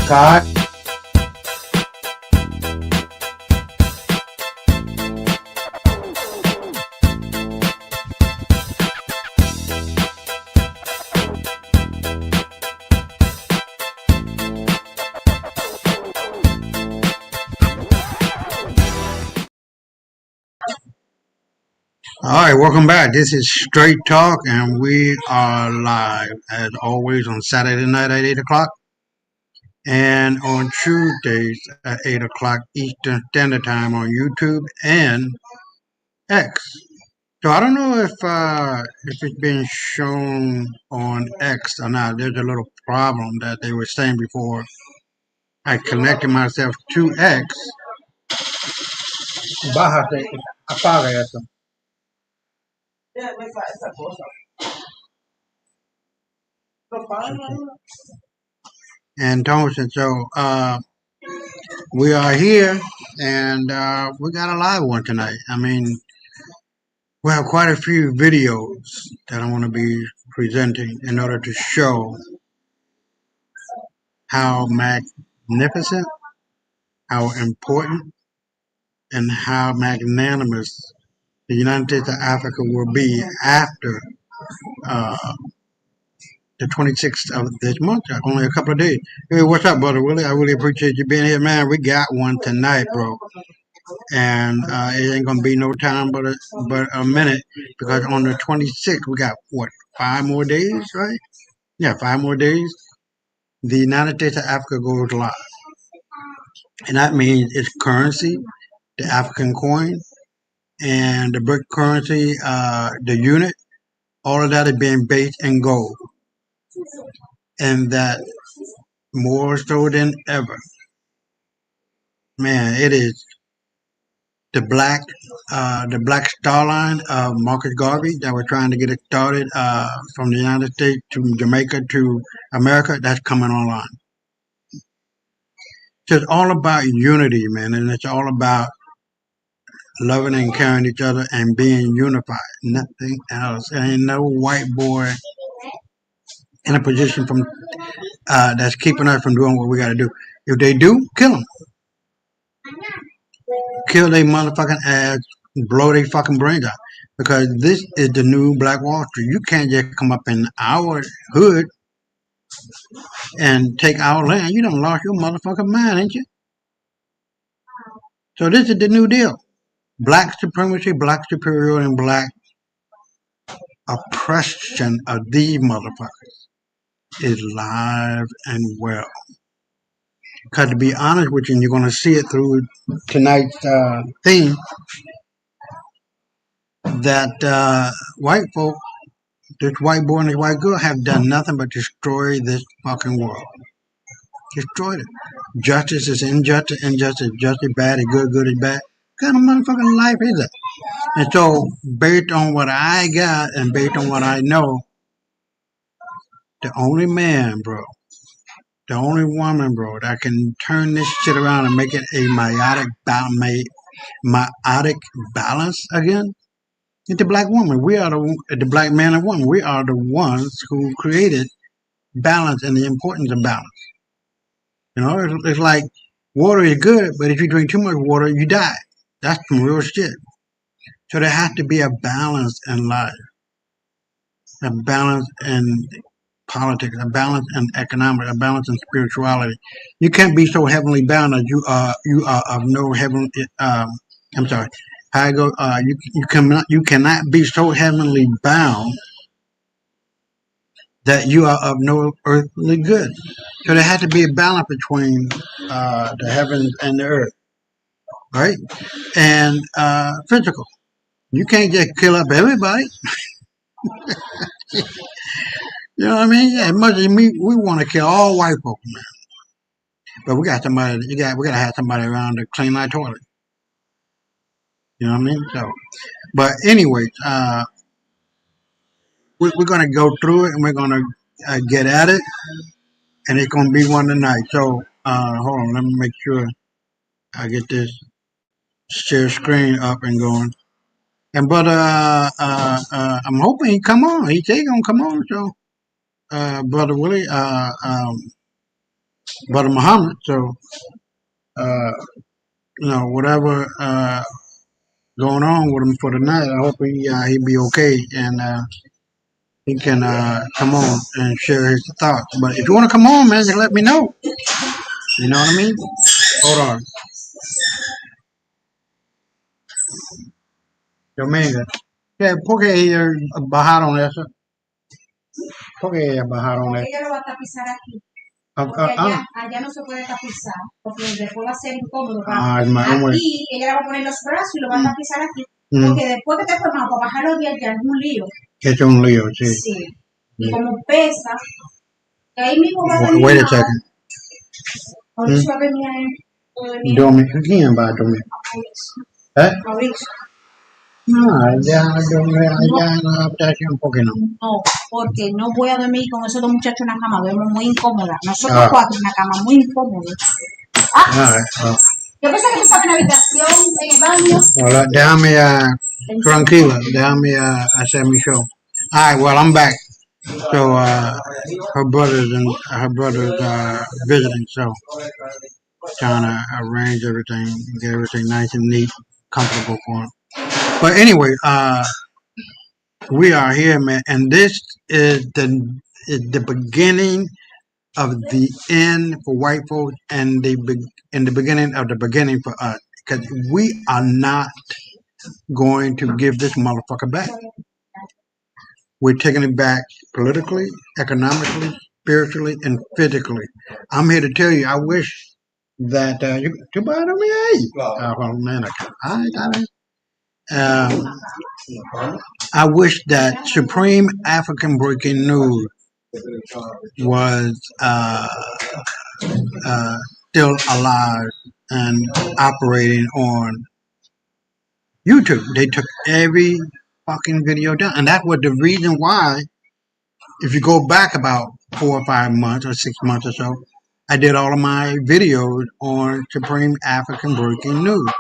God. All right, welcome back. This is Straight Talk, and we are live as always on Saturday night at 8 o'clock, and on Tuesdays at 8 o'clock Eastern Standard Time on YouTube and X. So I don't know if it's been shown on X or not. There's a little problem that they were saying before I connected myself to X. Bájate, apaga eso. And Thompson, so we are here, and we got a live one tonight. I mean, we have quite a few videos that I want to be presenting in order to show how magnificent, how important, and how magnanimous the United States of Africa will be after uh, the 26th of this month, only a couple of days. Hey, what's up, brother Willie? I really appreciate you being here, man. We got one tonight, bro. And it ain't gonna be no time but a minute, because on the 26th we got what, 5 more days, right? Yeah, 5 more days. The United States of Africa goes live, and that means its currency, the African coin, and the brick currency, the unit, all of that is being based in gold, and that more so than ever, man, it is the black star line of Marcus Garvey that we're trying to get it started from the United States to Jamaica to America. That's coming online. So it's all about unity, man, and it's all about loving and caring each other and being unified. Nothing else. There ain't no white boy in a position from that's keeping us from doing what we got to do. If they do, kill them. Kill their motherfucking ass, blow their fucking brains out. Because this is the new Black Wall Street. You can't just come up in our hood and take our land. You done lost your motherfucking mind, ain't you? So this is the new deal. Black supremacy, black superiority, and black oppression of these motherfuckers is live and well. Because to be honest with you, and you're going to see it through tonight's theme, that white folk, this white boy and this white girl, have done nothing but destroy this fucking world. Destroyed it. Justice is injustice, injustice is justice, bad is good, good is bad. What kind of motherfucking life is it? And so, based on what I got and based on what I know, the only man, bro, the only woman, bro, that can turn this shit around and make it a meiotic balance again is the black woman. We are the black man and woman. We are the ones who created balance and the importance of balance. You know, it's like water is good, but if you drink too much water, you die. That's some real shit. So there has to be a balance in life, a balance in politics, a balance in economics, a balance in spirituality. You can't be so heavenly bound that you are of no heavenly. I'm sorry. How I go? You cannot be so heavenly bound that you are of no earthly good. So there has to be a balance between the heavens and the earth, right? And physical. You can't just kill up everybody. You know what I mean? Yeah, as much as we want to kill all white folks, man. But we got somebody. We gotta have somebody around to clean our toilet. You know what I mean? So, but anyways, we're gonna go through it and we're gonna get at it, and it's gonna be one tonight. So, hold on, let me make sure I get this share screen up and going. And but I'm hoping he come on. He said he gonna come on. So, brother Willie, Brother Muhammad. So, uh, whatever going on with him for the night, I hope he be okay and he can come on and share his thoughts. But if you want to come on, man, just let me know. You know what I mean? Hold on. Dominga. Yeah, ¿por qué bajaron eso? ¿Por qué ella bajaron Porque eso? ella lo va a tapizar aquí. Porque allá no se puede tapizar, porque después va a ser incómodo. Aquí ella le va a poner los brazos y lo va a tapizar aquí. Porque después que te formamos para bajarlo de allá es un lío. Es un lío, sí. Sí. Y como pesa, que ahí mismo va a venir. Wait a second. Mauricio va a venir ahí. ¿Quién va a dormir? Mauricio. No, allá un poquito. No, porque no voy a dormir con esos dos muchachos en la cama, duermo muy incómoda. Nosotros cuatro en la cama, muy incómodos. Yo pensé que tú estabas en la habitación, en el baño. Well, déjame tranquila, déjame hacer mi show. All right, well, I'm back. So her brother's visiting, so trying to arrange everything, get everything nice and neat, comfortable for him. But anyway, we are here, man, and this is the beginning of the end for white folks, and the beginning of the beginning for us, because we are not going to give this motherfucker back. We're taking it back politically, economically, spiritually, and physically. I'm here to tell you, I wish that you bother me. Oh man, I wish that Supreme African Breaking News was still alive and operating on YouTube. They took every fucking video down, and that was the reason why. If you go back about 4 or 5 months or 6 months or so, I did all of my videos on Supreme African Breaking News.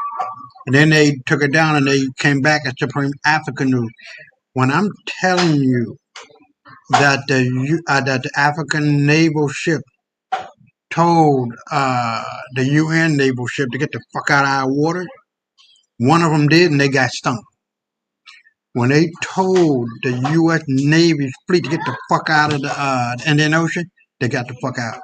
And then they took it down and they came back at Supreme African News. When I'm telling you that the African naval ship told the UN naval ship to get the fuck out of our water, one of them did and they got stunk. When they told the U.S. Navy fleet to get the fuck out of the Indian Ocean, they got the fuck out.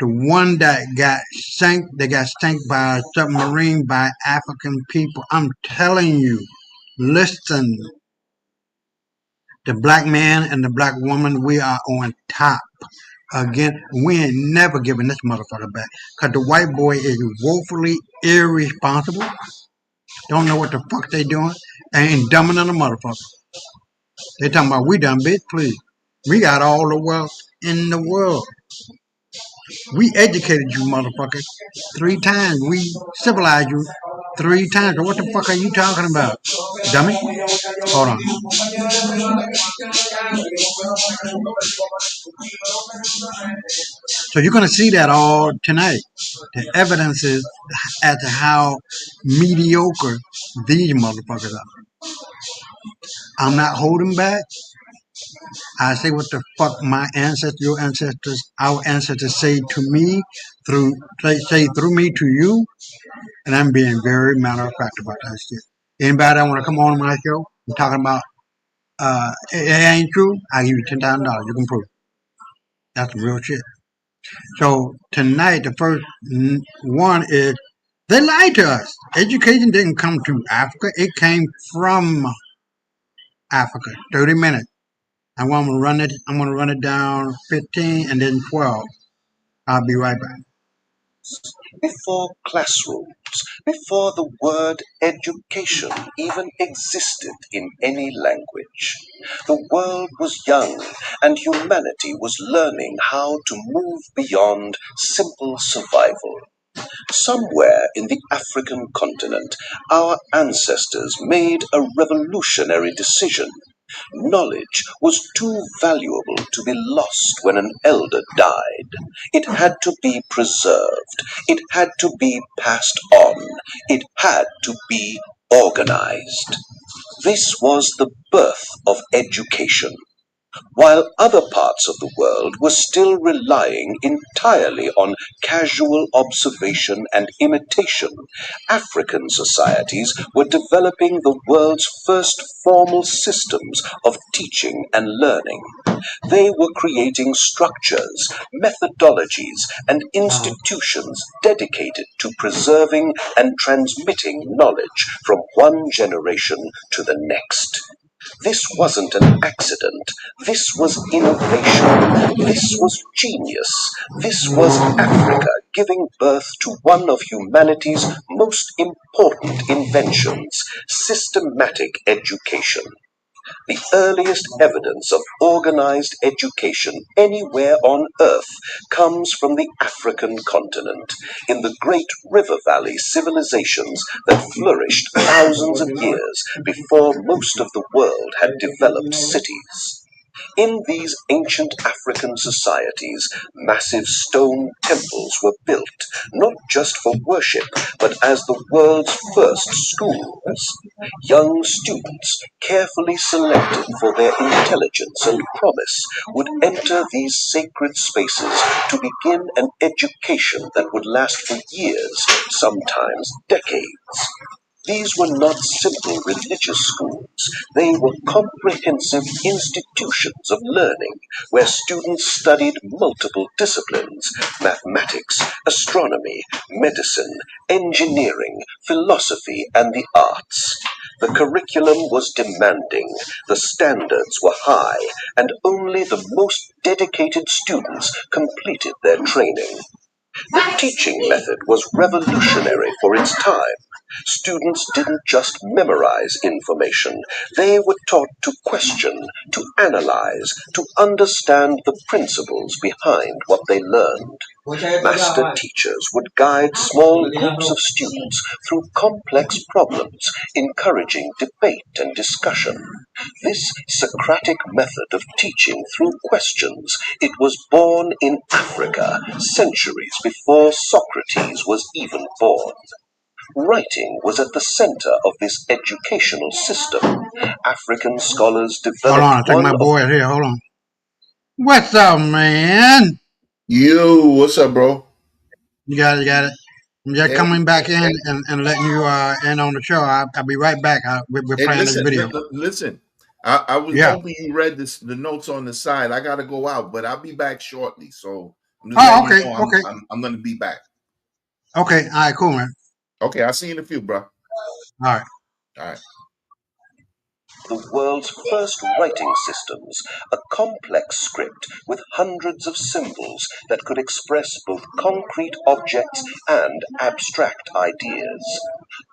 The one that got sank, they got sank by a submarine by African people. I'm telling you, listen, the black man and the black woman, we are on top. Again, we ain't never giving this motherfucker back. Because the white boy is woefully irresponsible. Don't know what the fuck they doing. Ain't dumber than a motherfucker. They talking about we done, bitch, please. We got all the wealth in the world. We educated you motherfuckers 3 times. We civilized you 3 times. So what the fuck are you talking about, dummy? Hold on. So you're gonna see that all tonight. The evidence is as to how mediocre these motherfuckers are. I'm not holding back. I say what the fuck my ancestors, your ancestors, our ancestors say to me say through me to you, and I'm being very matter of fact about that shit. Anybody that want to come on my show and talking about it ain't true, I give you $10,000. You can prove it. That's real shit. So tonight, the first one is they lied to us. Education didn't come to Africa; it came from Africa. 30 minutes. I'm gonna run it. I'm gonna run it down 15 and then 12. I'll be right back. Before classrooms, before the word education even existed in any language, the world was young and humanity was learning how to move beyond simple survival. Somewhere in the African continent, our ancestors made a revolutionary decision. Knowledge was too valuable to be lost when an elder died. It had to be preserved. It had to be passed on. It had to be organized. This was the birth of education. While other parts of the world were still relying entirely on casual observation and imitation, African societies were developing the world's first formal systems of teaching and learning. They were creating structures, methodologies, and institutions dedicated to preserving and transmitting knowledge from one generation to the next. This wasn't an accident. This was innovation. This was genius. This was Africa giving birth to one of humanity's most important inventions, systematic education. The earliest evidence of organized education anywhere on Earth comes from the African continent, in the great river valley civilizations that flourished thousands of years before most of the world had developed cities. In these ancient African societies, massive stone temples were built, not just for worship, but as the world's first schools. Young students, carefully selected for their intelligence and promise, would enter these sacred spaces to begin an education that would last for years, sometimes decades. These were not simple religious schools. They were comprehensive institutions of learning where students studied multiple disciplines: mathematics, astronomy, medicine, engineering, philosophy, and the arts. The curriculum was demanding, the standards were high, and only the most dedicated students completed their training. The teaching method was revolutionary for its time. Students didn't just memorize information, they were taught to question, to analyze, to understand the principles behind what they learned. Master teachers would guide small groups of students through complex problems, encouraging debate and discussion. This Socratic method of teaching through questions, it was born in Africa centuries before Socrates was even born. Writing was at the center of this educational system. African scholars Hold on, I developed think one my of boy is here. Hold on. What's up, man? Yo, what's up, bro? You got it, you got it. I'm just And, coming back in and letting you in on the show. I'll be right back. We're and playing this listen, video. listen. I was Yeah. hoping you read the notes on the side. I gotta go out, but I'll be back shortly. So I'm just Oh, letting you okay, know okay, I'm gonna be back. okay. All right, cool, man. Okay, I'll see you in a few, bro. All right. All right. the world's first writing systems, a complex script with hundreds of symbols that could express both concrete objects and abstract ideas.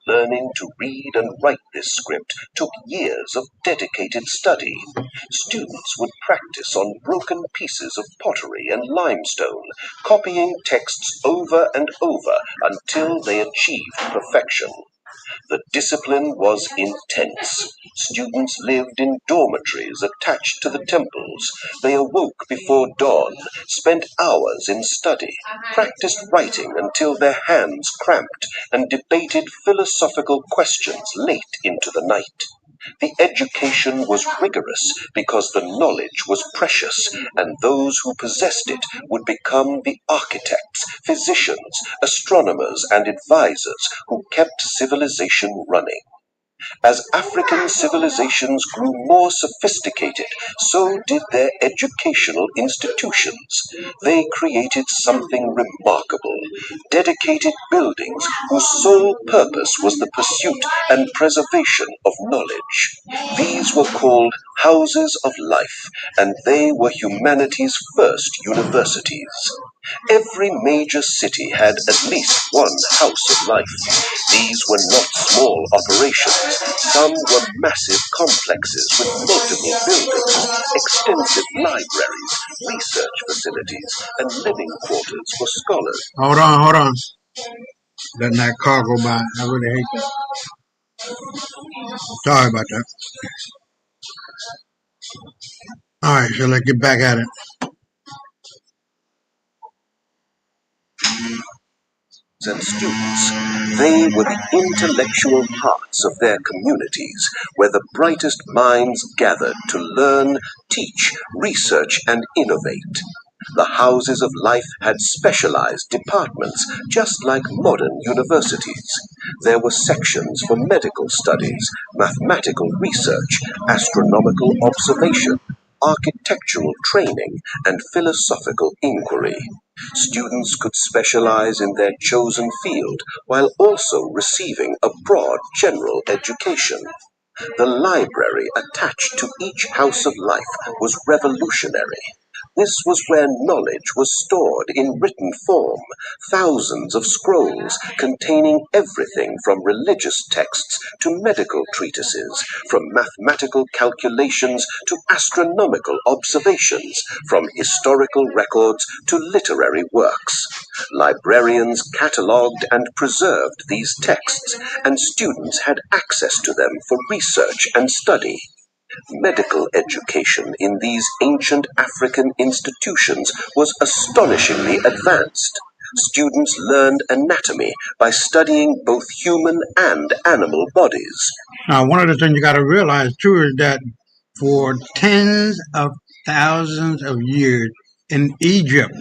Learning to read and write this script took years of dedicated study. Students would practice on broken pieces of pottery and limestone, copying texts over and over until they achieved perfection. The discipline was intense. Students lived in dormitories attached to the temples. They awoke before dawn, spent hours in study, practiced writing until their hands cramped, and debated philosophical questions late into the night. The education was rigorous because the knowledge was precious, and those who possessed it would become the architects, physicians, astronomers, and advisors who kept civilization running. As African civilizations grew more sophisticated, so did their educational institutions. They created something remarkable: dedicated buildings whose sole purpose was the pursuit and preservation of knowledge. These were called houses of life, and they were humanity's first universities. Every major city had at least one house of life. These were not small operations. Some were massive complexes with multiple buildings, extensive libraries, research facilities, and living quarters for scholars. Hold on. Letting that car go by. I really hate that. Sorry about that. All right, so let's get back at it. and students. They were the intellectual hearts of their communities, where the brightest minds gathered to learn, teach, research, and innovate. The houses of life had specialized departments, just like modern universities. There were sections for medical studies, mathematical research, astronomical observation, architectural training, and philosophical inquiry. Students could specialize in their chosen field while also receiving a broad general education. The library attached to each house of life was revolutionary. This was where knowledge was stored in written form, thousands of scrolls containing everything from religious texts to medical treatises, from mathematical calculations to astronomical observations, from historical records to literary works. Librarians catalogued and preserved these texts, and students had access to them for research and study. Medical education in these ancient African institutions was astonishingly advanced. Students learned anatomy by studying both human and animal bodies. Now, one of the things you got to realize too is that for tens of thousands of years in Egypt,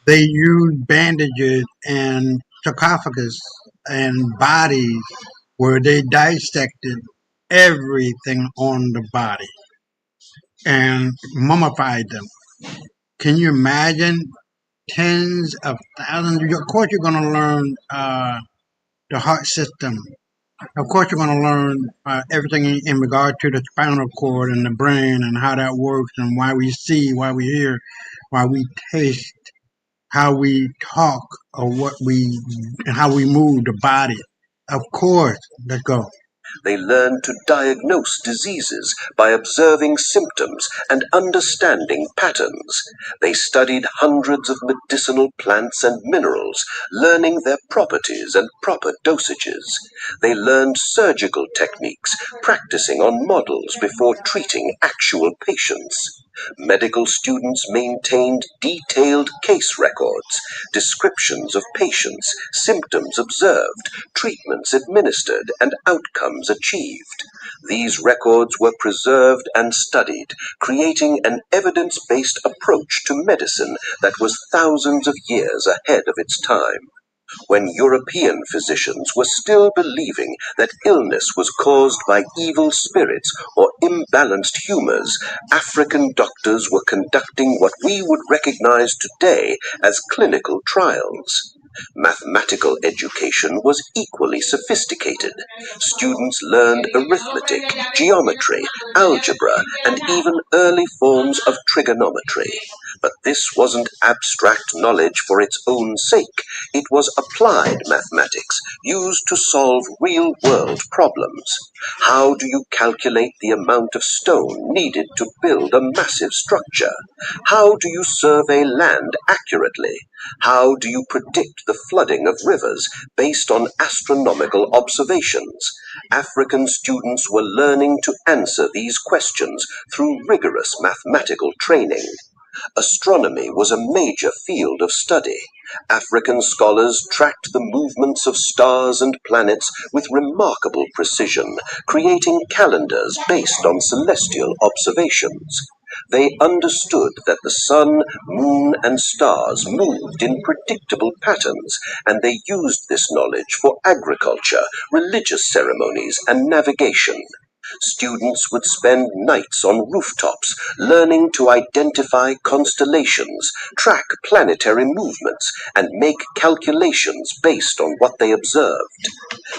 they used bandages and sarcophagus and bodies where they dissected everything on the body and mummified them. Can you imagine tens of thousands? Of course, you're going to learn the heart system. Of course, you're going to learn everything in regard to the spinal cord and the brain and how that works and why we see, why we hear, why we taste, how we talk, or and how we move the body. Of course, let's go. They learned to diagnose diseases by observing symptoms and understanding patterns. They studied hundreds of medicinal plants and minerals, learning their properties and proper dosages. They learned surgical techniques, practicing on models before treating actual patients. Medical students maintained detailed case records, descriptions of patients, symptoms observed, treatments administered, and outcomes achieved. These records were preserved and studied, creating an evidence-based approach to medicine that was thousands of years ahead of its time. When European physicians were still believing that illness was caused by evil spirits or imbalanced humors, African doctors were conducting what we would recognize today as clinical trials. Mathematical education was equally sophisticated. Students learned arithmetic, geometry, algebra, and even early forms of trigonometry. But this wasn't abstract knowledge for its own sake. It was applied mathematics, used to solve real-world problems. How do you calculate the amount of stone needed to build a massive structure? How do you survey land accurately? How do you predict the flooding of rivers based on astronomical observations? African students were learning to answer these questions through rigorous mathematical training. Astronomy was a major field of study. African scholars tracked the movements of stars and planets with remarkable precision, creating calendars based on celestial observations. They understood that the sun, moon, and stars moved in predictable patterns, and they used this knowledge for agriculture, religious ceremonies, and navigation. Students would spend nights on rooftops, learning to identify constellations, track planetary movements, and make calculations based on what they observed.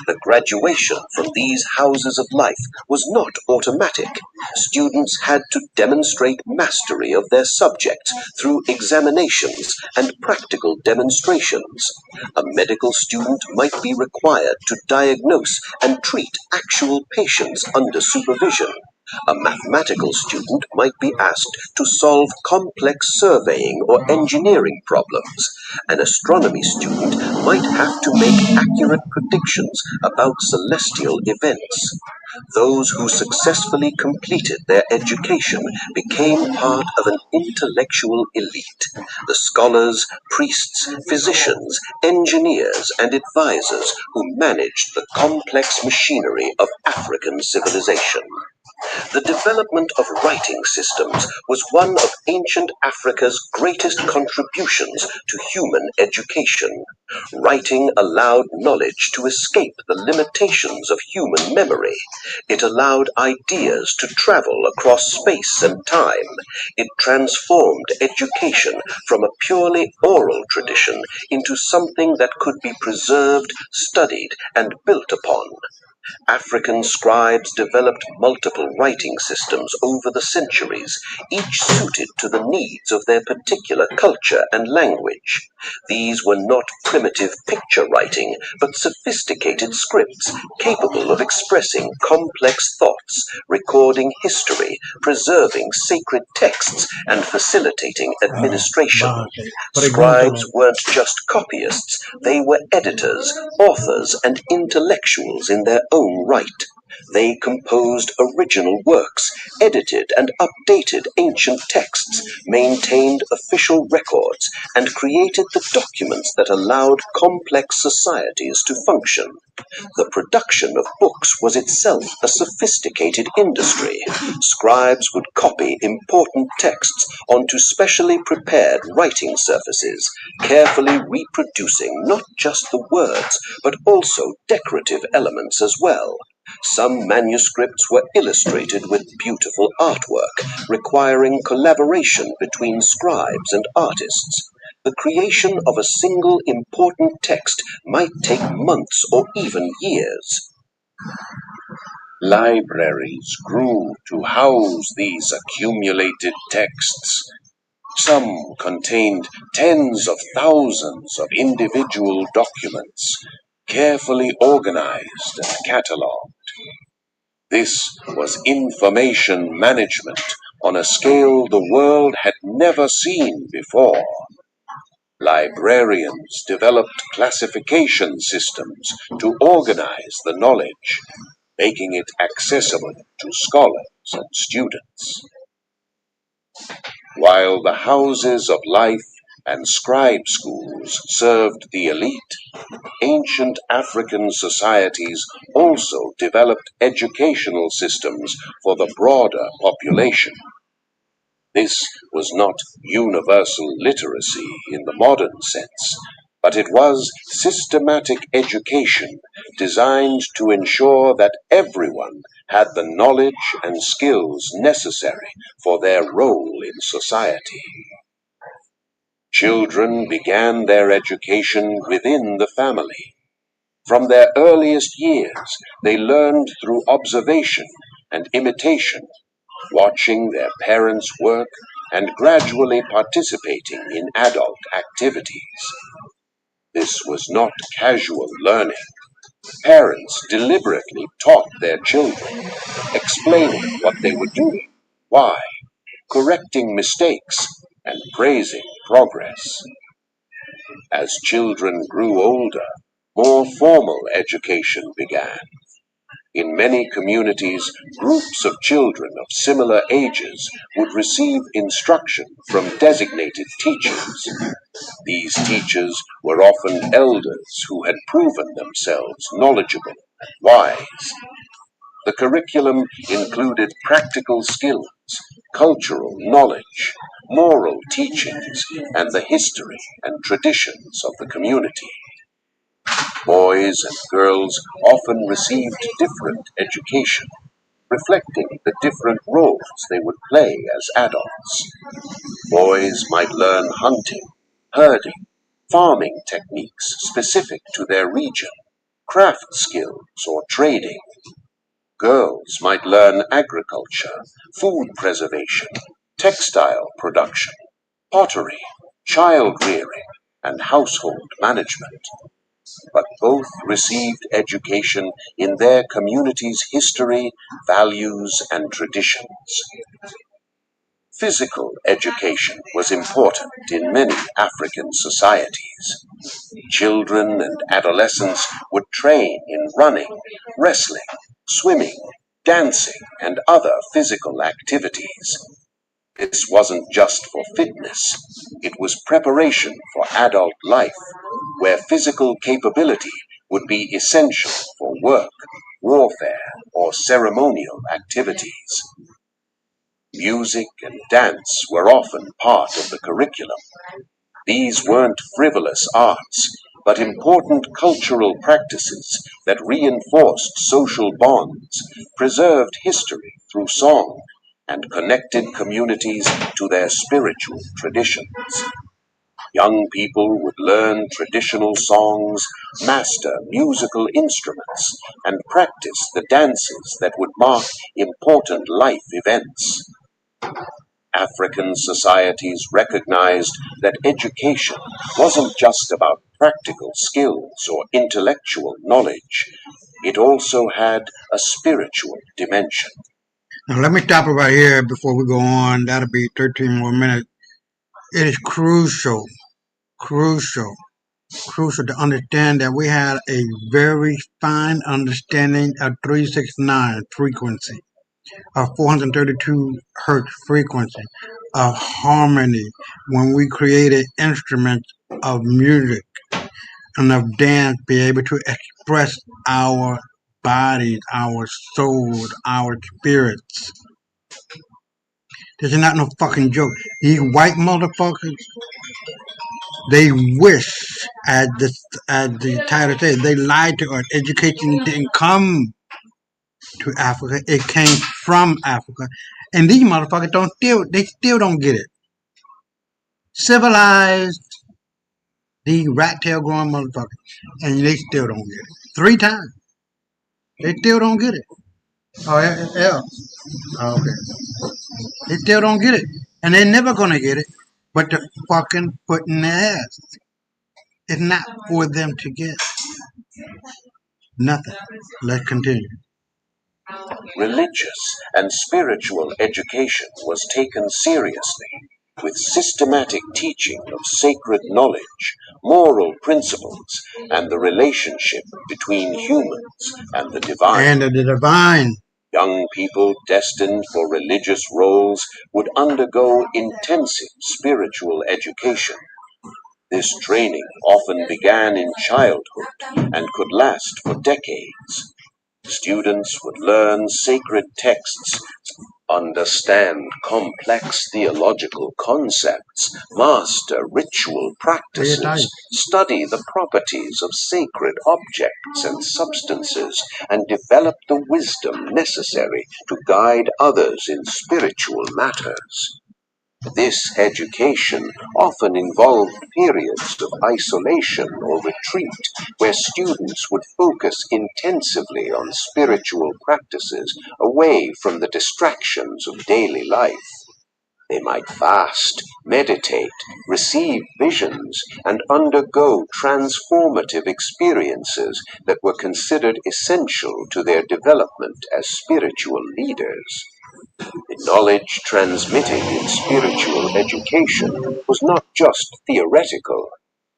The graduation from these houses of life was not automatic. Students had to demonstrate mastery of their subjects through examinations and practical demonstrations. A medical student might be required to diagnose and treat actual patients under supervision. A mathematical student might be asked to solve complex surveying or engineering problems. An astronomy student might have to make accurate predictions about celestial events. Those who successfully completed their education became part of an intellectual elite. The scholars, priests, physicians, engineers, and advisors who managed the complex machinery of African civilization. The development of writing systems was one of ancient Africa's greatest contributions to human education. Writing allowed knowledge to escape the limitations of human memory. It allowed ideas to travel across space and time. It transformed education from a purely oral tradition into something that could be preserved, studied, and built upon. African scribes developed multiple writing systems over the centuries, each suited to the needs of their particular culture and language. These were not primitive picture writing, but sophisticated scripts capable of expressing complex thoughts, recording history, preserving sacred texts, and facilitating administration. Scribes weren't just copyists, they were editors, authors, and intellectuals in their own right. They composed original works, edited and updated ancient texts, maintained official records, and created the documents that allowed complex societies to function. The production of books was itself a sophisticated industry. Scribes would copy important texts onto specially prepared writing surfaces, carefully reproducing not just the words, but also decorative elements as well. Some manuscripts were illustrated with beautiful artwork, requiring collaboration between scribes and artists. The creation of a single important text might take months or even years. Libraries grew to house these accumulated texts. Some contained tens of thousands of individual documents, carefully organized and catalogued. This was information management on a scale the world had never seen before. Librarians developed classification systems to organize the knowledge, making it accessible to scholars and students. While the houses of life and scribe schools served the elite, ancient African societies also developed educational systems for the broader population. This was not universal literacy in the modern sense, but it was systematic education designed to ensure that everyone had the knowledge and skills necessary for their role in society. Children began their education within the family. From their earliest years, they learned through observation and imitation, watching their parents work and gradually participating in adult activities. This was not casual learning. Parents deliberately taught their children, explaining what they were doing, why, correcting mistakes, and praising progress. As children grew older, more formal education began. In many communities, groups of children of similar ages would receive instruction from designated teachers. These teachers were often elders who had proven themselves knowledgeable and wise. The curriculum included practical skills, cultural knowledge, moral teachings, and the history and traditions of the community. Boys and girls often received different education, reflecting the different roles they would play as adults. Boys might learn hunting, herding, farming techniques specific to their region, craft skills, or trading. Girls might learn agriculture, food preservation, textile production, pottery, child rearing, and household management. But both received education in their community's history, values, and traditions. Physical education was important in many African societies. Children and adolescents would train in running, wrestling, swimming, dancing, and other physical activities. This wasn't just for fitness, it was preparation for adult life, where physical capability would be essential for work, warfare, or ceremonial activities. Music and dance were often part of the curriculum. These weren't frivolous arts, but important cultural practices that reinforced social bonds, preserved history through song, and connected communities to their spiritual traditions. Young people would learn traditional songs, master musical instruments, and practice the dances that would mark important life events. African societies recognized that education wasn't just about practical skills or intellectual knowledge, it also had a spiritual dimension. Now, let me stop it right here before we go on. That'll be 13 more minutes. It is crucial to understand that we had a very fine understanding of 369 frequency, of 432 hertz frequency, of harmony when we created instruments of music and of dance, be able to express our bodies, our souls, our spirits. This is not no fucking joke. These white motherfuckers, they wish, as the title says, they lied to us. Education didn't come to Africa; it came from Africa, and these motherfuckers still don't get it. Civilized, these rat tail growing motherfuckers, and they still don't get it. 3 times, they still don't get it. Oh yeah. Oh, okay. They still don't get it, and they're never gonna get it. But they're fucking putting their ass. It's not for them to get nothing. Let's continue. Religious and spiritual education was taken seriously, with systematic teaching of sacred knowledge, moral principles, and the relationship between humans and the divine. And the divine. Young people destined for religious roles would undergo intensive spiritual education. This training often began in childhood and could last for decades. Students would learn sacred texts, understand complex theological concepts, master ritual practices, study the properties of sacred objects and substances, and develop the wisdom necessary to guide others in spiritual matters. This education often involved periods of isolation or retreat, where students would focus intensively on spiritual practices away from the distractions of daily life. They might fast, meditate, receive visions, and undergo transformative experiences that were considered essential to their development as spiritual leaders. The knowledge transmitted in spiritual education was not just theoretical.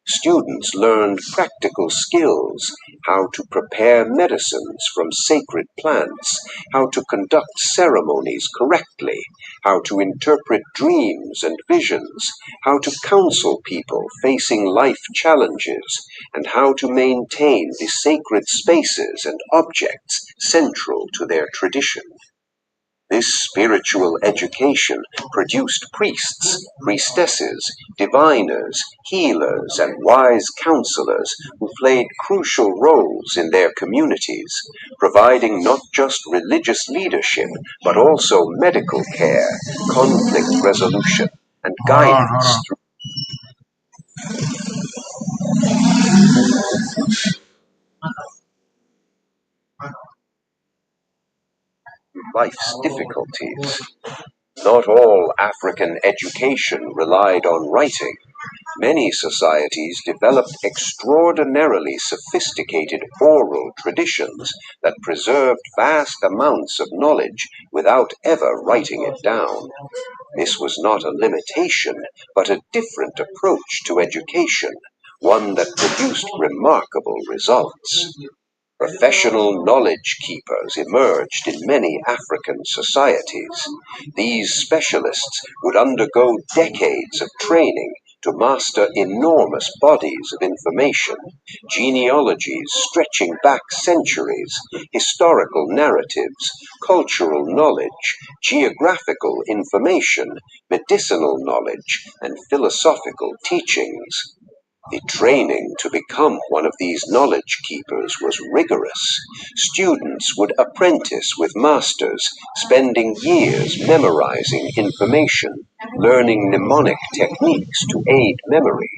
Students learned practical skills, how to prepare medicines from sacred plants, how to conduct ceremonies correctly, how to interpret dreams and visions, how to counsel people facing life challenges, and how to maintain the sacred spaces and objects central to their tradition. This spiritual education produced priests, priestesses, diviners, healers, and wise counselors who played crucial roles in their communities, providing not just religious leadership, but also medical care, conflict resolution, and guidance through life's difficulties. Not all African education relied on writing. Many societies developed extraordinarily sophisticated oral traditions that preserved vast amounts of knowledge without ever writing it down. This was not a limitation, but a different approach to education, one that produced remarkable results. Professional knowledge keepers emerged in many African societies. These specialists would undergo decades of training to master enormous bodies of information, genealogies stretching back centuries, historical narratives, cultural knowledge, geographical information, medicinal knowledge, and philosophical teachings. The training to become one of these knowledge keepers was rigorous. Students would apprentice with masters, spending years memorizing information, learning mnemonic techniques to aid memory,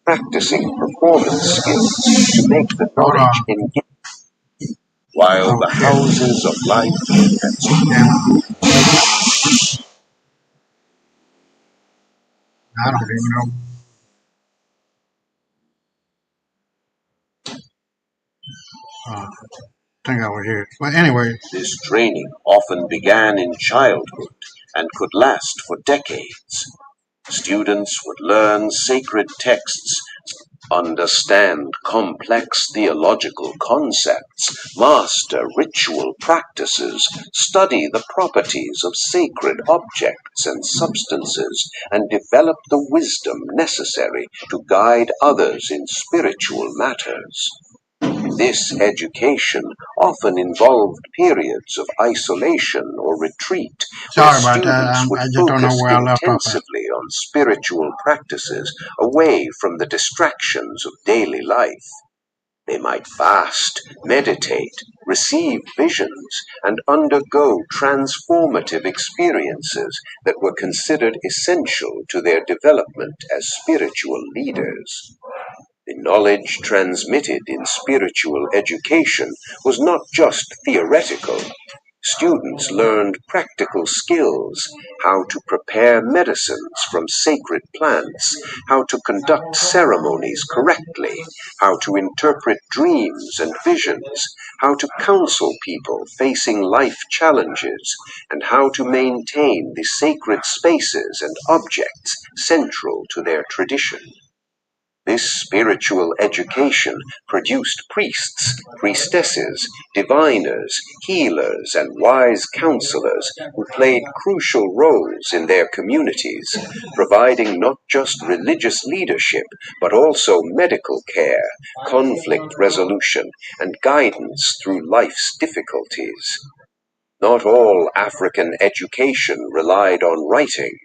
practicing performance skills to make the knowledge engage, while the houses of life I don't even know. I think I was here. But anyway. This training often began in childhood and could last for decades. Students would learn sacred texts, understand complex theological concepts, master ritual practices, study the properties of sacred objects and substances, and develop the wisdom necessary to guide others in spiritual matters. This education often involved periods of isolation or retreat, where Sorry about that. students would I just don't know focus where I left off at. intensively on spiritual practices away from the distractions of daily life. They might fast, meditate, receive visions, and undergo transformative experiences that were considered essential to their development as spiritual leaders. The knowledge transmitted in spiritual education was not just theoretical. Students learned practical skills, how to prepare medicines from sacred plants, how to conduct ceremonies correctly, how to interpret dreams and visions, how to counsel people facing life challenges, and how to maintain the sacred spaces and objects central to their tradition. This spiritual education produced priests, priestesses, diviners, healers, and wise counselors who played crucial roles in their communities, providing not just religious leadership, but also medical care, conflict resolution, and guidance through life's difficulties. Not all African education relied on writing.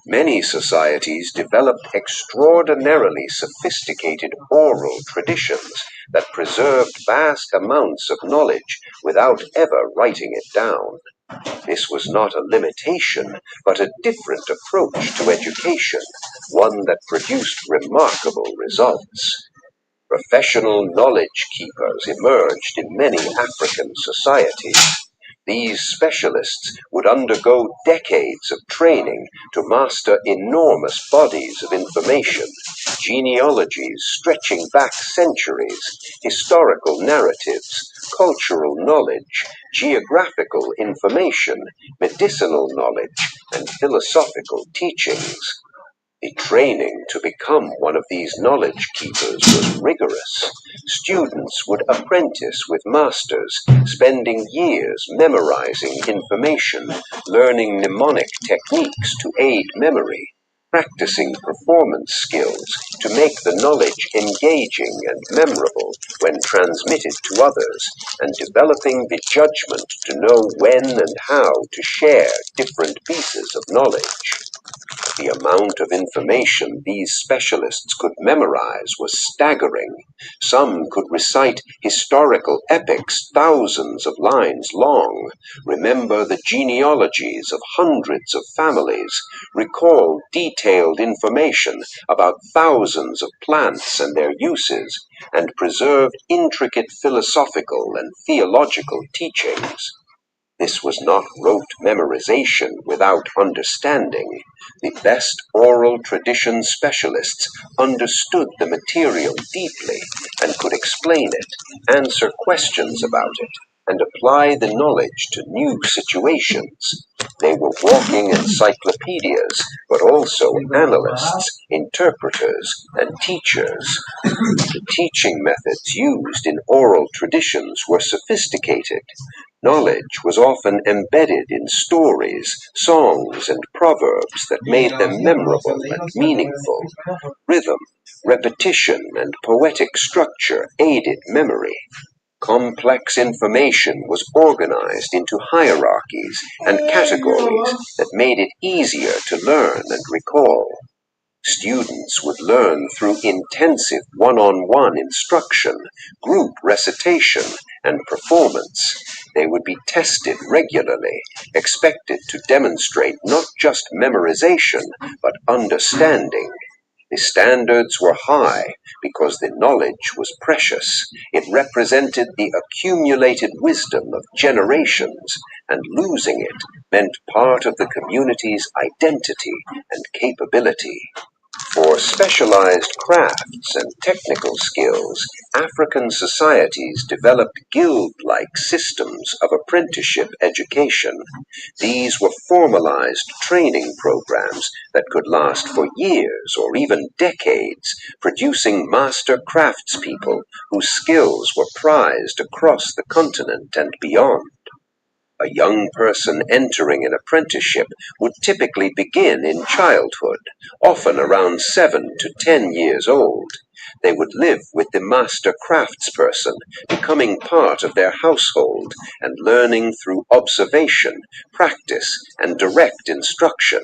Many societies developed extraordinarily sophisticated oral traditions that preserved vast amounts of knowledge without ever writing it down. This was not a limitation, but a different approach to education, one that produced remarkable results. Professional knowledge keepers emerged in many African societies. These specialists would undergo decades of training to master enormous bodies of information, genealogies stretching back centuries, historical narratives, cultural knowledge, geographical information, medicinal knowledge, and philosophical teachings. The training to become one of these knowledge keepers was rigorous. Students would apprentice with masters, spending years memorizing information, learning mnemonic techniques to aid memory, practicing performance skills to make the knowledge engaging and memorable when transmitted to others, and developing the judgment to know when and how to share different pieces of knowledge. The amount of information these specialists could memorize was staggering. Some could recite historical epics thousands of lines long, remember the genealogies of hundreds of families, recall detailed information about thousands of plants and their uses, and preserve intricate philosophical and theological teachings. This was not rote memorization without understanding. The best oral tradition specialists understood the material deeply and could explain it, answer questions about it, and apply the knowledge to new situations. They were walking encyclopedias, but also analysts, interpreters, and teachers. The teaching methods used in oral traditions were sophisticated. Knowledge was often embedded in stories, songs, and proverbs that made them memorable and meaningful. Rhythm, repetition, and poetic structure aided memory. Complex information was organized into hierarchies and categories that made it easier to learn and recall. Students would learn through intensive one-on-one instruction, group recitation, and performance. They would be tested regularly, expected to demonstrate not just memorization, but understanding. The standards were high because the knowledge was precious. It represented the accumulated wisdom of generations, and losing it meant part of the community's identity and capability. For specialized crafts and technical skills, African societies developed guild-like systems of apprenticeship education. These were formalized training programs that could last for years or even decades, producing master craftspeople whose skills were prized across the continent and beyond. A young person entering an apprenticeship would typically begin in childhood, often around 7 to 10 years old. They would live with the master craftsperson, becoming part of their household and learning through observation, practice, and direct instruction.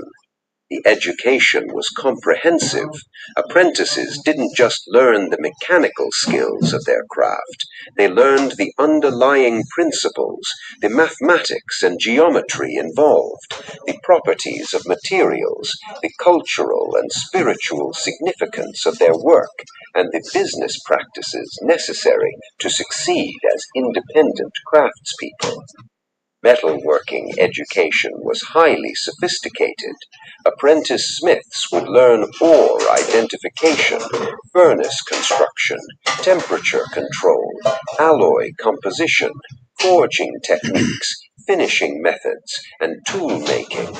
The education was comprehensive. Apprentices didn't just learn the mechanical skills of their craft, they learned the underlying principles, the mathematics and geometry involved, the properties of materials, the cultural and spiritual significance of their work, and the business practices necessary to succeed as independent craftspeople. Metalworking education was highly sophisticated. Apprentice smiths would learn ore identification, furnace construction, temperature control, alloy composition, forging techniques, finishing methods, and tool making.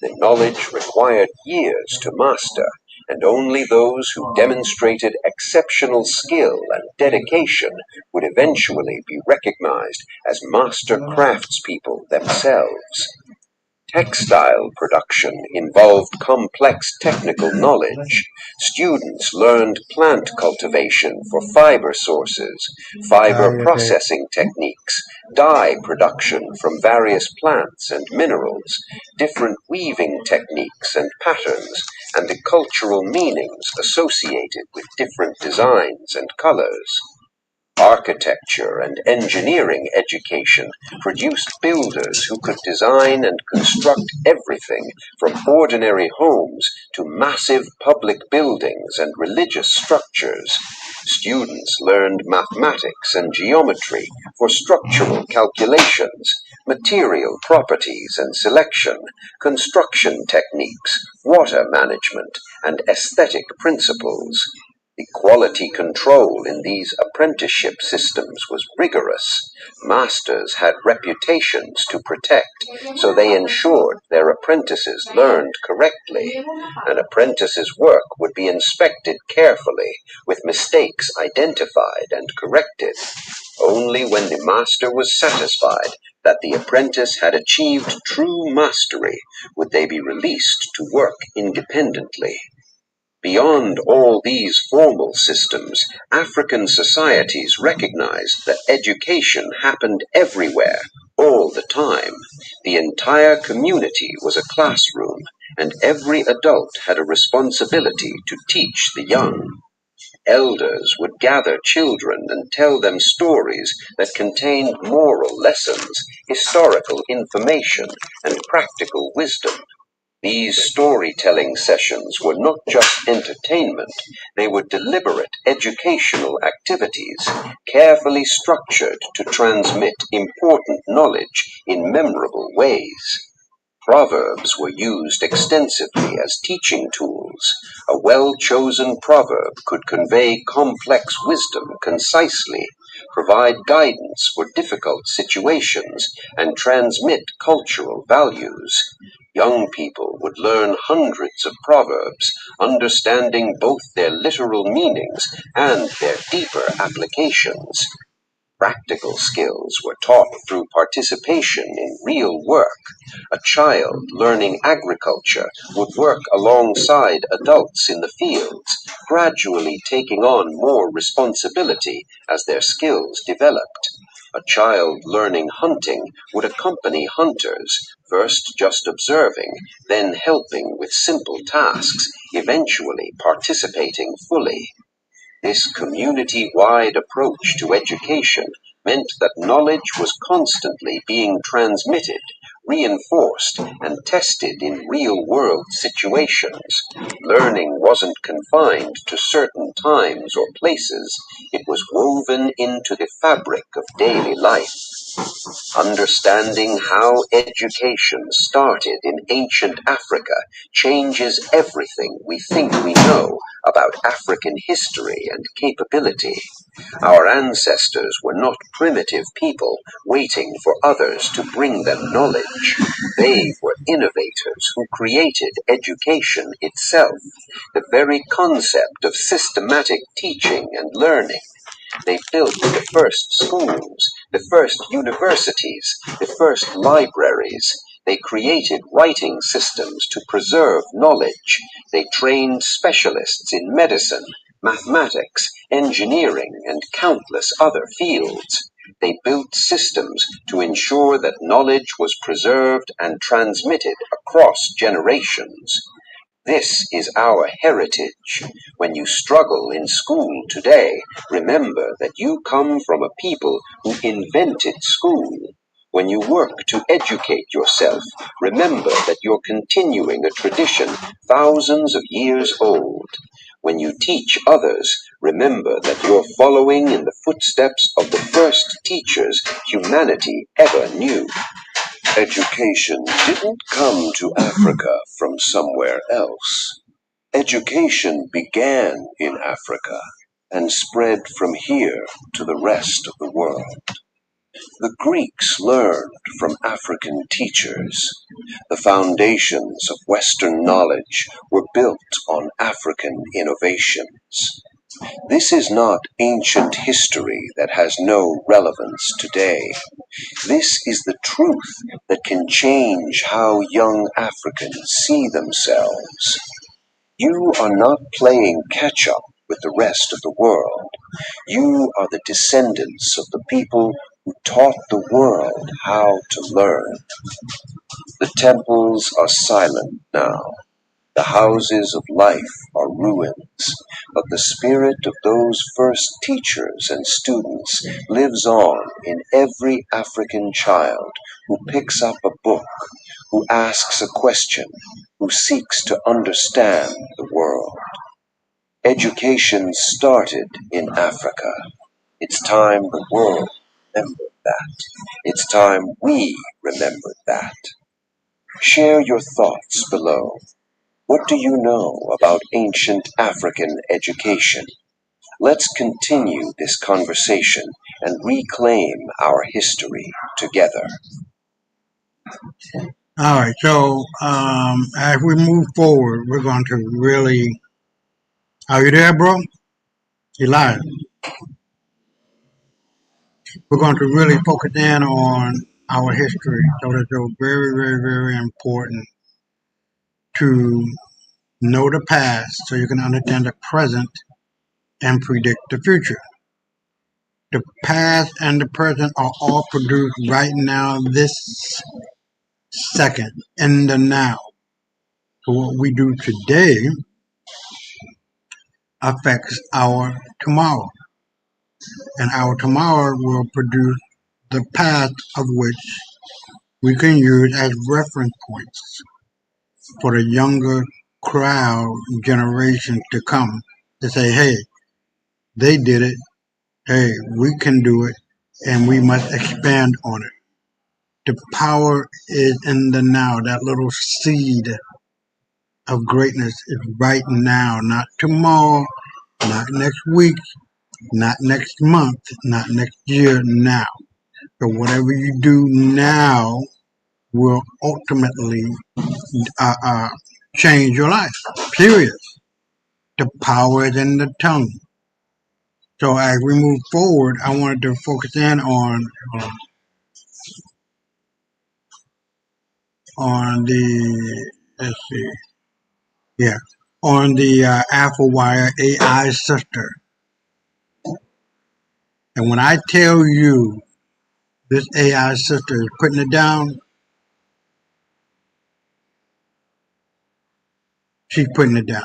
The knowledge required years to master, and only those who demonstrated exceptional skill and dedication would eventually be recognized as master craftspeople themselves. Textile production involved complex technical knowledge. Students learned plant cultivation for fiber sources, fiber processing techniques, dye production from various plants and minerals, different weaving techniques and patterns, and the cultural meanings associated with different designs and colors. Architecture and engineering education produced builders who could design and construct everything from ordinary homes to massive public buildings and religious structures. Students learned mathematics and geometry for structural calculations, material properties and selection, construction techniques, water management, and aesthetic principles. The quality control in these apprenticeship systems was rigorous. Masters had reputations to protect, so they ensured their apprentices learned correctly. An apprentice's work would be inspected carefully, with mistakes identified and corrected. Only when the master was satisfied that the apprentice had achieved true mastery would they be released to work independently. Beyond all these formal systems, African societies recognized that education happened everywhere, all the time. The entire community was a classroom, and every adult had a responsibility to teach the young. Elders would gather children and tell them stories that contained moral lessons, historical information, and practical wisdom. These storytelling sessions were not just entertainment, they were deliberate educational activities, carefully structured to transmit important knowledge in memorable ways. Proverbs were used extensively as teaching tools. A well-chosen proverb could convey complex wisdom concisely. provide guidance for difficult situations, and transmit cultural values. Young people would learn hundreds of proverbs, understanding both their literal meanings and their deeper applications. Practical skills were taught through participation in real work. A child learning agriculture would work alongside adults in the fields, gradually taking on more responsibility as their skills developed. A child learning hunting would accompany hunters, first just observing, then helping with simple tasks, eventually participating fully. This community-wide approach to education meant that knowledge was constantly being transmitted, reinforced, and tested in real-world situations. Learning wasn't confined to certain times or places, it was woven into the fabric of daily life. Understanding how education started in ancient Africa changes everything we think we know about African history and capability. Our ancestors were not primitive people waiting for others to bring them knowledge. They were innovators who created education itself, the very concept of systematic teaching and learning. They built the first schools, the first universities, the first libraries. They created writing systems to preserve knowledge. They trained specialists in medicine, mathematics, engineering, and countless other fields. They built systems to ensure that knowledge was preserved and transmitted across generations. This is our heritage. When you struggle in school today, remember that you come from a people who invented school. When you work to educate yourself, remember that you're continuing a tradition thousands of years old. When you teach others, remember that you're following in the footsteps of the first teachers humanity ever knew. Education didn't come to Africa from somewhere else. Education began in Africa and spread from here to the rest of the world. The Greeks learned from African teachers. The foundations of Western knowledge were built on African innovations. This is not ancient history that has no relevance today. This is the truth that can change how young Africans see themselves. You are not playing catch-up with the rest of the world. You are the descendants of the people who taught the world how to learn. The temples are silent now. The houses of life are ruins, but the spirit of those first teachers and students lives on in every African child who picks up a book, who asks a question, who seeks to understand the world. Education started in Africa. It's time the world remembered that. It's time we remembered that. Share your thoughts below. What do you know about ancient African education? Let's continue this conversation and reclaim our history together. All right, so as we move forward, we're going to really. Are you there, bro? Elijah. We're going to really focus in on our history. So it's very, very, very important to know the past so you can understand the present and predict the future. The past and the present are all produced right now, this second, in the now. So what we do today affects our tomorrow. And our tomorrow will produce the past of which we can use as reference points for the younger crowd generations to come to say, hey, they did it. Hey, we can do it. And we must expand on it. The power is in the now. That little seed of greatness is right now, not tomorrow, not next week, Not next month, not next year, now. So whatever you do now will ultimately change your life. Period. The power is in the tongue. So as we move forward, I wanted to focus in on the let's see, yeah, on the AlphaWire AI sister. And when I tell you this AI sister is putting it down, she's putting it down.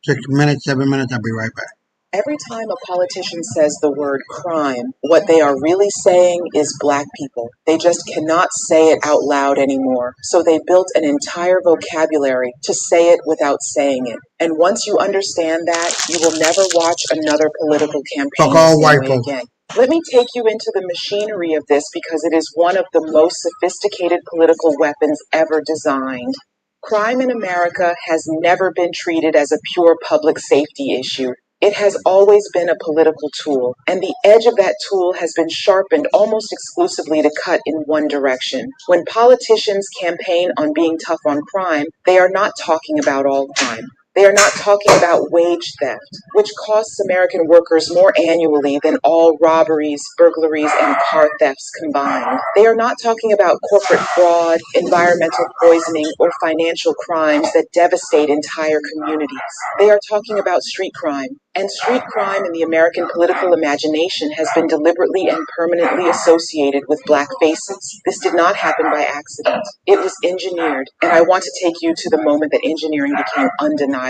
6 minutes, 7 minutes, I'll be right back. Every time a politician says the word crime, what they are really saying is black people. They just cannot say it out loud anymore. So they built an entire vocabulary to say it without saying it. And once you understand that, you will never watch another political campaign the same way again. Let me take you into the machinery of this because it is one of the most sophisticated political weapons ever designed. Crime in America has never been treated as a pure public safety issue. It has always been a political tool, and the edge of that tool has been sharpened almost exclusively to cut in one direction. When politicians campaign on being tough on crime, they are not talking about all crime. They are not talking about wage theft, which costs American workers more annually than all robberies, burglaries, and car thefts combined. They are not talking about corporate fraud, environmental poisoning, or financial crimes that devastate entire communities. They are talking about street crime. And street crime in the American political imagination has been deliberately and permanently associated with black faces. This did not happen by accident. It was engineered, and I want to take you to the moment that engineering became undeniable.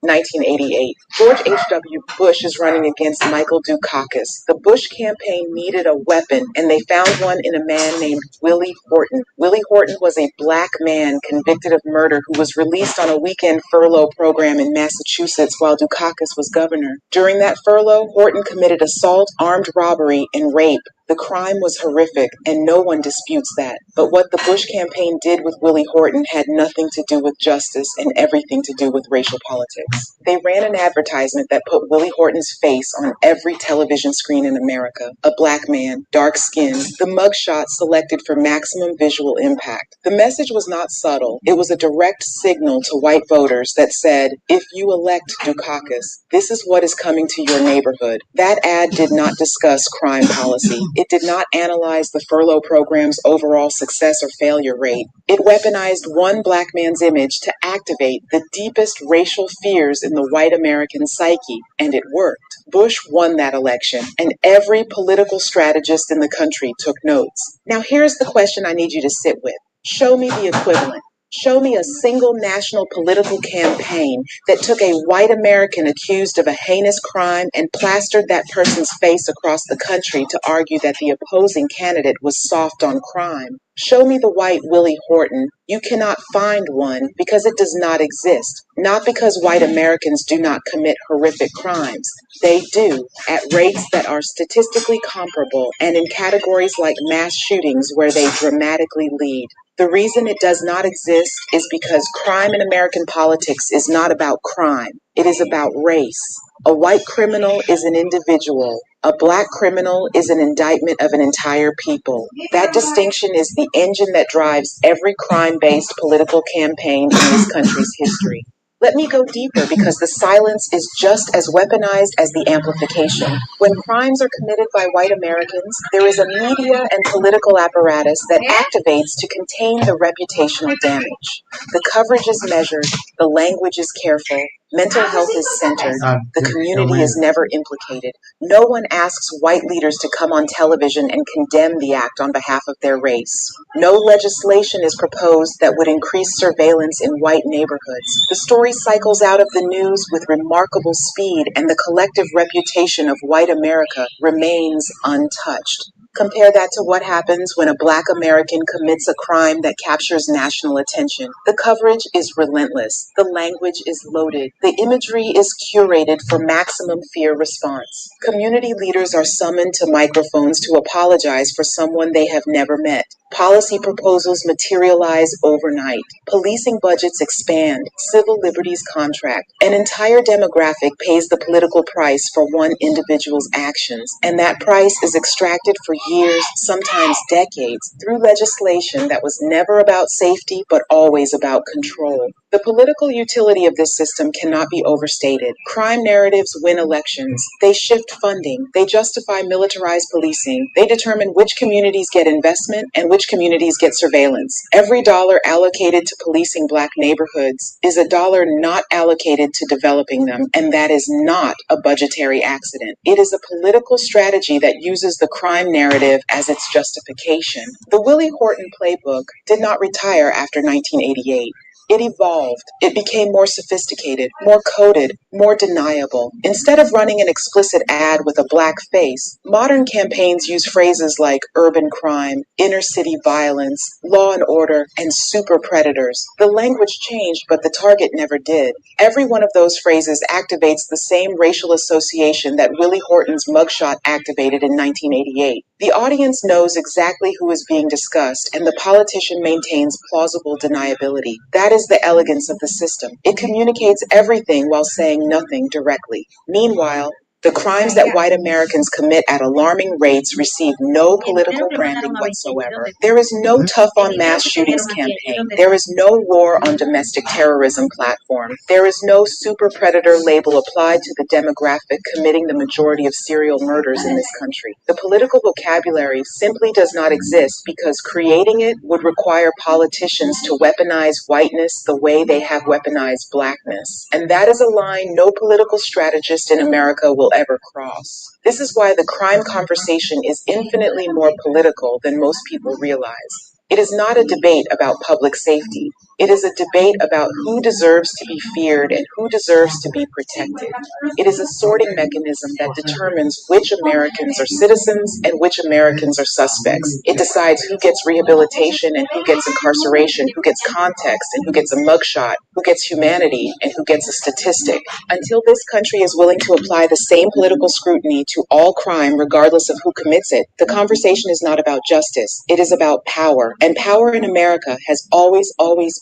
1988. George H.W. Bush is running against Michael Dukakis. The Bush campaign needed a weapon, and they found one in a man named Willie Horton. Willie Horton was a black man convicted of murder who was released on a weekend furlough program in Massachusetts while Dukakis was governor. During that furlough, Horton committed assault, armed robbery, and rape. The crime was horrific, and no one disputes that. But what the Bush campaign did with Willie Horton had nothing to do with justice and everything to do with racial politics. They ran an advertisement that put Willie Horton's face on every television screen in America. A black man, dark-skinned, the mugshot selected for maximum visual impact. The message was not subtle. It was a direct signal to white voters that said, if you elect Dukakis, this is what is coming to your neighborhood. That ad did not discuss crime policy. It did not analyze the furlough program's overall success or failure rate. It weaponized one black man's image to activate the deepest racial fears in the white American psyche, and it worked. Bush won that election, and every political strategist in the country took notes. Now here's the question I need you to sit with. Show me the equivalent. Show me a single national political campaign that took a white American accused of a heinous crime and plastered that person's face across the country to argue that the opposing candidate was soft on crime. Show me the white Willie Horton. You cannot find one because it does not exist. Not because white Americans do not commit horrific crimes. They do, at rates that are statistically comparable and in categories like mass shootings where they dramatically lead. The reason it does not exist is because crime in American politics is not about crime. It is about race. A white criminal is an individual. A black criminal is an indictment of an entire people. That distinction is the engine that drives every crime-based political campaign in this country's history. Let me go deeper because the silence is just as weaponized as the amplification. When crimes are committed by white Americans, there is a media and political apparatus that activates to contain the reputational damage. The coverage is measured, the language is careful, mental health is centered, the community is never implicated. No one asks white leaders to come on television and condemn the act on behalf of their race. No legislation is proposed that would increase surveillance in white neighborhoods. The story cycles out of the news with remarkable speed, and the collective reputation of white America remains untouched. Compare that to what happens when a Black American commits a crime that captures national attention. The coverage is relentless. The language is loaded. The imagery is curated for maximum fear response. Community leaders are summoned to microphones to apologize for someone they have never met. Policy proposals materialize overnight. Policing budgets expand. Civil liberties contract. An entire demographic pays the political price for one individual's actions, and that price is extracted for years, sometimes decades, through legislation that was never about safety but always about control. The political utility of this system cannot be overstated. Crime narratives win elections. They shift funding. They justify militarized policing. They determine which communities get investment and which communities get surveillance. Every dollar allocated to policing Black neighborhoods is a dollar not allocated to developing them, and that is not a budgetary accident. It is a political strategy that uses the crime narrative as its justification. The Willie Horton playbook did not retire after 1988. It evolved. It became more sophisticated, more coded, more deniable. Instead of running an explicit ad with a Black face, modern campaigns use phrases like urban crime, inner city violence, law and order, and super predators. The language changed, but the target never did. Every one of those phrases activates the same racial association that Willie Horton's mugshot activated in 1988. The audience knows exactly who is being discussed, and the politician maintains plausible deniability. That is the elegance of the system. It communicates everything while saying nothing directly. Meanwhile, the crimes that white Americans commit at alarming rates receive no political branding whatsoever. There is no tough on mass shootings campaign. There is no war on domestic terrorism platform. There is no super predator label applied to the demographic committing the majority of serial murders in this country. The political vocabulary simply does not exist because creating it would require politicians to weaponize whiteness the way they have weaponized Blackness. And that is a line no political strategist in America will ever cross. This is why the crime conversation is infinitely more political than most people realize. It is not a debate about public safety. It is a debate about who deserves to be feared and who deserves to be protected. It is a sorting mechanism that determines which Americans are citizens and which Americans are suspects. It decides who gets rehabilitation and who gets incarceration, who gets context and who gets a mugshot, who gets humanity and who gets a statistic. Until this country is willing to apply the same political scrutiny to all crime, regardless of who commits it, the conversation is not about justice. It is about power. And power in America has always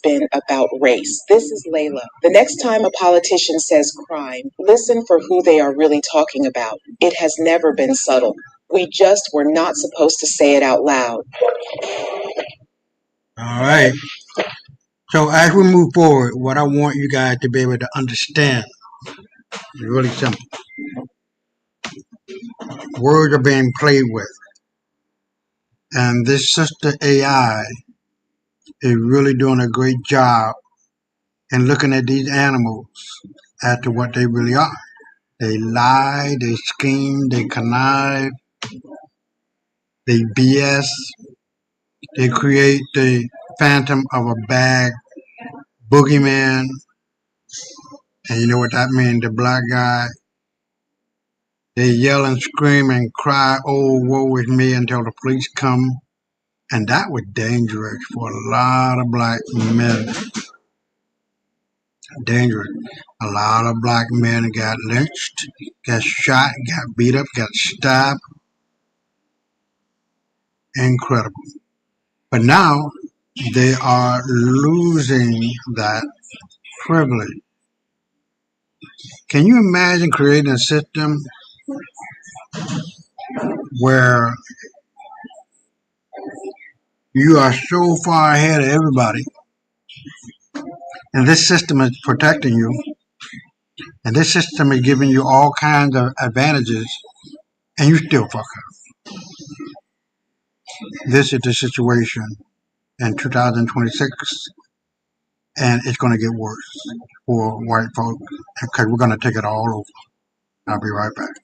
been about race. This is Layla. The next time a politician says crime, listen for who they are really talking about. It has never been subtle. We just were not supposed to say it out loud. All right. So as we move forward, what I want you guys to be able to understand is really simple. Words are being played with. And this sister AI is really doing a great job in looking at these animals as to what they really are. They lie, they scheme, they connive, they BS, they create the phantom of a bag boogeyman, and you know what that means, the black guy. They yell and scream and cry, oh, woe is me, until the police come. And that was dangerous for a lot of black men. Dangerous. A lot of black men got lynched, got shot, got beat up, got stabbed. Incredible. But now they are losing that privilege. Can you imagine creating a system where you are so far ahead of everybody, and this system is protecting you, and this system is giving you all kinds of advantages, and you still fuck up? This is the situation in 2026, and it's going to get worse for white folks because we're going to take it all over. I'll be right back.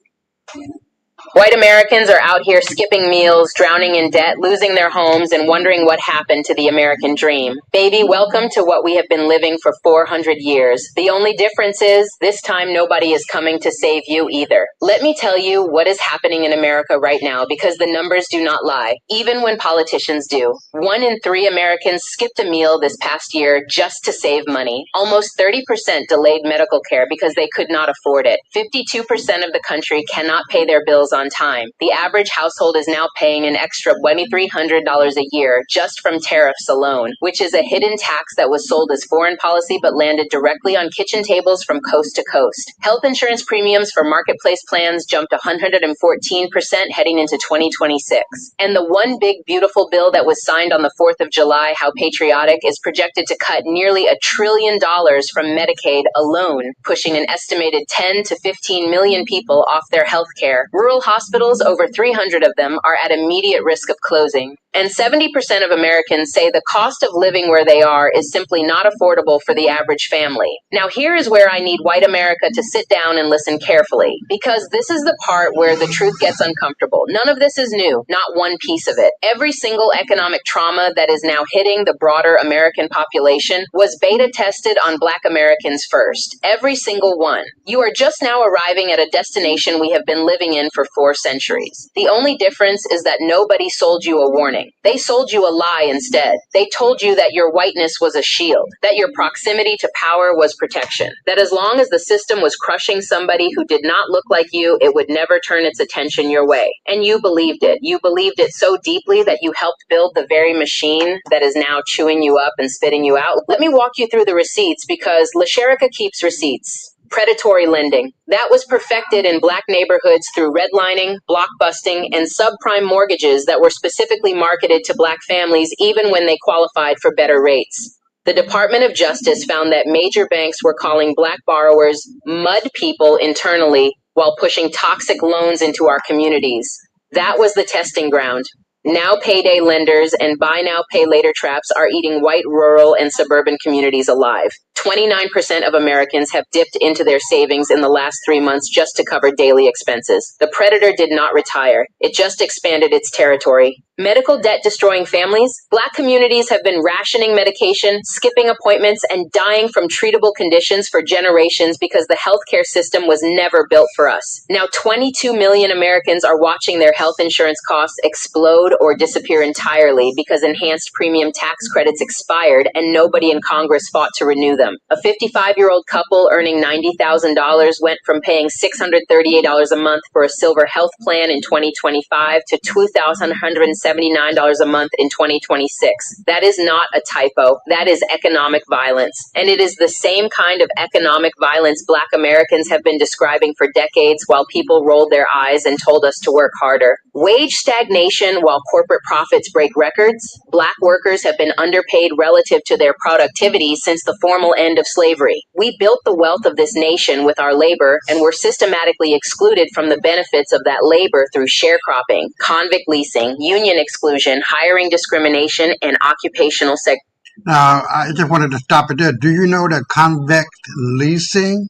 White Americans are out here skipping meals, drowning in debt, losing their homes, and wondering what happened to the American dream. Baby, welcome to what we have been living for 400 years. The only difference is, this time nobody is coming to save you either. Let me tell you what is happening in America right now, because the numbers do not lie, even when politicians do. 1 in 3 Americans skipped a meal this past year just to save money. Almost 30% delayed medical care because they could not afford it. 52% of the country cannot pay their bills on time. The average household is now paying an extra $2,300 a year just from tariffs alone, which is a hidden tax that was sold as foreign policy but landed directly on kitchen tables from coast to coast. Health insurance premiums for marketplace plans jumped 114% heading into 2026. And the one big beautiful bill that was signed on the 4th of July, how patriotic, is projected to cut nearly $1 trillion from Medicaid alone, pushing an estimated 10 to 15 million people off their health care. Rural hospitals, over 300 of them, are at immediate risk of closing. And 70% of Americans say the cost of living where they are is simply not affordable for the average family. Now, here is where I need white America to sit down and listen carefully, because this is the part where the truth gets uncomfortable. None of this is new, not one piece of it. Every single economic trauma that is now hitting the broader American population was beta tested on Black Americans first. Every single one. You are just now arriving at a destination we have been living in for 4 centuries. The only difference is that nobody sold you a warning. They sold you a lie instead. They told you that your whiteness was a shield, that your proximity to power was protection, that as long as the system was crushing somebody who did not look like you, it would never turn its attention your way. And you believed it. You believed it so deeply that you helped build the very machine that is now chewing you up and spitting you out. Let me walk you through the receipts, because LaSherica keeps receipts. Predatory lending. That was perfected in Black neighborhoods through redlining, blockbusting, and subprime mortgages that were specifically marketed to Black families even when they qualified for better rates. The Department of Justice found that major banks were calling Black borrowers mud people internally while pushing toxic loans into our communities. That was the testing ground. Now payday lenders and buy now, pay later traps are eating white rural and suburban communities alive. 29% of Americans have dipped into their savings in the last 3 months just to cover daily expenses. The predator did not retire. It just expanded its territory. Medical debt destroying families. Black communities have been rationing medication, skipping appointments, and dying from treatable conditions for generations because the healthcare system was never built for us. Now 22 million Americans are watching their health insurance costs explode or disappear entirely because enhanced premium tax credits expired and nobody in Congress fought to renew them. A 55-year-old couple earning $90,000 went from paying $638 a month for a silver health plan in 2025 to $2,179 a month in 2026. That is not a typo. That is economic violence. And it is the same kind of economic violence Black Americans have been describing for decades while people rolled their eyes and told us to work harder. Wage stagnation while corporate profits break records. Black workers have been underpaid relative to their productivity since the formal end of slavery. We built the wealth of this nation with our labor and were systematically excluded from the benefits of that labor through sharecropping, convict leasing, union exclusion, hiring discrimination, and occupational segregation. Now, I just wanted to stop it there. Do you know that convict leasing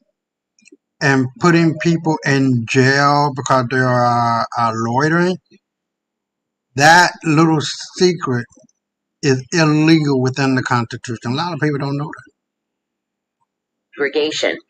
and putting people in jail because they are loitering, that little secret is illegal within the Constitution? A lot of people don't know that.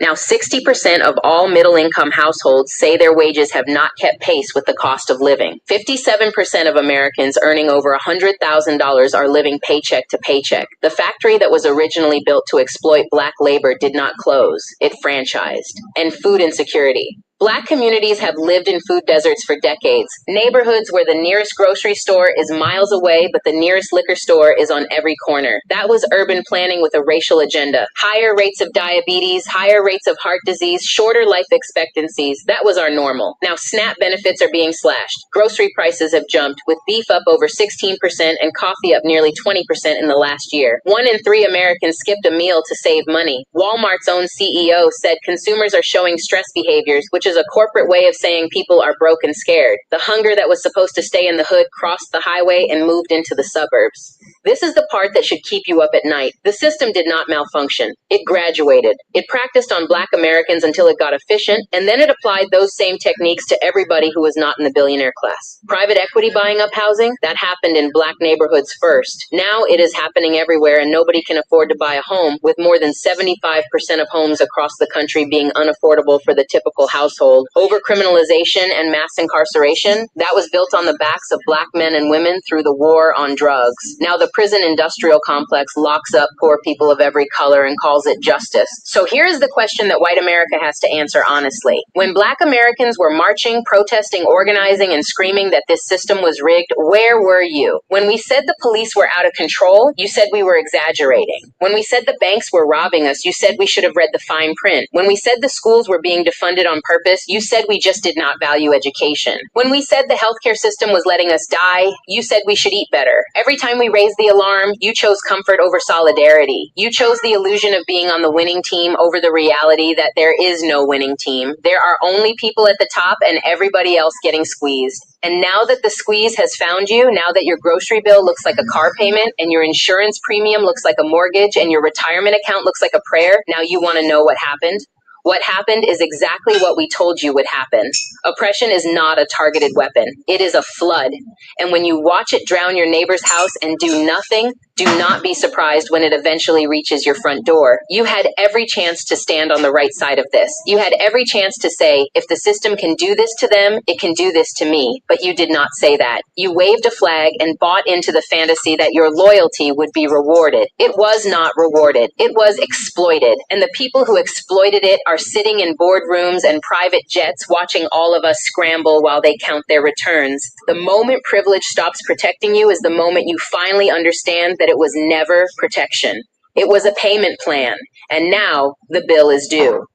Now, 60% of all middle-income households say their wages have not kept pace with the cost of living. 57% of Americans earning over $100,000 are living paycheck to paycheck. The factory that was originally built to exploit Black labor did not close. It franchised. And food insecurity. Black communities have lived in food deserts for decades. Neighborhoods where the nearest grocery store is miles away, but the nearest liquor store is on every corner. That was urban planning with a racial agenda. Higher rates of diabetes, higher rates of heart disease, shorter life expectancies. That was our normal. Now SNAP benefits are being slashed. Grocery prices have jumped, with beef up over 16% and coffee up nearly 20% in the last year. 1 in 3 Americans skipped a meal to save money. Walmart's own CEO said consumers are showing stress behaviors, which is is a corporate way of saying people are broke and scared. The hunger that was supposed to stay in the hood crossed the highway and moved into the suburbs. This is the part that should keep you up at night. The system did not malfunction. It graduated. It practiced on Black Americans until it got efficient, and then it applied those same techniques to everybody who was not in the billionaire class. Private equity buying up housing, that happened in Black neighborhoods first. Now it is happening everywhere, and nobody can afford to buy a home, with more than 75% of homes across the country being unaffordable for the typical household. Overcriminalization and mass incarceration, that was built on the backs of Black men and women through the war on drugs. Now the prison industrial complex locks up poor people of every color and calls it justice. So here is the question that white America has to answer honestly. When Black Americans were marching, protesting, organizing, and screaming that this system was rigged, where were you? When we said the police were out of control, you said we were exaggerating. When we said the banks were robbing us, you said we should have read the fine print. When we said the schools were being defunded on purpose, you said we just did not value education. When we said the healthcare system was letting us die, you said we should eat better. Every time we raised the alarm, you chose comfort over solidarity. You chose the illusion of being on the winning team over the reality that there is no winning team. There are only people at the top and everybody else getting squeezed. And now that the squeeze has found you, now that your grocery bill looks like a car payment and your insurance premium looks like a mortgage and your retirement account looks like a prayer, now you want to know what happened? What happened is exactly what we told you would happen. Oppression is not a targeted weapon. It is a flood. And when you watch it drown your neighbor's house and do nothing, do not be surprised when it eventually reaches your front door. You had every chance to stand on the right side of this. You had every chance to say, if the system can do this to them, it can do this to me. But you did not say that. You waved a flag and bought into the fantasy that your loyalty would be rewarded. It was not rewarded. It was exploited. And the people who exploited it are sitting in boardrooms and private jets watching all of us scramble while they count their returns. The moment privilege stops protecting you is the moment you finally understand that it was never protection. It was a payment plan, and now the bill is due.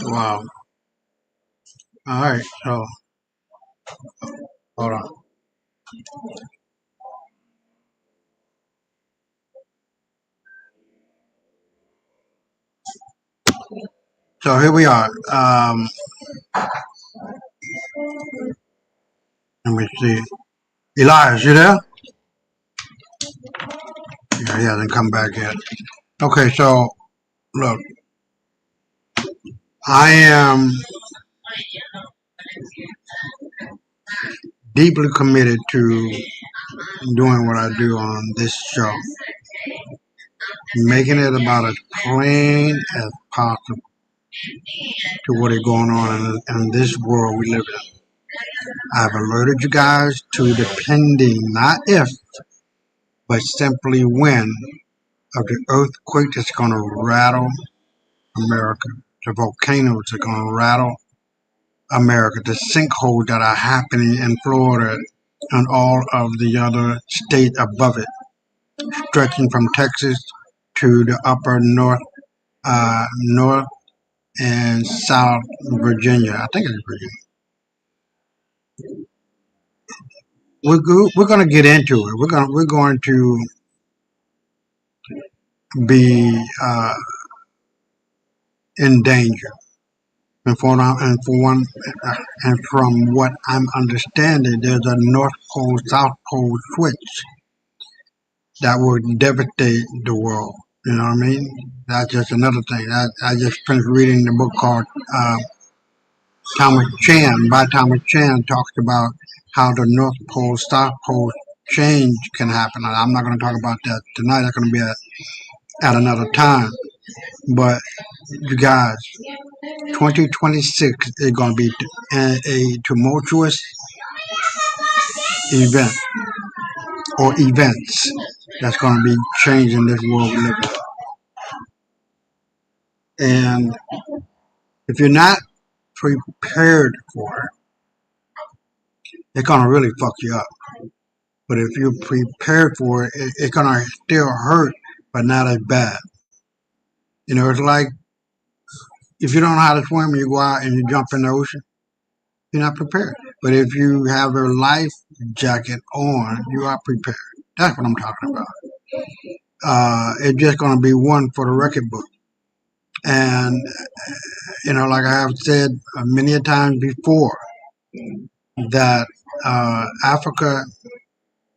Wow. All right. So hold on. So here we are. Let me see. Elias, you there? Yeah, he hasn't come back yet. Okay, so look, I am deeply committed to doing what I do on this show, making it about as plain as possible to what is going on in this world we live in. I've alerted you guys to the pending, not if, but simply when, of the earthquake that's going to rattle America, the volcanoes that are going to rattle America, the sinkholes that are happening in Florida and all of the other states above it, stretching from Texas to the upper north and South Virginia. I think it's Virginia. We're going to get into it. We're going to be in danger. And from what I'm understanding, there's a North Pole South Pole switch that would devastate the world. You know what I mean? That's just another thing. I just finished reading the book called Thomas Chan. By Thomas Chan talks about how the North Pole South Pole change can happen. And I'm not going to talk about that tonight. That's going to be at another time. But you guys, 2026 is going to be a tumultuous event or events that's going to be changing this world we live in. And if you're not prepared for it, it's going to really fuck you up. But if you're prepared for it, it's going to still hurt, but not as bad. You know, it's like if you don't know how to swim and you go out and you jump in the ocean, you're not prepared. But if you have a life jacket on, you are prepared. That's what I'm talking about. It's just going to be one for the record book. And, like I have said many a times before, that Africa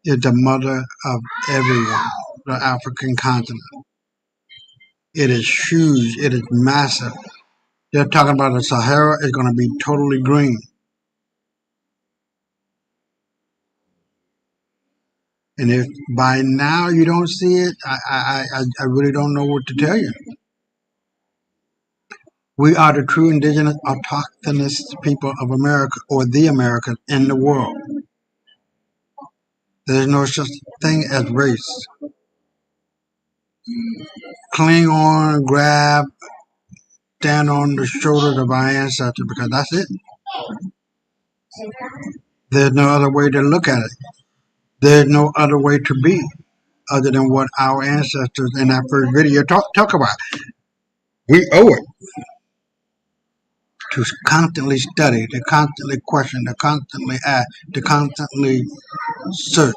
is the mother of everyone, the African continent. It is huge. It is massive. They're talking about the Sahara is going to be totally green. And if by now you don't see it, I really don't know what to tell you. We are the true indigenous autochthonous people of America, or the Americans in the world. There's no such thing as race. Cling on, grab, stand on the shoulders of our ancestors, because that's it. There's no other way to look at it. There's no other way to be other than what our ancestors in that first video talk about. We owe it to constantly study, to constantly question, to constantly ask, to constantly search.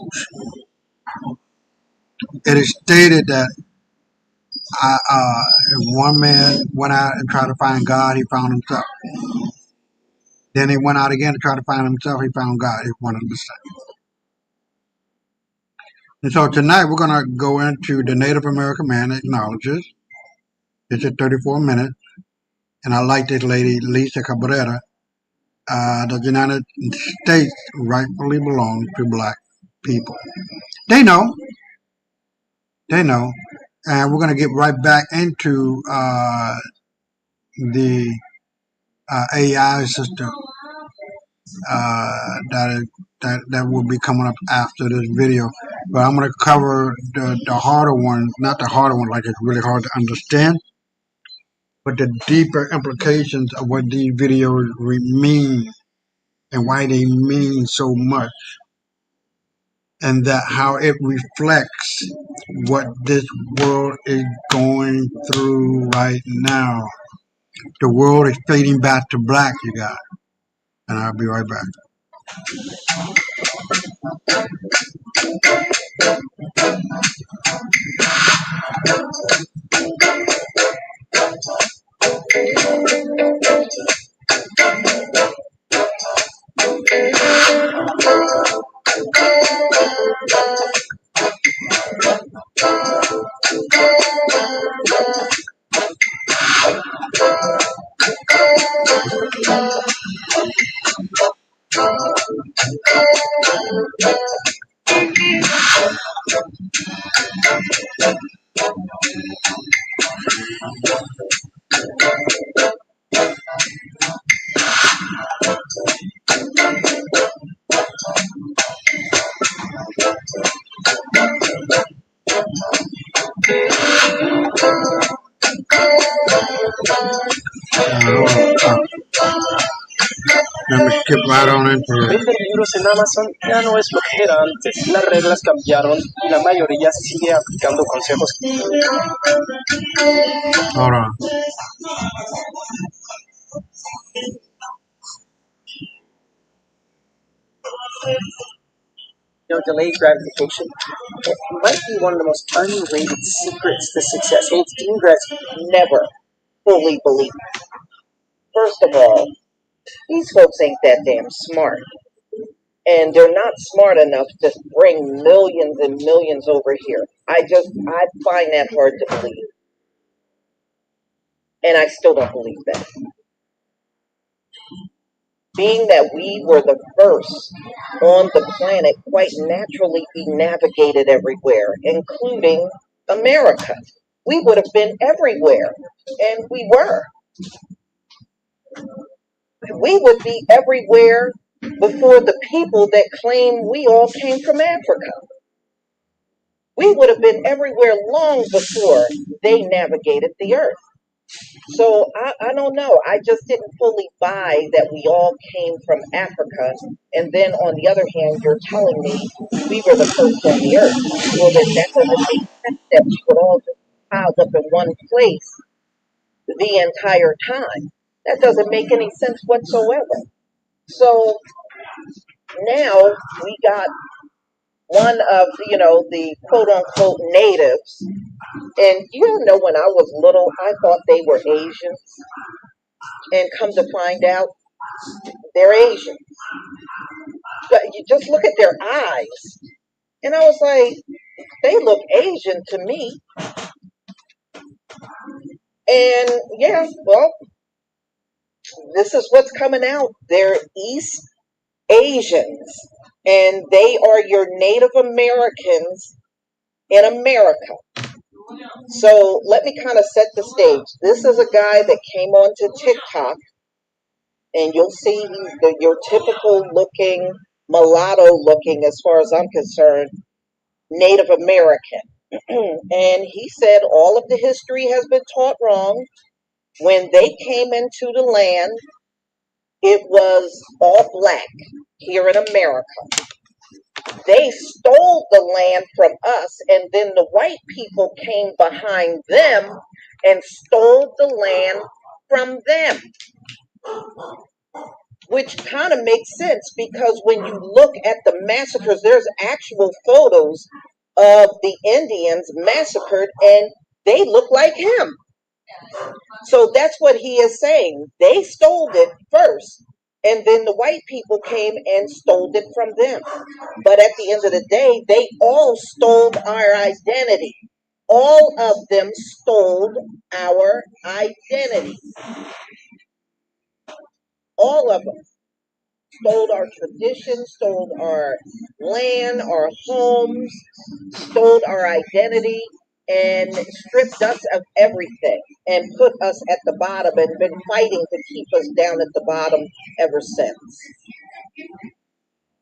It is stated that one man went out and tried to find God, he found himself. Then he went out again to try to find himself, he found God, he wanted to say. And so tonight we're going to go into the Native American Man Acknowledges. It's at 34 minutes. And I like this lady, Lisa Cabrera. The United States rightfully belongs to black people. They know. They know. And we're going to get right back into the AI system that will be coming up after this video. But I'm going to cover the harder one, not the harder one like it's really hard to understand, but the deeper implications of what these videos mean and why they mean so much, and that how it reflects what this world is going through right now. The world is fading back to black, you guys. And I'll be right back. Let me skip right on into it. Vender libros en Amazon ya no es lo que era antes. Las reglas cambiaron y la mayoría sigue aplicando consejos. Hold on. Delayed gratification might be one of the most underrated secrets to success. It's deemed as never fully believe. First of all, these folks ain't that damn smart. And they're not smart enough to bring millions and millions over here. I find that hard to believe. And I still don't believe that. Being that we were the first on the planet, quite naturally we navigated everywhere, including America. We would have been everywhere, and we were. We would be everywhere before the people that claim we all came from Africa. We would have been everywhere long before they navigated the earth. So I don't know. I just didn't fully buy that we all came from Africa. And then on the other hand, you're telling me we were the first on the earth. Well, then that doesn't make sense that we would all just piled up in one place the entire time. That doesn't make any sense whatsoever. So now we got one of, the quote unquote natives. And when I was little, I thought they were Asians. And come to find out, they're Asian. But you just look at their eyes. And I was like, they look Asian to me. And yeah, well, this is what's coming out. They're East Asians. And they are your Native Americans in America. So let me kind of set the stage. This is a guy that came onto TikTok, and you'll see he's your typical looking, mulatto looking, as far as I'm concerned, Native American. And he said all of the history has been taught wrong. When they came into the land, it was all black here in America. They stole the land from us, and then the white people came behind them and stole the land from them. Which kind of makes sense, because when you look at the massacres, there's actual photos of the Indians massacred, and they look like him. So that's what he is saying. They stole it first, and then the white people came and stole it from them. But at the end of the day, they all stole our identity. All of them stole our identity. All of them stole our traditions, stole our land, our homes, stole our identity, and stripped us of everything and put us at the bottom, and been fighting to keep us down at the bottom ever since.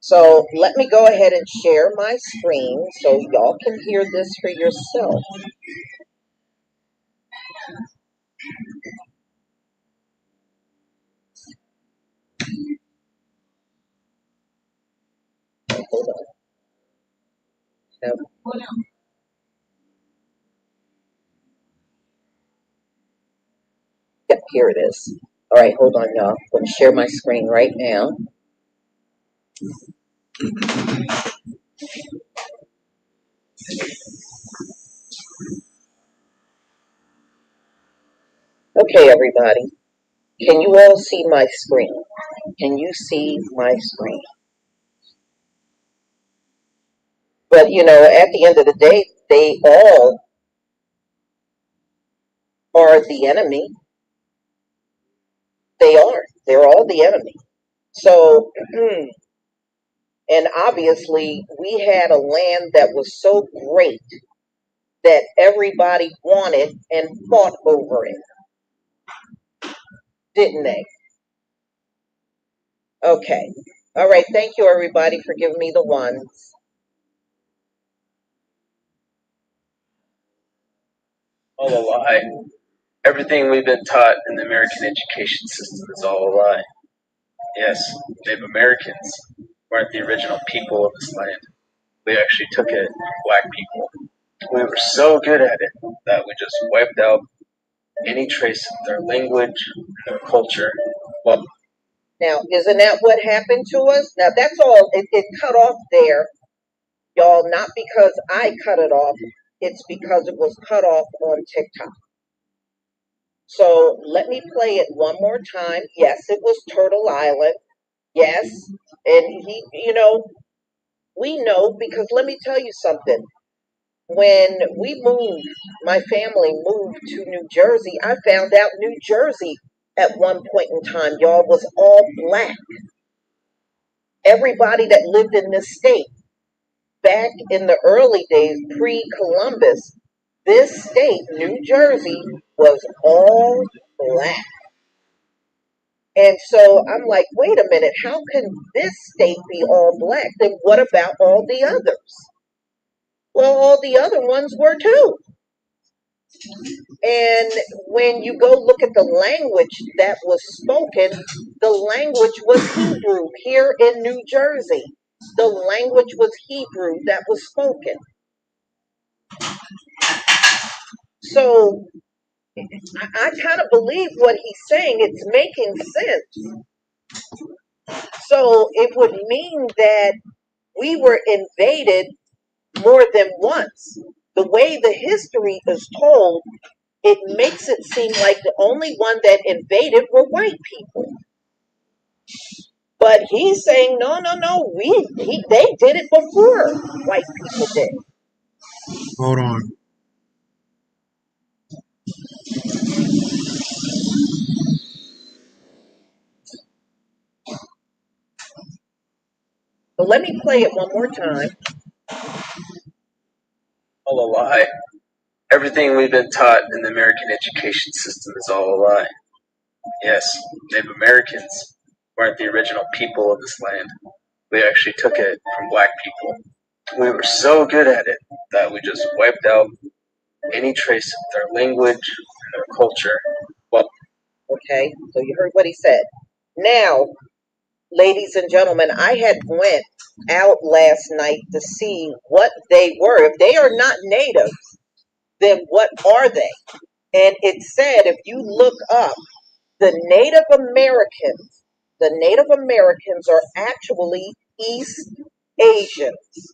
So let me go ahead and share my screen so y'all can hear this for yourself. Hold on. Yep, here it is. All right, hold on, y'all. I'm going to share my screen right now. Okay, everybody. Can you all see my screen? Can you see my screen? But, at the end of the day, they all are the enemy. They are. They're all the enemy. So, and obviously, we had a land that was so great that everybody wanted and fought over it. Didn't they? Okay. All right. Thank you, everybody, for giving me the ones. All a lie. Everything we've been taught in the American education system is all a lie. Yes, Native Americans weren't the original people of this land. We actually took it from black people. We were so good at it that we just wiped out any trace of their language, their culture. Well, now, isn't that what happened to us? Now, that's all. It cut off there, y'all, not because I cut it off. It's because it was cut off on TikTok. So let me play it one more time. Yes, it was Turtle Island. Yes. And we know, because let me tell you something. When we moved, my family moved to New Jersey, I found out New Jersey at one point in time, y'all, was all black. Everybody that lived in this state, back in the early days, pre-Columbus, this state, New Jersey, was all black. And so I'm like, wait a minute, how can this state be all black? Then what about all the others? Well, all the other ones were too. And when you go look at the language that was spoken, the language was Hebrew here in New Jersey. The language was Hebrew that was spoken. So I kind of believe what he's saying. It's making sense. So it would mean that we were invaded more than once. The way the history is told, it makes it seem like the only one that invaded were white people. But he's saying, no, they did it before white people did. Hold on. So let me play it one more time. All a lie. Everything we've been taught in the American education system is all a lie. Yes, Native Americans weren't the original people of this land. We actually took it from black people. We were so good at it that we just wiped out any trace of their language and their culture. Well, Okay, so you heard what he said. Now, ladies and gentlemen, I had went out last night to see what they were. If they are not native, then what are they? And it said, if you look up the Native Americans are actually East Asians.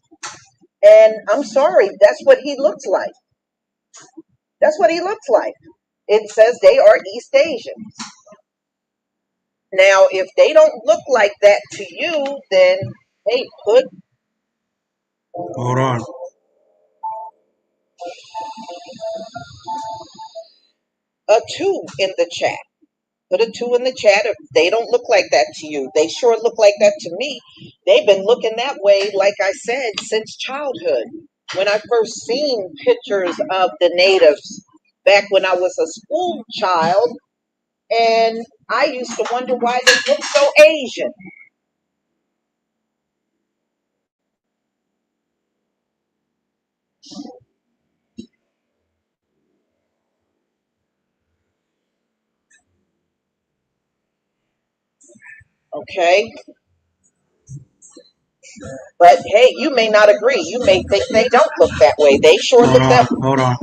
And I'm sorry, that's what he looks like. That's what he looks like. It says they are East Asians. Now, if they don't look like that to you, then hey, put Hold on. a 2 in the chat. Put a 2 in the chat if they don't look like that to you. They sure look like that to me. They've been looking that way, like I said, since childhood. When I first seen pictures of the natives back when I was a school child, and I used to wonder why they look so Asian. Okay? But hey, you may not agree. You may think they don't look that way. They sure Hold look that on. Hold on.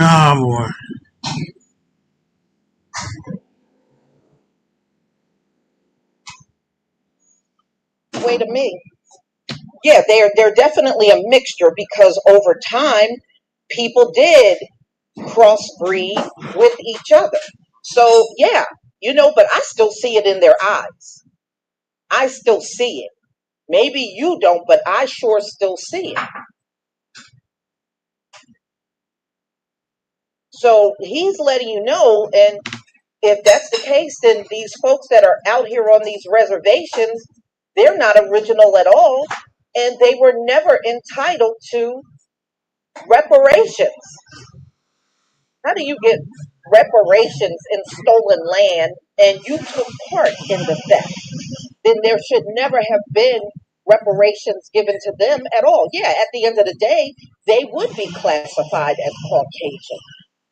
Oh boy. way to me. Yeah, they're definitely a mixture because over time people did crossbreed with each other. So yeah, but I still see it in their eyes. I still see it. Maybe you don't, but I sure still see it. So he's letting you know, and if that's the case, then these folks that are out here on these reservations, they're not original at all, and they were never entitled to reparations. How do you get reparations in stolen land and you took part in the theft? Then there should never have been reparations given to them at all. Yeah, at the end of the day, they would be classified as Caucasian.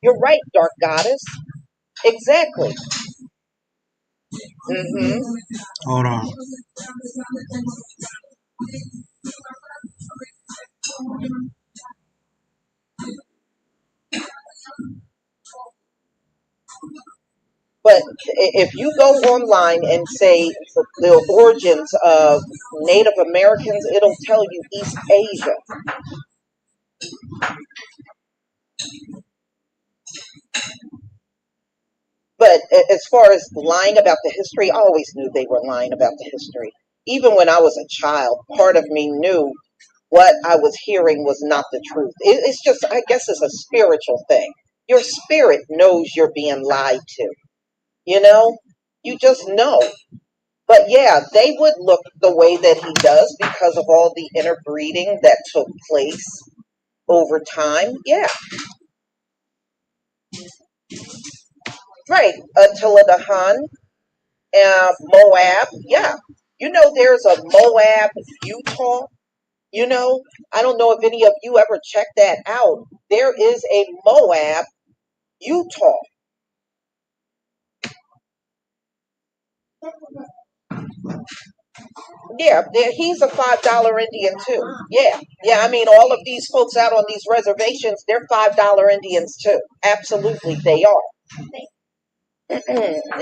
You're right, Dark Goddess. Exactly. hmm Hold on. But if you go online and say the origins of Native Americans, it'll tell you East Asia. But as far as lying about the history, I always knew they were lying about the history. Even when I was a child, part of me knew what I was hearing was not the truth. It's just, I guess, it's a spiritual thing. Your spirit knows you're being lied to. You know, you just know. But yeah, they would look the way that he does because of all the interbreeding that took place over time. Yeah, right. Attila the Hun, Moab. Yeah, there's a Moab, Utah. You know, I don't know if any of you ever checked that out. There is a Moab, Utah. Yeah, he's a $5 Indian too. Yeah, yeah. I mean, all of these folks out on these reservations, they're $5 Indians too. Absolutely, they are.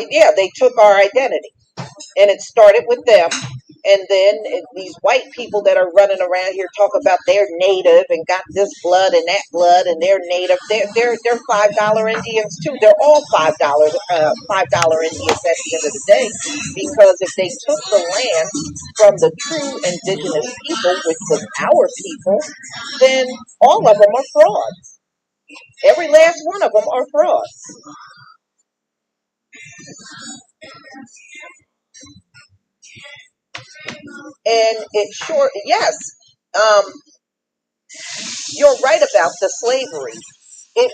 Yeah, they took our identity, and it started with them. And then these white people that are running around here talk about they're native and got this blood and that blood and they're native. They're $5 Indians too. They're all $5 Indians at the end of the day, because if they took the land from the true indigenous people, which was our people, then all of them are frauds. Every last one of them are frauds. And it sure, yes, um, you're right about the slavery. It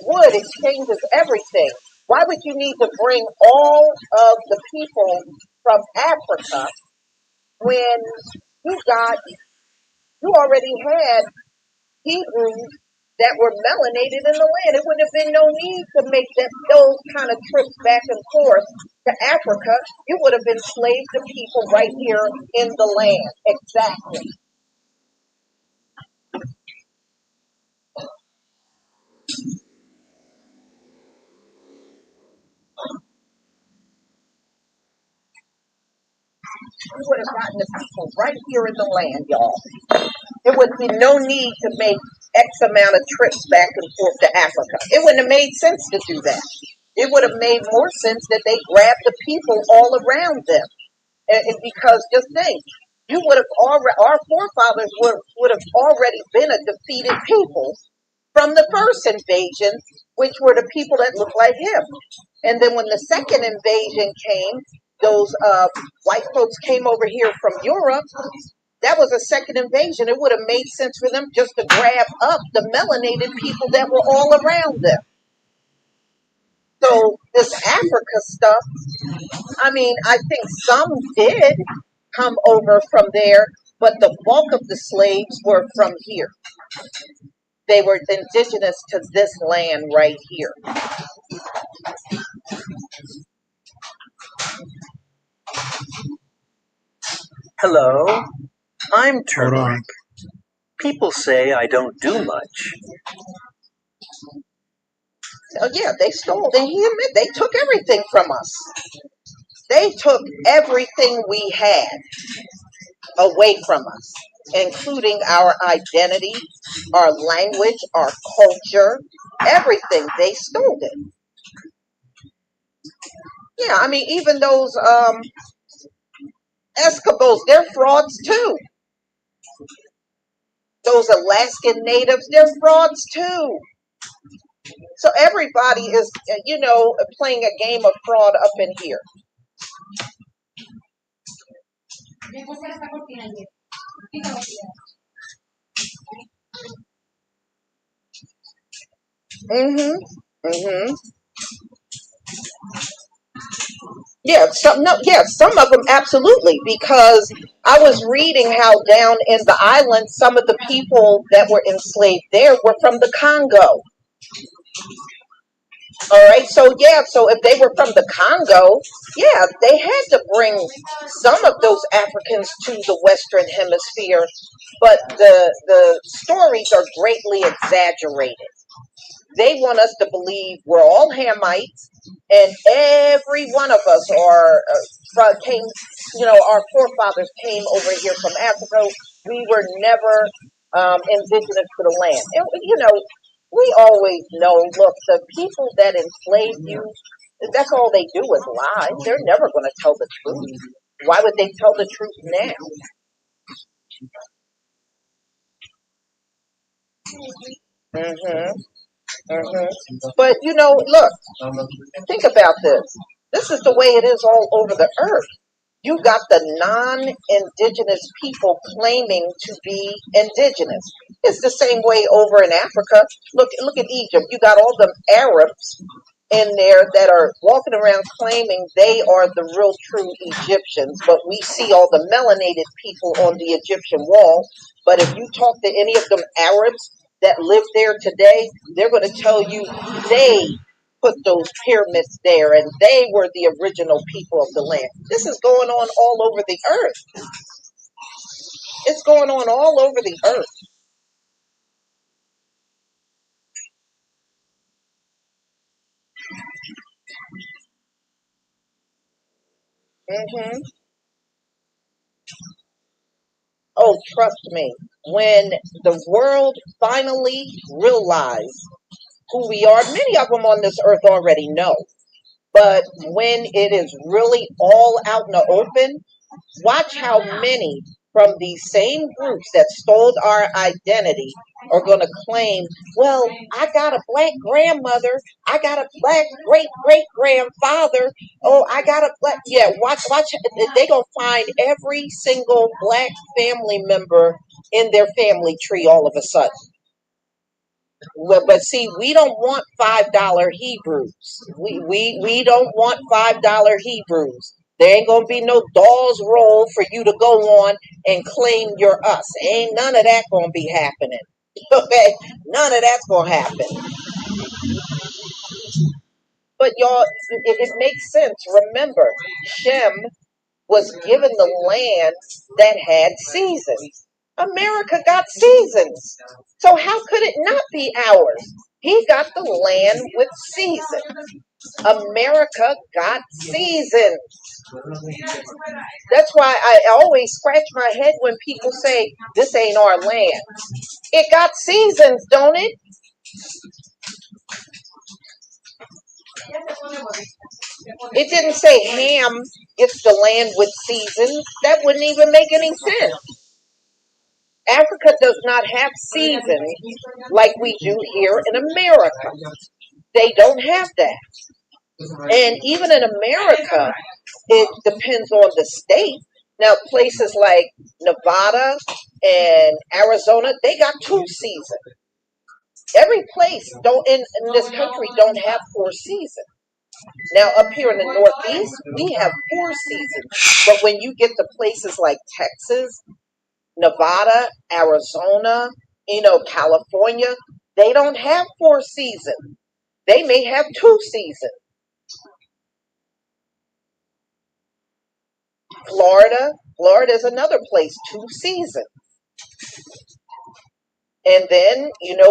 changes everything. Why would you need to bring all of the people from Africa when you already had Hebrews that were melanated in the land? It wouldn't have been no need to make those kind of trips back and forth to Africa. You would have enslaved the people right here in the land. Exactly. We would have gotten the people right here in the land, y'all. There would be no need to make X amount of trips back and forth to Africa. It wouldn't have made sense to do that. It would have made more sense that they grab the people all around them. And because just think, you would have already, our forefathers would have already been a defeated people from the first invasion, which were the people that looked like him. And then when the second invasion came, those white folks came over here from Europe. That was a second invasion. It would have made sense for them just to grab up the melanated people that were all around them. So this Africa stuff, I mean, I think some did come over from there, but the bulk of the slaves were from here. They were indigenous to this land right here. Hello, I'm Hold Turtle. on. People say I don't do much. Oh yeah, they stole. They took everything from us. They took everything we had away from us, including our identity, our language, our culture, everything. They stole it. Yeah, I mean, even those Eskimos, they're frauds too. Those Alaskan natives, they're frauds too. So everybody is, playing a game of fraud up in here. Mhm. Mhm. Yeah, some of them absolutely, because I was reading how down in the island some of the people that were enslaved there were from the Congo. All right, so if they were from the Congo, yeah, they had to bring some of those Africans to the Western Hemisphere, but the stories are greatly exaggerated. They want us to believe we're all Hamites, and every one of us came. Our forefathers came over here from Africa. We were never indigenous to the land, and we always know. Look, the people that enslaved you, that's all they do is lie. They're never going to tell the truth. Why would they tell the truth now? Mm-hmm. Mm-hmm. But look, think about this. This is the way it is all over the earth. You got the non-indigenous people claiming to be indigenous. It's the same way over in Africa. Look at Egypt. You got all them Arabs in there that are walking around claiming they are the real true Egyptians, but we see all the melanated people on the Egyptian wall. But if you talk to any of them Arabs that live there today, they're going to tell you they put those pyramids there and they were the original people of the land. This is going on all over the earth. It's going on all over the earth. hmm Oh, trust me, when the world finally realizes who we are, many of them on this earth already know. But when it is really all out in the open, watch how many from these same groups that stole our identity are going to claim, well, I got a black grandmother. I got a black great great grandfather. Oh, I got a black. Yeah, watch. They going to find every single black family member in their family tree all of a sudden. Well, but see, we don't want $5 Hebrews. We don't want $5 Hebrews. There ain't gonna be no dolls roll for you to go on and claim you're us. Ain't none of that gonna be happening. Okay, none of that's gonna happen. But y'all, it makes sense. Remember, Shem was given the land that had seasons. America got seasons. So how could it not be ours? He got the land with seasons. America got seasons. That's why I always scratch my head when people say, this ain't our land. It got seasons, don't it? It didn't say Ham gets the land with seasons. That wouldn't even make any sense. Africa does not have seasons like we do here in America. They don't have that. And even in America, it depends on the state. Now, places like Nevada and Arizona, they got 2 seasons. Every place don't in this country don't have 4 seasons. Now, up here in the Northeast, we have 4 seasons. But when you get to places like Texas, Nevada, Arizona, California, they don't have 4 seasons. They may have 2 seasons. Florida is another place, 2 seasons. And then,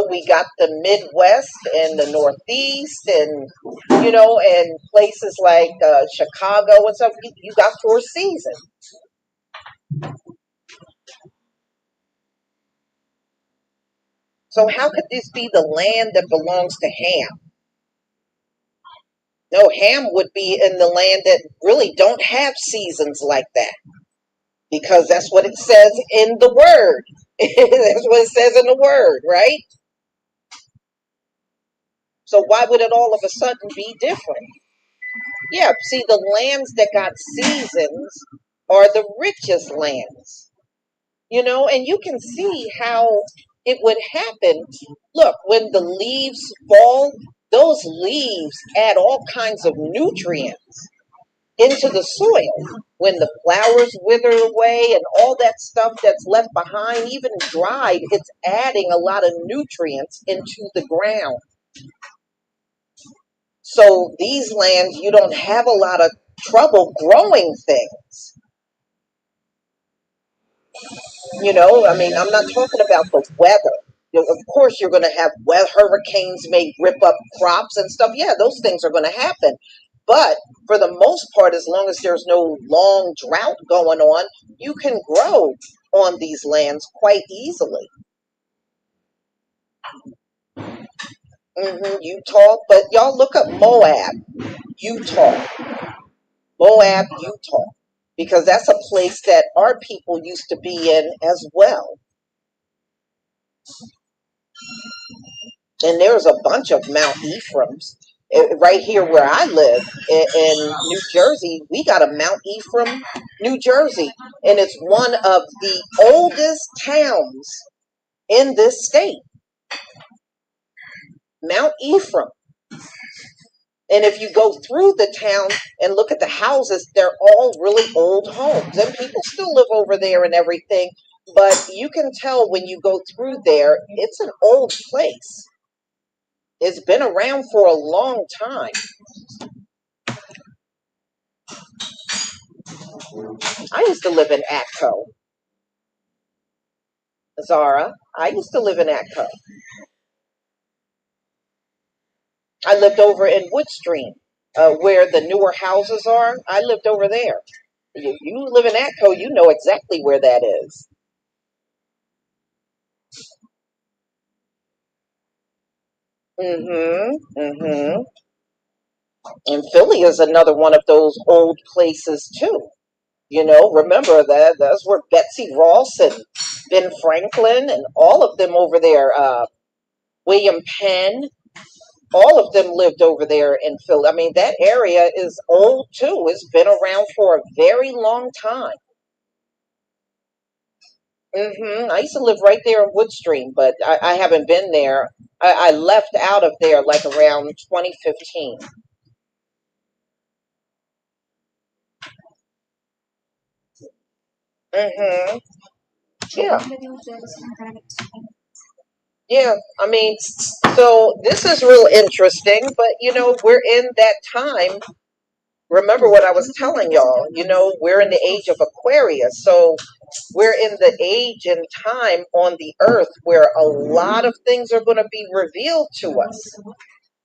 we got the Midwest and the Northeast and places like Chicago and stuff. You got 4 seasons. So how could this be the land that belongs to Ham? No, Ham would be in the land that really don't have seasons like that. Because that's what it says in the word. That's what it says in the word, right? So why would it all of a sudden be different? Yeah, see, the lands that got seasons are the richest lands. And you can see how it would happen. Look, when the leaves fall, those leaves add all kinds of nutrients into the soil. When the flowers wither away and all that stuff that's left behind, even dried, it's adding a lot of nutrients into the ground. So these lands, you don't have a lot of trouble growing things. I'm not talking about the weather. Of course, you're going to have hurricanes may rip up crops and stuff. Yeah, those things are going to happen. But for the most part, as long as there's no long drought going on, you can grow on these lands quite easily. Utah, but y'all look up Moab, Utah. Moab, Utah. Because that's a place that our people used to be in as well. And there's a bunch of Mount Ephraims. Right here where I live in New Jersey, we got a Mount Ephraim, New Jersey. And it's one of the oldest towns in this state. Mount Ephraim. And if you go through the town and look at the houses, they're all really old homes. And people still live over there and everything. But you can tell when you go through there, it's an old place. It's been around for a long time. I used to live in Atco. Zara, I used to live in Atco. I lived over in Woodstream, where the newer houses are. I lived over there. You live in Atco, you know exactly where that is. Mm-hmm. And Philly is another one of those old places too. You know, remember that's where Betsy Ross and Ben Franklin and all of them over there, William Penn, all of them lived over there in Philly. I mean, that area is old too. It's been around for a very long time. I used to live right there in Woodstream, but I haven't been there. I left out of there like around 2015. hmm Yeah. Yeah, I mean, so this is real interesting, but you know, we're in that time. Remember what I was telling y'all, you know, we're in the age of Aquarius. So we're in the age and time on the earth where a lot of things are going to be revealed to us.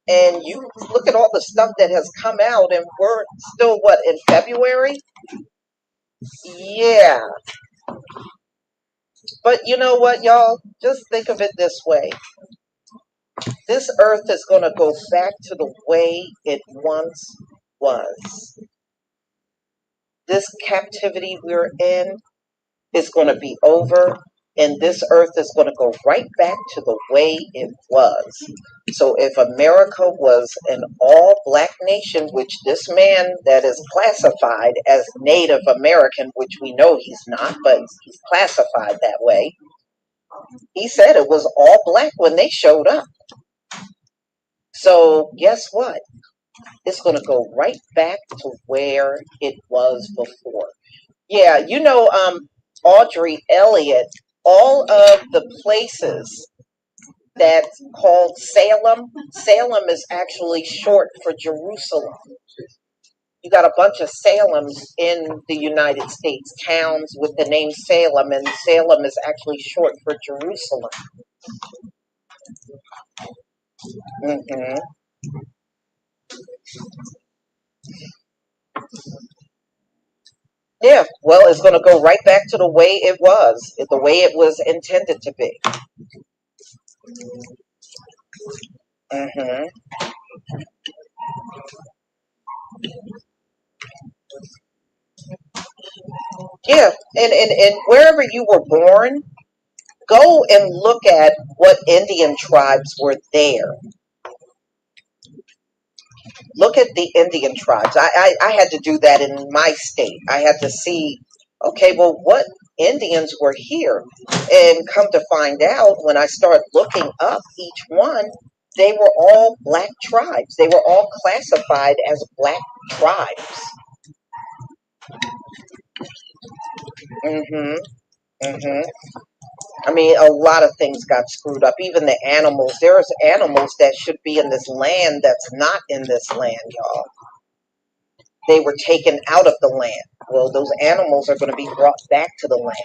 And you look at all the stuff that has come out, and we're still, what, in February? Yeah. But you know what, y'all? Just think of it this way. This earth is going to go back to the way it once was. This captivity we're in is going to be over, and this earth is going to go right back to the way it was. So if America was an all black nation, which this man that is classified as Native American, which we know he's not, but he's classified that way, he said it was all black when they showed up. So guess what? It's going to go right back to where it was before. Yeah, you know, Audrey Elliott, all of the places that's called Salem, Salem is actually short for Jerusalem. You got a bunch of Salems in the United States, towns with the name Salem, and Salem is actually short for Jerusalem. hmm Yeah, well, it's going to go right back to the way it was, the way it was intended to be. hmm Yeah, and wherever you were born, go and look at what Indian tribes were there. Look at the Indian tribes. I had to do that in my state. I had to see, okay, well, what Indians were here? And come to find out, when I started looking up each one, they were all black tribes. They were all classified as black tribes. hmm hmm I mean, a lot of things got screwed up. Even the animals. There's animals that should be in this land that's not in this land, y'all. They were taken out of the land. Well, those animals are going to be brought back to the land.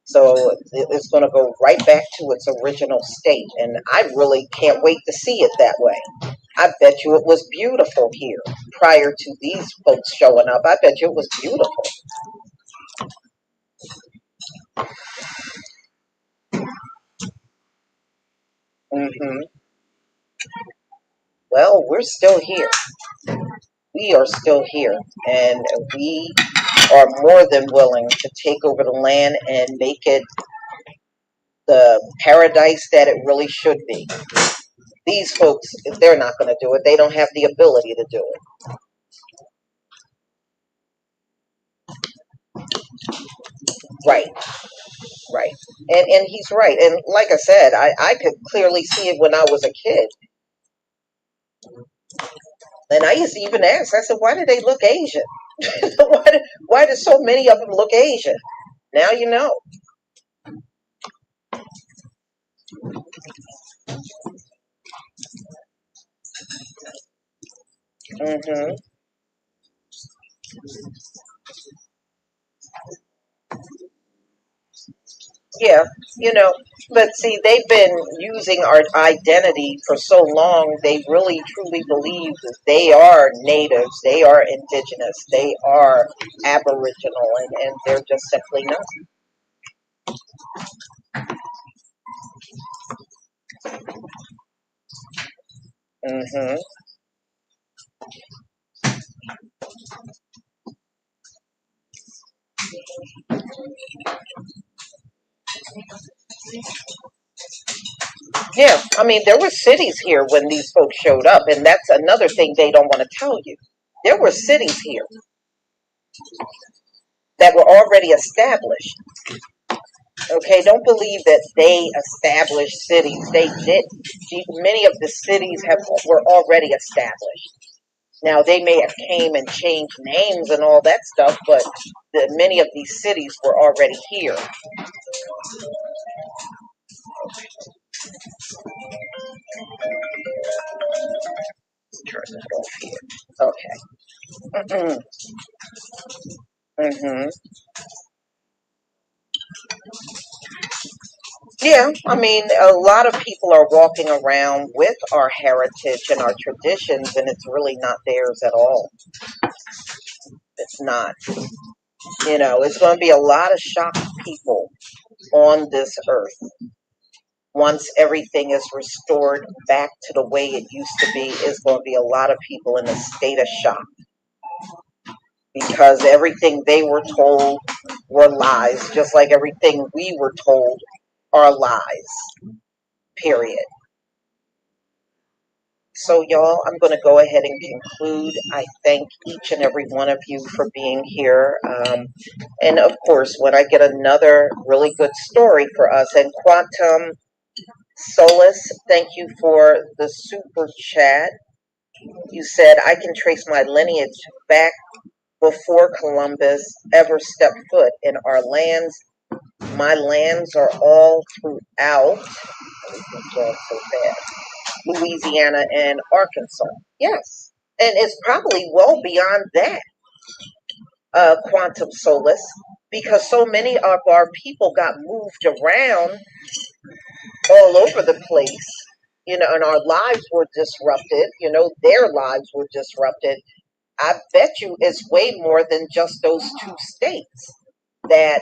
So it's going to go right back to its original state. And I really can't wait to see it that way. I bet you it was beautiful here prior to these folks showing up. I bet you it was beautiful. hmm Well, we're still here. We are still here. And we are more than willing to take over the land and make it the paradise that it really should be. These folks, if they're not going to do it, they don't have the ability to do it. Right, right. And he's right. And like I said, I could clearly see it when I was a kid. And I used to even ask, I said, why do they look Asian? why do so many of them look Asian? Now you know. Hmm. Yeah, you know, but see, they've been using our identity for so long, they really truly believe that they are natives, they are indigenous, they are aboriginal, and they're just simply not. Hmm. Yeah, I mean, there were cities here when these folks showed up, and that's another thing they don't want to tell you. There were cities here that were already established. Okay, don't believe that they established cities. They did. Many of the cities were already established. Now they may have came and changed names and all that stuff, but many of these cities were already here. Turn it off here. Okay. Hmm. Yeah, I mean, a lot of people are walking around with our heritage and our traditions, and it's really not theirs at all. It's not. You know, it's going to be a lot of shocked people on this earth once everything is restored back to the way it used to be. Is going to be a lot of people in a state of shock because everything they were told were lies, just like everything we were told are lies, period. So, y'all, I'm going to go ahead and conclude. I thank each and every one of you for being here. And of course, when I get another really good story for us, and Quantum Solace, thank you for the super chat. You said, I can trace my lineage back before Columbus ever stepped foot in our lands. My lands are all throughout. So bad. Louisiana and Arkansas. Yes. And it's probably well beyond that, Quantum Solace, because so many of our people got moved around all over the place, you know, and our lives were disrupted, you know, their lives were disrupted. I bet you it's way more than just those two states that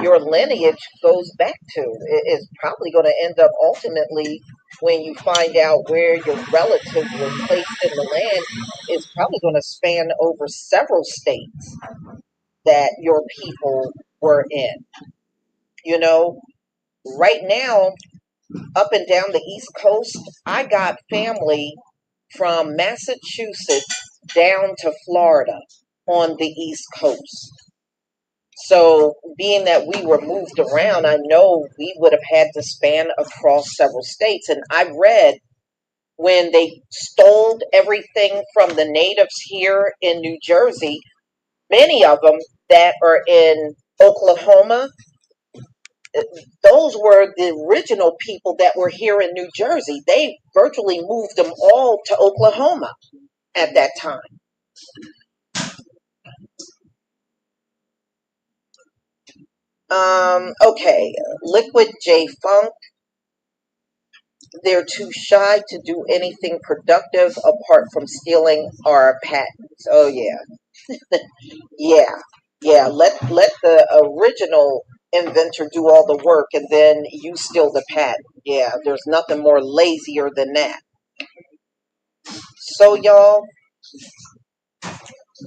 your lineage goes back to. It's probably going to end up ultimately when you find out where your relatives were placed in the land, it's probably going to span over several states that your people were in. You know, right now, up and down the East Coast, I got family from Massachusetts down to Florida on the East Coast. So, being that we were moved around, I know we would have had to span across several states. And I read when they stole everything from the natives here in New Jersey, many of them that are in Oklahoma, those were the original people that were here in New Jersey. They virtually moved them all to Oklahoma at that time. Okay, Liquid J Funk. They're too shy to do anything productive apart from stealing our patents. Oh yeah, yeah, yeah. Let the original inventor do all the work, and then you steal the patent. Yeah, there's nothing more lazier than that. So y'all,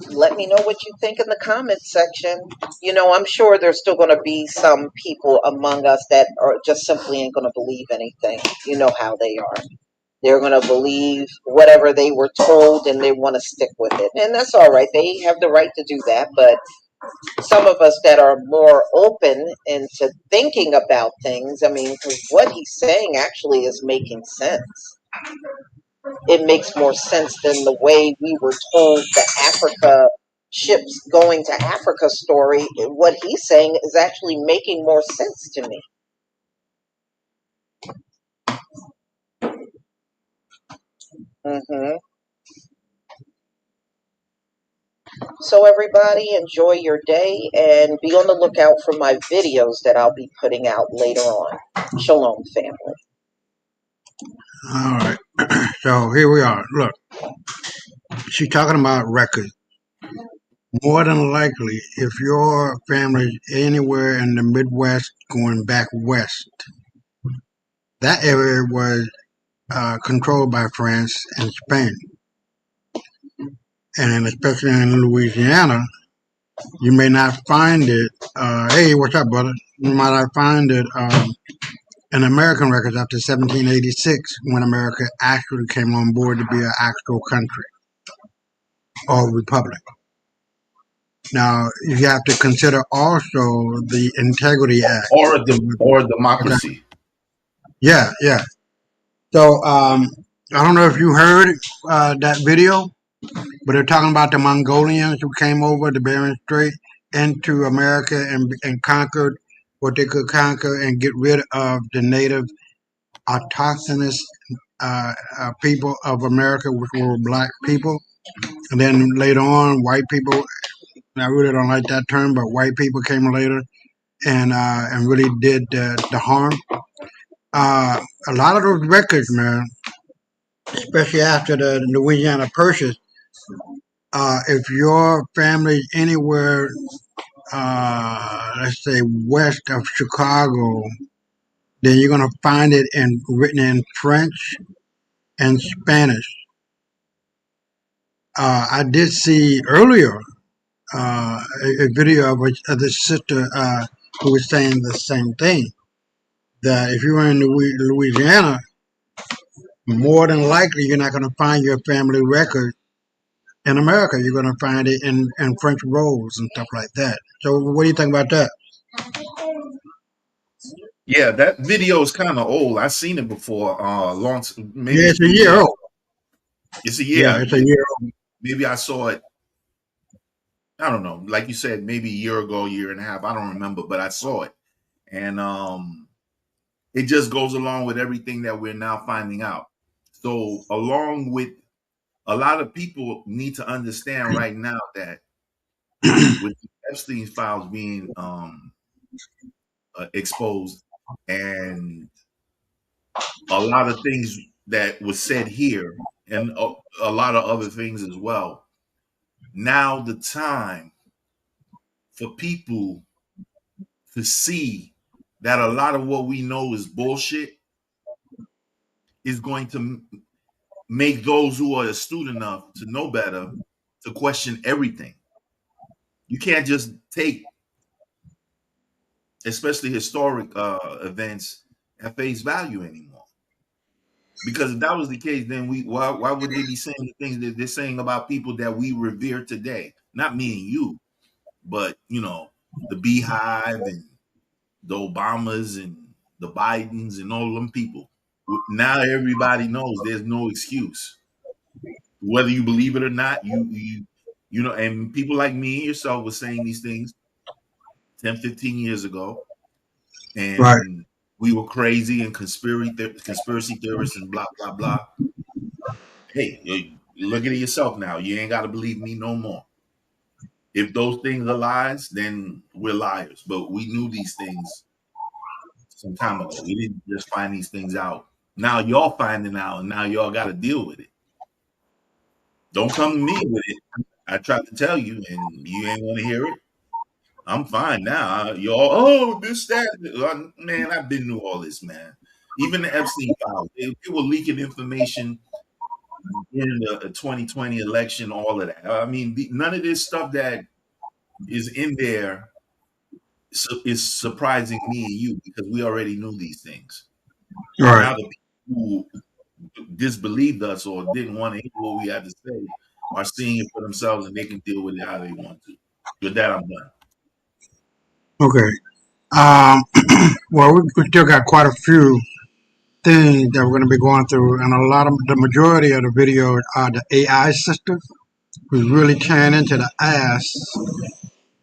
let me know what you think in the comments section. You know, I'm sure there's still going to be some people among us that are just simply ain't going to believe anything. You know how they are. They're going to believe whatever they were told and they want to stick with it. And that's all right. They have the right to do that. But some of us that are more open into thinking about things, I mean, because what he's saying actually is making sense. it makes more sense than the way we were told the Africa ships going to Africa story. What he's saying is actually making more sense to me. So everybody enjoy your day and be on the lookout for my videos that I'll be putting out later on. Shalom, family. All right. So here we are. Look, she's talking about records. More than likely, if your family's anywhere in the Midwest going back west, that area was controlled by France and Spain. And especially in Louisiana, you may not find it. Hey, what's up, brother? You might not find it in American records after 1786, when America actually came on board to be an actual country or republic. Now, you have to consider also the Integrity Act. Or democracy. Yeah, yeah. So, I don't know if you heard that video, but they're talking about the Mongolians who came over the Bering Strait into America and conquered what they could conquer and get rid of the native autochthonous people of America, which were black people. And then later on, white people, I really don't like that term, but white people came later and really did the harm. A lot of those records, man, especially after the Louisiana Purchase, if your family anywhere, let's say west of Chicago, then you're gonna find it written in French and Spanish. I did see earlier a video of this sister who was saying the same thing. That if you're in Louisiana, more than likely you're not going to find your family record in America. You're going to find it in French rolls and stuff like that. So what do you think about that? Yeah, that video is kind of old. I've seen it before. Maybe Yeah, a it's a few year years. old. It's a Yeah, year. it's a year old. Maybe I saw it. I don't know. Like you said, maybe a year ago, year and a half. I don't remember, but I saw it, and it just goes along with everything that we're now finding out. So, along with a lot of people need to understand right now that with the Epstein files being exposed and a lot of things that was said here and a lot of other things as well. Now the time for people to see that a lot of what we know is bullshit is going to make those who are astute enough to know better to question everything. You can't just take, especially historic events, at face value anymore. Because if that was the case, then why would they be saying the things that they're saying about people that we revere today? Not me and you, but the Beehive and the Obamas and the Bidens and all them people. Now everybody knows there's no excuse. Whether you believe it or not, and people like me and yourself were saying these things 10, 15 years ago, Right. and we were crazy and conspiracy theorists and blah blah blah. Hey, you look at it yourself now. You ain't got to believe me no more. If those things are lies, then we're liars. But we knew these things some time ago. We didn't just find these things out. Now y'all finding out, and now y'all got to deal with it. Don't come to me with it. I tried to tell you, and you ain't want to hear it. I'm fine now. Y'all, this, that. Man, I've been through all this, man. Even the Epstein files, they were leaking information in the 2020 election, all of that. I mean, none of this stuff that is in there is surprising me and you because we already knew these things. Right. Now the people who disbelieved us or didn't want to hear what we had to say are seeing it for themselves and they can deal with it how they want to. With that, I'm done. Okay. Well, we still got quite a few things that we're going to be going through, and the majority of the videos are the AI sisters who's really tearing into the ass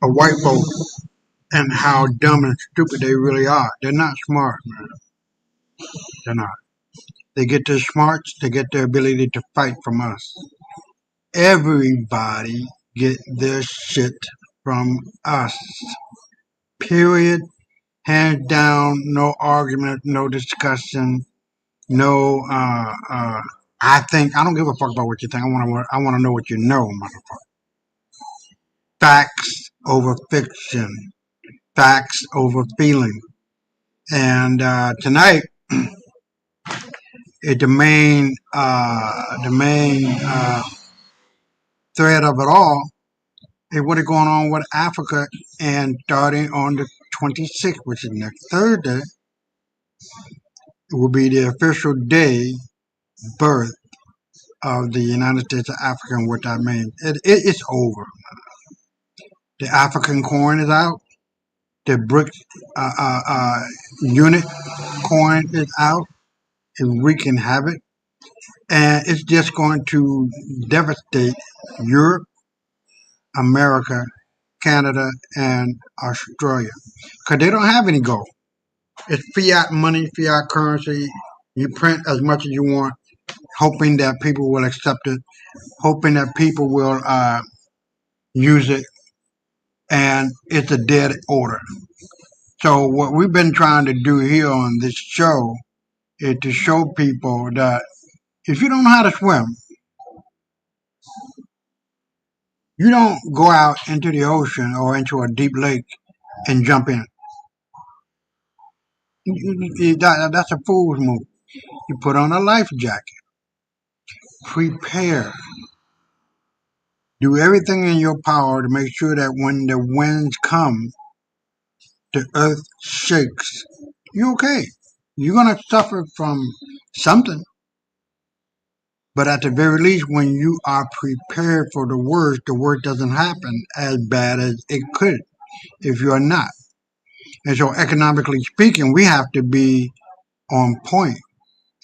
of white folks and how dumb and stupid they really are. They're not smart, man. They're not. They get their smarts, they get their ability to fight from us. Everybody get their shit from us. Period. Hands down, no argument, no discussion, no I don't give a fuck about what you think. I wanna know what you know, motherfucker. Facts over fiction. Facts over feeling. And tonight the main thread of it all is what is going on with Africa, and starting on the 26th, which is next Thursday, it will be the official day birth of the United States of Africa and what that means. It's over. The African coin is out. The BRICS unit coin is out. It's wreaking havoc. And it's just going to devastate Europe, America, Canada, and Australia. Because they don't have any gold. It's fiat money, fiat currency. You print as much as you want, hoping that people will accept it, hoping that people will use it, and it's a dead order. So what we've been trying to do here on this show is to show people that if you don't know how to swim, you don't go out into the ocean or into a deep lake and jump in. That's a fool's move. You put on a life jacket, prepare, do everything in your power to make sure that when the winds come, the earth shakes. You're okay. You're going to suffer from something. But at the very least, when you are prepared for the worst doesn't happen as bad as it could if you're not. And so, economically speaking, we have to be on point.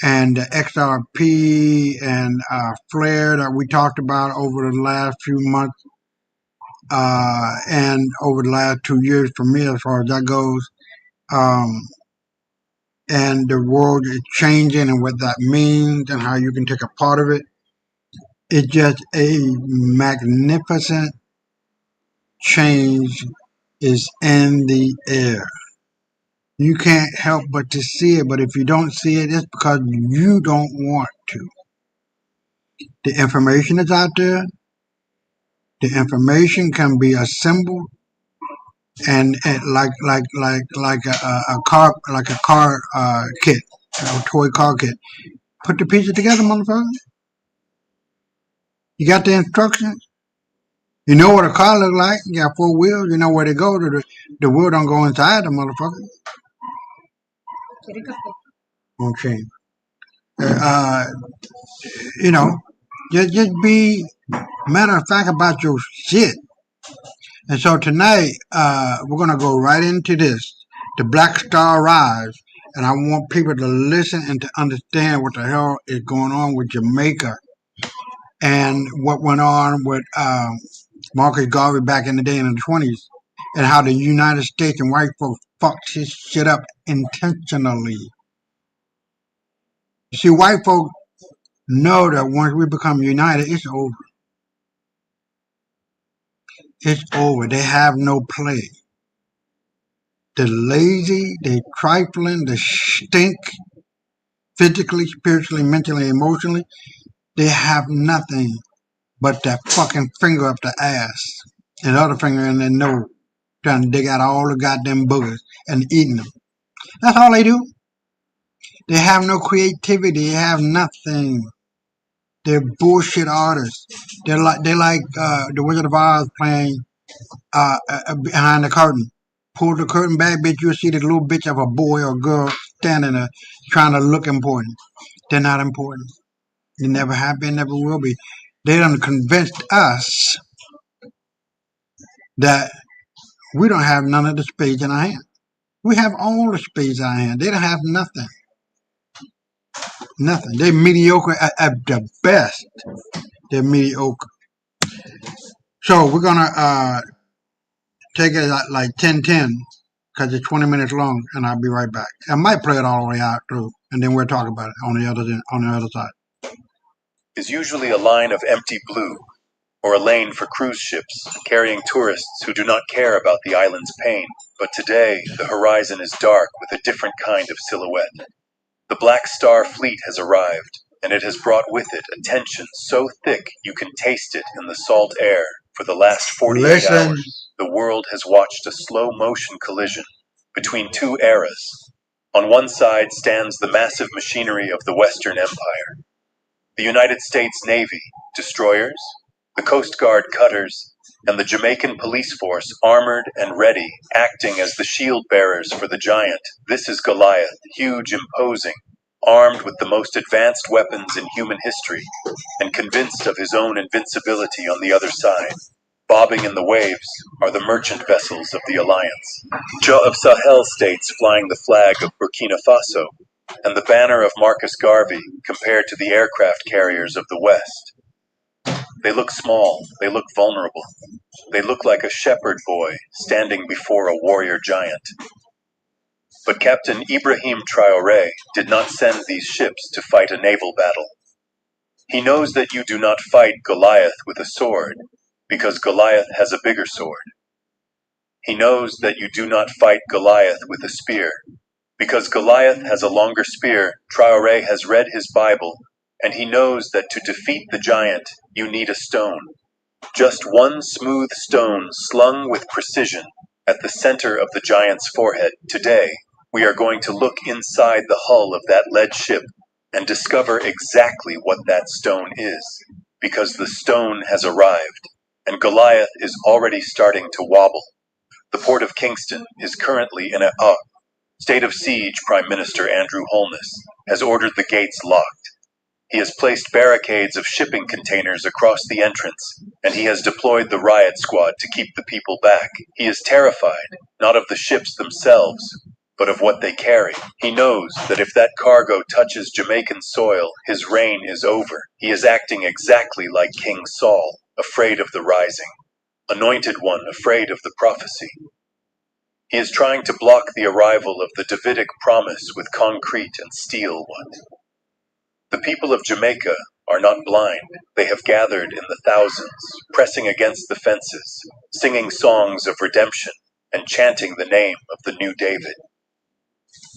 And the XRP and Flare that we talked about over the last few months and over the last 2 years for me, as far as that goes, and the world is changing and what that means and how you can take a part of it. It's just a magnificent change is in the air. You can't help but to see it, but if you don't see it, it's because you don't want to. The information is out there. The information can be assembled and like a car kit, a toy car kit. Put the pieces together, motherfucker. You got the instructions. You know what a car look like. You got four wheels. You know where they go. The wheel don't go inside the motherfucker. Okay. Uh, you know, just be matter of fact about your shit. And so tonight, we're gonna go right into this, the Black Star Rise, and I want people to listen and to understand what the hell is going on with Jamaica and what went on with Marcus Garvey back in the day in the 20s, and how the United States and white folks fucked his shit up intentionally. You see, white folks know that once we become united, it's over. It's over. They have no play. They're lazy, they're trifling, they stink physically, spiritually, mentally, emotionally. They have nothing but that fucking finger up the ass and the other finger in their nose, trying to dig out all the goddamn boogers and eating them. That's all they do. They have no creativity. They have nothing. They're bullshit artists. They're like the Wizard of Oz playing behind the curtain. Pull the curtain back, bitch. You'll see the little bitch of a boy or girl standing there trying to look important. They're not important. They never have been, never will be. They done convinced us that we don't have none of the spades in our hand. We have all the spades in our hand. They don't have nothing. Nothing. They're mediocre at the best. They're mediocre. So we're gonna take it at like 10:10 because it's 20 minutes long, and I'll be right back. I might play it all the way out through, and then we'll talk about it on the other side. Is usually a line of empty blue, or a lane for cruise ships carrying tourists who do not care about the island's pain. But today, the horizon is dark with a different kind of silhouette. The Black Star Fleet has arrived, and it has brought with it a tension so thick you can taste it in the salt air. For the last 48 hours, the world has watched a slow-motion collision between two eras. On one side stands the massive machinery of the Western Empire. The United States Navy, destroyers, the Coast Guard cutters, and the Jamaican police force armored and ready, acting as the shield bearers for the giant. This is Goliath, huge, imposing, armed with the most advanced weapons in human history, and convinced of his own invincibility on the other side. Bobbing in the waves are the merchant vessels of the Alliance. Jah of Sahel states flying the flag of Burkina Faso, and the banner of Marcus Garvey compared to the aircraft carriers of the West. They look small, they look vulnerable, they look like a shepherd boy standing before a warrior giant. But Captain Ibrahim Traoré did not send these ships to fight a naval battle. He knows that you do not fight Goliath with a sword, because Goliath has a bigger sword. He knows that you do not fight Goliath with a spear, because Goliath has a longer spear. Traoré has read his Bible, and he knows that to defeat the giant, you need a stone. Just one smooth stone slung with precision at the center of the giant's forehead. Today, we are going to look inside the hull of that lead ship and discover exactly what that stone is, because the stone has arrived, and Goliath is already starting to wobble. The port of Kingston is currently in a state of siege. Prime Minister Andrew Holness has ordered the gates locked. He has placed barricades of shipping containers across the entrance, and he has deployed the riot squad to keep the people back. He is terrified, not of the ships themselves, but of what they carry. He knows that if that cargo touches Jamaican soil, his reign is over. He is acting exactly like King Saul, afraid of the rising. Anointed one, afraid of the prophecy. He is trying to block the arrival of the Davidic promise with concrete and steel. The people of Jamaica are not blind. They have gathered in the thousands, pressing against the fences, singing songs of redemption and chanting the name of the new David.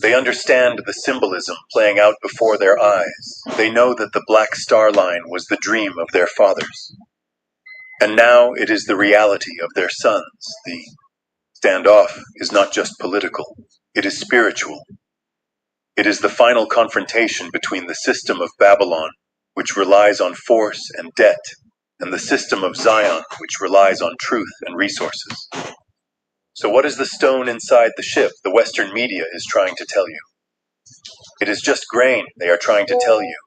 They understand the symbolism playing out before their eyes. They know that the Black Star Line was the dream of their fathers. And now it is the reality of their sons. The standoff is not just political, it is spiritual. It is the final confrontation between the system of Babylon, which relies on force and debt, and the system of Zion, which relies on truth and resources. So what is the stone inside the ship the Western media is trying to tell you? It is just grain, they are trying to tell you.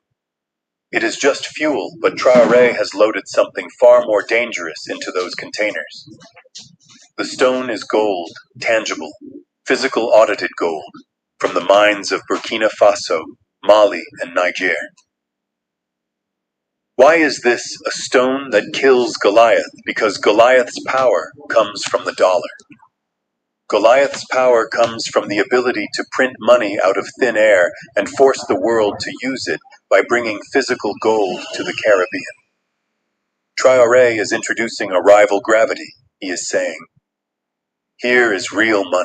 It is just fuel, but Traoré has loaded something far more dangerous into those containers. The stone is gold, tangible, physical audited gold, from the mines of Burkina Faso, Mali, and Niger. Why is this a stone that kills Goliath? Because Goliath's power comes from the dollar. Goliath's power comes from the ability to print money out of thin air and force the world to use it by bringing physical gold to the Caribbean. Traoré is introducing a rival gravity, he is saying. Here is real money.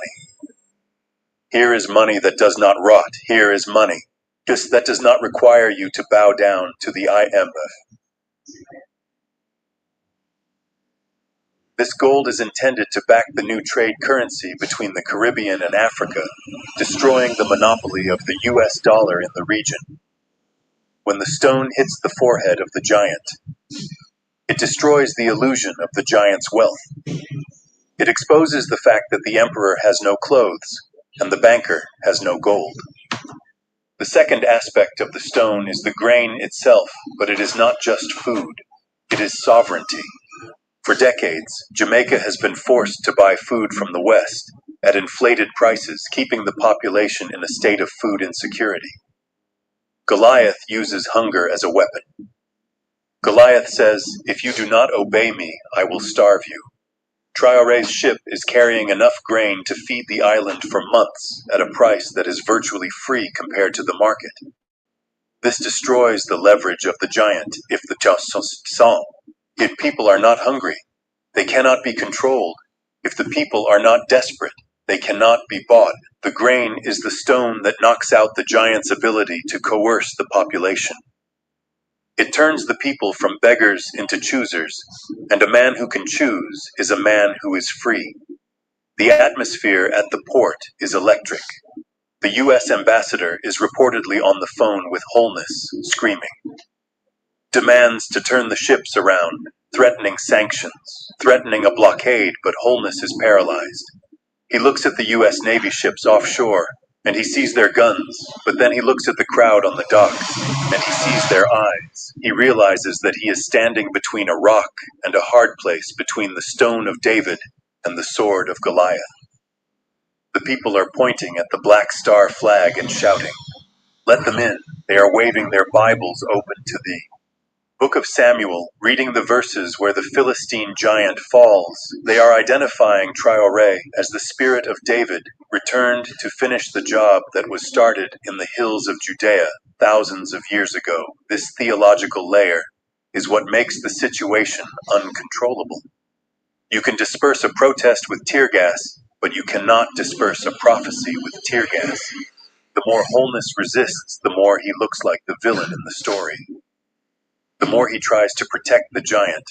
Here is money that does not rot. Here is money just that does not require you to bow down to the IMF. This gold is intended to back the new trade currency between the Caribbean and Africa, destroying the monopoly of the US dollar in the region. When the stone hits the forehead of the giant, it destroys the illusion of the giant's wealth. It exposes the fact that the emperor has no clothes and the banker has no gold. The second aspect of the stone is the grain itself, but it is not just food. It is sovereignty. For decades, Jamaica has been forced to buy food from the West at inflated prices, keeping the population in a state of food insecurity. Goliath uses hunger as a weapon. Goliath says, "If you do not obey me, I will starve you." Traoré's ship is carrying enough grain to feed the island for months at a price that is virtually free compared to the market. This destroys the leverage of the giant if people are not hungry, they cannot be controlled. If the people are not desperate, they cannot be bought. The grain is the stone that knocks out the giant's ability to coerce the population. It turns the people from beggars into choosers, and a man who can choose is a man who is free. The atmosphere at the port is electric. The U.S. ambassador is reportedly on the phone with Holness, screaming. Demands to turn the ships around, threatening sanctions, threatening a blockade, but Holness is paralyzed. He looks at the U.S. Navy ships offshore, and he sees their guns, but then he looks at the crowd on the docks, and he sees their eyes. He realizes that he is standing between a rock and a hard place, between the stone of David and the sword of Goliath. The people are pointing at the Black Star flag and shouting, "Let them in." They are waving their Bibles open to thee. Book of Samuel, reading the verses where the Philistine giant falls, they are identifying Traoré as the spirit of David, returned to finish the job that was started in the hills of Judea thousands of years ago. This theological layer is what makes the situation uncontrollable. You can disperse a protest with tear gas, but you cannot disperse a prophecy with tear gas. The more Holness resists, the more he looks like the villain in the story. The more he tries to protect the giant,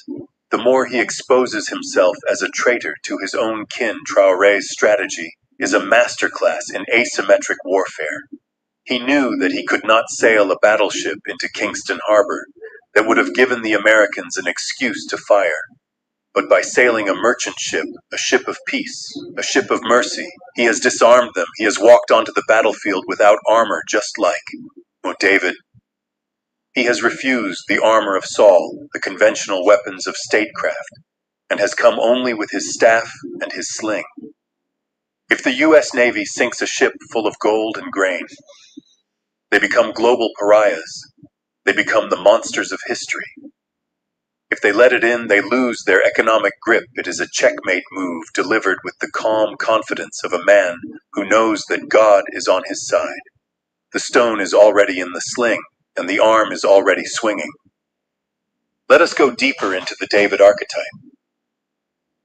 the more he exposes himself as a traitor to his own kin. Traoré's strategy is a masterclass in asymmetric warfare. He knew that he could not sail a battleship into Kingston Harbor that would have given the Americans an excuse to fire. But by sailing a merchant ship, a ship of peace, a ship of mercy, he has disarmed them. He has walked onto the battlefield without armor, just like David. He has refused the armor of Saul, the conventional weapons of statecraft, and has come only with his staff and his sling. If the U.S. Navy sinks a ship full of gold and grain, they become global pariahs. They become the monsters of history. If they let it in, they lose their economic grip. It is a checkmate move delivered with the calm confidence of a man who knows that God is on his side. The stone is already in the sling, and the arm is already swinging. Let us go deeper into the David archetype.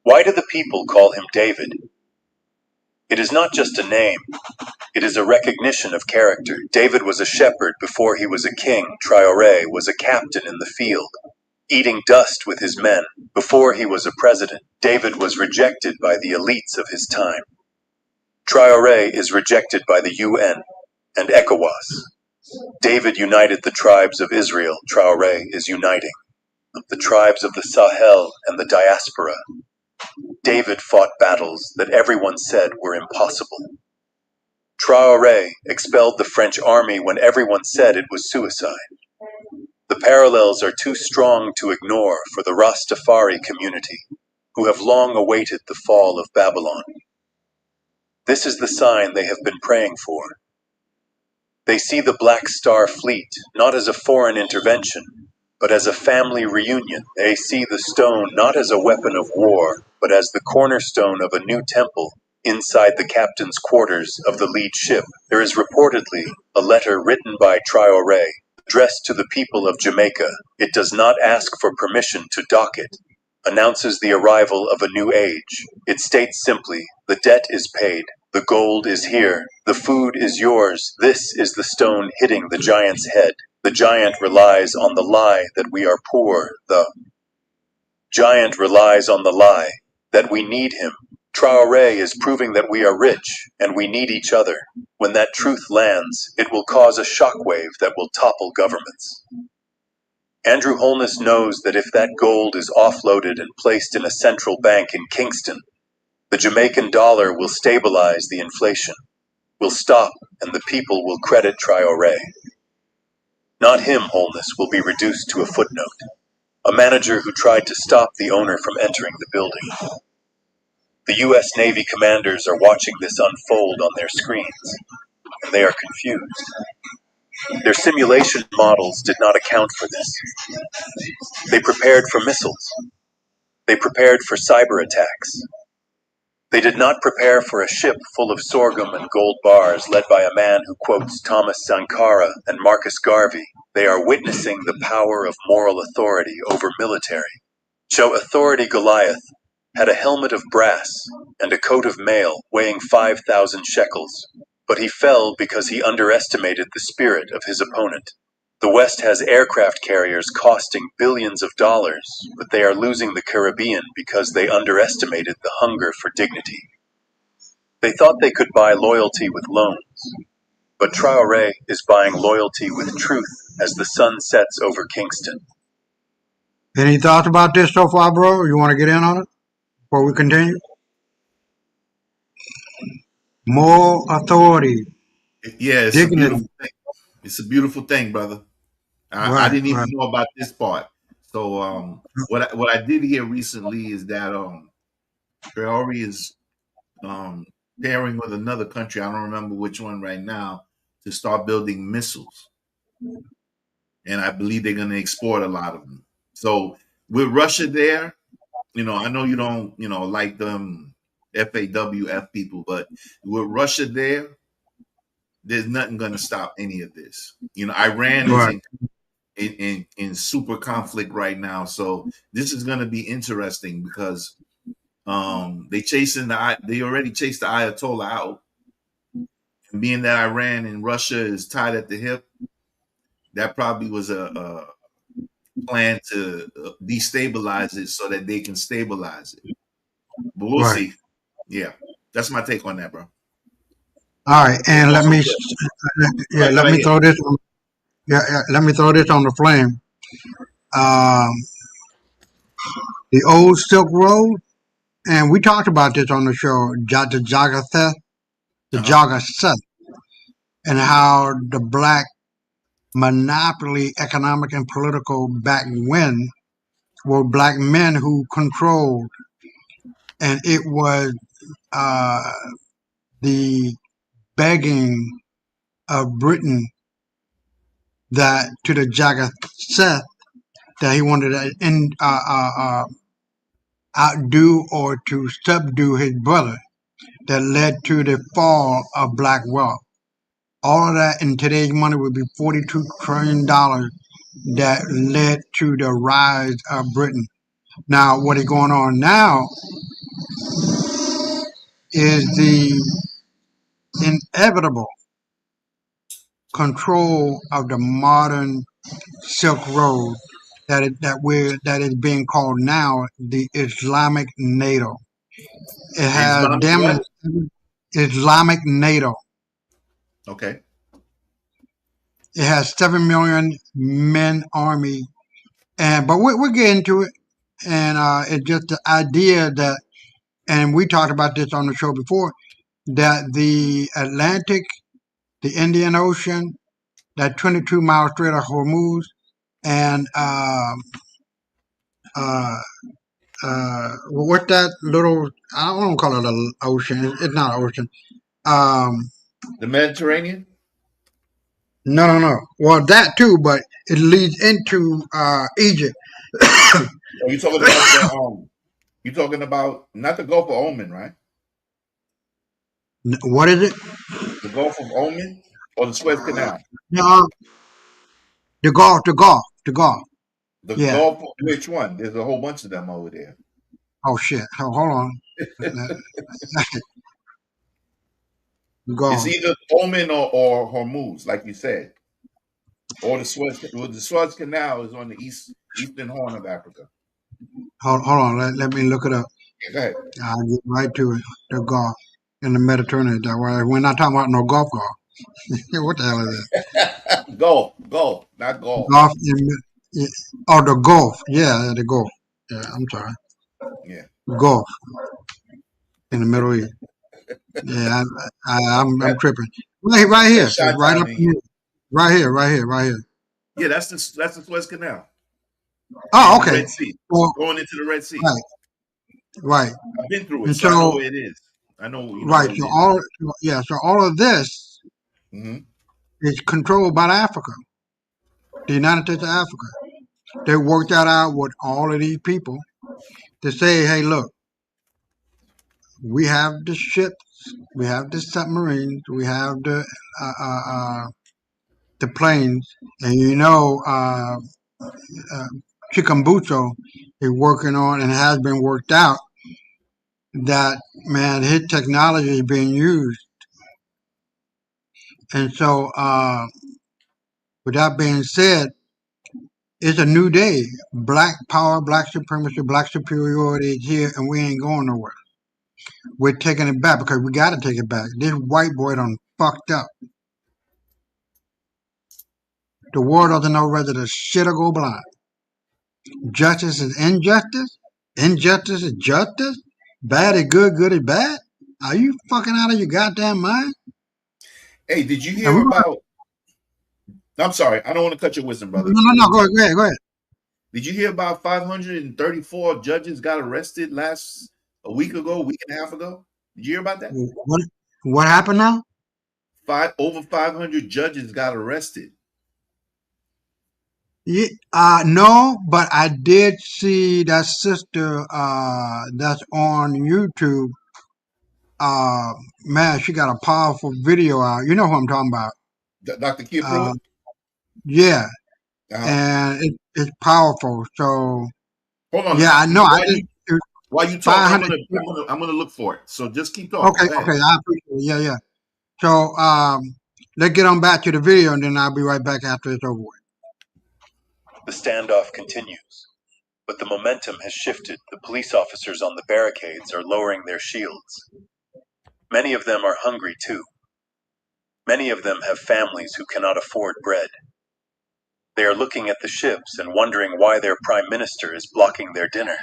Why do the people call him David? It is not just a name, it is a recognition of character. David was a shepherd before he was a king. Traoré was a captain in the field, eating dust with his men. Before he was a president, David was rejected by the elites of his time. Traoré is rejected by the UN and ECOWAS. David united the tribes of Israel. Traoré is uniting the tribes of the Sahel and the diaspora. David fought battles that everyone said were impossible. Traoré expelled the French army when everyone said it was suicide. The parallels are too strong to ignore for the Rastafari community, who have long awaited the fall of Babylon. This is the sign they have been praying for. They see the Black Star Fleet not as a foreign intervention, but as a family reunion. They see the stone not as a weapon of war, but as the cornerstone of a new temple inside the captain's quarters of the lead ship. There is reportedly a letter written by Traoré, addressed to the people of Jamaica. It does not ask for permission to dock it, announces the arrival of a new age. It states simply, the debt is paid, the gold is here, the food is yours, this is the stone hitting the giant's head. The giant relies on the lie that we are poor. The giant relies on the lie that we need him. Traoré is proving that we are rich and we need each other. When that truth lands, it will cause a shockwave that will topple governments. Andrew Holness knows that if that gold is offloaded and placed in a central bank in Kingston, the Jamaican dollar will stabilize the inflation, will stop, and the people will credit Traoré. Not him, Holness, will be reduced to a footnote, a manager who tried to stop the owner from entering the building. The U.S. Navy commanders are watching this unfold on their screens, and they are confused. Their simulation models did not account for this. They prepared for missiles. They prepared for cyber attacks. They did not prepare for a ship full of sorghum and gold bars led by a man who quotes Thomas Sankara and Marcus Garvey. They are witnessing the power of moral authority over military. So Authority Goliath had a helmet of brass and a coat of mail weighing 5,000 shekels, but he fell because he underestimated the spirit of his opponent. The West has aircraft carriers costing billions of dollars, but they are losing the Caribbean because they underestimated the hunger for dignity. They thought they could buy loyalty with loans, but Traoré is buying loyalty with truth as the sun sets over Kingston. Any thoughts about this so far, bro? You want to get in on it before we continue? More authority, Yeah, it's a dignity. beautiful thing. It's a beautiful thing, brother. I Right, didn't even right. know about this part. So what I did hear recently is that Traore is pairing with another country. I don't remember which one right now to start building missiles, and I believe they're going to export a lot of them. So with Russia there, I know you don't like them FAWF people, but with Russia there, there's nothing going to stop any of this. Iran is Right. in super conflict right now, so this is going to be interesting because they already chased the Ayatollah out, and being that Iran and Russia is tied at the hip, that probably was a plan to destabilize it so that they can stabilize it. But we'll Right. see. Yeah, that's my take on that, bro. All right, It's and also good. yeah, Go let me ahead. throw this. Let me throw this on the flame. Um, the old Silk Road, and we talked about this on the show, the Uh-huh. Jaga Seth, and how the black monopoly, economic and political back when were black men who controlled, and it was uh, the begging of Britain that to the Jaga Seth that he wanted to outdo or to subdue his brother that led to the fall of black wealth. All of that in today's money would be $42 trillion that led to the rise of Britain. Now, what is going on now is the inevitable control of the modern Silk Road that is being called now the Islamic NATO. It The has Islamic damn what? near Islamic NATO. Okay. It has 7 million men army, but we're getting to it, and it's just the idea that, and we talked about this on the show before, that the Atlantic, the Indian Ocean, that 22-mile Strait of Hormuz, and uh, what's that little? I don't want to call it an ocean. It's not an ocean. Um, The Mediterranean? no, no, no. Well, that too, but it leads into Egypt. Are you talking about you're talking about not the Gulf of Oman, right? What is it? The Gulf of Oman or the Suez Canal? No, the Gulf. The Yeah. Gulf of which one? There's a whole bunch of them over there. Oh shit. Hold on. It's Gulf. either Oman or Hormuz, like you said. Or the Suez. Well, the Suez Canal is on the eastern horn of Africa. Hold on. Let me look it up. Yeah, go ahead. I'll get right to it. The Gulf in the Mediterranean. We're not talking about no Gulf. What the hell is Gulf, not it? golf. Gulf in yeah. Oh, the Gulf. Yeah, the Gulf. Yeah, I'm sorry. Yeah. Gulf in the Middle East. Yeah, I'm That tripping. Right here. that's It's shot right town up in here. you. Right here. Yeah, that's the Suez Canal Oh, and the okay. Red Sea. Well, Going into the Red Sea. right, right. I've been through it, And so I know so, where it is. I know right. what it So is. all of this Hmm. is controlled by Africa, the United States of Africa. They worked that out with all of these people to say, hey, look, we have the ships, we have the submarines, we have the planes, and Chicambucho is working on and has been worked out that, man, his technology is being used. And so, with that being said, it's a new day. Black power, black supremacy, black superiority is here, and we ain't going nowhere. We're taking it back because we got to take it back. This white boy done fucked up. The world doesn't know whether to shit or go blind. Justice is injustice. Injustice is justice. Bad is good, good is bad. Are you fucking out of your goddamn mind? Hey, did you And hear about? I'm sorry, I don't want to cut your wisdom, brother. no. Go ahead. Did you hear about 534 judges got arrested a week ago, a week and a half ago? Did you hear about that? What happened now? Over 500 judges got arrested. Yeah, no, but I did see that sister that's on YouTube. Man, she got a powerful video out. You know who I'm talking about? Dr. Kid Uh, Pruitt? yeah, Uh-huh. and it's powerful. So Hold on. yeah, I know. While you talk, I'm gonna look for it. So just keep talking. Okay, I appreciate it. Yeah. So let's get on back to the video, and then I'll be right back after it's over with. The standoff continues, but the momentum has shifted. The police officers on the barricades are lowering their shields. Many of them are hungry too. Many of them have families who cannot afford bread. They are looking at the ships and wondering why their prime minister is blocking their dinner.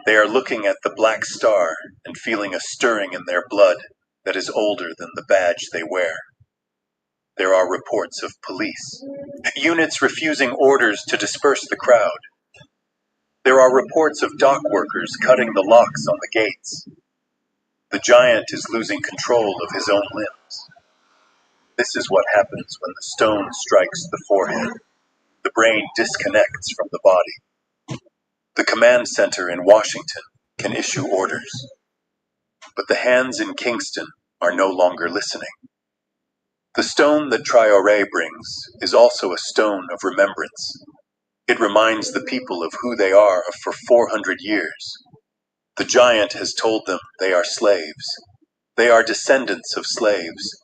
They are looking at the Black Star and feeling a stirring in their blood that is older than the badge they wear. There are reports of police, units refusing orders to disperse the crowd. There are reports of dock workers cutting the locks on the gates. The giant is losing control of his own limbs. This is what happens when the stone strikes the forehead. The brain disconnects from the body. The command center in Washington can issue orders, but the hands in Kingston are no longer listening. The stone that Traoré brings is also a stone of remembrance. It reminds the people of who they are for 400 years. The giant has told them they are slaves. They are descendants of slaves.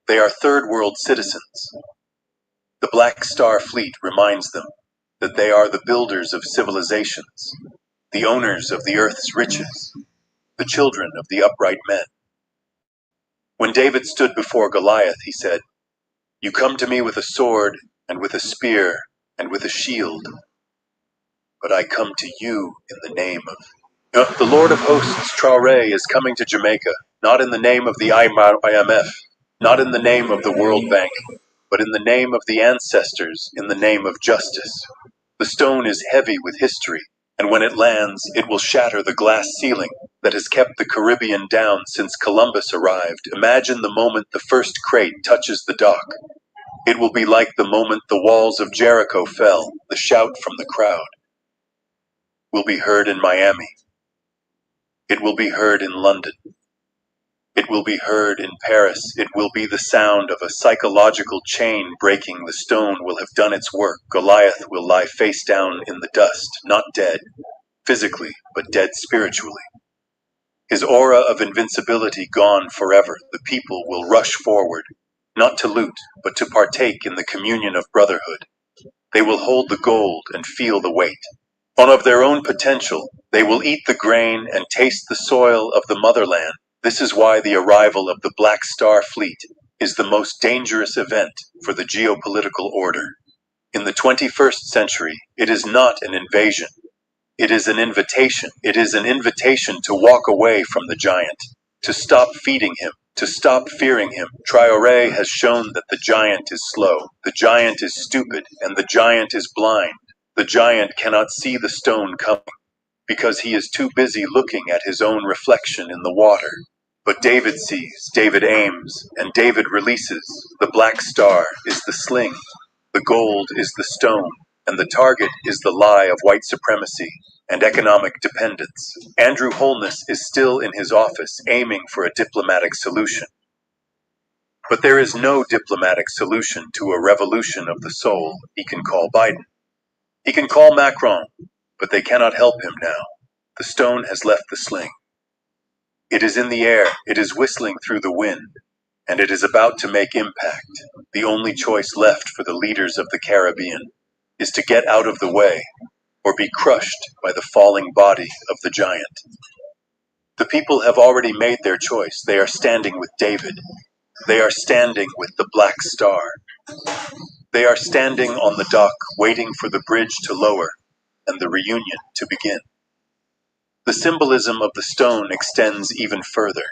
They are third world citizens. The Black Star Fleet reminds them that they are the builders of civilizations, the owners of the earth's riches, the children of the upright men. When David stood before Goliath, he said, "You come to me with a sword and with a spear and with a shield, but I come to you in the name of..." The Lord of Hosts, Traoré, is coming to Jamaica, not in the name of the IMF, not in the name of the World Bank, but in the name of the ancestors, in the name of justice. The stone is heavy with history, and when it lands, it will shatter the glass ceiling that has kept the Caribbean down since Columbus arrived. Imagine the moment the first crate touches the dock. It will be like the moment the walls of Jericho fell. The shout from the crowd will be heard in Miami. It will be heard in London. It will be heard in Paris. It will be the sound of a psychological chain breaking. The stone will have done its work. Goliath will lie face down in the dust, not dead physically, but dead spiritually. His aura of invincibility gone forever. The people will rush forward, not to loot, but to partake in the communion of brotherhood. They will hold the gold and feel the weight. Of their own potential, they will eat the grain and taste the soil of the motherland. This is why the arrival of the Black Star Fleet is the most dangerous event for the geopolitical order. In the 21st century, it is not an invasion. It is an invitation. It is an invitation to walk away from the giant, to stop feeding him, to stop fearing him. Traoré has shown that the giant is slow, the giant is stupid, and the giant is blind. The giant cannot see the stone coming because he is too busy looking at his own reflection in the water. But David sees, David aims, and David releases. The black star is the sling, the gold is the stone, and the target is the lie of white supremacy and economic dependence. Andrew Holness is still in his office aiming for a diplomatic solution. But there is no diplomatic solution to a revolution of the soul. He can call Biden. He can call Macron, but they cannot help him now. The stone has left the sling. It is in the air, it is whistling through the wind, and it is about to make impact. The only choice left for the leaders of the Caribbean is to get out of the way or be crushed by the falling body of the giant. The people have already made their choice. They are standing with David. They are standing with the Black Star. They are standing on the dock, waiting for the bridge to lower and the reunion to begin. The symbolism of the stone extends even further.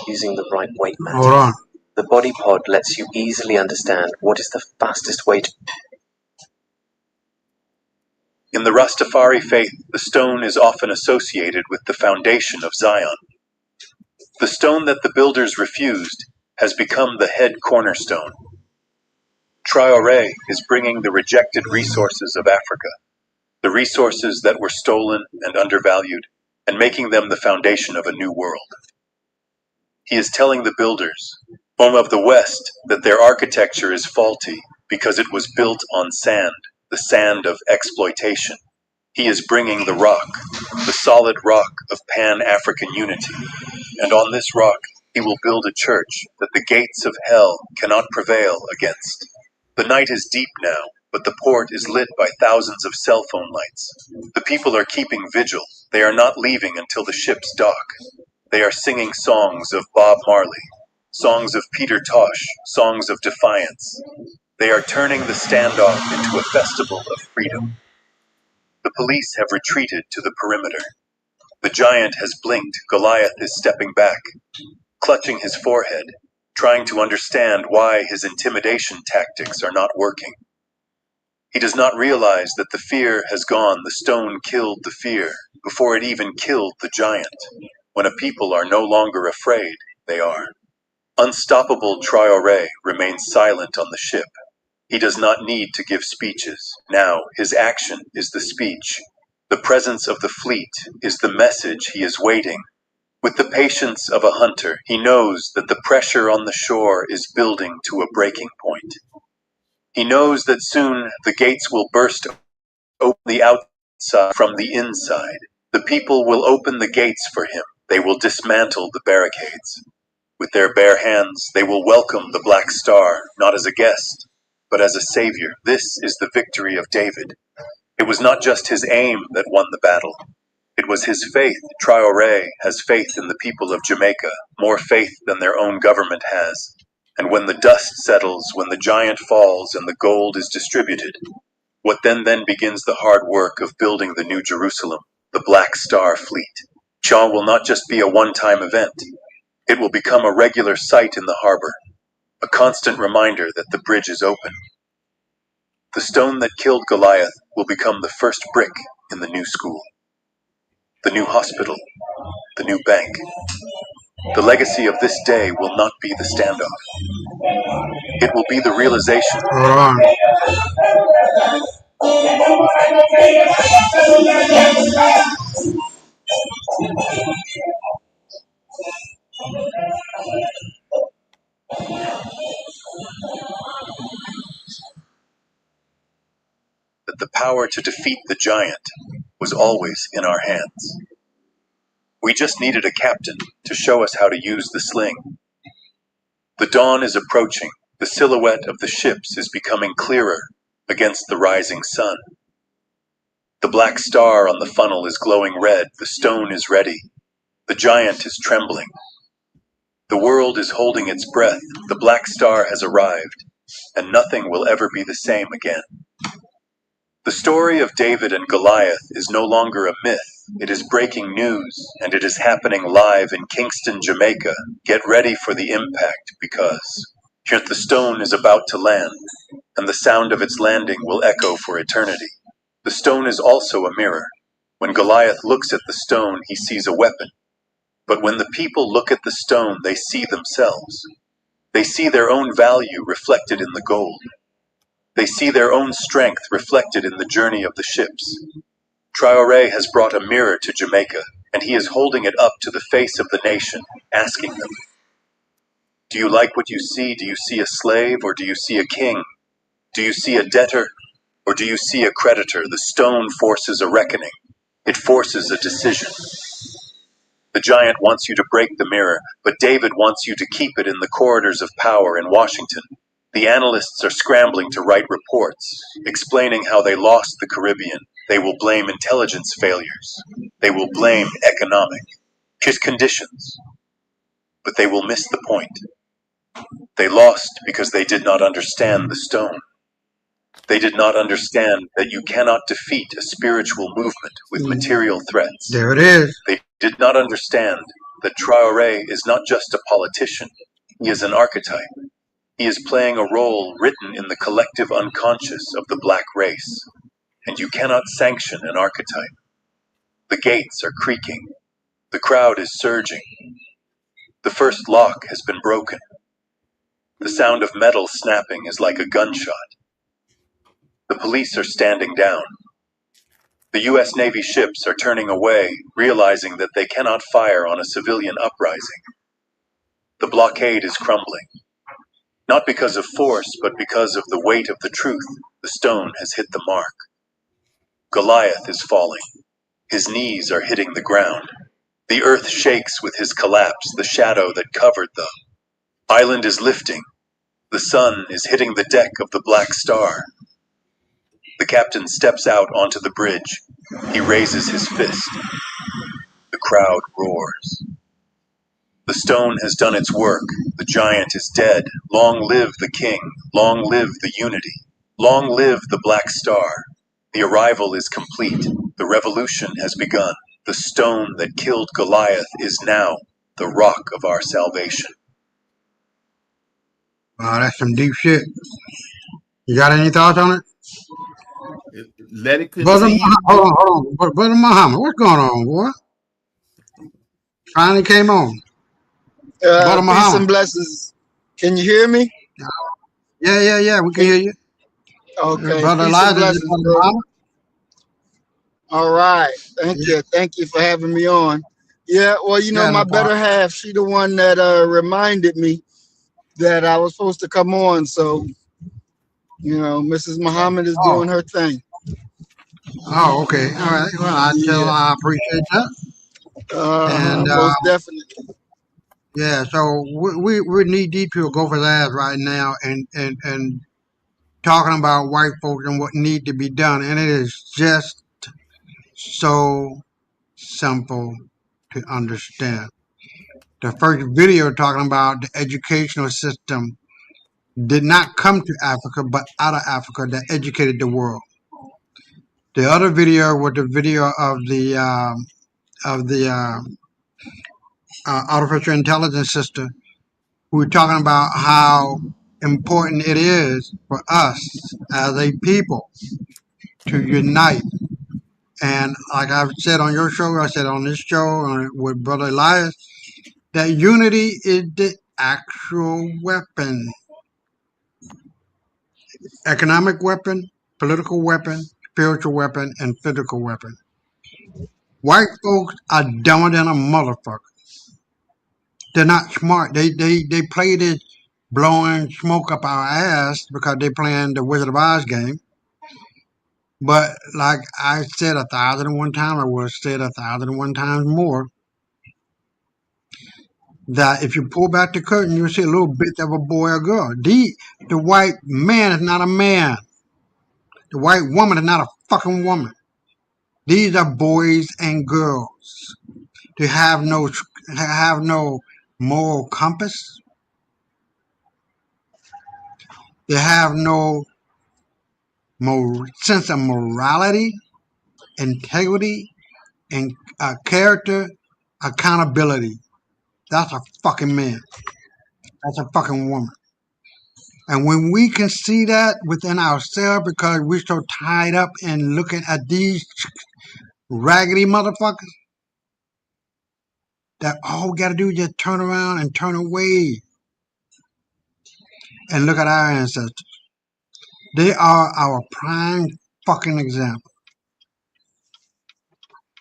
Using the right weight matter. Hold on. The body pod lets you easily understand what is the fastest way to... In the Rastafari faith, the stone is often associated with the foundation of Zion. The stone that the builders refused has become the head cornerstone. Traoré is bringing the rejected resources of Africa, the resources that were stolen and undervalued, and making them the foundation of a new world. He is telling the builders, of the West, that their architecture is faulty because it was built on sand, the sand of exploitation. He is bringing the rock, the solid rock of Pan-African unity, and on this rock he will build a church that the gates of hell cannot prevail against. The night is deep now, but the port is lit by thousands of cell phone lights. The people are keeping vigil. They are not leaving until the ships dock. They are singing songs of Bob Marley, songs of Peter Tosh, songs of defiance. They are turning the standoff into a festival of freedom. The police have retreated to the perimeter. The giant has blinked. Goliath is stepping back, clutching his forehead, trying to understand why his intimidation tactics are not working. He does not realize that the fear has gone. The stone killed the fear before it even killed the giant. When a people are no longer afraid, they are. Unstoppable Traoré remains silent on the ship. He does not need to give speeches. Now, his action is the speech. The presence of the fleet is the message he is waiting. With the patience of a hunter, he knows that the pressure on the shore is building to a breaking point. He knows that soon the gates will burst open the outside from the inside. The people will open the gates for him. They will dismantle the barricades. With their bare hands, they will welcome the Black Star, not as a guest, but as a savior. This is the victory of David. It was not just his aim that won the battle. It was his faith. Traoré has faith in the people of Jamaica, more faith than their own government has. And when the dust settles, when the giant falls and the gold is distributed, what then begins the hard work of building the New Jerusalem, the Black Star Fleet. Shaw will not just be a one-time event. It will become a regular sight in the harbor, a constant reminder that the bridge is open. The stone that killed Goliath will become the first brick in the new school, the new hospital, the new bank. The legacy of this day will not be the standoff. It will be the realization. Hold on. That the power to defeat the giant was always in our hands. We just needed a captain to show us how to use the sling. The dawn is approaching. The silhouette of the ships is becoming clearer against the rising sun. The black star on the funnel is glowing red. The stone is ready. The giant is trembling. The world is holding its breath. The black star has arrived, and nothing will ever be the same again. The story of David and Goliath is no longer a myth. It is breaking news, and it is happening live in Kingston, Jamaica. Get ready for the impact, because here the stone is about to land, and the sound of its landing will echo for eternity. The stone is also a mirror. When Goliath looks at the stone, he sees a weapon. But when the people look at the stone, they see themselves. They see their own value reflected in the gold. They see their own strength reflected in the journey of the ships. Traoré has brought a mirror to Jamaica, and he is holding it up to the face of the nation, asking them, do you like what you see? Do you see a slave, or do you see a king? Do you see a debtor, or do you see a creditor? The stone forces a reckoning. It forces a decision. The giant wants you to break the mirror, but David wants you to keep it in the corridors of power in Washington. The analysts are scrambling to write reports, explaining how they lost the Caribbean. They will blame intelligence failures. They will blame economic conditions. But they will miss the point. They lost because they did not understand the stone. They did not understand that you cannot defeat a spiritual movement with material threats. There it is. They did not understand that Traoré is not just a politician. He is an archetype. He is playing a role written in the collective unconscious of the black race. And you cannot sanction an archetype. The gates are creaking. The crowd is surging. The first lock has been broken. The sound of metal snapping is like a gunshot. The police are standing down. The U.S. Navy ships are turning away, realizing that they cannot fire on a civilian uprising. The blockade is crumbling. Not because of force, but because of the weight of the truth. The stone has hit the mark. Goliath is falling. His knees are hitting the ground. The earth shakes with his collapse, the shadow that covered the island is lifting. The sun is hitting the deck of the Black Star. The captain steps out onto the bridge. He raises his fist. The crowd roars. The stone has done its work. The giant is dead. Long live the king. Long live the unity. Long live the Black Star. The arrival is complete. The revolution has begun. The stone that killed Goliath is now the rock of our salvation. Wow, that's some deep shit. You got any thoughts on it? Let it Brother, continue. hold on. Brother Muhammad, what's going on, boy? Finally came on. Brother Peace and Muhammad. blessings. Can you hear me? Yeah, we can hear you. Okay. Brother Peace and Elijah, is it blessings, Brother bro. Muhammad? All right. Thank Yeah, you. Thank you for having me on. Yeah, well, no my problem. better half, she the one that reminded me that I was supposed to come on. So, Mrs. Muhammad is Oh, doing her thing. okay. All right. Well, Yeah. I appreciate that. And Most definitely. yeah, so we're knee deep to go for that right now, and talking about white folks and what need to be done, and it is just so simple to understand. The first video talking about the educational system did not come to Africa, but out of Africa that educated the world. The other video was the video of the artificial intelligence system, who were talking about how important it is for us as a people to unite. And like I've said on your show, I said on this show with Brother Elias, that unity is the actual weapon. Economic weapon, political weapon, spiritual weapon, and physical weapon. White folks are dumber than a motherfucker. They're not smart. They play this blowing smoke up our ass because they playing the Wizard of Oz game. But like I said 1,001 times, I would have said 1,001 times more, that if you pull back the curtain, you'll see a little bit of a boy or girl. The white man is not a man. The white woman is not a fucking woman. These are boys and girls. They have no moral compass. They have no sense of morality, integrity, and character, accountability. That's a fucking man. That's a fucking woman. And when we can see that within ourselves because we're so tied up in looking at these raggedy motherfuckers, that all we got to do is just turn around and turn away and look at our ancestors. They are our prime fucking example.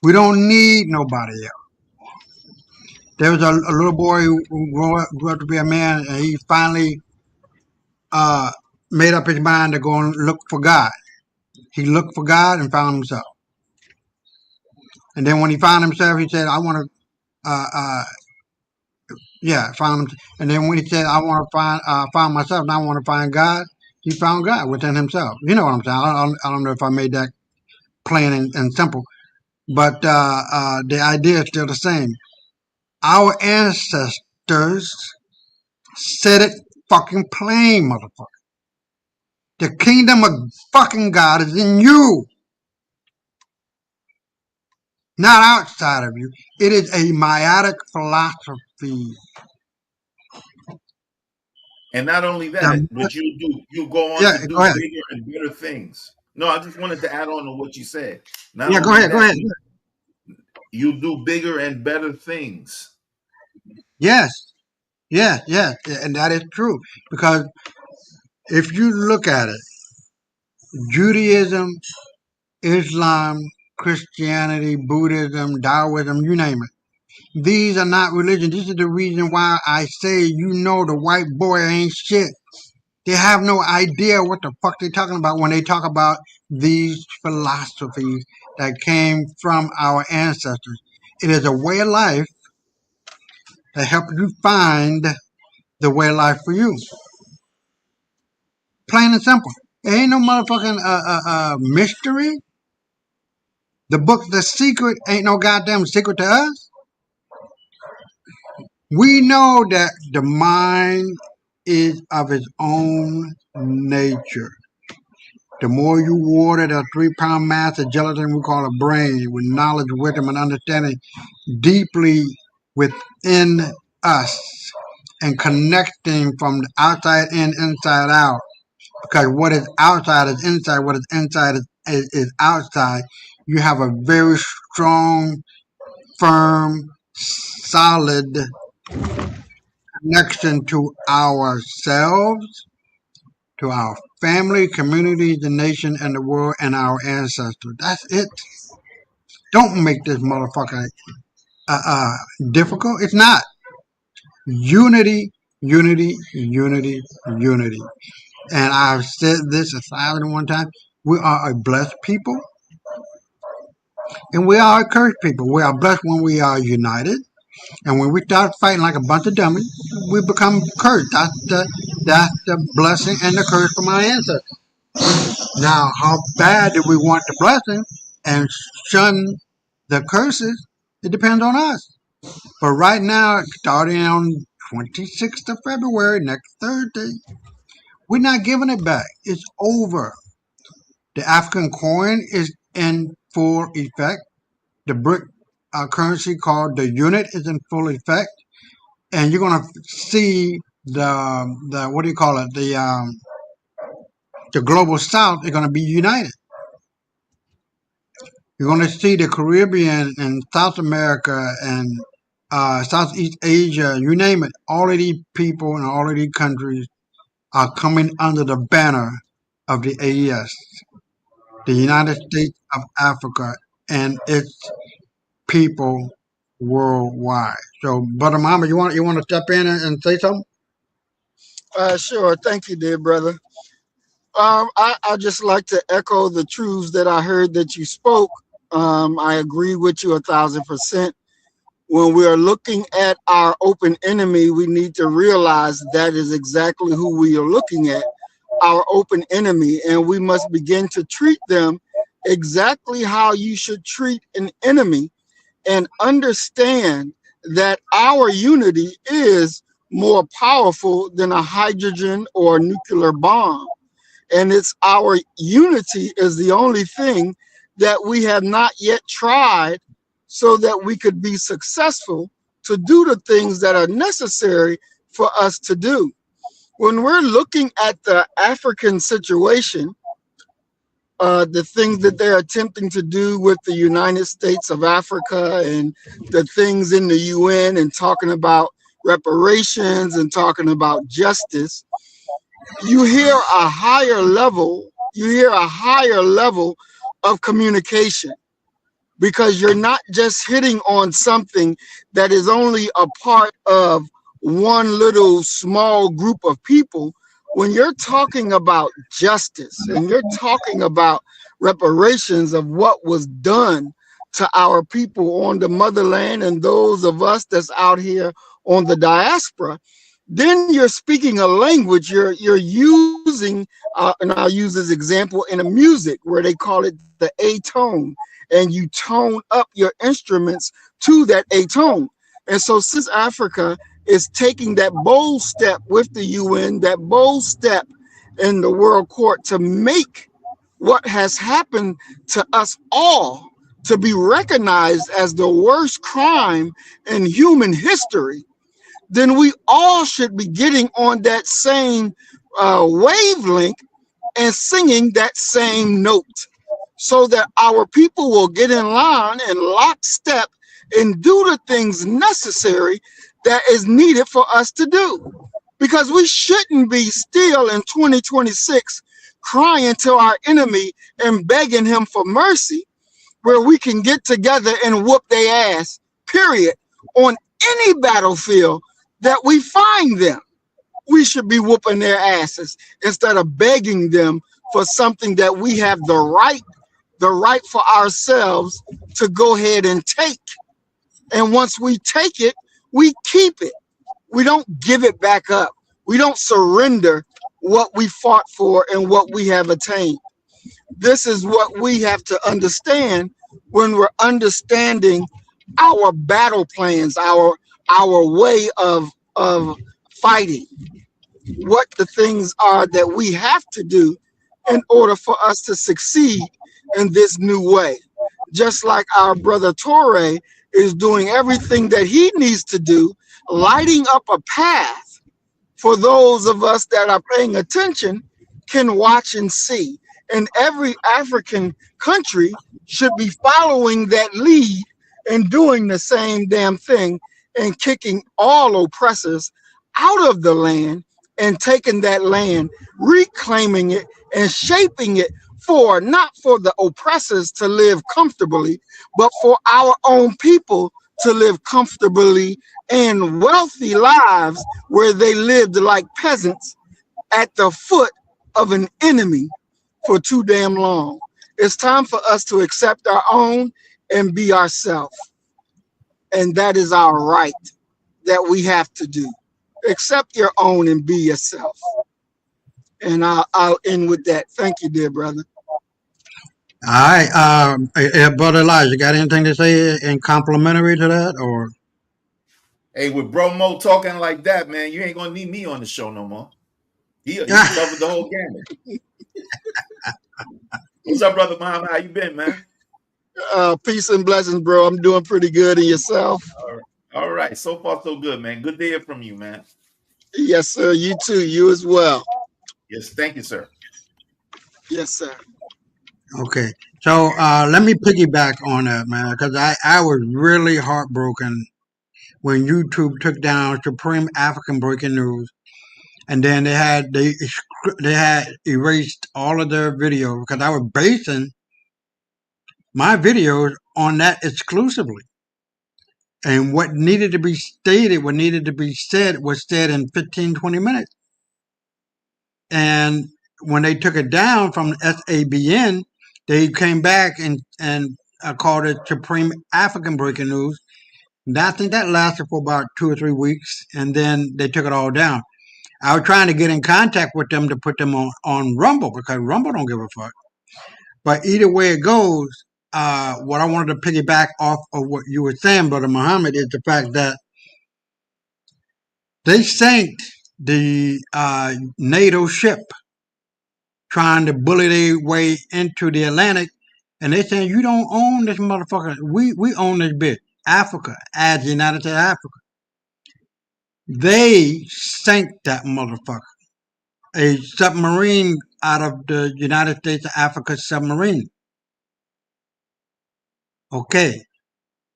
We don't need nobody else. There was a little boy who grew up to be a man, and he finally made up his mind to go and look for God. He looked for God and found himself. And then when he found himself, he said, I want to, found him. And then when he said, I want to find myself and I want to find God, he found God within himself. You know what I'm saying? I don't know if I made that plain and simple, but the idea is still the same. Our ancestors said it fucking plain, motherfucker. The kingdom of fucking God is in you, not outside of you. It is a myotic philosophy. And not only that, but you go on to Go do ahead. bigger and better things. No, I just wanted to add on to what you said. Not Yeah, go only ahead. Go that, ahead. you do bigger and better things. Yes, and that is true. Because if you look at it, Judaism, Islam, Christianity, Buddhism, Taoism, you name it. These are not religion. This is the reason why I say, the white boy ain't shit. They have no idea what the fuck they're talking about when they talk about these philosophies that came from our ancestors. It is a way of life that helps you find the way of life for you. Plain and simple. There ain't no motherfucking mystery. The book The Secret ain't no goddamn secret to us. We know that the mind is of its own nature. The more you water the 3-pound mass of gelatin we call a brain, with knowledge, wisdom, and understanding deeply within us and connecting from the outside in, inside out. Because what is outside is inside, what is inside is outside. You have a very strong, firm, solid connection to ourselves, to our family, community, the nation, and the world, and our ancestors. That's it. Don't make this motherfucker difficult. It's not. Unity, unity, unity, unity. And I've said this 1,001 times. We are a blessed people, and we are a cursed people. We are blessed when we are united, and when we start fighting like a bunch of dummies, we become cursed. That's the blessing and the curse from our ancestors. Now, how bad do we want the blessing and shun the curses? It depends on us. But right now, starting on 26th of February, next Thursday, we're not giving it back. It's over. The African coin is in full effect. The brick currency called the unit is in full effect. And you're going to see the what do you call it? The global South is going to be united. You're going to see the Caribbean and South America and Southeast Asia, you name it. All of these people and all of these countries are coming under the banner of the AES, the United States of Africa, and its people worldwide. So, Brother Mama, you want to step in and say something? Sure. Thank you, dear brother. I just like to echo the truths that I heard that you spoke. I agree with you 1,000%. When we are looking at our open enemy, we need to realize that is exactly who we are looking at, our open enemy, and we must begin to treat them exactly how you should treat an enemy, and understand that our unity is more powerful than a hydrogen or nuclear bomb. And it's our unity is the only thing that we have not yet tried so that we could be successful to do the things that are necessary for us to do. When we're looking at the African situation, the things that they're attempting to do with the United States of Africa and the things in the UN and talking about reparations and talking about justice, you hear a higher level of communication, because you're not just hitting on something that is only a part of one little small group of people. When you're talking about justice and you're talking about reparations of what was done to our people on the motherland and those of us that's out here on the diaspora, then you're speaking a language. You're using, and I'll use this example in a music where they call it the A tone, and you tone up your instruments to that A tone. And so since Africa is taking that bold step with the UN, that bold step in the World Court to make what has happened to us all to be recognized as the worst crime in human history, then we all should be getting on that same wavelength and singing that same note, so that our people will get in line and lockstep and do the things necessary that is needed for us to do. Because we shouldn't be still in 2026 crying to our enemy and begging him for mercy, where we can get together and whoop their ass, period, on any battlefield that we find them. We should be whooping their asses instead of begging them for something that we have the right for ourselves to go ahead and take. And once we take it, we keep it. We don't give it back up. We don't surrender what we fought for and what we have attained. This is what we have to understand when we're understanding our battle plans, our way of fighting, what the things are that we have to do in order for us to succeed in this new way. Just like our brother Torre is doing everything that he needs to do, lighting up a path for those of us that are paying attention can watch and see. And every African country should be following that lead and doing the same damn thing and kicking all oppressors out of the land and taking that land, reclaiming it and shaping it for, not for the oppressors to live comfortably, but for our own people to live comfortably and wealthy lives where they lived like peasants at the foot of an enemy for too damn long. It's time for us to accept our own and be ourselves. And that is our right that we have to do. Accept your own and be yourself. And I'll end with that. Thank you, dear brother. All right, Brother Elijah, got anything to say in complimentary to that, or? Hey, with Bro Mo talking like that, man, you ain't gonna need me on the show no more. He covered the whole gamut. What's up, Brother Muhammad? How you been, man? Peace and blessings, bro. I'm doing pretty good. And yourself? All right. So far, so good, man. Good to hear from you, man. Yes, sir. You too. You as well. Yes, thank you, sir. Yes, sir. Okay, so let me piggyback on that, man, because I was really heartbroken when YouTube took down Supreme African Breaking News, and then they had erased all of their videos, because I was basing my videos on that exclusively. And what needed to be stated, what needed to be said, was said in 15, 20 minutes. And when they took it down from SABN, they came back and called it Supreme African Breaking News. And I think that lasted for about 2 or 3 weeks, and then they took it all down. I was trying to get in contact with them to put them on Rumble, because Rumble don't give a fuck. But either way it goes, what I wanted to piggyback off of what you were saying, Brother Muhammad, is the fact that they sank the NATO ship trying to bully their way into the Atlantic, and they saying, you don't own this motherfucker. We own this bitch. Africa, as the United States of Africa. They sank that motherfucker. a submarine out of the United States of Africa submarine. Okay.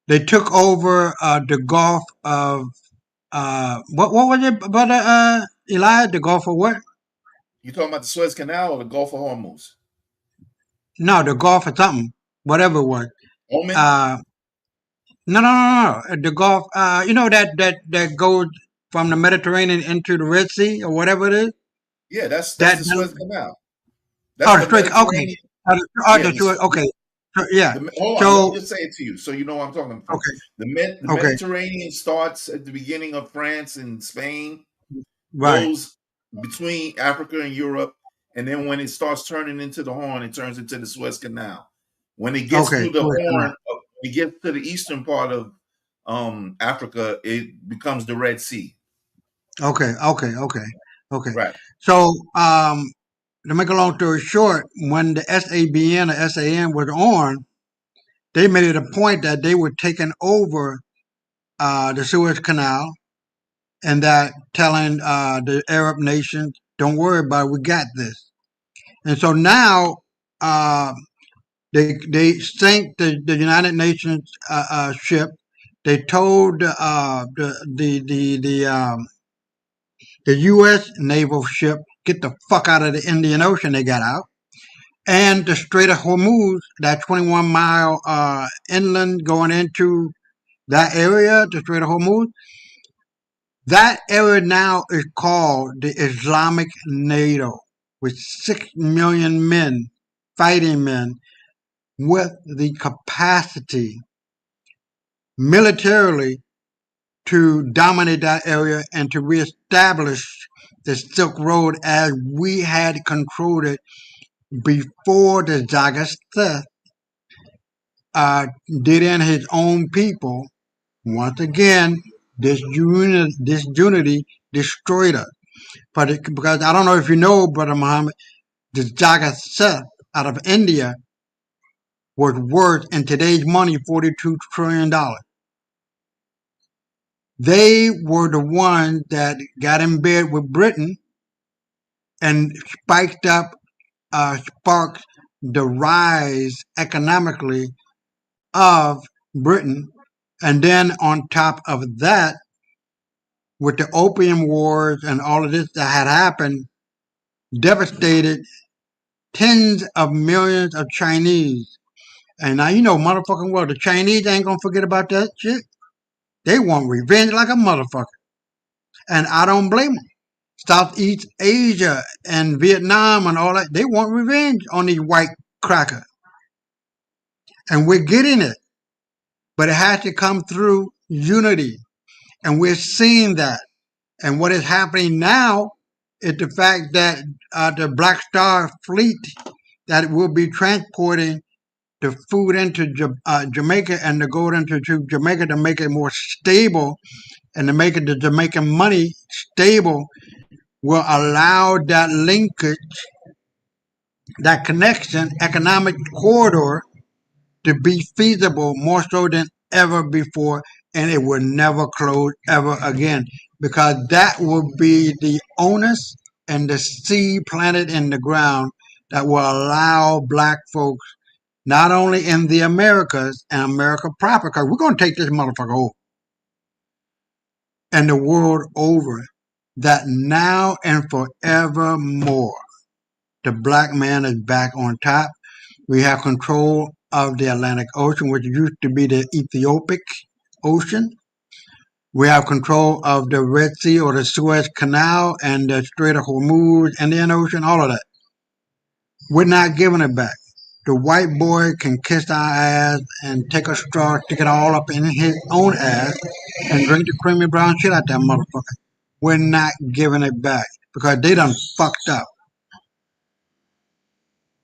They took over the Gulf of what was it, brother Eli? The Gulf of what? You talking about the Suez Canal or the Gulf of Hormuz? No, the Gulf of something, whatever it was. Oman? Uh, no. The Gulf. You know that goes from the Mediterranean into the Red Sea or whatever it is. Yeah, that's That the Suez Canal. That's oh, the the Strait. Okay. Mediterranean. Oh, Yeah, okay. So, yeah. hold on. Let me So just say it to you, so you know what I'm talking about. okay. The Okay. Mediterranean starts at the beginning of France and Spain, Right. goes between Africa and Europe, and then when it starts turning into the Horn, it turns into the Suez Canal. When it gets Okay. through the Suez Canal. Horn, it gets to the eastern part of Africa, it becomes the Red Sea. Okay. Okay. Right. So to make a long story short, when the SABN or SAN was on, they made it a point that they were taking over the Suez Canal and that telling the Arab nations, "Don't worry about it, we got this." And so now uh, they sank the United Nations ship. They told the U.S. naval ship, "Get the fuck out of the Indian Ocean." They got out. And the Strait of Hormuz, that 21-mile inland going into that area, the Strait of Hormuz, that area now is called the Islamic NATO, with 6 million men, fighting men, with the capacity militarily to dominate that area and to reestablish the Silk Road as we had controlled it before the Zagasta did in his own people. Once again, this unity destroyed us. But because I don't know if you know, Brother Muhammad, the Jagat Seth out of India was worth in today's money $42 trillion. They were the ones that got in bed with Britain and sparked the rise economically of Britain. And then on top of that, with the opium wars and all of this that had happened, devastated tens of millions of Chinese. And now you know, motherfucking well, the Chinese ain't gonna forget about that shit. They want revenge like a motherfucker. And I don't blame them. Southeast Asia and Vietnam and all that, they want revenge on these white crackers. And we're getting it. But it has to come through unity. And we're seeing that. And what is happening now is the fact that the Black Star Fleet that will be transporting the food into Jamaica and the gold into Jamaica to make it more stable and to make it the Jamaican money stable will allow that linkage, that connection, economic corridor to be feasible more so than ever before, and it will never close ever again because that will be the onus and the seed planted in the ground that will allow black folks not only in the Americas and America proper, because we're going to take this motherfucker over, and the world over, that now and forevermore, the black man is back on top. We have control of the Atlantic Ocean, which used to be the Ethiopic Ocean. We have control of the Red Sea or the Suez Canal and the Strait of Hormuz, Indian Ocean, all of that. We're not giving it back. The white boy can kiss our ass and take a straw, stick it all up in his own ass, and drink the creamy brown shit out that motherfucker. We're not giving it back because they done fucked up.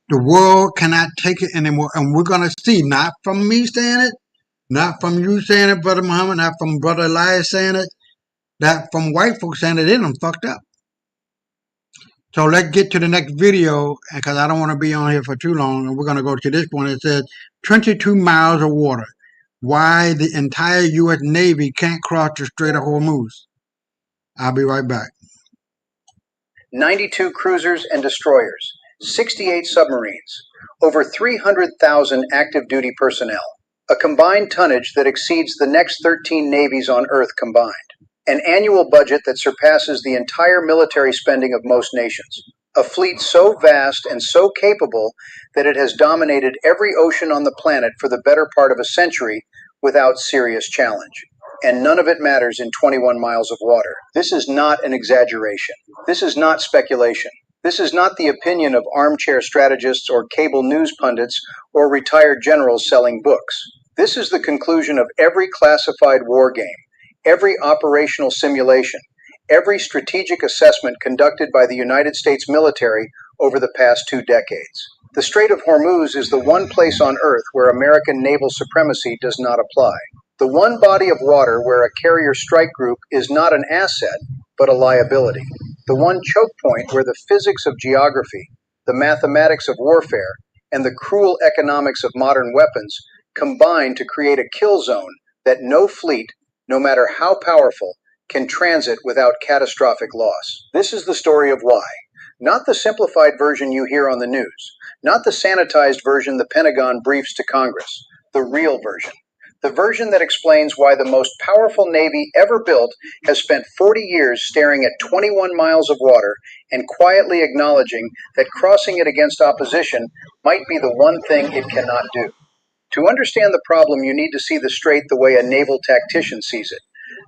The world cannot take it anymore, and we're gonna see, not from me saying it, not from you saying it, Brother Muhammad, not from Brother Elias saying it, that from white folks saying it, they done fucked up. So let's get to the next video because I don't want to be on here for too long. And we're going to go to this one. It says 22 miles of water. Why the entire U.S. Navy can't cross the Strait of Hormuz. I'll be right back. 92 cruisers and destroyers, 68 submarines, over 300,000 active duty personnel, a combined tonnage that exceeds the next 13 navies on Earth combined, an annual budget that surpasses the entire military spending of most nations, a fleet so vast and so capable that it has dominated every ocean on the planet for the better part of a century without serious challenge. And none of it matters in 21 miles of water. This is not an exaggeration. This is not speculation. This is not the opinion of armchair strategists or cable news pundits or retired generals selling books. This is the conclusion of every classified war game, every operational simulation, every strategic assessment conducted by the United States military over the past 2 decades. The Strait of Hormuz is the one place on Earth where American naval supremacy does not apply. The one body of water where a carrier strike group is not an asset, but a liability. The one choke point where the physics of geography, the mathematics of warfare, and the cruel economics of modern weapons combine to create a kill zone that no fleet, no matter how powerful, can transit without catastrophic loss. This is the story of why. Not the simplified version you hear on the news, not the sanitized version the Pentagon briefs to Congress, the real version. The version that explains why the most powerful Navy ever built has spent 40 years staring at 21 miles of water and quietly acknowledging that crossing it against opposition might be the one thing it cannot do. To understand the problem, you need to see the strait the way a naval tactician sees it.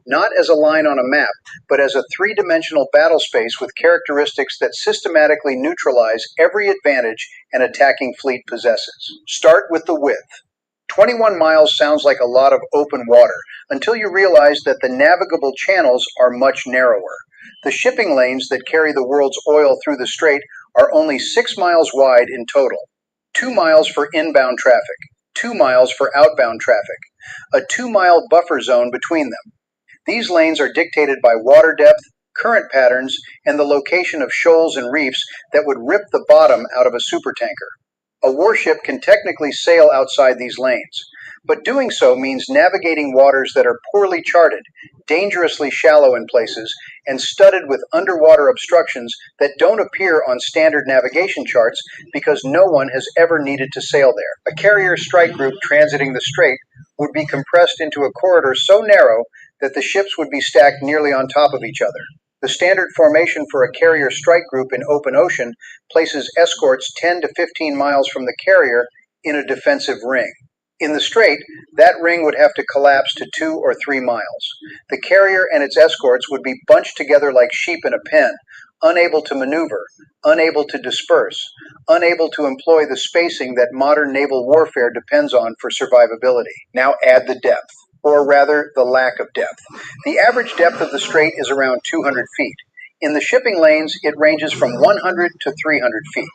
Not as a line on a map, but as a 3-dimensional battle space with characteristics that systematically neutralize every advantage an attacking fleet possesses. Start with the width. 21 miles sounds like a lot of open water until you realize that the navigable channels are much narrower. The shipping lanes that carry the world's oil through the strait are only 6 miles wide in total. 2 miles for inbound traffic, 2 miles for outbound traffic, a 2-mile buffer zone between them. These lanes are dictated by water depth, current patterns, and the location of shoals and reefs that would rip the bottom out of a supertanker. A warship can technically sail outside these lanes, but doing so means navigating waters that are poorly charted, dangerously shallow in places, and studded with underwater obstructions that don't appear on standard navigation charts because no one has ever needed to sail there. A carrier strike group transiting the strait would be compressed into a corridor so narrow that the ships would be stacked nearly on top of each other. The standard formation for a carrier strike group in open ocean places escorts 10 to 15 miles from the carrier in a defensive ring. In the strait, that ring would have to collapse to 2 or 3 miles. The carrier and its escorts would be bunched together like sheep in a pen, unable to maneuver, unable to disperse, unable to employ the spacing that modern naval warfare depends on for survivability. Now add the depth, or rather the lack of depth. The average depth of the strait is around 200 feet. In the shipping lanes, it ranges from 100 to 300 feet.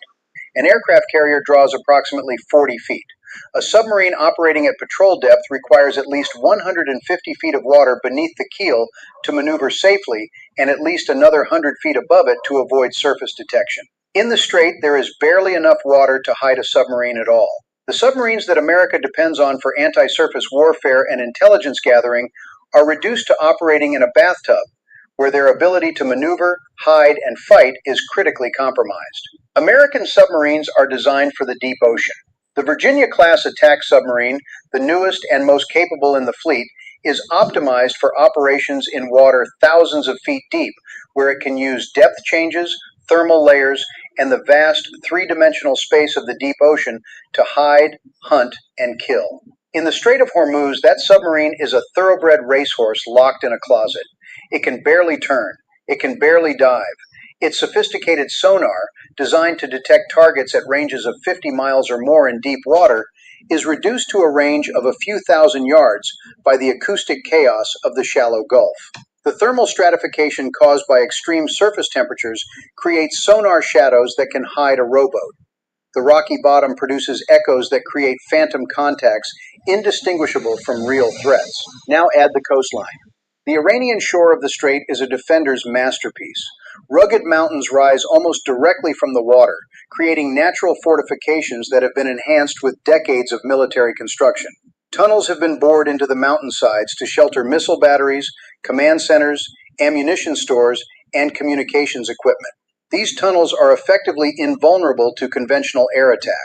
An aircraft carrier draws approximately 40 feet. A submarine operating at patrol depth requires at least 150 feet of water beneath the keel to maneuver safely and at least another 100 feet above it to avoid surface detection. In the strait, there is barely enough water to hide a submarine at all. The submarines that America depends on for anti-surface warfare and intelligence gathering are reduced to operating in a bathtub, where their ability to maneuver, hide, and fight is critically compromised. American submarines are designed for the deep ocean. The Virginia-class attack submarine, the newest and most capable in the fleet, is optimized for operations in water thousands of feet deep, where it can use depth changes, thermal layers, and the vast 3-dimensional space of the deep ocean to hide, hunt, and kill. In the Strait of Hormuz, that submarine is a thoroughbred racehorse locked in a closet. It can barely turn. It can barely dive. Its sophisticated sonar, designed to detect targets at ranges of 50 miles or more in deep water, is reduced to a range of a few thousand yards by the acoustic chaos of the shallow Gulf. The thermal stratification caused by extreme surface temperatures creates sonar shadows that can hide a rowboat. The rocky bottom produces echoes that create phantom contacts indistinguishable from real threats. Now add the coastline. The Iranian shore of the strait is a defender's masterpiece. Rugged mountains rise almost directly from the water, creating natural fortifications that have been enhanced with decades of military construction. Tunnels have been bored into the mountainsides to shelter missile batteries, command centers, ammunition stores, and communications equipment. These tunnels are effectively invulnerable to conventional air attack.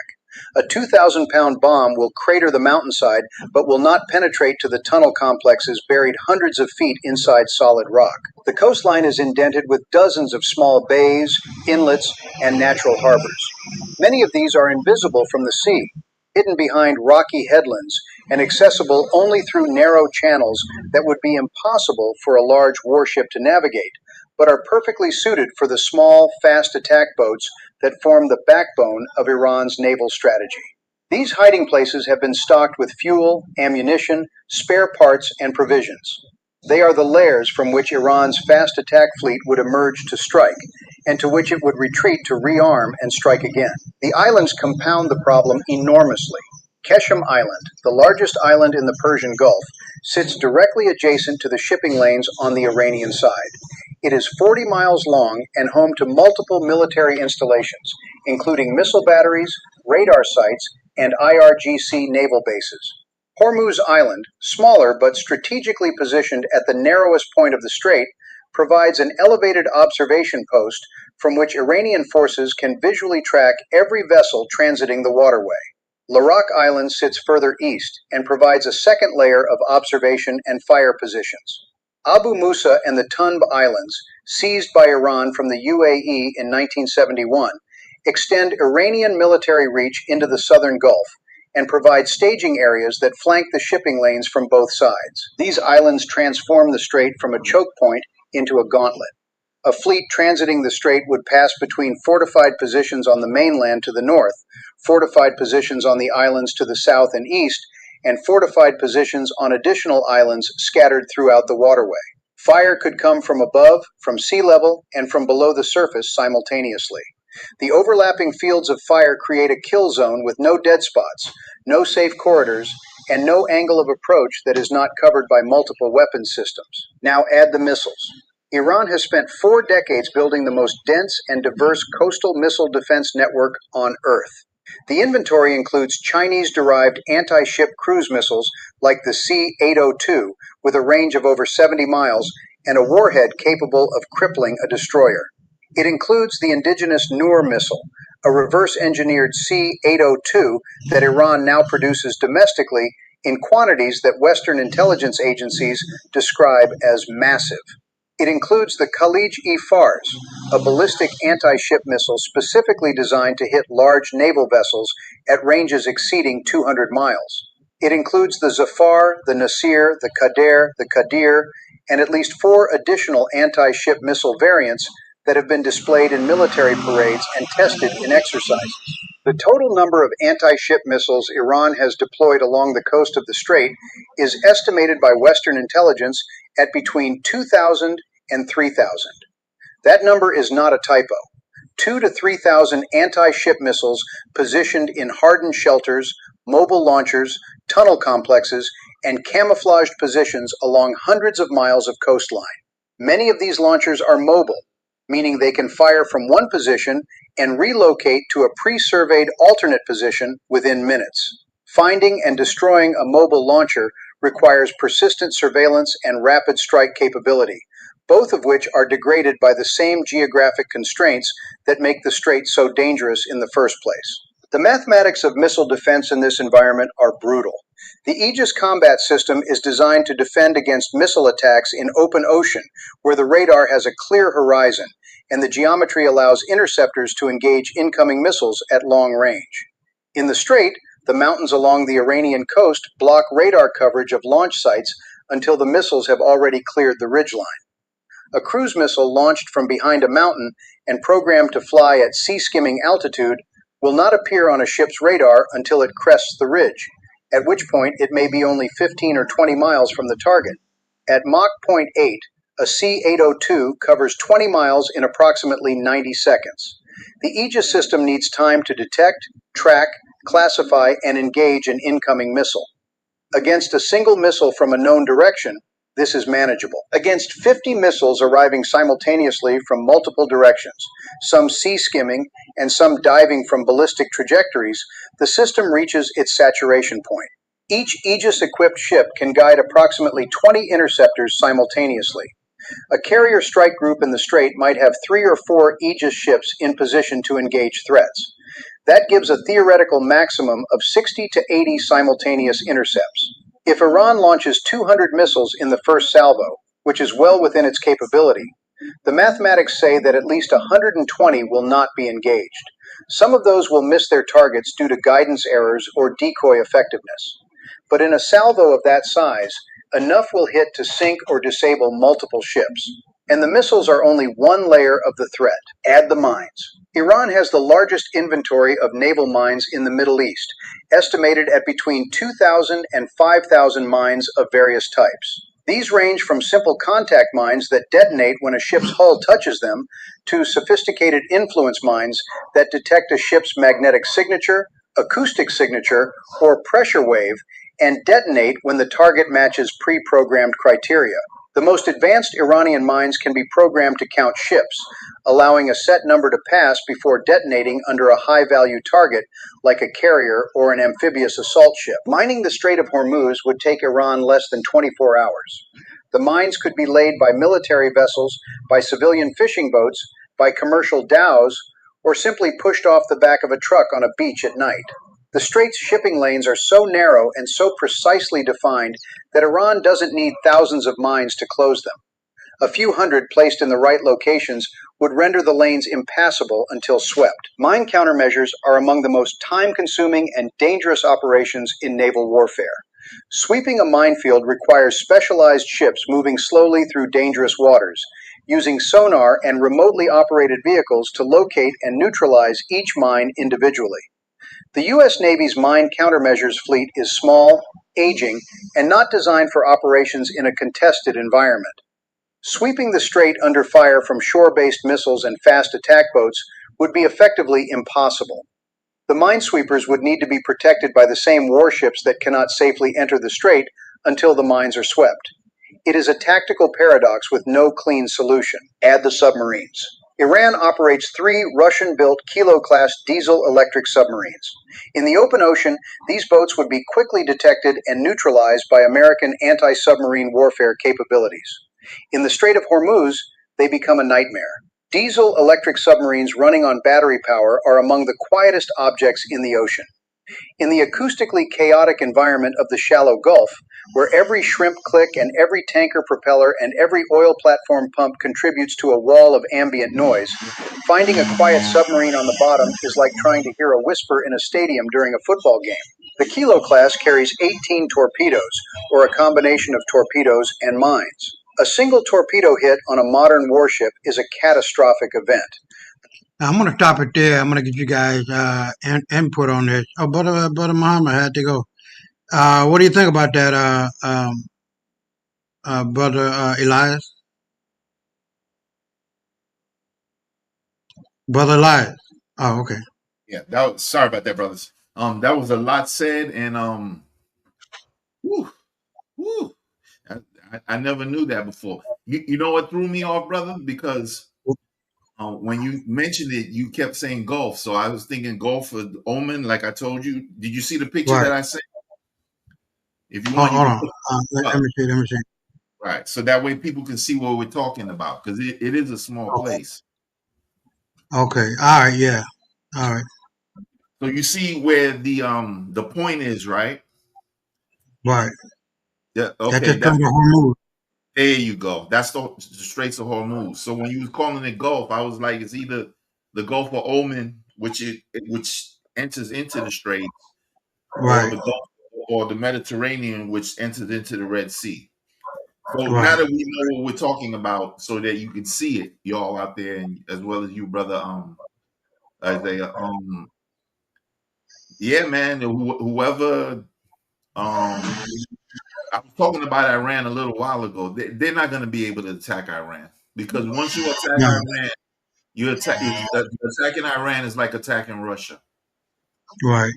A 2,000-pound bomb will crater the mountainside, but will not penetrate to the tunnel complexes buried hundreds of feet inside solid rock. The coastline is indented with dozens of small bays, inlets, and natural harbors. Many of these are invisible from the sea, hidden behind rocky headlands, and accessible only through narrow channels that would be impossible for a large warship to navigate, but are perfectly suited for the small, fast attack boats that form the backbone of Iran's naval strategy. These hiding places have been stocked with fuel, ammunition, spare parts, and provisions. They are the lairs from which Iran's fast attack fleet would emerge to strike, and to which it would retreat to rearm and strike again. The islands compound the problem enormously. Keshem Island, the largest island in the Persian Gulf, sits directly adjacent to the shipping lanes on the Iranian side. It is 40 miles long and home to multiple military installations, including missile batteries, radar sites, and IRGC naval bases. Hormuz Island, smaller but strategically positioned at the narrowest point of the strait, provides an elevated observation post from which Iranian forces can visually track every vessel transiting the waterway. Larak Island sits further east and provides a second layer of observation and fire positions. Abu Musa and the Tunb Islands, seized by Iran from the UAE in 1971, extend Iranian military reach into the southern Gulf and provide staging areas that flank the shipping lanes from both sides. These islands transform the strait from a choke point into a gauntlet. A fleet transiting the strait would pass between fortified positions on the mainland to the north, fortified positions on the islands to the south and east, and fortified positions on additional islands scattered throughout the waterway. Fire could come from above, from sea level, and from below the surface simultaneously. The overlapping fields of fire create a kill zone with no dead spots, no safe corridors, and no angle of approach that is not covered by multiple weapons systems. Now add the missiles. Iran has spent 4 decades building the most dense and diverse coastal missile defense network on Earth. The inventory includes Chinese-derived anti-ship cruise missiles like the C-802 with a range of over 70 miles and a warhead capable of crippling a destroyer. It includes the indigenous Noor missile, a reverse-engineered C-802 that Iran now produces domestically in quantities that Western intelligence agencies describe as massive. It includes the Khalij-e-Fars, a ballistic anti-ship missile specifically designed to hit large naval vessels at ranges exceeding 200 miles. It includes the Zafar, the Nasir, the Qadir, and at least 4 additional anti-ship missile variants that have been displayed in military parades and tested in exercises. The total number of anti-ship missiles Iran has deployed along the coast of the strait is estimated by Western intelligence at between 2,000 and 3,000. That number is not a typo. 2,000 to 3,000 anti-ship missiles positioned in hardened shelters, mobile launchers, tunnel complexes, and camouflaged positions along hundreds of miles of coastline. Many of these launchers are mobile, meaning they can fire from one position and relocate to a pre-surveyed alternate position within minutes. Finding and destroying a mobile launcher requires persistent surveillance and rapid strike capability, both of which are degraded by the same geographic constraints that make the strait so dangerous in the first place. The mathematics of missile defense in this environment are brutal. The Aegis combat system is designed to defend against missile attacks in open ocean, where the radar has a clear horizon, and the geometry allows interceptors to engage incoming missiles at long range. In the strait, the mountains along the Iranian coast block radar coverage of launch sites until the missiles have already cleared the ridgeline. A cruise missile launched from behind a mountain and programmed to fly at sea-skimming altitude will not appear on a ship's radar until it crests the ridge, at which point it may be only 15 or 20 miles from the target. At Mach 0.8, a C-802 covers 20 miles in approximately 90 seconds. The Aegis system needs time to detect, track, classify, and engage an incoming missile. Against a single missile from a known direction, this is manageable. Against 50 missiles arriving simultaneously from multiple directions, some sea-skimming and some diving from ballistic trajectories, the system reaches its saturation point. Each Aegis-equipped ship can guide approximately 20 interceptors simultaneously. A carrier strike group in the Strait might have 3 or 4 Aegis ships in position to engage threats. That gives a theoretical maximum of 60 to 80 simultaneous intercepts. If Iran launches 200 missiles in the first salvo, which is well within its capability, the mathematics say that at least 120 will not be engaged. Some of those will miss their targets due to guidance errors or decoy effectiveness. But in a salvo of that size, enough will hit to sink or disable multiple ships. And the missiles are only one layer of the threat. Add the mines. Iran has the largest inventory of naval mines in the Middle East, estimated at between 2,000 and 5,000 mines of various types. These range from simple contact mines that detonate when a ship's hull touches them to sophisticated influence mines that detect a ship's magnetic signature, acoustic signature, or pressure wave and detonate when the target matches pre-programmed criteria. The most advanced Iranian mines can be programmed to count ships, allowing a set number to pass before detonating under a high-value target like a carrier or an amphibious assault ship. Mining the Strait of Hormuz would take Iran less than 24 hours. The mines could be laid by military vessels, by civilian fishing boats, by commercial dhows, or simply pushed off the back of a truck on a beach at night. The Strait's shipping lanes are so narrow and so precisely defined that Iran doesn't need thousands of mines to close them. A few hundred placed in the right locations would render the lanes impassable until swept. Mine countermeasures are among the most time-consuming and dangerous operations in naval warfare. Sweeping a minefield requires specialized ships moving slowly through dangerous waters, using sonar and remotely operated vehicles to locate and neutralize each mine individually. The U.S. Navy's mine countermeasures fleet is small, aging, and not designed for operations in a contested environment. Sweeping the strait under fire from shore-based missiles and fast attack boats would be effectively impossible. The minesweepers would need to be protected by the same warships that cannot safely enter the strait until the mines are swept. It is a tactical paradox with no clean solution. Add the submarines. Iran operates 3 Russian-built Kilo-class diesel-electric submarines. In the open ocean, these boats would be quickly detected and neutralized by American anti-submarine warfare capabilities. In the Strait of Hormuz, they become a nightmare. Diesel-electric submarines running on battery power are among the quietest objects in the ocean. In the acoustically chaotic environment of the shallow Gulf, where every shrimp click and every tanker propeller and every oil platform pump contributes to a wall of ambient noise, finding a quiet submarine on the bottom is like trying to hear a whisper in a stadium during a football game. The Kilo class carries 18 torpedoes, or a combination of torpedoes and mines. A single torpedo hit on a modern warship is a catastrophic event. Now, I'm going to stop it there. I'm going to get you guys input on this. Oh, Brother Muhammad had to go. What do you think about that, Brother Elias? Brother Elias. Oh, okay. Yeah, sorry about that, brothers. That was a lot said, and whew, whew, I never knew that before. You know what threw me off, brother? Because when you mentioned it, you kept saying Gulf, so I was thinking Gulf of Oman. Like I told you, did you see the picture Right. that I sent? If you want, you Hold can on. put it Let up. me see. Right, so that way people can see what we're talking about, because it is a small place. Okay. All right. Yeah. All right. So you see where the point is, right? Right. Yeah. That's Okay. just trying to Hormuz. There you go. That's the Straits of Hormuz. So when you was calling it Gulf, I was like, it's either the Gulf of Oman, which enters into the Strait, or Right. the Gulf or the Mediterranean, which enters into the Red Sea. So now Right. that we know what we're talking about, so that you can see it, y'all out there, and as well as you, brother Isaiah. Yeah, man. Whoever I was talking about Iran a little while ago. They're not going to be able to attack Iran, because once you attack No. Iran, attacking Iran is like attacking Russia, Right.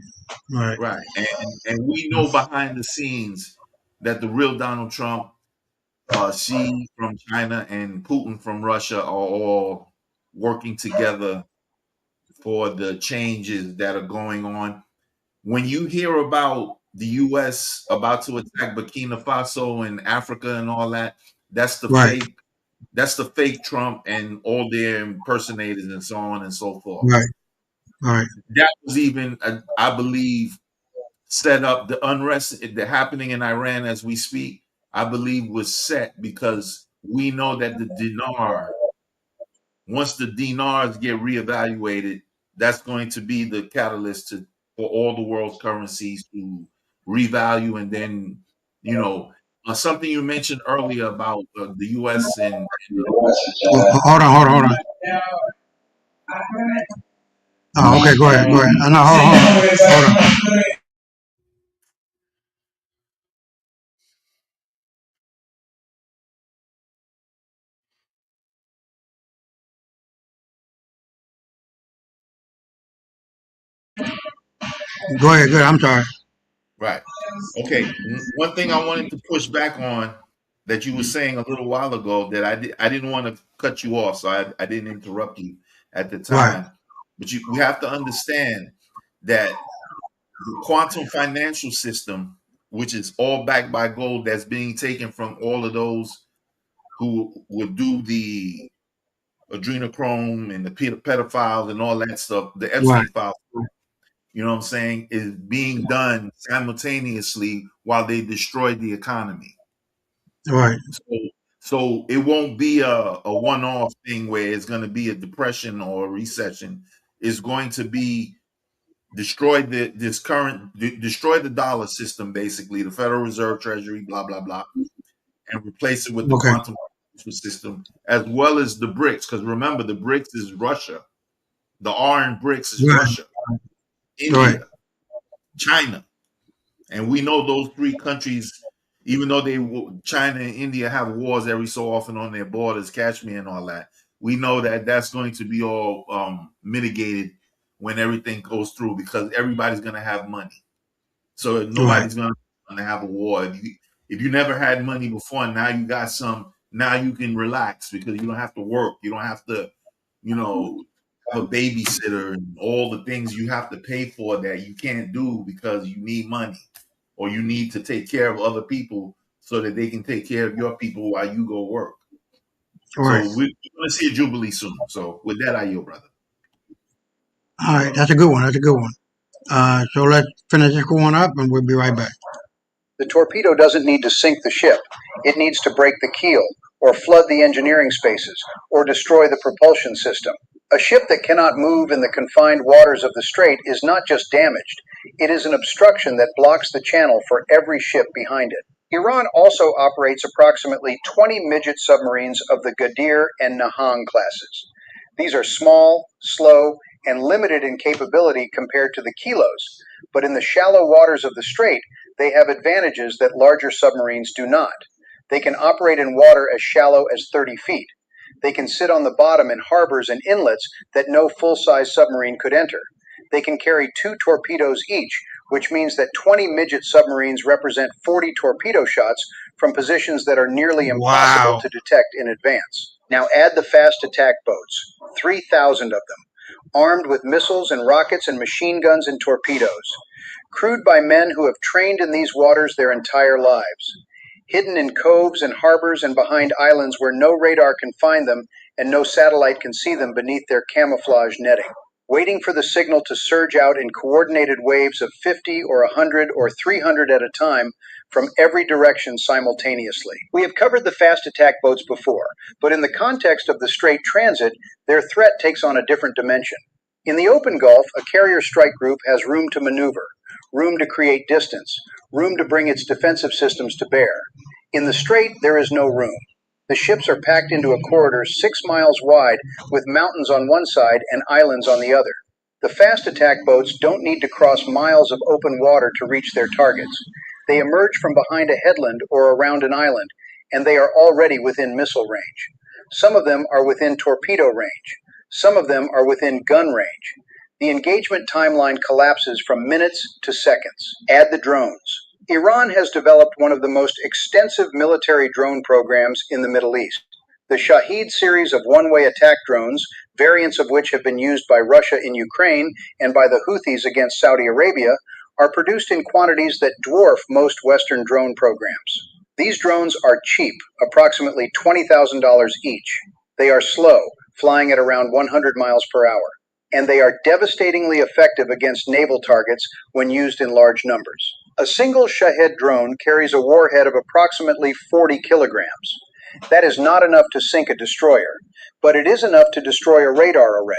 Right. right? And we know behind the scenes that the real Donald Trump, Xi from China, and Putin from Russia are all working together for the changes that are going on. When you hear about the U.S. about to attack Burkina Faso and Africa and all that, that's the Right. fake. That's the fake Trump and all their impersonators and so on and so forth. Right. Right. That was even, I believe, set up the unrest that happening in Iran as we speak. I believe was set because we know that the dinar, once the dinars get reevaluated, that's going to be the catalyst for all the world's currencies to revalue. And then, something you mentioned earlier about the U.S. and Hold on. Oh, okay, go ahead. No, hold on. Go ahead. Good. I'm sorry. right. Okay. One thing I wanted to push back on that you were saying a little while ago that I didn't want to cut you off, so I didn't interrupt you at the Right. time. But we have to understand that the quantum financial system, which is all backed by gold, that's being taken from all of those who would do the adrenochrome and the pedophiles and all that stuff, the Right. Epstein files, you know what I'm saying, is being done simultaneously while they destroy the economy. Right. So it won't be a one-off thing where it's going to be a depression or a recession. It's going to be destroy destroy the dollar system, basically the Federal Reserve, Treasury, blah blah blah, and replace it with the Okay. quantum system as well as the BRICS. Because remember, the BRICS is Russia. The R in BRICS is Right. Russia, Right. India, China, and we know those three countries. Even though China and India have wars every so often on their borders, Kashmir and all that, we know that that's going to be all mitigated when everything goes through because everybody's going to have money. So Right. nobody's going to have a war. If you never had money before, now you got some. Now you can relax because you don't have to work. You don't have to, have a babysitter and all the things you have to pay for that you can't do because you need money or you need to take care of other people so that they can take care of your people while you go work. Right. So we're going to see a jubilee soon. So with that, I yield, brother. All right. That's a good one. So let's finish this one up, and we'll be right back. The torpedo doesn't need to sink the ship. It needs to break the keel, or flood the engineering spaces, or destroy the propulsion system. A ship that cannot move in the confined waters of the strait is not just damaged, it is an obstruction that blocks the channel for every ship behind it. Iran also operates approximately 20 midget submarines of the Ghadir and Nahang classes. These are small, slow, and limited in capability compared to the Kilos, but in the shallow waters of the strait, they have advantages that larger submarines do not. They can operate in water as shallow as 30 feet. They can sit on the bottom in harbors and inlets that no full-size submarine could enter. They can carry 2 torpedoes each, which means that 20 midget submarines represent 40 torpedo shots from positions that are nearly impossible to detect in advance. Now add the fast attack boats, 3,000 of them, armed with missiles and rockets and machine guns and torpedoes, crewed by men who have trained in these waters their entire lives, hidden in coves and harbors and behind islands where no radar can find them and no satellite can see them beneath their camouflage netting, waiting for the signal to surge out in coordinated waves of 50 or 100 or 300 at a time from every direction simultaneously. We have covered the fast attack boats before, but in the context of the strait transit, their threat takes on a different dimension. In the open Gulf, a carrier strike group has room to maneuver, room to create distance, room to bring its defensive systems to bear. In the strait, there is no room. The ships are packed into a corridor 6 miles wide with mountains on one side and islands on the other. The fast attack boats don't need to cross miles of open water to reach their targets. They emerge from behind a headland or around an island, and they are already within missile range. Some of them are within torpedo range. Some of them are within gun range. The engagement timeline collapses from minutes to seconds. Add the drones. Iran has developed one of the most extensive military drone programs in the Middle East. The Shahed series of one-way attack drones, variants of which have been used by Russia in Ukraine and by the Houthis against Saudi Arabia, are produced in quantities that dwarf most Western drone programs. These drones are cheap, approximately $20,000 each. They are slow, flying at around 100 miles per hour, and they are devastatingly effective against naval targets when used in large numbers. A single Shahed drone carries a warhead of approximately 40 kilograms. That is not enough to sink a destroyer, but it is enough to destroy a radar array,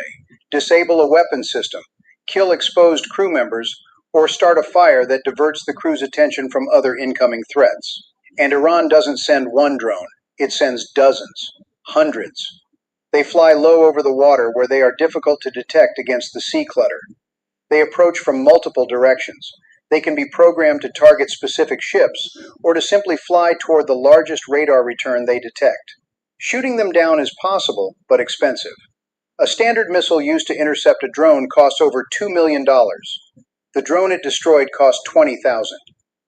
disable a weapon system, kill exposed crew members, or start a fire that diverts the crew's attention from other incoming threats. And Iran doesn't send one drone, it sends dozens, hundreds. They fly low over the water where they are difficult to detect against the sea clutter. They approach from multiple directions. They can be programmed to target specific ships or to simply fly toward the largest radar return they detect. Shooting them down is possible, but expensive. A standard missile used to intercept a drone costs over $2 million. The drone it destroyed cost $20,000.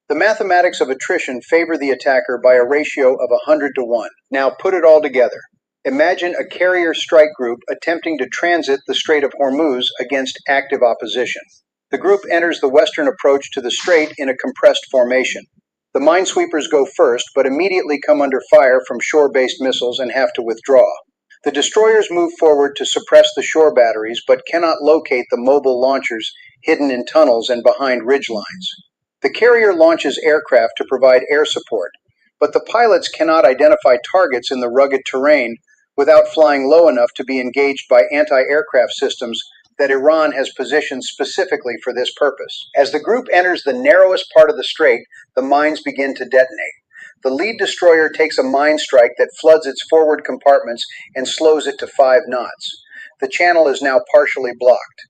The mathematics of attrition favor the attacker by a ratio of 100 to 1. Now put it all together. Imagine a carrier strike group attempting to transit the Strait of Hormuz against active opposition. The group enters the western approach to the strait in a compressed formation. The minesweepers go first, but immediately come under fire from shore-based missiles and have to withdraw. The destroyers move forward to suppress the shore batteries, but cannot locate the mobile launchers hidden in tunnels and behind ridgelines. The carrier launches aircraft to provide air support, but the pilots cannot identify targets in the rugged terrain without flying low enough to be engaged by anti-aircraft systems that Iran has positioned specifically for this purpose. As the group enters the narrowest part of the strait, the mines begin to detonate. The lead destroyer takes a mine strike that floods its forward compartments and slows it to 5 knots. The channel is now partially blocked.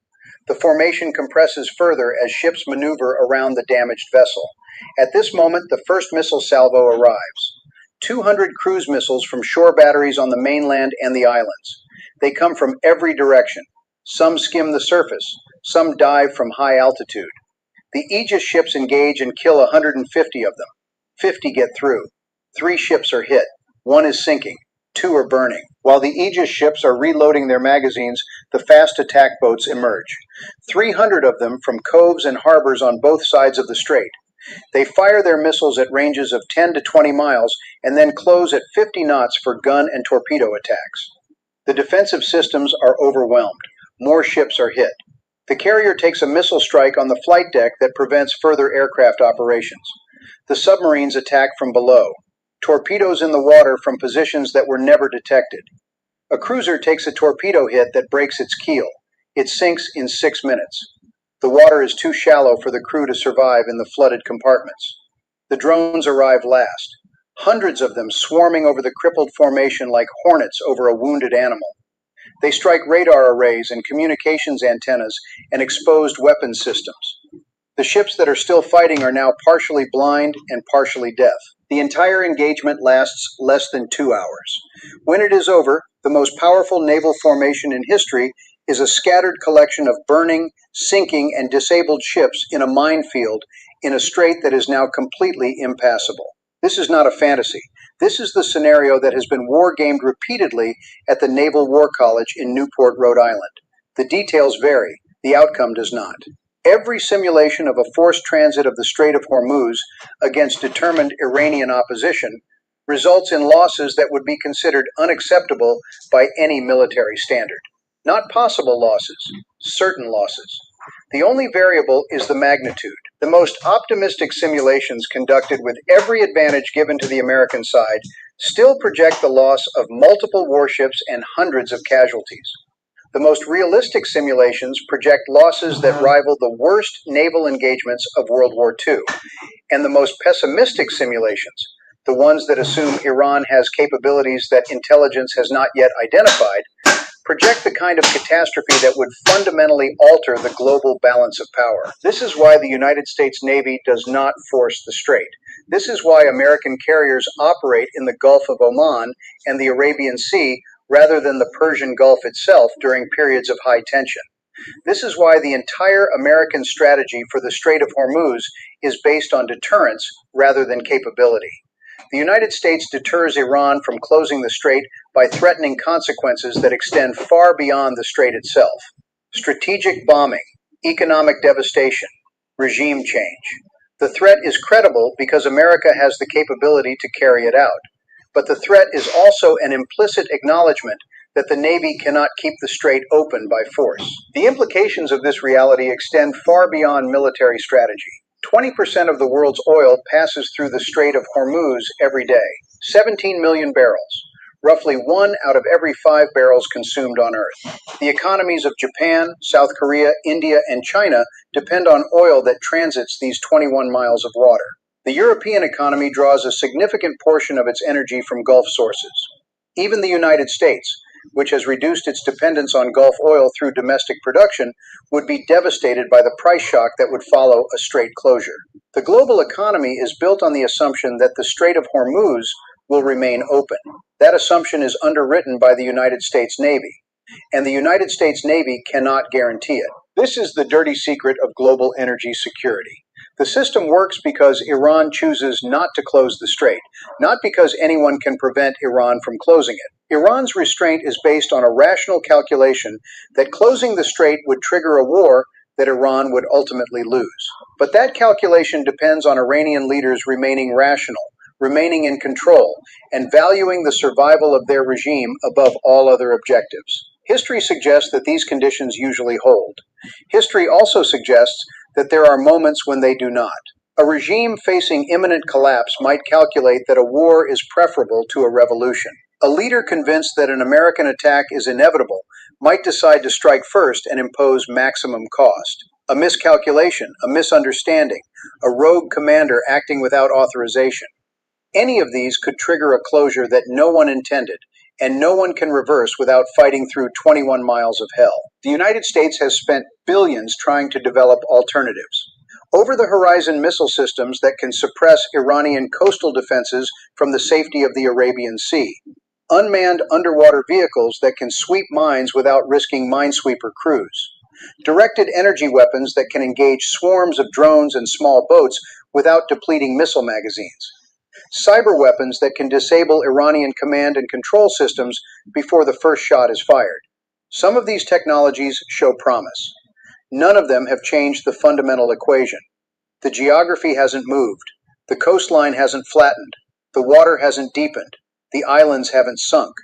The formation compresses further as ships maneuver around the damaged vessel. At this moment, the first missile salvo arrives. 200 cruise missiles from shore batteries on the mainland and the islands. They come from every direction. Some skim the surface. Some dive from high altitude. The Aegis ships engage and kill 150 of them. 50 get through. 3 ships are hit. 1 is sinking. 2 are burning. While the Aegis ships are reloading their magazines, the fast attack boats emerge. 300 of them from coves and harbors on both sides of the strait. They fire their missiles at ranges of 10 to 20 miles and then close at 50 knots for gun and torpedo attacks. The defensive systems are overwhelmed. More ships are hit. The carrier takes a missile strike on the flight deck that prevents further aircraft operations. The submarines attack from below. Torpedoes in the water from positions that were never detected. A cruiser takes a torpedo hit that breaks its keel. It sinks in 6 minutes. The water is too shallow for the crew to survive in the flooded compartments. The drones arrive last, hundreds of them swarming over the crippled formation like hornets over a wounded animal. They strike radar arrays and communications antennas and exposed weapons systems. The ships that are still fighting are now partially blind and partially deaf. The entire engagement lasts less than 2 hours. When it is over, the most powerful naval formation in history is a scattered collection of burning, sinking, and disabled ships in a minefield in a strait that is now completely impassable. This is not a fantasy. This is the scenario that has been war-gamed repeatedly at the Naval War College in Newport, Rhode Island. The details vary. The outcome does not. Every simulation of a forced transit of the Strait of Hormuz against determined Iranian opposition results in losses that would be considered unacceptable by any military standard. Not possible losses, certain losses. The only variable is the magnitude. The most optimistic simulations conducted with every advantage given to the American side still project the loss of multiple warships and hundreds of casualties. The most realistic simulations project losses that rival the worst naval engagements of World War II. And the most pessimistic simulations, the ones that assume Iran has capabilities that intelligence has not yet identified, project the kind of catastrophe that would fundamentally alter the global balance of power. This is why the United States Navy does not force the strait. This is why American carriers operate in the Gulf of Oman and the Arabian Sea rather than the Persian Gulf itself during periods of high tension. This is why the entire American strategy for the Strait of Hormuz is based on deterrence rather than capability. The United States deters Iran from closing the strait by threatening consequences that extend far beyond the strait itself. Strategic bombing, economic devastation, regime change. The threat is credible because America has the capability to carry it out. But the threat is also an implicit acknowledgement that the Navy cannot keep the strait open by force. The implications of this reality extend far beyond military strategy. 20% of the world's oil passes through the Strait of Hormuz every day, 17 million barrels, roughly 1 out of every 5 barrels consumed on Earth. The economies of Japan, South Korea, India, and China depend on oil that transits these 21 miles of water. The European economy draws a significant portion of its energy from Gulf sources. Even the United States, which has reduced its dependence on Gulf oil through domestic production, would be devastated by the price shock that would follow a strait closure. The global economy is built on the assumption that the Strait of Hormuz will remain open. That assumption is underwritten by the United States Navy, and the United States Navy cannot guarantee it. This is the dirty secret of global energy security. The system works because Iran chooses not to close the strait, not because anyone can prevent Iran from closing it. Iran's restraint is based on a rational calculation that closing the strait would trigger a war that Iran would ultimately lose. But that calculation depends on Iranian leaders remaining rational, remaining in control, and valuing the survival of their regime above all other objectives. History suggests that these conditions usually hold. History also suggests that there are moments when they do not. A regime facing imminent collapse might calculate that a war is preferable to a revolution. A leader convinced that an American attack is inevitable might decide to strike first and impose maximum cost. A miscalculation, a misunderstanding, a rogue commander acting without authorization. Any of these could trigger a closure that no one intended, and no one can reverse without fighting through 21 miles of hell. The United States has spent billions trying to develop alternatives. Over-the-horizon missile systems that can suppress Iranian coastal defenses from the safety of the Arabian Sea. Unmanned underwater vehicles that can sweep mines without risking minesweeper crews. Directed energy weapons that can engage swarms of drones and small boats without depleting missile magazines. Cyber weapons that can disable Iranian command and control systems before the first shot is fired. Some of these technologies show promise. None of them have changed the fundamental equation. The geography hasn't moved. The coastline hasn't flattened. The water hasn't deepened. The islands haven't sunk.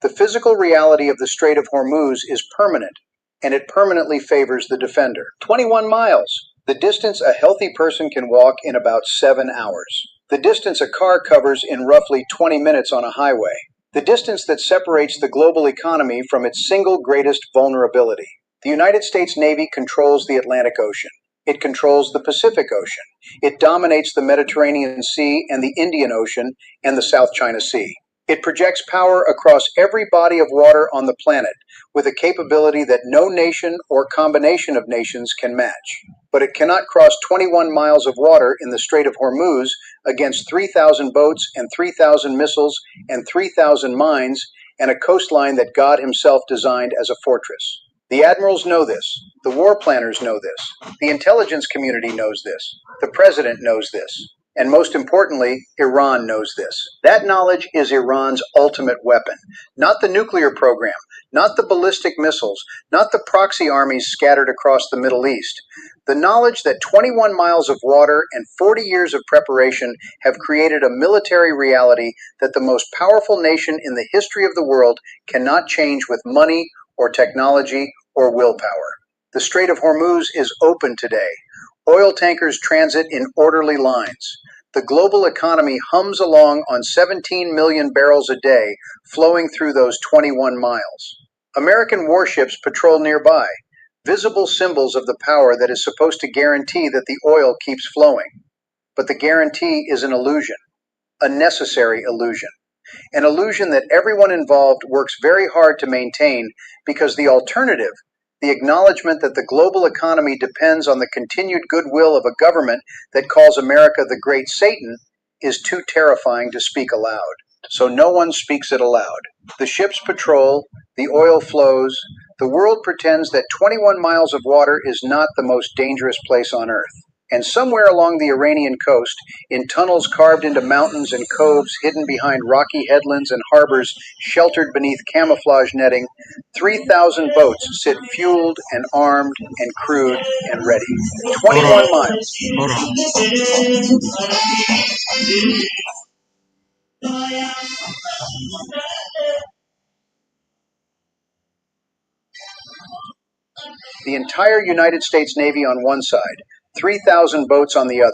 The physical reality of the Strait of Hormuz is permanent, and it permanently favors the defender. 21 miles, the distance a healthy person can walk in about 7 hours. The distance a car covers in roughly 20 minutes on a highway. The distance that separates the global economy from its single greatest vulnerability. The United States Navy controls the Atlantic Ocean. It controls the Pacific Ocean. It dominates the Mediterranean Sea and the Indian Ocean and the South China Sea. It projects power across every body of water on the planet with a capability that no nation or combination of nations can match. But it cannot cross 21 miles of water in the Strait of Hormuz against 3,000 boats and 3,000 missiles and 3,000 mines and a coastline that God himself designed as a fortress. The admirals know this. The war planners know this. The intelligence community knows this. The president knows this. And most importantly, Iran knows this. That knowledge is Iran's ultimate weapon. Not the nuclear program, not the ballistic missiles, not the proxy armies scattered across the Middle East. The knowledge that 21 miles of water and 40 years of preparation have created a military reality that the most powerful nation in the history of the world cannot change with money or technology or willpower. The Strait of Hormuz is open today. Oil tankers transit in orderly lines. The global economy hums along on 17 million barrels a day flowing through those 21 miles. American warships patrol nearby, visible symbols of the power that is supposed to guarantee that the oil keeps flowing. But the guarantee is an illusion, a necessary illusion. An illusion that everyone involved works very hard to maintain because the alternative, the acknowledgement that the global economy depends on the continued goodwill of a government that calls America the Great Satan, is too terrifying to speak aloud. So no one speaks it aloud. The ships patrol, the oil flows, the world pretends that 21 miles of water is not the most dangerous place on earth. And somewhere along the Iranian coast, in tunnels carved into mountains and coves hidden behind rocky headlands and harbors sheltered beneath camouflage netting, 3,000 boats sit fueled and armed and crewed and ready. 21 miles. Hold The entire United States Navy on one side, 3,000 boats on the other.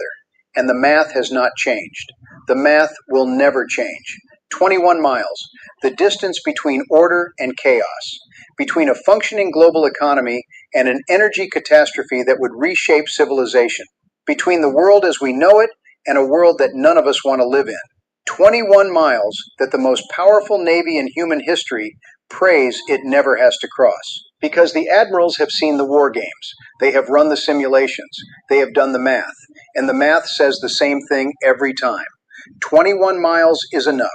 And the math has not changed. The math will never change. 21 miles, the distance between order and chaos, between a functioning global economy and an energy catastrophe that would reshape civilization, between the world as we know it and a world that none of us want to live in. 21 miles that the most powerful navy in human history prays it never has to cross. Because the admirals have seen the war games, they have run the simulations, they have done the math, and the math says the same thing every time. 21 miles is enough.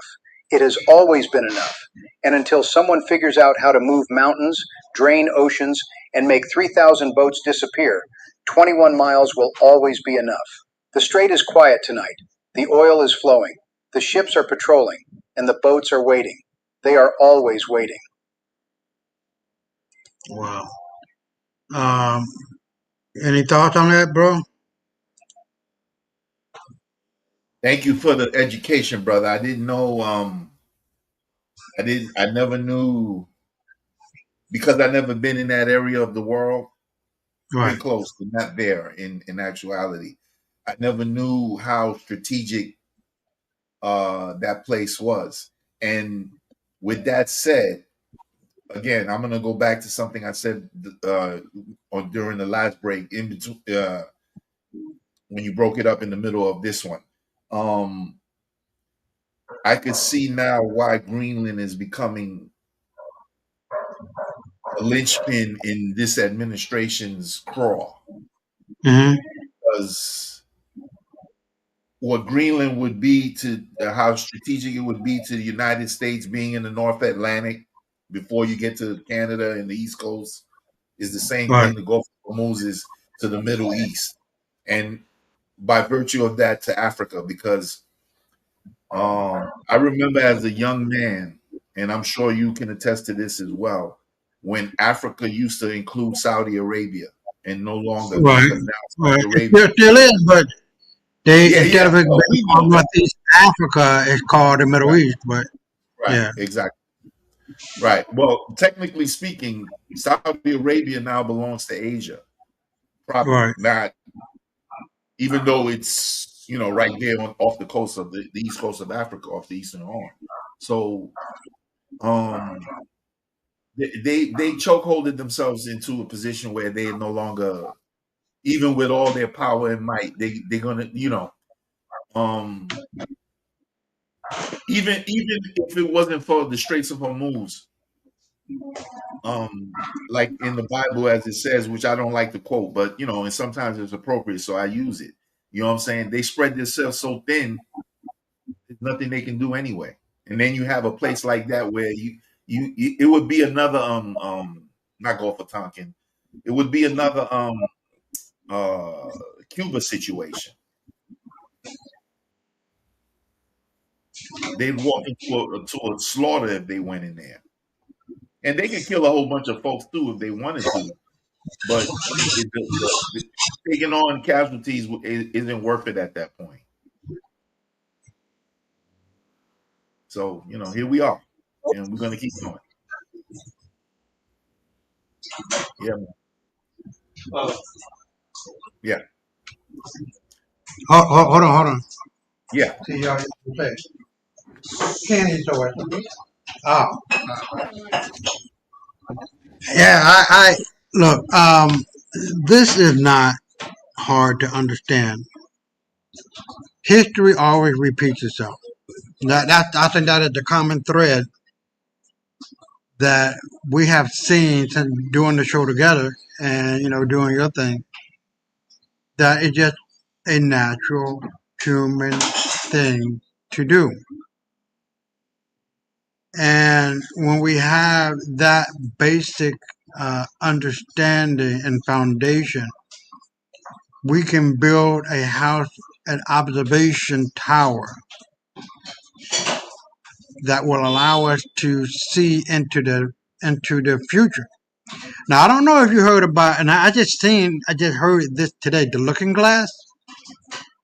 It has always been enough. And until someone figures out how to move mountains, drain oceans, and make 3,000 boats disappear, 21 miles will always be enough. The strait is quiet tonight. The oil is flowing. The ships are patrolling, and the boats are waiting. They are always waiting. on. Wow. Any thoughts on that, bro? Thank you for the education, brother. I didn't know. I never knew because I never been in that area of the world. Right. Been close, but not there. In actuality, I never knew how strategic that place was. And with that said, again, I'm gonna go back to something I said during the last break, in between when you broke it up in the middle of this one. I could see now why Greenland is becoming a linchpin in this administration's crawl, Mm-hmm. because what Greenland would be to how strategic it would be to the United States being in the North Atlantic before you get to Canada and the East Coast is the same Right. thing the Gulf of Moses to the Middle East, and by virtue of that to Africa, because I remember as a young man, and I'm sure you can attest to this as well, when Africa used to include Saudi Arabia and no longer, Right. because now Right. Saudi It Arabia. still is, but they Yeah, instead yeah. of it Oh, being we called know that. Northeast Africa, it's called the Middle Right, East. But right, yeah. exactly. Right. Well, technically speaking, Saudi Arabia now belongs to Asia proper, Right. not even though it's right there off the coast of the east coast of Africa, off the eastern horn. So um they chokeholded themselves into a position where they no longer, even with all their power and might, they're gonna um even if it wasn't for the Straits of Hormuz, like in the Bible as it says, which I don't like to quote, but and sometimes it's appropriate, so I use it. You know what I'm saying? They spread themselves so thin, there's nothing they can do anyway. And then you have a place like that where it would be another not Gulf of Tonkin, it would be another uh Cuba situation. They'd walk to a slaughter if they went in there, and they could kill a whole bunch of folks too if they wanted to. But the taking on casualties isn't worth it at that point. So here we are, and we're gonna keep going. Yeah, man. Yeah, Hold on. Hold on. yeah. See y'all play. Candy store. Oh. Yeah. I look. This is not hard to understand. History always repeats itself. I think that is the common thread that we have seen since doing the show together and doing your thing. That it's just a natural human thing to do. And when we have that basic understanding and foundation, we can build a house, an observation tower that will allow us to see into the future. Now I don't know if you heard about, and I just heard this today, the Looking Glass,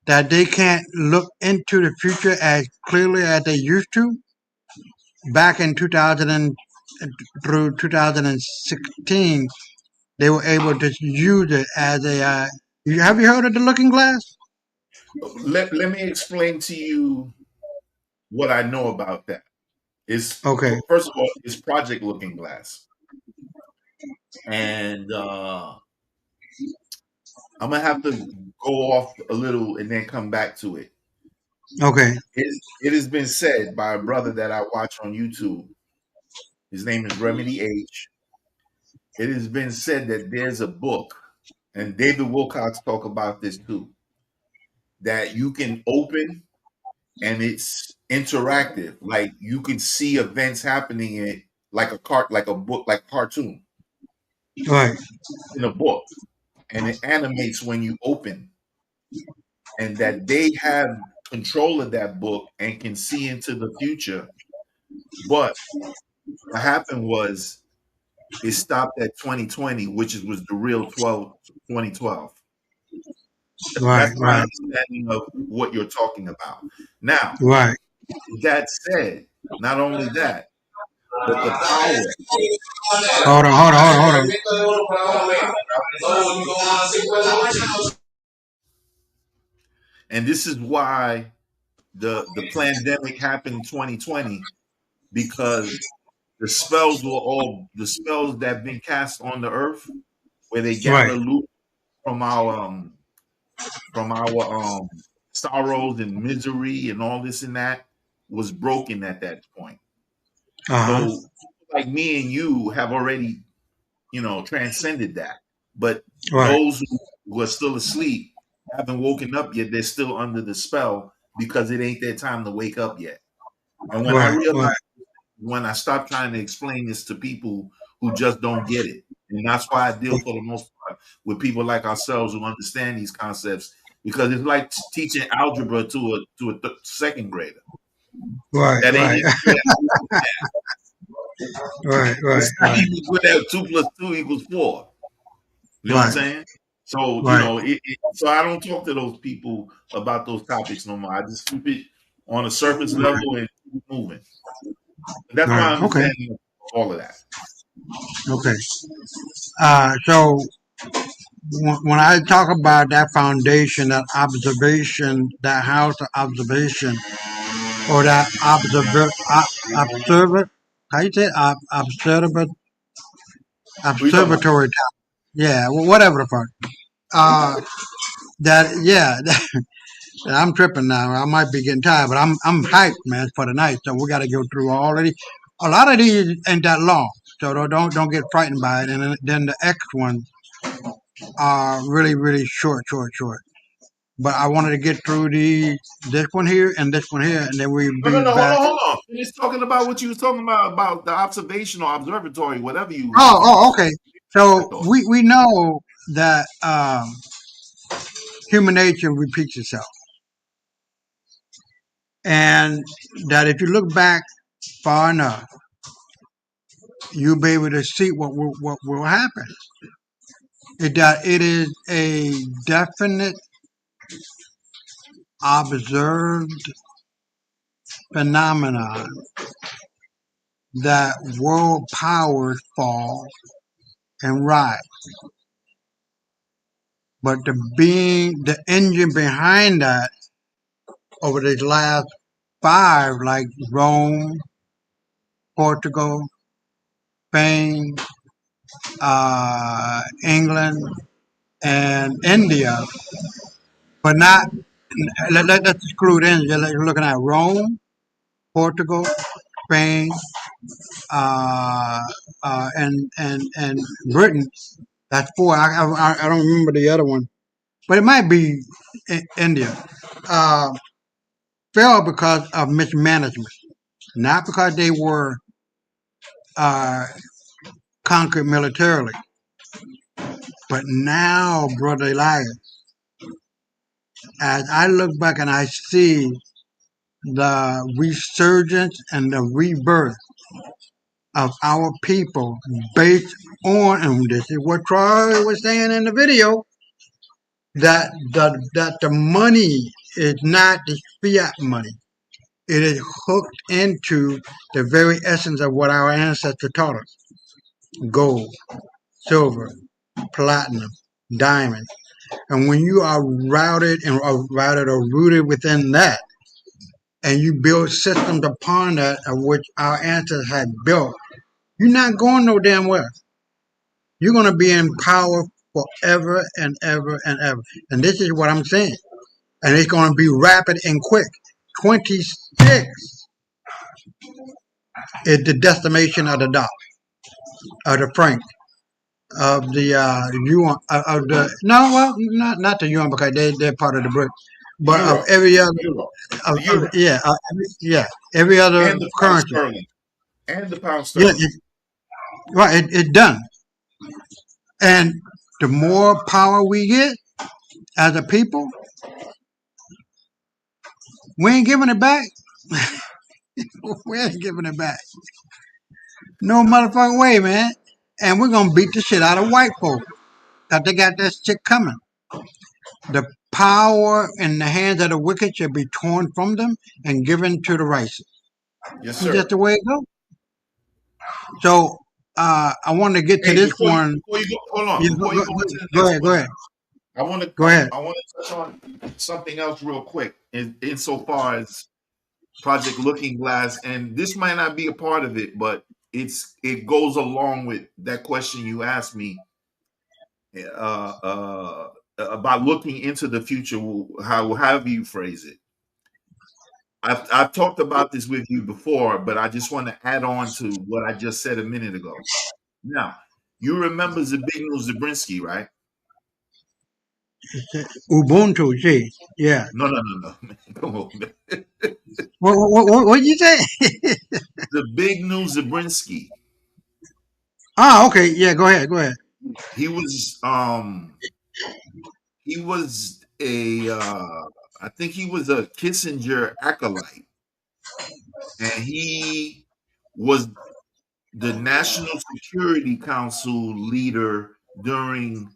that they can't look into the future as clearly as they used to back in 2000 through 2016. They were able to use it as a. Have you heard of the Looking Glass? Let me explain to you what I know about that. It's Okay. first of all, it's Project Looking Glass, and I'm gonna have to go off a little and then come back to it. Okay. It has been said by a brother that I watch on YouTube. His name is Remedy H. It has been said that there's a book, and David Wilcox talk about this too, that you can open and it's interactive. Like you can see events happening in it, like a book, like a cartoon Right. in a book, and it animates when you open, and that they have control of that book and can see into the future. But what happened was it stopped at 2020, which was the real 2012. Right. That's my Right. understanding of what you're talking about. Now, Right. that said, not only that, but the power. Hold on. Hold on. Hold on. And this is why the pandemic happened in 2020, because the spells that have been cast on the earth, where they Right. gather loot from our sorrows and misery and all this and that, was broken at that point. Uh huh. So like me and you have already, transcended that. But Right. those who are still asleep haven't woken up yet. They're still under the spell because it ain't their time to wake up yet. And when I Right. realized, Right. when I stopped trying to explain this to people who just don't get it, and that's why I deal for the most part with people like ourselves who understand these concepts, because it's like teaching algebra to a second grader Right. that ain't Right. even good at Right. Right. it's not Right. even good at 2 + 2 = 4. You know what I'm Right. saying? So, Right. so I don't talk to those people about those topics no more. I just keep it on a surface level and keep moving. That's my Right. Okay. understanding of all of that. Okay. So when I talk about that foundation, that observation, that house of observation, or that observer, how you say it? Who you talking about? Observatory tower. Yeah, whatever the fuck. Uh, that yeah, I'm tripping now. I might be getting tired, but I'm hyped, man, for the night. So we got to go through all of these. A lot of these ain't that long, so don't get frightened by it. And then the X ones are really really short. But I wanted to get through this one here and this one here, and then we No, no, be no. Hold back. on, hold on. Finish talking about what you was talking about the observational observatory, whatever you was talking Oh, about. okay. I So thought. we know that human nature repeats itself, and that if you look back far enough, you'll be able to see what will happen. That it is a definite observed phenomenon that world powers fall and rise. But the engine behind that over these last five, like Rome, Portugal, Spain, England, and India, but not, let's exclude India. You're looking at Rome, Portugal, Spain, uh, and Britain. That's four. I don't remember the other one, but it might be India. Uh, Fell because of mismanagement, not because they were uh, conquered militarily. But now, brother Elias, as I look back and I see the resurgence and the rebirth of our people based on, and this is what Troy was saying in the video, that the money is not the fiat money. It is hooked into the very essence of what our ancestors taught us: gold, silver, platinum, diamond. And when you are routed or rooted within that, and you build systems upon that of which our ancestors had built, you're not going no damn where. You're going to be in power forever and ever and ever. And this is what I'm saying. And it's going to be rapid and quick. 26 is the decimation of the dollar, of the franc, of the yuan, of the no, well, not the yuan because they're part of the BRIC, but of Euro, every other, euro, of, the euro, yeah, every other and the pound currency. sterling, and the pound Yeah, sterling. right. It's done. And the more power we get as a people, we ain't giving it back. We ain't giving it back. No motherfucking way, man. And we're gonna beat the shit out of white folks. Cause they got that shit coming. The power in the hands of the wicked should be torn from them and given to the righteous. Yes, It's just sir. the way it goes. So I want to get to Hey, this one. before you go, hold on. Yeah, Before you go into the go next ahead. Go question, ahead. I want to Go ahead. I want to touch on something else real quick. Insofar as Project Looking Glass, and this might not be a part of it, but it goes along with that question you asked me about looking into the future. However you phrase it. I've talked about this with you before, but I just want to add on to what I just said a minute ago. Now, you remember Zbigniew Zabriskie, right? Ubuntu, gee. Yeah. No, no, no, no. Come on, man. What did you say? Zbigniew Zabriskie. Ah, okay. Yeah, go ahead. Go ahead. He was he was a I think he was a Kissinger acolyte, and he was the National Security Council leader during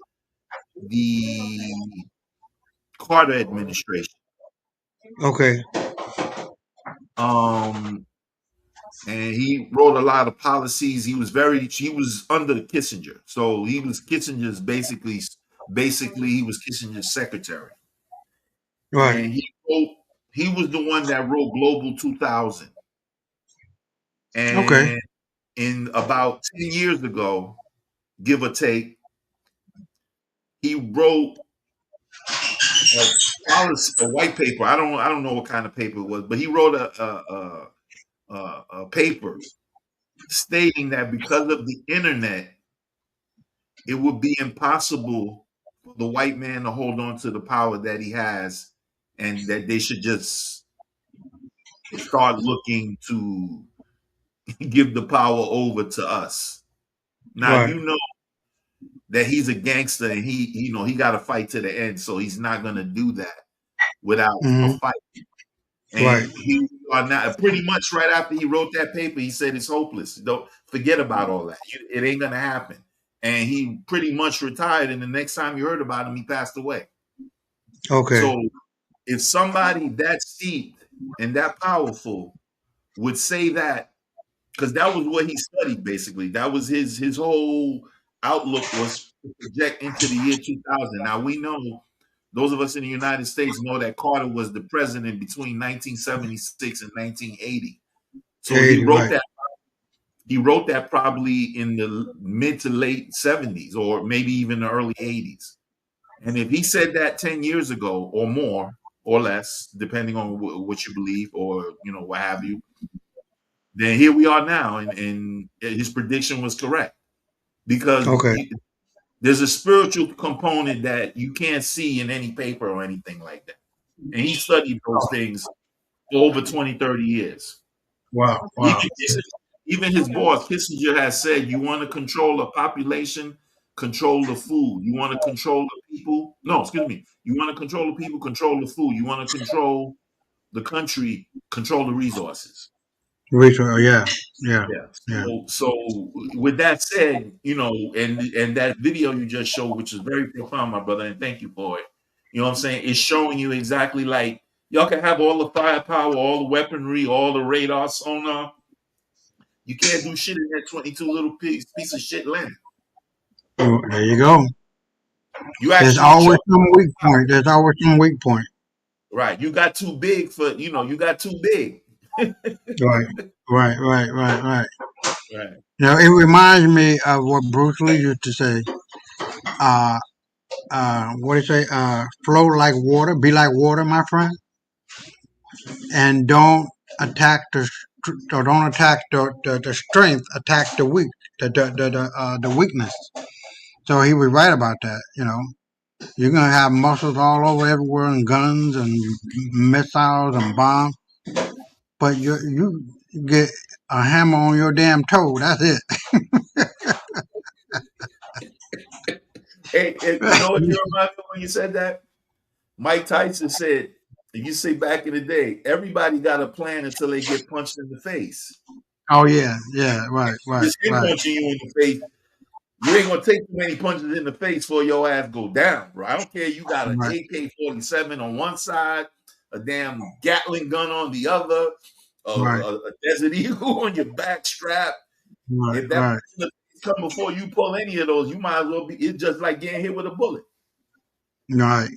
the Carter administration. Okay. Um, and he wrote a lot of policies. He was under Kissinger, so he was Kissinger's basically he was Kissinger's secretary, Right. and he was the one that wrote Global 2000. Okay. And in about 10 years ago, give or take, he wrote a policy, a white paper. I don't know what kind of paper it was, but he wrote a paper stating that because of the internet, it would be impossible for the white man to hold on to the power that he has, and that they should just start looking to give the power over to us. Now Right. you know that he's a gangster, and he got to fight to the end, so he's not going to do that without a Hmm. fight. Right. And he are not pretty much right after he wrote that paper, he said it's hopeless. Don't forget about all that. It ain't gonna happen. And he pretty much retired. And the next time you heard about him, he passed away. Okay. So if somebody that steeped and that powerful would say that, because that was what he studied basically. That was his whole outlook was to project into the year 2000. Now we know those of us in the United States know that Carter was the president between 1976 and 1980. So 80. Right. he wrote that probably in the mid to late 70s or maybe even the early 80s. And if he said that 10 years ago or more or less, depending on what you believe or what have you, then here we are now, and his prediction was correct because Okay. there's a spiritual component that you can't see in any paper or anything like that. And he studied those things for over 20, 30 years. Wow. Wow. Even his boss, Kissinger, has said, you want to control a population, control the food. You want to control the people. No, excuse me. You want to control the people, control the food. You want to control the country, control the resources. Rachel, yeah, yeah, Yeah. yeah. So with that said, and that video you just showed, which is very profound, my brother, and thank you for it. You know what I'm saying? It's showing you exactly like y'all can have all the firepower, all the weaponry, all the radar, sonar. You can't do shit in that 22 little piece of shit land. Oh, there you go. You There's actually always choke. some weak point. There's always some weak point. Right. You got too big for, you got too big. Right, right. Right. It reminds me of what Bruce Lee used to say. Uh, what do you say? Flow like water, be like water, my friend, and don't attack or don't attack the strength. Attack the weak, the weakness. So he was right about that. You're gonna have muscles all over everywhere, and guns and missiles and bombs, but you get a hammer on your damn toe. That's it. Hey, you know what you remind me when you said that? Mike Tyson said, you say back in the day, everybody got a plan until they get punched in the face. Oh yeah, right. Just him punching you in the face. You ain't gonna take too many punches in the face for your ass go down, bro. I don't care. You got an Right, AK-47 on one side, a damn Gatling gun on the other, right, a Desert Eagle on your back strap. right, If that right, punch in the face come before you pull any of those, you might as well be. It's just like getting hit with a bullet. right.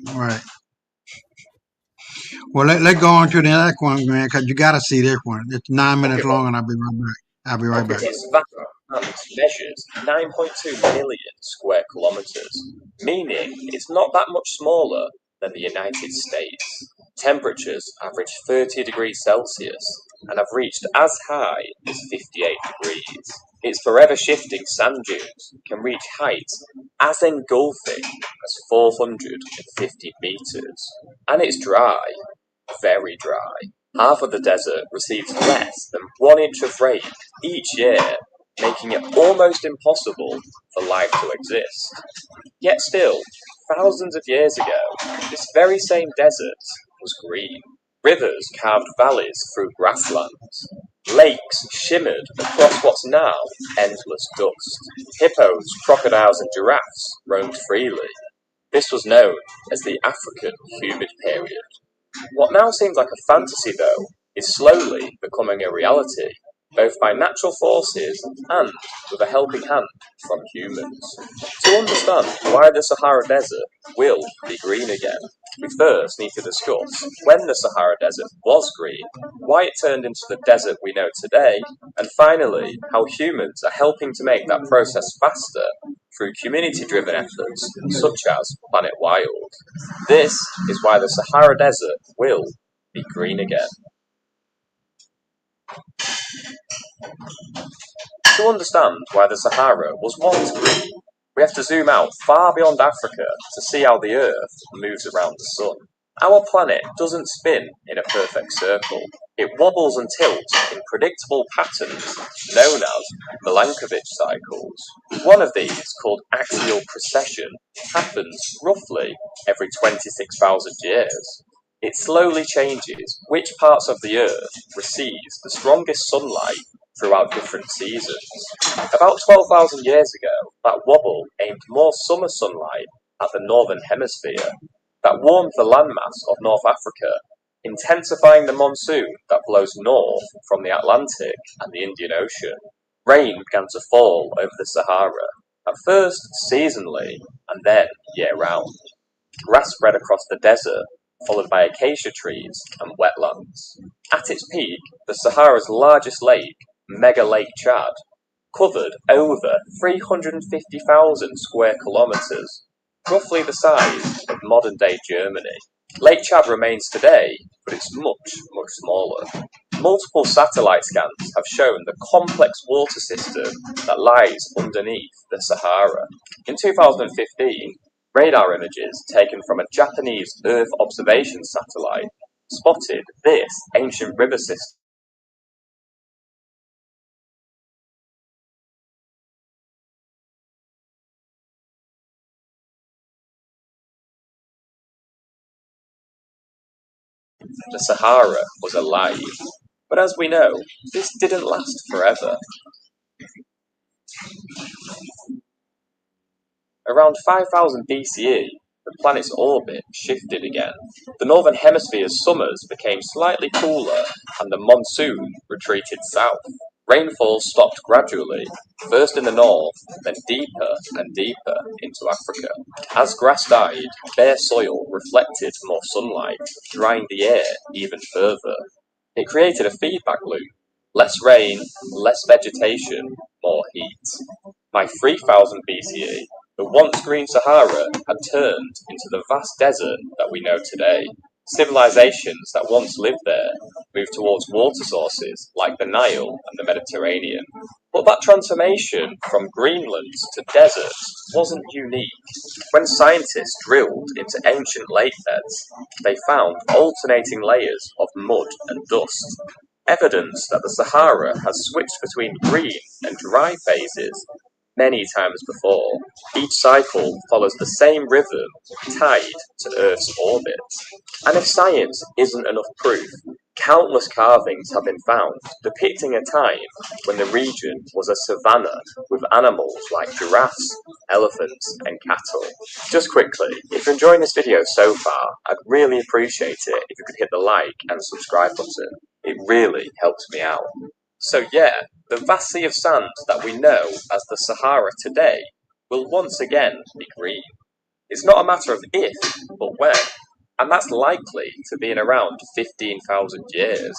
Well, let's go on to the next one, man, because you got to see this one. It's 9 minutes Okay, long, and I'll be right back. I'll be right okay, back. brother. Its vast and measures 9.2 million square kilometers, meaning it's not that much smaller than the United States. Temperatures average 30 degrees Celsius and have reached as high as 58 degrees. Its forever shifting sand dunes can reach heights as engulfing as 450 meters. And it's dry, very dry. Half of the desert receives less than 1 inch of rain each year, making it almost impossible for life to exist. Yet still, thousands of years ago, this very same desert was green. Rivers carved valleys through grasslands. Lakes shimmered across what's now endless dust. Hippos, crocodiles, and giraffes roamed freely. This was known as the African humid period. What now seems like a fantasy, though, is slowly becoming a reality, both by natural forces and with a helping hand from humans. To understand why the Sahara Desert will be green again, we first need to discuss when the Sahara Desert was green, why it turned into the desert we know today, and finally, how humans are helping to make that process faster through community-driven efforts such as Planet Wild. This is why the Sahara Desert will be green again. To understand why the Sahara was once green, we have to zoom out far beyond Africa to see how the Earth moves around the Sun. Our planet doesn't spin in a perfect circle. It wobbles and tilts in predictable patterns known as Milankovitch cycles. One of these, called axial precession, happens roughly every 26,000 years. It slowly changes which parts of the Earth receives the strongest sunlight throughout different seasons. About 12,000 years ago, that wobble aimed more summer sunlight at the northern hemisphere. That warmed the landmass of North Africa, intensifying the monsoon that blows north from the Atlantic and the Indian Ocean. Rain began to fall over the Sahara, at first seasonally and then year-round. Grass spread across the desert, followed by acacia trees and wetlands. At its peak, the Sahara's largest lake, Mega Lake Chad, covered over 350,000 square kilometres, roughly the size of modern-day Germany. Lake Chad remains today, but it's much, much smaller. Multiple satellite scans have shown the complex water system that lies underneath the Sahara. In 2015, radar images taken from a Japanese Earth observation satellite spotted this ancient river system the Sahara was alive. But as we know, this didn't last forever. Around 5000 BCE, the planet's orbit shifted again. The northern hemisphere's summers became slightly cooler and the monsoon retreated south. Rainfall stopped gradually, first in the north, then deeper and deeper into Africa. As grass died, bare soil reflected more sunlight, drying the air even further. It created a feedback loop. Less rain, less vegetation, more heat. By 3000 BCE, the once green Sahara had turned into the vast desert that we know today. Civilizations that once lived there moved towards water sources like the Nile and the Mediterranean. But that transformation from greenlands to deserts wasn't unique. When scientists drilled into ancient lake beds, they found alternating layers of mud and dust, evidence that the Sahara has switched between green and dry phases many times before. Each cycle follows the same rhythm tied to Earth's orbit. And if science isn't enough proof, countless carvings have been found depicting a time when the region was a savanna with animals like giraffes, elephants, and cattle. Just quickly, if you're enjoying this video so far, I'd really appreciate it if you could hit the like and subscribe button. It really helps me out. So yeah, the vast sea of sand that we know as the Sahara today will once again be green. It's not a matter of if, but when, and that's likely to be in around 15,000 years.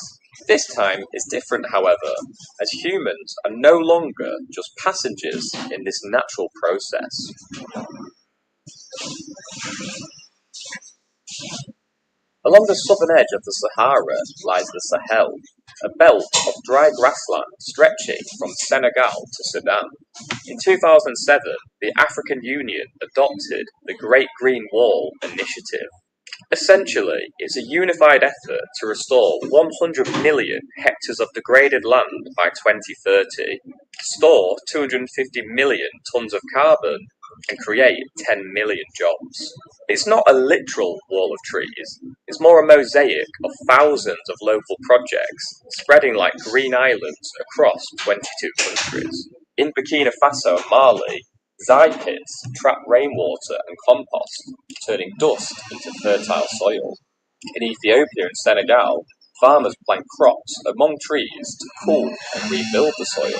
This time is different, however, as humans are no longer just passengers in this natural process. Along the southern edge of the Sahara lies the Sahel, a belt of dry grassland stretching from Senegal to Sudan. In 2007, the African Union adopted the Great Green Wall Initiative. Essentially, it's a unified effort to restore 100 million hectares of degraded land by 2030, store 250 million tons of carbon, and create 10 million jobs. It's not a literal wall of trees, it's more a mosaic of thousands of local projects spreading like green islands across 22 countries. In Burkina Faso and Mali, Zai pits trap rainwater and compost, turning dust into fertile soil. In Ethiopia and Senegal, farmers plant crops among trees to cool and rebuild the soil.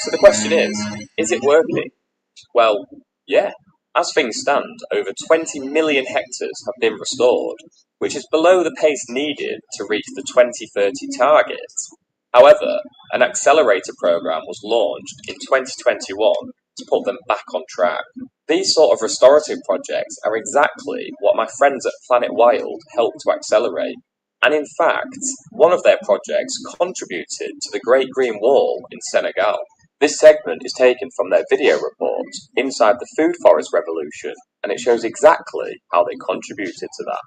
So the question is it working? Well, yeah. As things stand, over 20 million hectares have been restored, which is below the pace needed to reach the 2030 target. However, an accelerator program was launched in 2021 to put them back on track. These sort of restorative projects are exactly what my friends at Planet Wild helped to accelerate. And in fact, one of their projects contributed to the Great Green Wall in Senegal. This segment is taken from their video report, Inside the Food Forest Revolution, and it shows exactly how they contributed to that.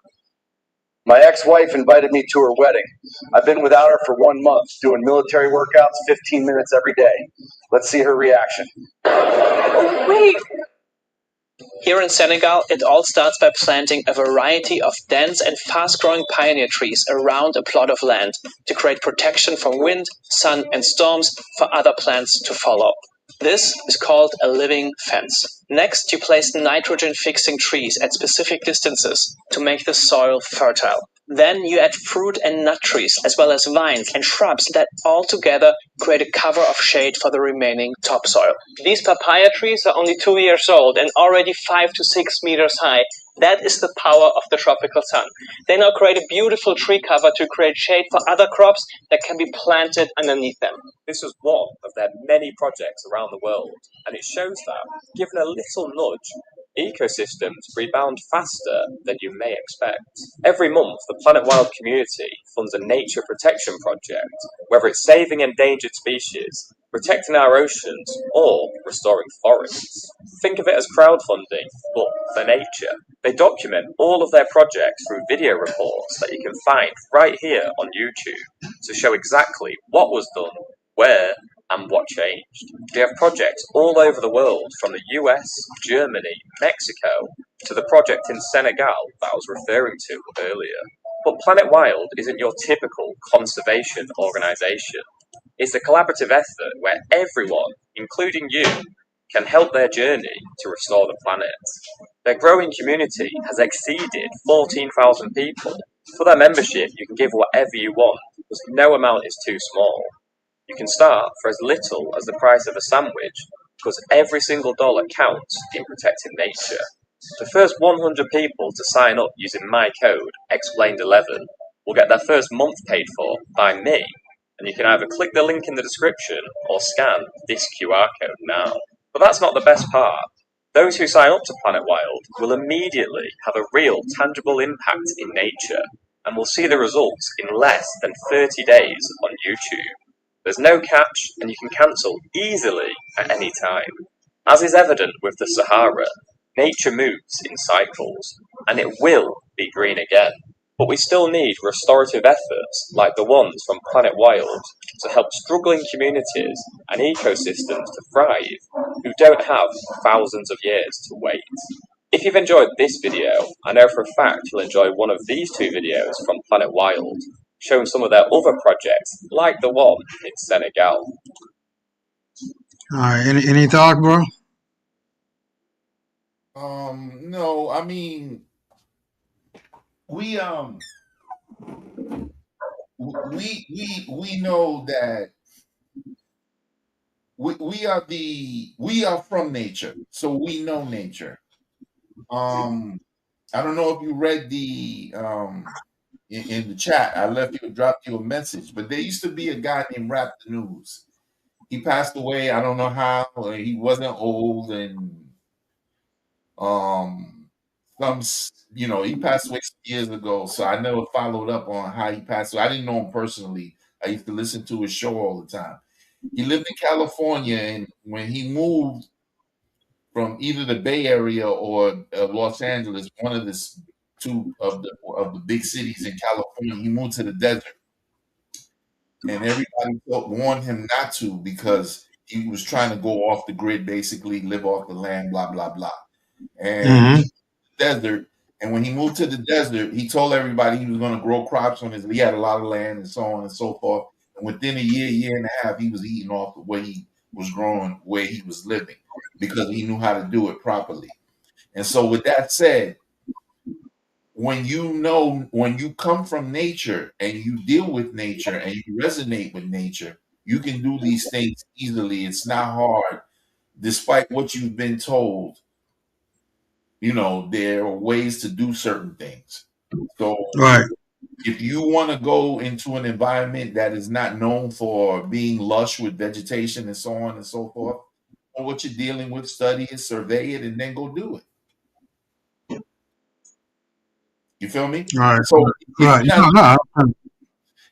My ex-wife invited me to her wedding. I've been without her for 1 month, doing military workouts 15 minutes every day. Let's see her reaction. Oh, wait! Here in Senegal, it all starts by planting a variety of dense and fast-growing pioneer trees around a plot of land to create protection from wind, sun, and storms for other plants to follow. This is called a living fence. Next, you place nitrogen-fixing trees at specific distances to make the soil fertile. Then you add fruit and nut trees, as well as vines and shrubs that all together create a cover of shade for the remaining topsoil. These papaya trees are only 2 years old and already 5 to 6 meters high. That is the power of the tropical sun. They now create a beautiful tree cover to create shade for other crops that can be planted underneath them. This was one of their many projects around the world, and it shows that, given a little nudge, ecosystems rebound faster than you may expect. Every month, the Planet Wild community funds a nature protection project, whether it's saving endangered species, protecting our oceans, or restoring forests. Think of it as crowdfunding, but for nature. They document all of their projects through video reports that you can find right here on YouTube to show exactly what was done, where, and what changed. They have projects all over the world, from the US, Germany, Mexico, to the project in Senegal that I was referring to earlier. But Planet Wild isn't your typical conservation organisation. It's a collaborative effort where everyone, including you, can help their journey to restore the planet. Their growing community has exceeded 14,000 people. For their membership, you can give whatever you want, because no amount is too small. You can start for as little as the price of a sandwich, because every single dollar counts in protecting nature. The first 100 people to sign up using my code, Explained11, will get their first month paid for by me, and you can either click the link in the description or scan this QR code now. But that's not the best part. Those who sign up to Planet Wild will immediately have a real, tangible impact in nature, and will see the results in less than 30 days on YouTube. There's no catch, and you can cancel easily at any time. As is evident with the Sahara, nature moves in cycles, and it will be green again. But we still need restorative efforts like the ones from Planet Wild to help struggling communities and ecosystems to thrive who don't have thousands of years to wait. If you've enjoyed this video, I know for a fact you'll enjoy one of these two videos from Planet Wild, showing some of their other projects, like the one in Senegal. All right. Any thoughts, bro? No, I mean, we we know that we are from nature, so we know nature. I don't know if you read the in the chat. I dropped you a message, but there used to be a guy named Rap the News. He passed away. I don't know how. He wasn't old, and some he passed away some years ago. So I never followed up on how he passed away. I didn't know him personally. I used to listen to his show all the time. He lived in California, and when he moved from either the Bay Area or Los Angeles, one of the two of the big cities in California, he moved to the desert, and everybody warned him not to because he was trying to go off the grid, basically live off the land, blah blah blah. And he desert, and when he moved to the desert, he told everybody he was going to grow crops on his. He had a lot of land and so on and so forth. And within a year and a half, he was eating off the way he was growing, where he was living, because he knew how to do it properly. And so, with that said, when you come from nature and you deal with nature and you resonate with nature, you can do these things easily. It's not hard, despite what you've been told. There are ways to do certain things. So Right. if you want to go into an environment that is not known for being lush with vegetation and so on and so forth, know what you're dealing with, study it, survey it, and then go do it. You feel me? Right. So Right.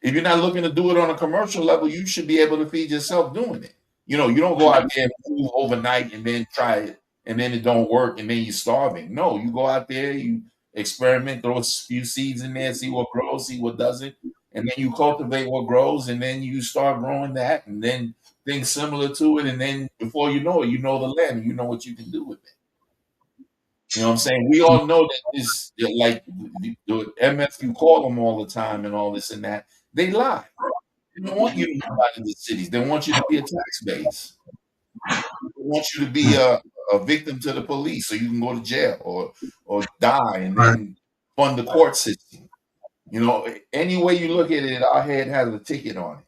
if you're not looking to do it on a commercial level, you should be able to feed yourself doing it. You don't go out there and move overnight and then try it and then it don't work and then you're starving. No, you go out there, you experiment, throw a few seeds in there, see what grows, see what doesn't, and then you cultivate what grows, and then you start growing that, and then things similar to it, and then before you know it, you know the land, and you know what you can do with it. You know what I'm saying? We all know that this, like the MF, you call them all the time and all this and that. They lie. They don't want you to move out of the cities. They want you to be a tax base. They want you to be a victim to the police so you can go to jail or die and then fund the court system. Any way you look at it, our head has a ticket on it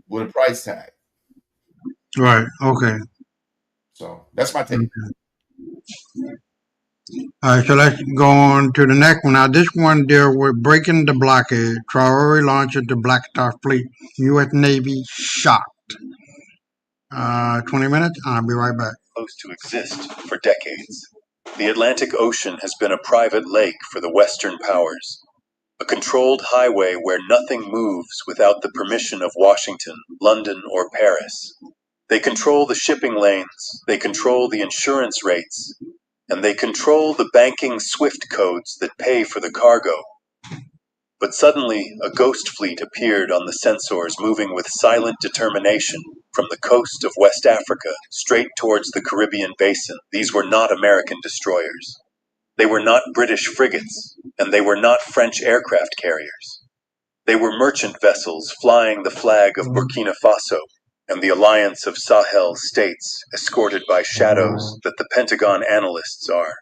with a price tag. Right. Okay. So that's my take. Okay. All right, so let's go on to the next one. Now, this one deals with breaking the blockade. Traore launches the Black Star Fleet. U.S. Navy shocked. 20 minutes. I'll be right back. Supposed to exist for decades. The Atlantic Ocean has been a private lake for the Western powers. A controlled highway where nothing moves without the permission of Washington, London, or Paris. They control the shipping lanes, they control the insurance rates, and they control the banking SWIFT codes that pay for the cargo. But suddenly, a ghost fleet appeared on the sensors, moving with silent determination from the coast of West Africa straight towards the Caribbean basin. These were not American destroyers. They were not British frigates, and they were not French aircraft carriers. They were merchant vessels flying the flag of Burkina Faso and the alliance of Sahel states, escorted by shadows that the Pentagon analysts are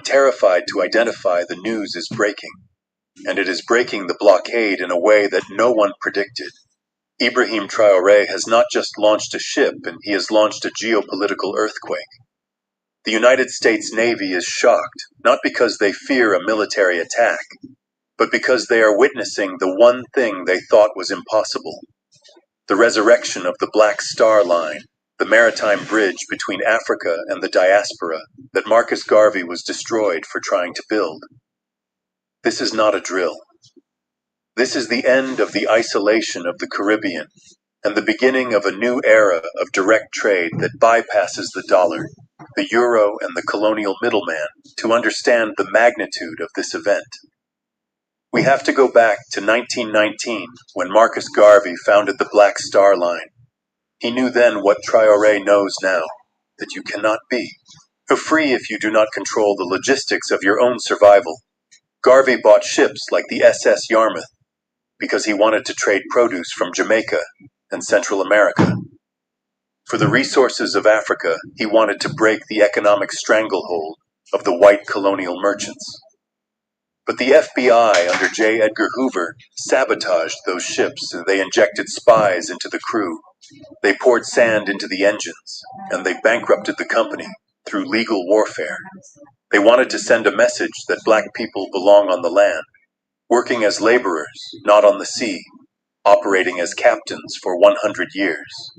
terrified to identify the news is breaking, and it is breaking the blockade in a way that no one predicted. Ibrahim Traoré has not just launched a ship, and he has launched a geopolitical earthquake. The United States Navy is shocked, not because they fear a military attack, but because they are witnessing the one thing they thought was impossible: the resurrection of the Black Star Line, the maritime bridge between Africa and the diaspora that Marcus Garvey was destroyed for trying to build. This is not a drill. This is the end of the isolation of the Caribbean and the beginning of a new era of direct trade that bypasses the dollar, the euro, and the colonial middleman to understand the magnitude of this event. We have to go back to 1919 when Marcus Garvey founded the Black Star Line. He knew then what Traoré knows now, that you cannot be free if you do not control the logistics of your own survival. Garvey bought ships like the SS Yarmouth because he wanted to trade produce from Jamaica and Central America. For the resources of Africa, he wanted to break the economic stranglehold of the white colonial merchants. But the FBI under J. Edgar Hoover sabotaged those ships, and they injected spies into the crew. They poured sand into the engines, and they bankrupted the company through legal warfare. They wanted to send a message that black people belong on the land, working as laborers, not on the sea, operating as captains for 100 years.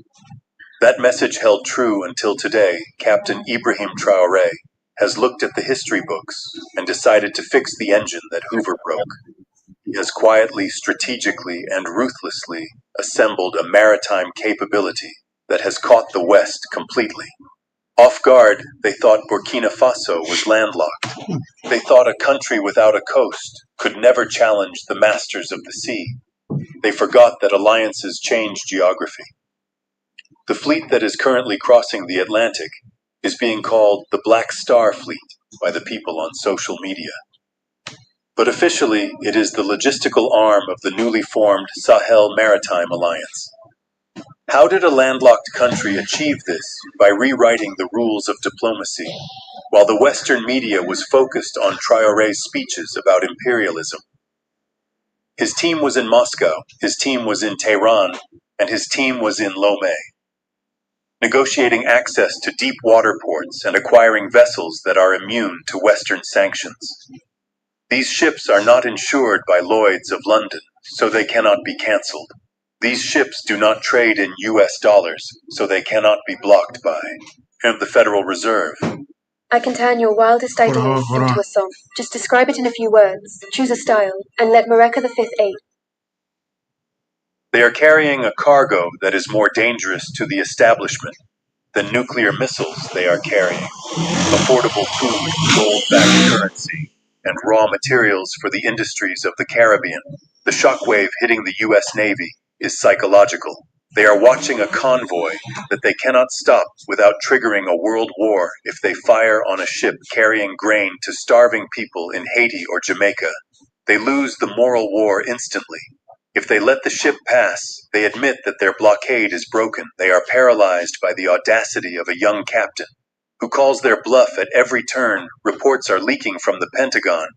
That message held true until today. Captain Ibrahim Traoré has looked at the history books and decided to fix the engine that Hoover broke. He has quietly, strategically, and ruthlessly assembled a maritime capability that has caught the West completely. Off guard, they thought Burkina Faso was landlocked. They thought a country without a coast could never challenge the masters of the sea. They forgot that alliances change geography. The fleet that is currently crossing the Atlantic is being called the Black Star Fleet by the people on social media. But officially, it is the logistical arm of the newly formed Sahel Maritime Alliance. How did a landlocked country achieve this? By rewriting the rules of diplomacy, while the Western media was focused on Traoré's speeches about imperialism. His team was in Moscow, his team was in Tehran, and his team was in Lomé, negotiating access to deep water ports and acquiring vessels that are immune to Western sanctions. These ships are not insured by Lloyd's of London, so they cannot be cancelled. These ships do not trade in US dollars, so they cannot be blocked by the Federal Reserve. I can turn your wildest ideas into a song. Just describe it in a few words, choose a style, and let Mareka V aid. They are carrying a cargo that is more dangerous to the establishment than nuclear missiles they are carrying. Affordable food, gold-backed currency, and raw materials for the industries of the Caribbean. The shockwave hitting the U.S. Navy is psychological. They are watching a convoy that they cannot stop without triggering a world war if they fire on a ship carrying grain to starving people in Haiti or Jamaica. They lose the moral war instantly. If they let the ship pass, they admit that their blockade is broken. They are paralyzed by the audacity of a young captain who calls their bluff at every turn. Reports are leaking from the Pentagon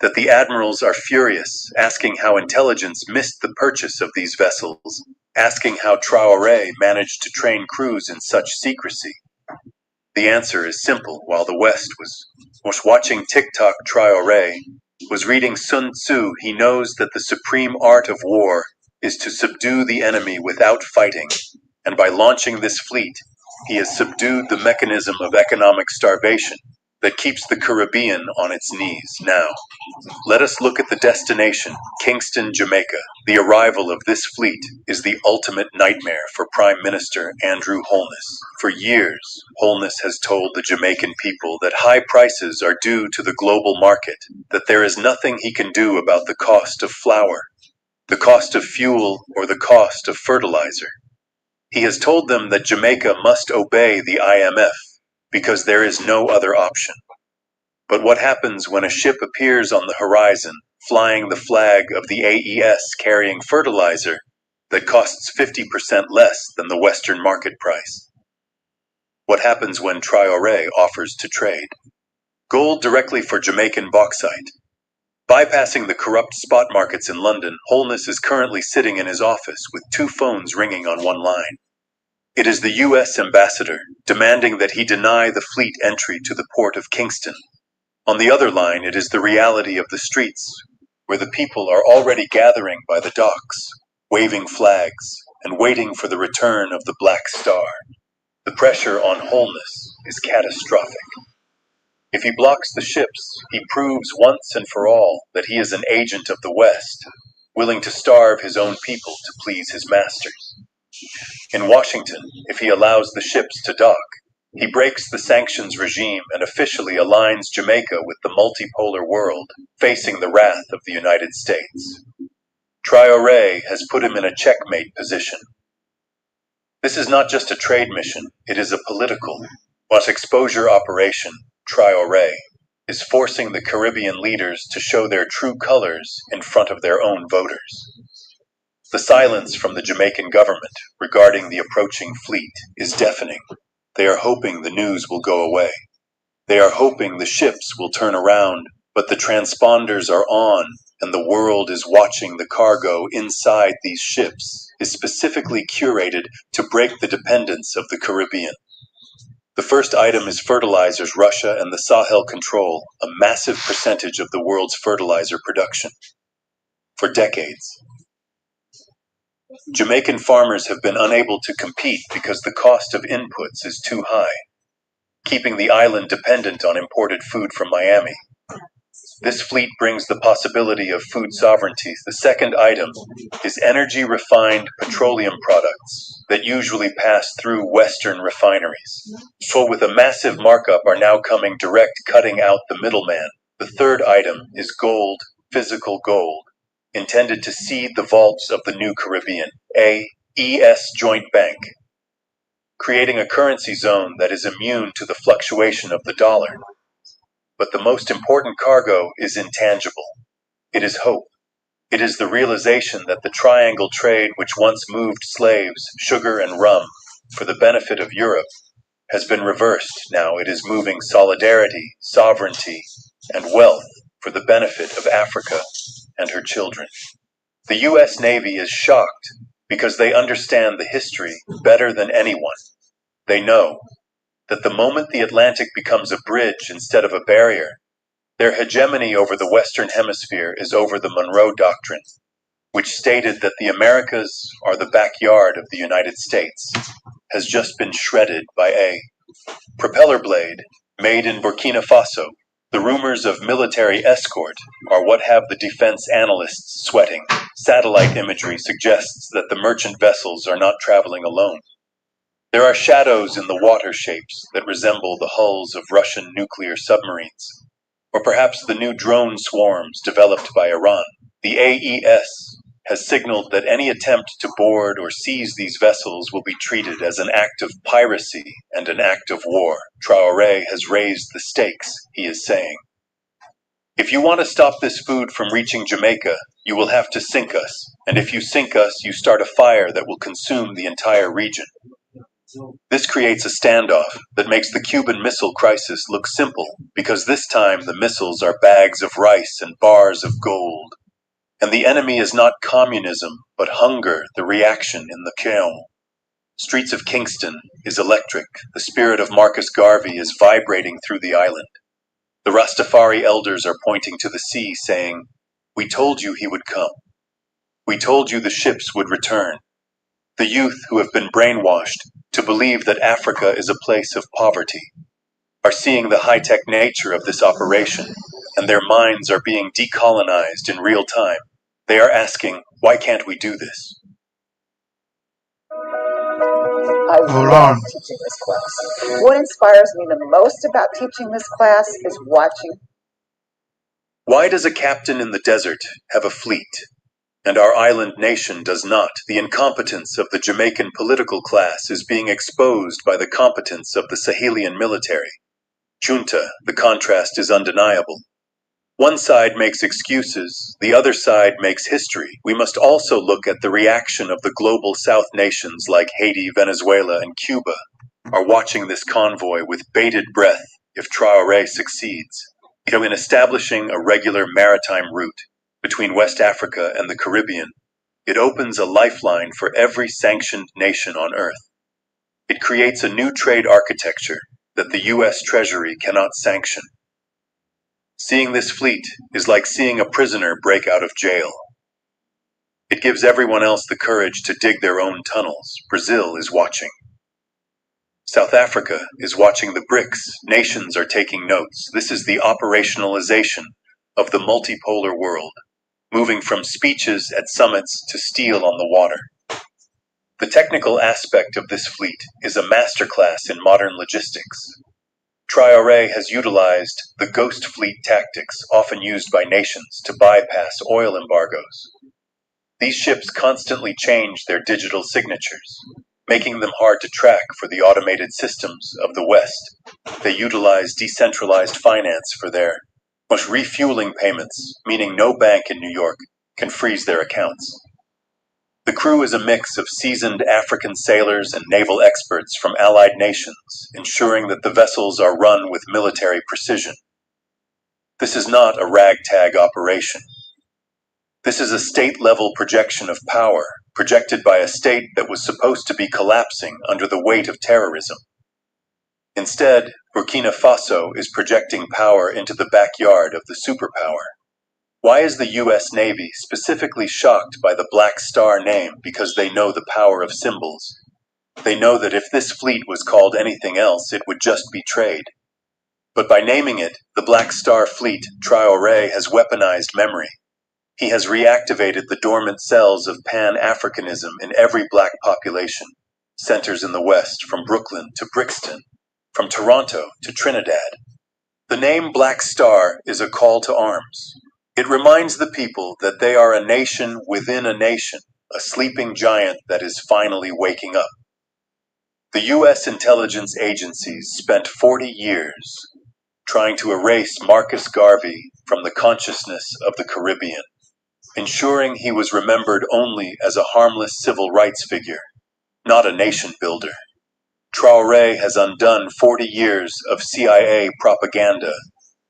that the admirals are furious, asking how intelligence missed the purchase of these vessels, asking how Traoré managed to train crews in such secrecy. The answer is simple. While the West was watching TikTok, Traoré was reading Sun Tzu. He knows that the supreme art of war is to subdue the enemy without fighting, and by launching this fleet, he has subdued the mechanism of economic starvation that keeps the Caribbean on its knees. Now, let us look at the destination, Kingston, Jamaica. The arrival of this fleet is the ultimate nightmare for Prime Minister Andrew Holness. For years, Holness has told the Jamaican people that high prices are due to the global market, that there is nothing he can do about the cost of flour, the cost of fuel, or the cost of fertilizer. He has told them that Jamaica must obey the IMF because there is no other option. But what happens when a ship appears on the horizon, flying the flag of the AES carrying fertilizer that costs 50% less than the Western market price? What happens when Traoré offers to trade gold directly for Jamaican bauxite? Bypassing the corrupt spot markets in London, Holness is currently sitting in his office with 2 phones ringing on one line. It is the U.S. ambassador demanding that he deny the fleet entry to the port of Kingston. On the other line, it is the reality of the streets, where the people are already gathering by the docks, waving flags, and waiting for the return of the Black Star. The pressure on Holness is catastrophic. If he blocks the ships, he proves once and for all that he is an agent of the West, willing to starve his own people to please his masters. In Washington, if he allows the ships to dock, he breaks the sanctions regime and officially aligns Jamaica with the multipolar world, facing the wrath of the United States. Traoré has put him in a checkmate position. This is not just a trade mission, it is a political, but exposure operation. Traoré is forcing the Caribbean leaders to show their true colors in front of their own voters. The silence from the Jamaican government regarding the approaching fleet is deafening. They are hoping the news will go away. They are hoping the ships will turn around, but the transponders are on, and the world is watching. The cargo inside these ships is specifically curated to break the dependence of the Caribbean. The first item is fertilizers Russia and the Sahel control, a massive percentage of the world's fertilizer production. For decades, Jamaican farmers have been unable to compete because the cost of inputs is too high, keeping the island dependent on imported food from Miami. This fleet brings the possibility of food sovereignty. The second item is energy-refined petroleum products that usually pass through Western refineries. So with a massive markup are now coming direct, cutting out the middleman. The third item is gold, physical gold, intended to seed the vaults of the new Caribbean, AES joint bank, creating a currency zone that is immune to the fluctuation of the dollar. But the most important cargo is intangible. It is hope. It is the realization that the triangle trade which once moved slaves, sugar, and rum for the benefit of Europe has been reversed. Now it is moving solidarity, sovereignty, and wealth for the benefit of Africa and her children. The U.S. Navy is shocked because they understand the history better than anyone. They know that the moment the Atlantic becomes a bridge instead of a barrier, their hegemony over the Western Hemisphere is over. The Monroe Doctrine, which stated that the Americas are the backyard of the United States, has just been shredded by a propeller blade made in Burkina Faso. The rumors of military escort are what have the defense analysts sweating. Satellite imagery suggests that the merchant vessels are not traveling alone. There are shadows in the water shapes that resemble the hulls of Russian nuclear submarines, or perhaps the new drone swarms developed by Iran. The AES has signaled that any attempt to board or seize these vessels will be treated as an act of piracy and an act of war. Traoré has raised the stakes, he is saying. If you want to stop this food from reaching Jamaica, you will have to sink us. And if you sink us, you start a fire that will consume the entire region. This creates a standoff that makes the Cuban Missile Crisis look simple, because this time the missiles are bags of rice and bars of gold. And the enemy is not communism, but hunger, the reaction in the kiln. Streets of Kingston is electric. The spirit of Marcus Garvey is vibrating through the island. The Rastafari elders are pointing to the sea, saying, "We told you he would come. We told you the ships would return." The youth who have been brainwashed to believe that Africa is a place of poverty are seeing the high-tech nature of this operation, and their minds are being decolonized in real time. They are asking, why can't we do this? I love teaching this class. What inspires me the most about teaching this class is watching. Why does a captain in the desert have a fleet, and our island nation does not? The incompetence of the Jamaican political class is being exposed by the competence of the Sahelian military. Junta, the contrast is undeniable. One side makes excuses, the other side makes history. We must also look at the reaction of the global South nations like Haiti, Venezuela, and Cuba are watching this convoy with bated breath if Traoré succeeds. In establishing a regular maritime route between West Africa and the Caribbean, it opens a lifeline for every sanctioned nation on Earth. It creates a new trade architecture that the U.S. Treasury cannot sanction. Seeing this fleet is like seeing a prisoner break out of jail. It gives everyone else the courage to dig their own tunnels. Brazil is watching. South Africa is watching the BRICS. Nations are taking notes. This is the operationalization of the multipolar world, moving from speeches at summits to steel on the water. The technical aspect of this fleet is a masterclass in modern logistics. Traoré has utilized the ghost fleet tactics often used by nations to bypass oil embargoes. These ships constantly change their digital signatures, making them hard to track for the automated systems of the West. They utilize decentralized finance for their refueling payments, meaning no bank in New York can freeze their accounts. The crew is a mix of seasoned African sailors and naval experts from allied nations, ensuring that the vessels are run with military precision. This is not a ragtag operation. This is a state-level projection of power, projected by a state that was supposed to be collapsing under the weight of terrorism. Instead, Burkina Faso is projecting power into the backyard of the superpower. Why is the U.S. Navy specifically shocked by the Black Star name? Because they know the power of symbols. They know that if this fleet was called anything else, it would just be trade. But by naming it the Black Star Fleet, Traoré has weaponized memory. He has reactivated the dormant cells of Pan-Africanism in every black population, centers in the West, from Brooklyn to Brixton, from Toronto to Trinidad. The name Black Star is a call to arms. It reminds the people that they are a nation within a nation, a sleeping giant that is finally waking up. The U.S. intelligence agencies spent 40 years trying to erase Marcus Garvey from the consciousness of the Caribbean, ensuring he was remembered only as a harmless civil rights figure, not a nation builder. Traoré has undone 40 years of CIA propaganda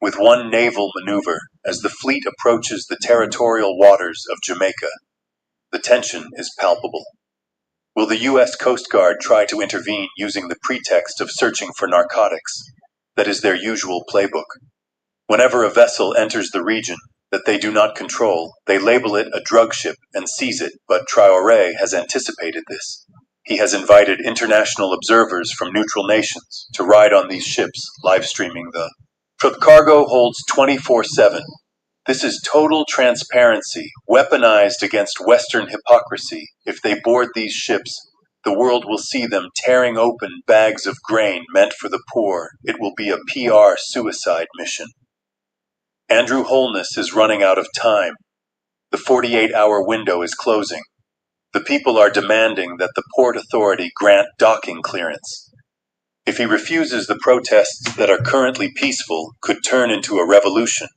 with one naval maneuver as the fleet approaches the territorial waters of Jamaica. The tension is palpable. Will the U.S. Coast Guard try to intervene using the pretext of searching for narcotics? That is their usual playbook. Whenever a vessel enters the region that they do not control, they label it a drug ship and seize it, but Traoré has anticipated this. He has invited international observers from neutral nations to ride on these ships, live streaming the cargo holds 24/7. This is total transparency, weaponized against Western hypocrisy. If they board these ships, the world will see them tearing open bags of grain meant for the poor. It will be a PR suicide mission. Andrew Holness is running out of time. The 48-hour window is closing. The people are demanding that the Port Authority grant docking clearance. If he refuses, the protests that are currently peaceful could turn into a revolution.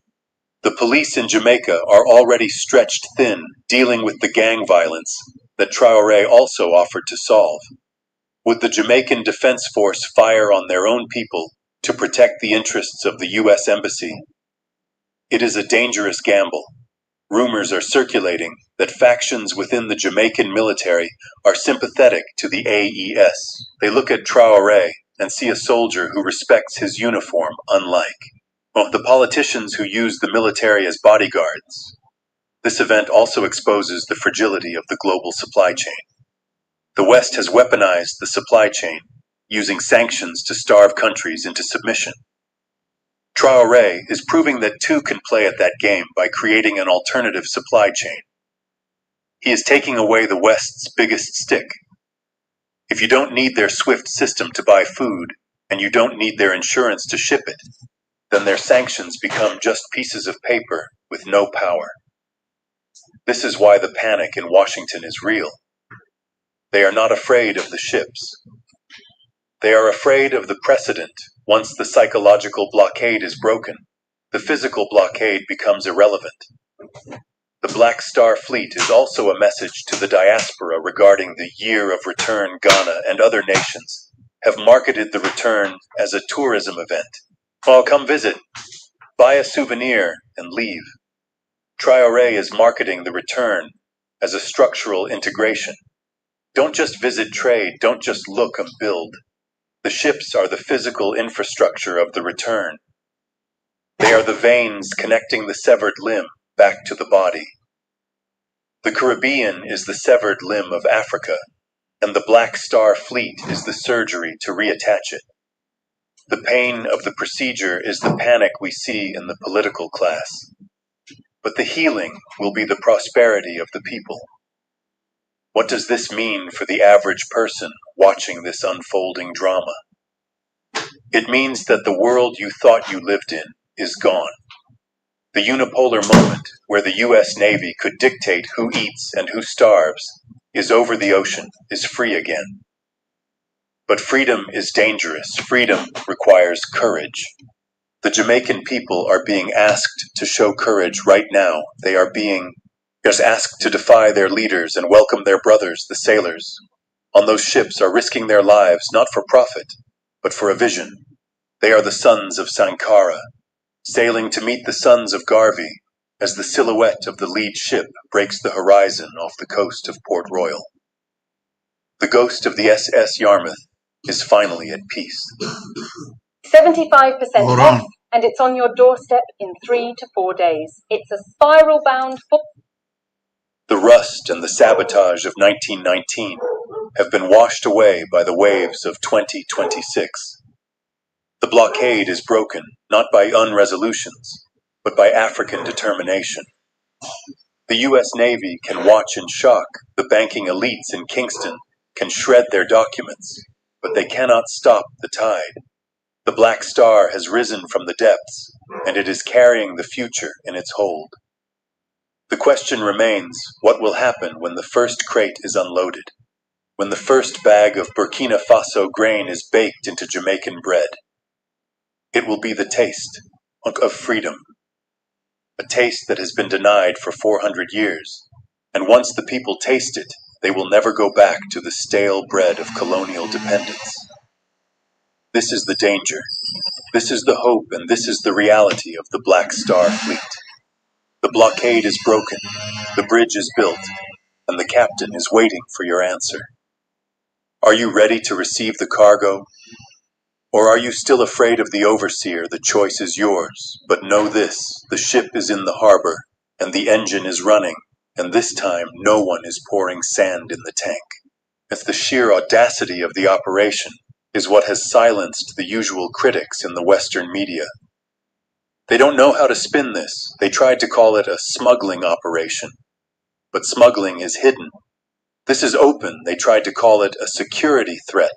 The police in Jamaica are already stretched thin, dealing with the gang violence that Traoré also offered to solve. Would the Jamaican Defense Force fire on their own people to protect the interests of the U.S. Embassy? It is a dangerous gamble. Rumors are circulating that factions within the Jamaican military are sympathetic to the AES. They look at Traoré and see a soldier who respects his uniform, unlike the politicians who use the military as bodyguards. This event also exposes the fragility of the global supply chain. The West has weaponized the supply chain, using sanctions to starve countries into submission. Traoré is proving that two can play at that game by creating an alternative supply chain. He is taking away the West's biggest stick. If you don't need their SWIFT system to buy food, and you don't need their insurance to ship it, then their sanctions become just pieces of paper with no power. This is why the panic in Washington is real. They are not afraid of the ships. They are afraid of the precedent. Once the psychological blockade is broken, the physical blockade becomes irrelevant. The Black Star Fleet is also a message to the diaspora regarding the Year of Return. Ghana and other nations have marketed the return as a tourism event. Oh, come visit, buy a souvenir, and leave. Traoré is marketing the return as a structural integration. Don't just visit trade, don't just look and build. The ships are the physical infrastructure of the return. They are the veins connecting the severed limb back to the body. The Caribbean is the severed limb of Africa, and the Black Star Fleet is the surgery to reattach it. The pain of the procedure is the panic we see in the political class. But the healing will be the prosperity of the people. What does this mean for the average person watching this unfolding drama? It means that the world you thought you lived in is gone. The unipolar moment where the U.S. Navy could dictate who eats and who starves is over the ocean, is free again. But freedom is dangerous. Freedom requires courage. The Jamaican people are being asked to show courage right now. They are being just asked to defy their leaders and welcome their brothers, the sailors. On those ships are risking their lives not for profit, but for a vision. They are the sons of Sankara, sailing to meet the sons of Garvey as the silhouette of the lead ship breaks the horizon off the coast of Port Royal. The ghost of the SS Yarmouth is finally at peace. 75% off, and it's on your doorstep in 3 to 4 days. It's a spiral-bound foot. The rust and the sabotage of 1919 have been washed away by the waves of 2026. The blockade is broken, not by unresolutions, but by African determination. The U.S. Navy can watch in shock. The banking elites in Kingston can shred their documents, but they cannot stop the tide. The Black Star has risen from the depths, and it is carrying the future in its hold. The question remains, what will happen when the first crate is unloaded? When the first bag of Burkina Faso grain is baked into Jamaican bread? It will be the taste of freedom. A taste that has been denied for 400 years. And once the people taste it, they will never go back to the stale bread of colonial dependence. This is the danger. This is the hope, and this is the reality of the Black Star Fleet. The blockade is broken, the bridge is built, and the captain is waiting for your answer. Are you ready to receive the cargo? Or are you still afraid of the overseer? The choice is yours. But know this, the ship is in the harbor, and the engine is running, and this time no one is pouring sand in the tank. It's the sheer audacity of the operation is what has silenced the usual critics in the Western media. They don't know how to spin this. They tried to call it a smuggling operation. But smuggling is hidden. This is open. They tried to call it a security threat.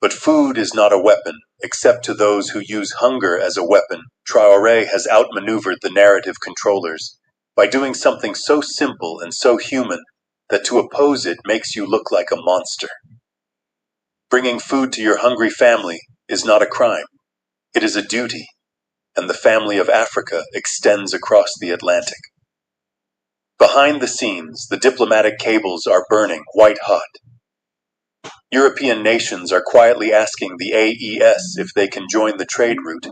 But food is not a weapon, except to those who use hunger as a weapon. Traoré has outmaneuvered the narrative controllers by doing something so simple and so human that to oppose it makes you look like a monster. Bringing food to your hungry family is not a crime. It is a duty, and the family of Africa extends across the Atlantic. Behind the scenes, the diplomatic cables are burning white hot. European nations are quietly asking the AES if they can join the trade route,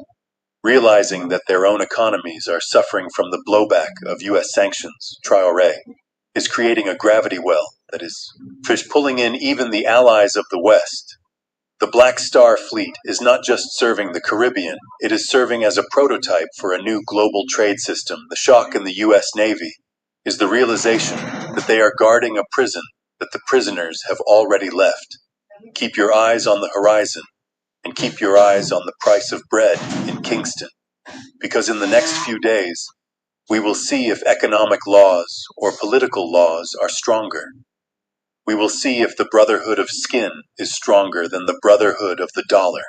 realizing that their own economies are suffering from the blowback of US sanctions. Traoré is creating a gravity well that is pulling in even the allies of the West. The Black Star Fleet is not just serving the Caribbean, it is serving as a prototype for a new global trade system. The shock in the US Navy is the realization that they are guarding a prison that the prisoners have already left. Keep your eyes on the horizon, and keep your eyes on the price of bread in Kingston, because in the next few days, we will see if economic laws or political laws are stronger. We will see if the brotherhood of skin is stronger than the brotherhood of the dollar.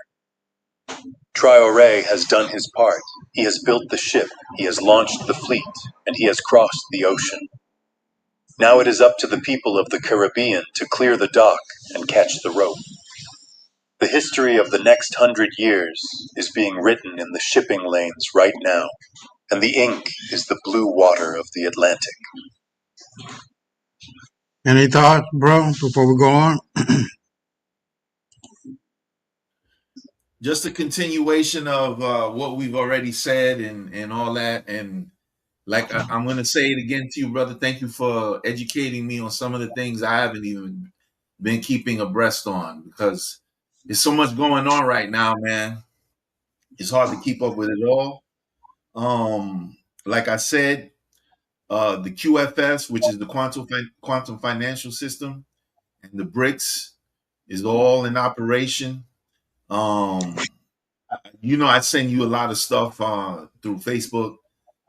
Traoré has done his part. He has built the ship, he has launched the fleet, and he has crossed the ocean. Now it is up to the people of the Caribbean to clear the dock and catch the rope. The history of the next 100 years is being written in the shipping lanes right now, and the ink is the blue water of the Atlantic. Any thoughts, bro, before we go on? Just a continuation of what we've already said and all that. And like I'm going to say it again to you, brother. Thank you for educating me on some of the things I haven't even been keeping abreast on, because there's so much going on right now, man. It's hard to keep up with it all. Like I said, the QFS, which is the quantum financial system, and the BRICS is all in operation. I send you a lot of stuff through Facebook,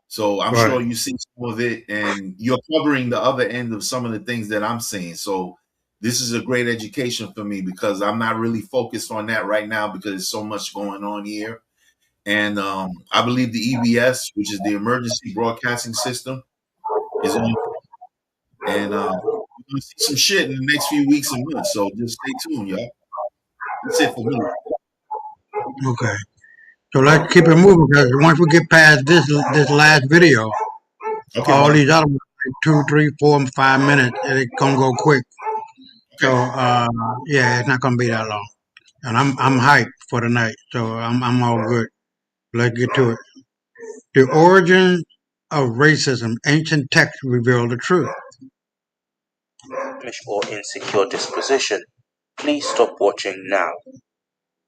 so I'm Right. sure you see some of it, and you're covering the other end of some of the things that I'm saying. So this is a great education for me, because I'm not really focused on that right now because there's so much going on here. And I believe the EBS, which is the emergency broadcasting system, is on, and we're gonna see some shit in the next few weeks and months. So just stay tuned, y'all. That's it for me. Okay. So let's keep it moving, because once we get past this last video, Okay, all brother. these other ones, like 2, 3, 4, and 5 minutes, it's gonna go quick. So yeah, it's not gonna be that long. And I'm hyped for tonight, so I'm all good. Let's get to it. The origin of racism. Ancient texts reveal the truth. Or insecure disposition, please stop watching now.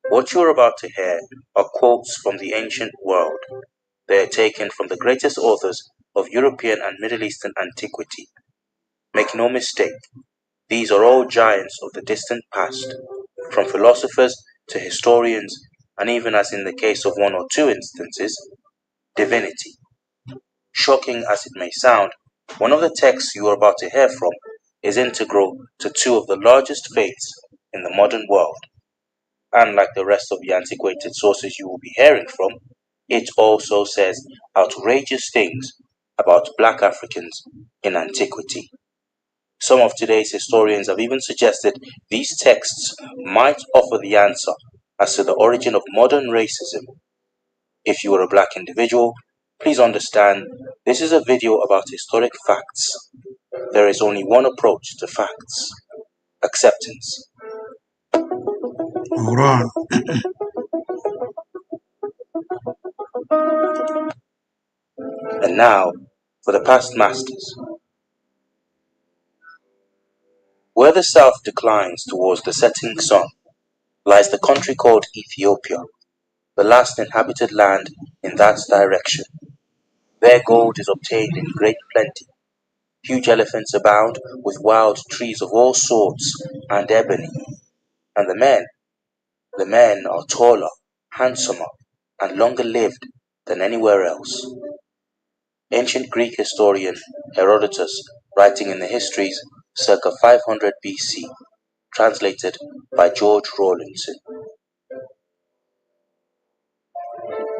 What you're about to hear are quotes from the ancient world. They are taken from the greatest authors of European and Middle Eastern antiquity. Make no mistake, these are all giants of the distant past, from philosophers to historians, and even, as in the case of one or two instances, divinity. Shocking as it may sound, one of the texts you are about to hear from is integral to two of the largest faiths in the modern world. And like the rest of the antiquated sources you will be hearing from, it also says outrageous things about black Africans in antiquity. Some of today's historians have even suggested these texts might offer the answer as to the origin of modern racism. If you are a black individual, please understand this is a video about historic facts. There is only one approach to facts: acceptance. Hold on. And now, for the past masters. Where the south declines towards the setting sun, lies the country called Ethiopia, the last inhabited land in that direction. There gold is obtained in great plenty. Huge elephants abound, with wild trees of all sorts, and ebony. And the men are taller, handsomer, and longer lived than anywhere else. Ancient Greek historian Herodotus, writing in the histories circa 500 BC, translated by George Rawlinson.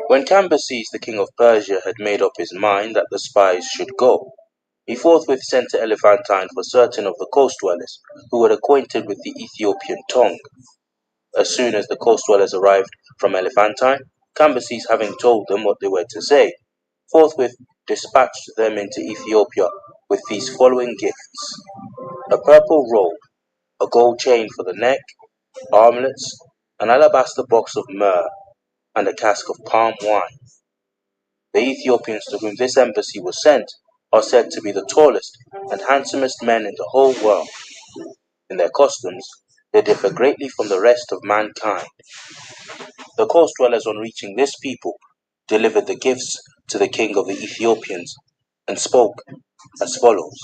When Cambyses, the king of Persia, had made up his mind that the spies should go, he forthwith sent to Elephantine for certain of the coast dwellers who were acquainted with the Ethiopian tongue. As soon as the coast dwellers arrived from Elephantine, Cambyses, having told them what they were to say, forthwith dispatched them into Ethiopia with these following gifts: a purple robe, a gold chain for the neck, armlets, an alabaster box of myrrh, and a cask of palm wine. The Ethiopians to whom this embassy was sent are said to be the tallest and handsomest men in the whole world. In their costumes, they differ greatly from the rest of mankind. The coast dwellers, on reaching this people, delivered the gifts to the king of the Ethiopians, and spoke as follows: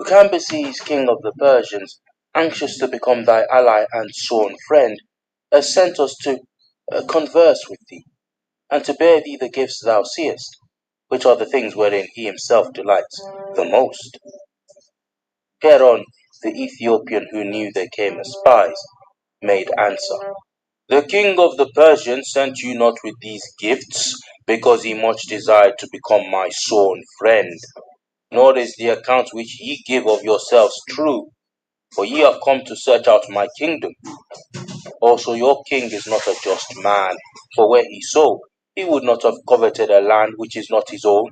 Cambyses, king of the Persians, anxious to become thy ally and sworn friend, has sent us to converse with thee, and to bear thee the gifts thou seest, which are the things wherein he himself delights the most. Hereon the Ethiopian, who knew they came as spies, made answer: The king of the Persians sent you not with these gifts, because he much desired to become my sworn friend. Nor is the account which ye give of yourselves true, for ye have come to search out my kingdom. Also, your king is not a just man, for were he so, he would not have coveted a land which is not his own,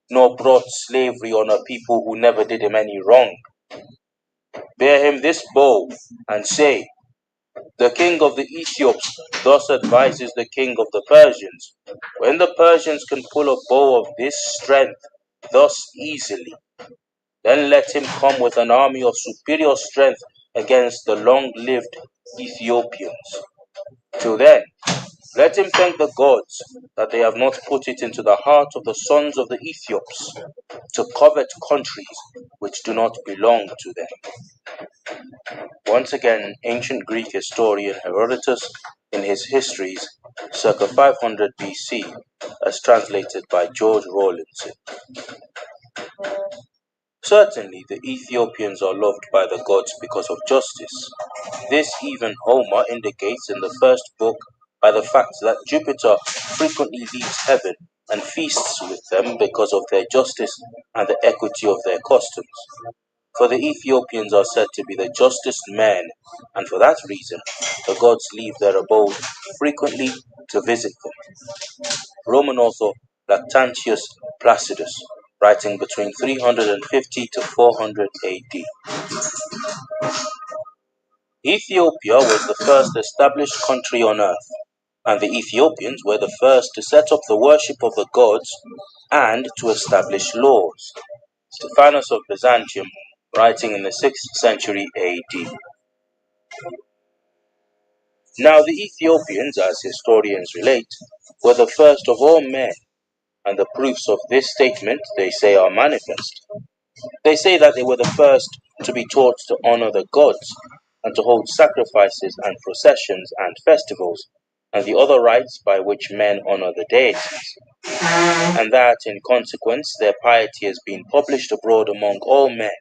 nor brought slavery on a people who never did him any wrong. Bear him this bow, and say, the king of the Ethiops thus advises the king of the Persians, when the Persians can pull a bow of this strength thus easily, then let him come with an army of superior strength against the long-lived Ethiopians. Till then, let him thank the gods that they have not put it into the heart of the sons of the Ethiops to covet countries which do not belong to them. Once again, ancient Greek historian Herodotus, in his Histories, circa 500 BC, as translated by George Rawlinson. Certainly, the Ethiopians are loved by the gods because of justice. This even Homer indicates in the first book by the fact that Jupiter frequently leaves heaven and feasts with them because of their justice and the equity of their customs. For the Ethiopians are said to be the justest men, and for that reason the gods leave their abode frequently to visit them. Roman author Lactantius Placidus, writing between 350 to 400 AD. Ethiopia was the first established country on earth, and the Ethiopians were the first to set up the worship of the gods and to establish laws. Stephanus of Byzantium, writing in the 6th century AD. Now the Ethiopians, as historians relate, were the first of all men, and the proofs of this statement, they say, are manifest. They say that they were the first to be taught to honor the gods, and to hold sacrifices and processions and festivals, and the other rites by which men honor the deities, and that in consequence their piety has been published abroad among all men,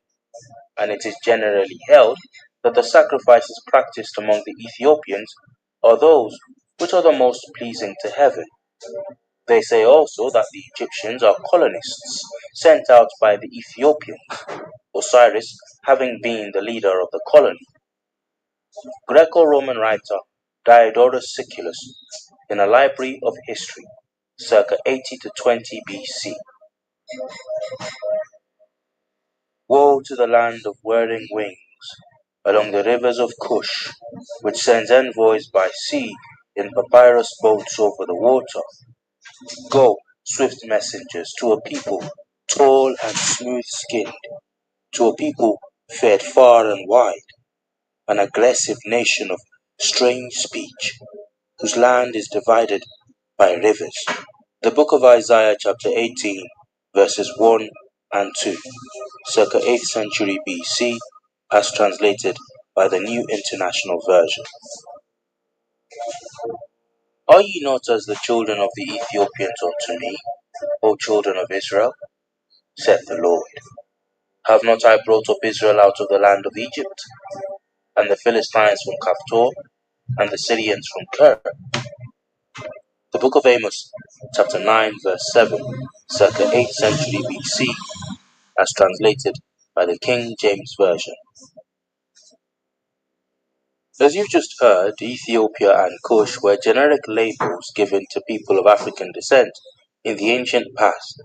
and it is generally held that the sacrifices practiced among the Ethiopians are those which are the most pleasing to heaven. They say also that the Egyptians are colonists sent out by the Ethiopians, Osiris having been the leader of the colony. Greco-Roman writer Diodorus Siculus, in a library of history, circa 80 to 20 BC. Woe to the land of whirring wings, along the rivers of Cush, which sends envoys by sea in papyrus boats over the water. Go, swift messengers, to a people tall and smooth-skinned, to a people fed far and wide, an aggressive nation of strange speech, whose land is divided by rivers. The book of Isaiah chapter 18, verses 1 and 2, circa 8th century BC, as translated by the New International Version. Are ye not as the children of the Ethiopians unto me, O children of Israel? Saith the Lord. Have not I brought up Israel out of the land of Egypt, and the Philistines from Caphtor, and the Syrians from Ker? The book of Amos, chapter 9, verse 7, circa 8th century BC, as translated by the King James Version. As you've just heard, Ethiopia and Cush were generic labels given to people of African descent in the ancient past.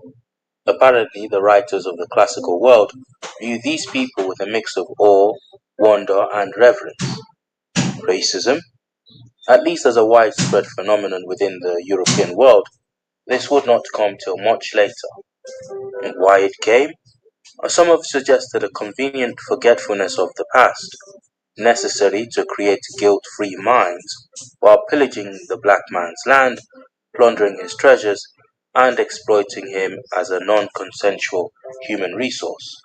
Apparently, the writers of the classical world view these people with a mix of awe, wonder, and reverence. Racism, at least as a widespread phenomenon within the European world, this would not come till much later. And why it came? Some have suggested a convenient forgetfulness of the past, necessary to create guilt-free minds, while pillaging the black man's land, plundering his treasures, and exploiting him as a non-consensual human resource.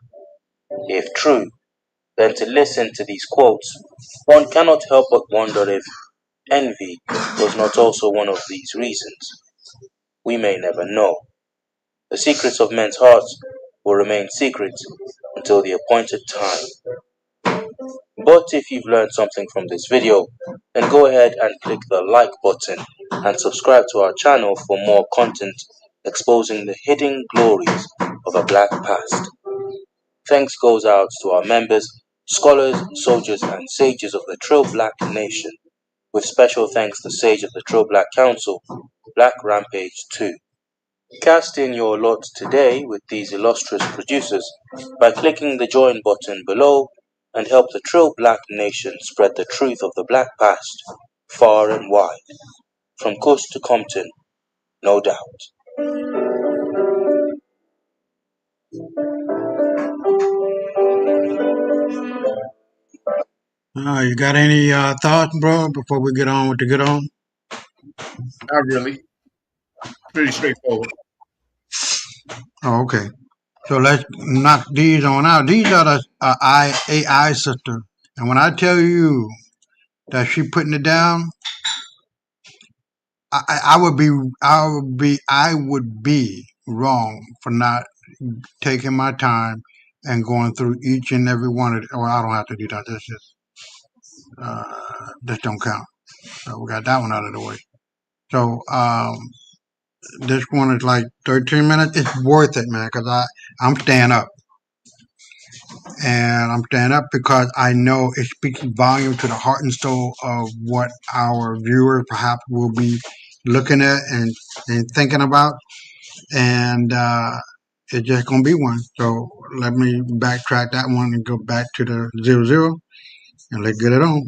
If true, then to listen to these quotes, one cannot help but wonder if envy was not also one of these reasons. We may never know. The secrets of men's hearts will remain secrets until the appointed time. But if you've learned something from this video, then go ahead and click the like button and subscribe to our channel for more content exposing the hidden glories of a black past. Thanks goes out to our members, scholars, soldiers, and sages of the true black nation. with special thanks to Sage of the True Black Council, Black Rampage 2. Cast in your lot today with these illustrious producers by clicking the join button below and help the Trill Black Nation spread the truth of the Black past far and wide, from coast to Compton, no doubt. You got any thoughts, bro, before we get on with the good on? Not really. Pretty straightforward. Oh, okay. So let's knock these on out. These are the AI sister. And when I tell you that she putting it down, I would be wrong for not taking my time and going through each and every one of it. Well, I don't have to do that. This don't count. So we got that one out of the way. So this one is like 13 minutes. It's worth it, man, because I'm staying up. And I'm staying up because I know it speaks volume to the heart and soul of what our viewers perhaps will be looking at and thinking about. And it's just going to be one. So let me backtrack that one and go back to the 00 and let's get it on.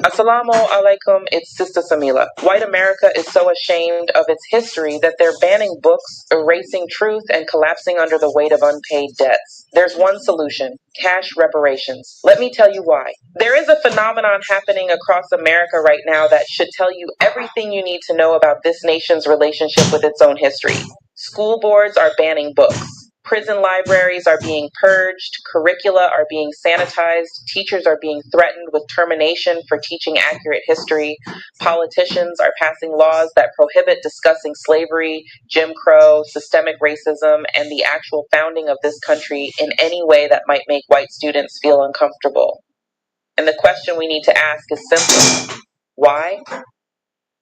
Assalamu alaikum, it's Sister Samila. White America is so ashamed of its history that they're banning books, erasing truth, and collapsing under the weight of unpaid debts. There's one solution: cash reparations. Let me tell you why. There is a phenomenon happening across America right now that should tell you everything you need to know about this nation's relationship with its own history. School boards are banning books. Prison libraries are being purged, curricula are being sanitized, teachers are being threatened with termination for teaching accurate history, politicians are passing laws that prohibit discussing slavery, Jim Crow, systemic racism, and the actual founding of this country in any way that might make white students feel uncomfortable. And the question we need to ask is simple: why?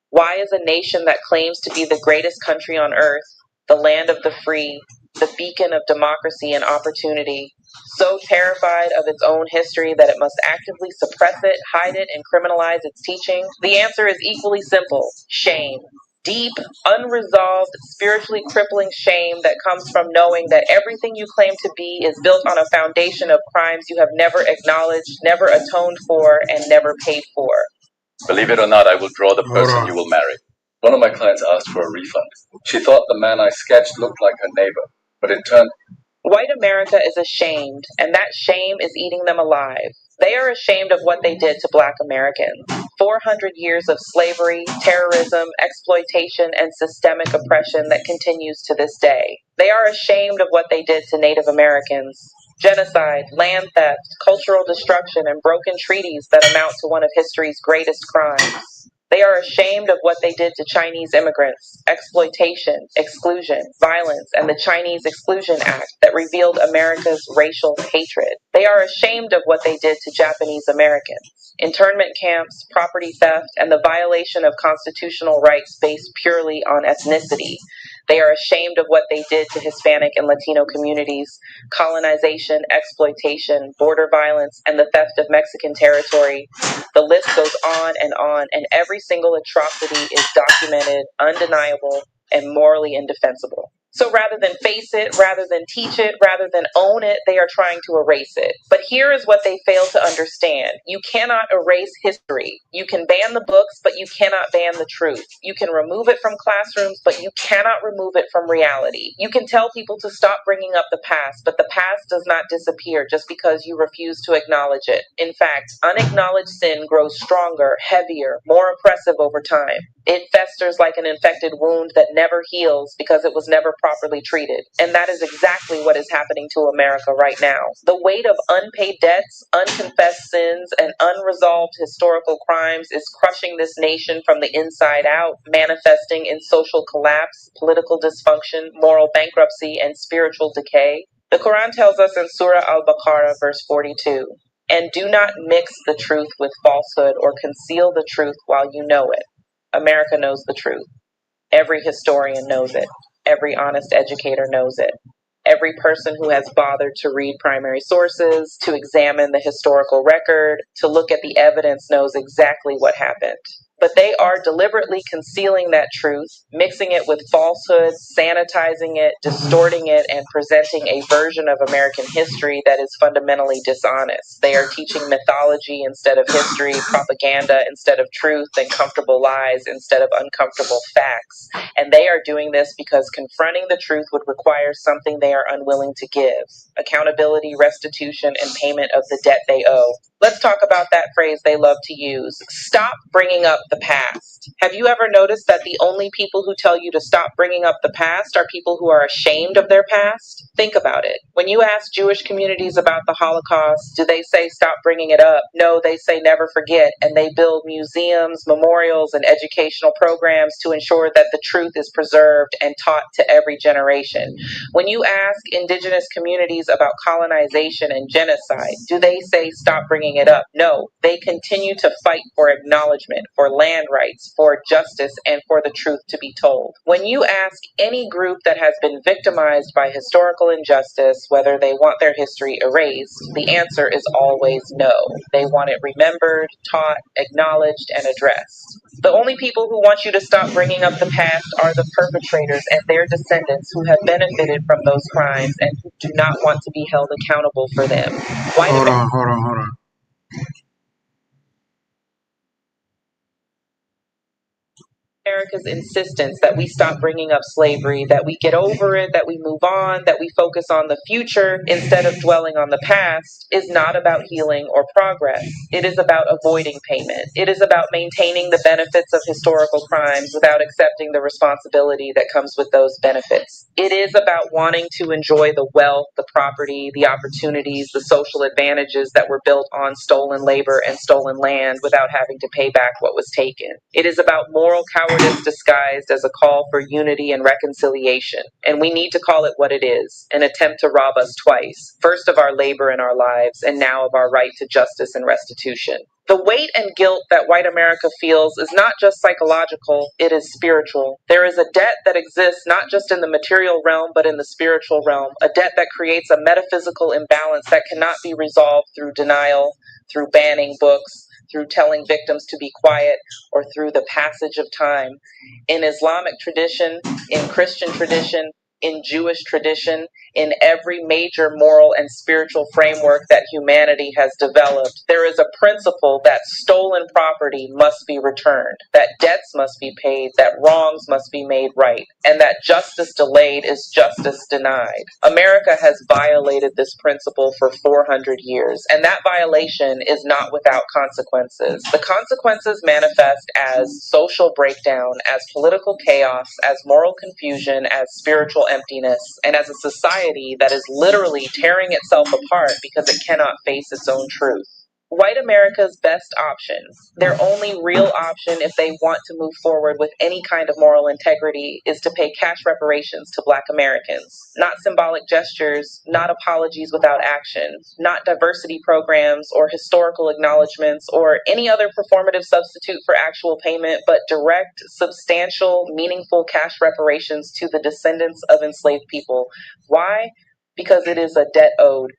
Why is a nation that claims to be the greatest country on earth, the land of the free, the beacon of democracy and opportunity, so terrified of its own history that it must actively suppress it, hide it, and criminalize its teaching? The answer is equally simple: shame. Deep, unresolved, spiritually crippling shame that comes from knowing that everything you claim to be is built on a foundation of crimes you have never acknowledged, never atoned for, and never paid for. Believe it or not, I will draw the person you will marry. One of my clients asked for a refund. She thought the man I sketched looked like her neighbor, but it turned... White America is ashamed, and that shame is eating them alive. They are ashamed of what they did to Black Americans. 400 years of slavery, terrorism, exploitation, and systemic oppression that continues to this day. They are ashamed of what they did to Native Americans. Genocide, land theft, cultural destruction, and broken treaties that amount to one of history's greatest crimes. They are ashamed of what they did to Chinese immigrants, exploitation, exclusion, violence, and the Chinese Exclusion Act that revealed America's racial hatred. They are ashamed of what they did to Japanese Americans, internment camps, property theft, and the violation of constitutional rights based purely on ethnicity. They are ashamed of what they did to Hispanic and Latino communities, colonization, exploitation, border violence, and the theft of Mexican territory. The list goes on, and every single atrocity is documented, undeniable, and morally indefensible. So rather than face it, rather than teach it, rather than own it, they are trying to erase it. But here is what they fail to understand. You cannot erase history. You can ban the books, but you cannot ban the truth. You can remove it from classrooms, but you cannot remove it from reality. You can tell people to stop bringing up the past, but the past does not disappear just because you refuse to acknowledge it. In fact, unacknowledged sin grows stronger, heavier, more oppressive over time. It festers like an infected wound that never heals because it was never properly treated. And that is exactly what is happening to America right now. The weight of unpaid debts, unconfessed sins, and unresolved historical crimes is crushing this nation from the inside out, manifesting in social collapse, political dysfunction, moral bankruptcy, and spiritual decay. The Quran tells us in Surah Al-Baqarah, verse 42, "And do not mix the truth with falsehood or conceal the truth while you know it." America knows the truth. Every historian knows it. Every honest educator knows it. Every person who has bothered to read primary sources, to examine the historical record, to look at the evidence knows exactly what happened. But they are deliberately concealing that truth, mixing it with falsehoods, sanitizing it, distorting it, and presenting a version of American history that is fundamentally dishonest. They are teaching mythology instead of history, propaganda instead of truth, and comfortable lies instead of uncomfortable facts. And they are doing this because confronting the truth would require something they are unwilling to give: accountability, restitution, and payment of the debt they owe. Let's talk about that phrase they love to use: stop bringing up the past. Have you ever noticed that the only people who tell you to stop bringing up the past are people who are ashamed of their past? Think about it. When you ask Jewish communities about the Holocaust, do they say stop bringing it up? No, they say never forget, and they build museums, memorials, and educational programs to ensure that the truth is preserved and taught to every generation. When you ask indigenous communities about colonization and genocide, do they say stop bringing it up? No, they continue to fight for acknowledgement, for land rights, for justice, and for the truth to be told. When you ask any group that has been victimized by historical injustice whether they want their history erased, the answer is always no. They want it remembered, taught, acknowledged, and addressed. The only people who want you to stop bringing up the past are the perpetrators and their descendants who have benefited from those crimes and who do not want to be held accountable for them. Hold on. America's insistence that we stop bringing up slavery, that we get over it, that we move on, that we focus on the future instead of dwelling on the past is not about healing or progress. It is about avoiding payment. It is about maintaining the benefits of historical crimes without accepting the responsibility that comes with those benefits. It is about wanting to enjoy the wealth, the property, the opportunities, the social advantages that were built on stolen labor and stolen land without having to pay back what was taken. It is about moral cowardice disguised as a call for unity and reconciliation. And we need to call it what it is: an attempt to rob us twice, first of our labor and our lives, and now of our right to justice and restitution. The weight and guilt that white America feels is not just psychological, it is spiritual. There is a debt that exists not just in the material realm, but in the spiritual realm, a debt that creates a metaphysical imbalance that cannot be resolved through denial, through banning books, through telling victims to be quiet, or through the passage of time. In Islamic tradition, in Christian tradition, in Jewish tradition, in every major moral and spiritual framework that humanity has developed, there is a principle that stolen property must be returned, that debts must be paid, that wrongs must be made right, and that justice delayed is justice denied. America has violated this principle for 400 years, and that violation is not without consequences. The consequences manifest as social breakdown, as political chaos, as moral confusion, as spiritual emptiness, and as a society that is literally tearing itself apart because it cannot face its own truth. White America's best option, their only real option if they want to move forward with any kind of moral integrity, is to pay cash reparations to Black Americans. Not symbolic gestures, not apologies without action, not diversity programs or historical acknowledgments or any other performative substitute for actual payment, but direct, substantial, meaningful cash reparations to the descendants of enslaved people. Why? Because it is a debt owed.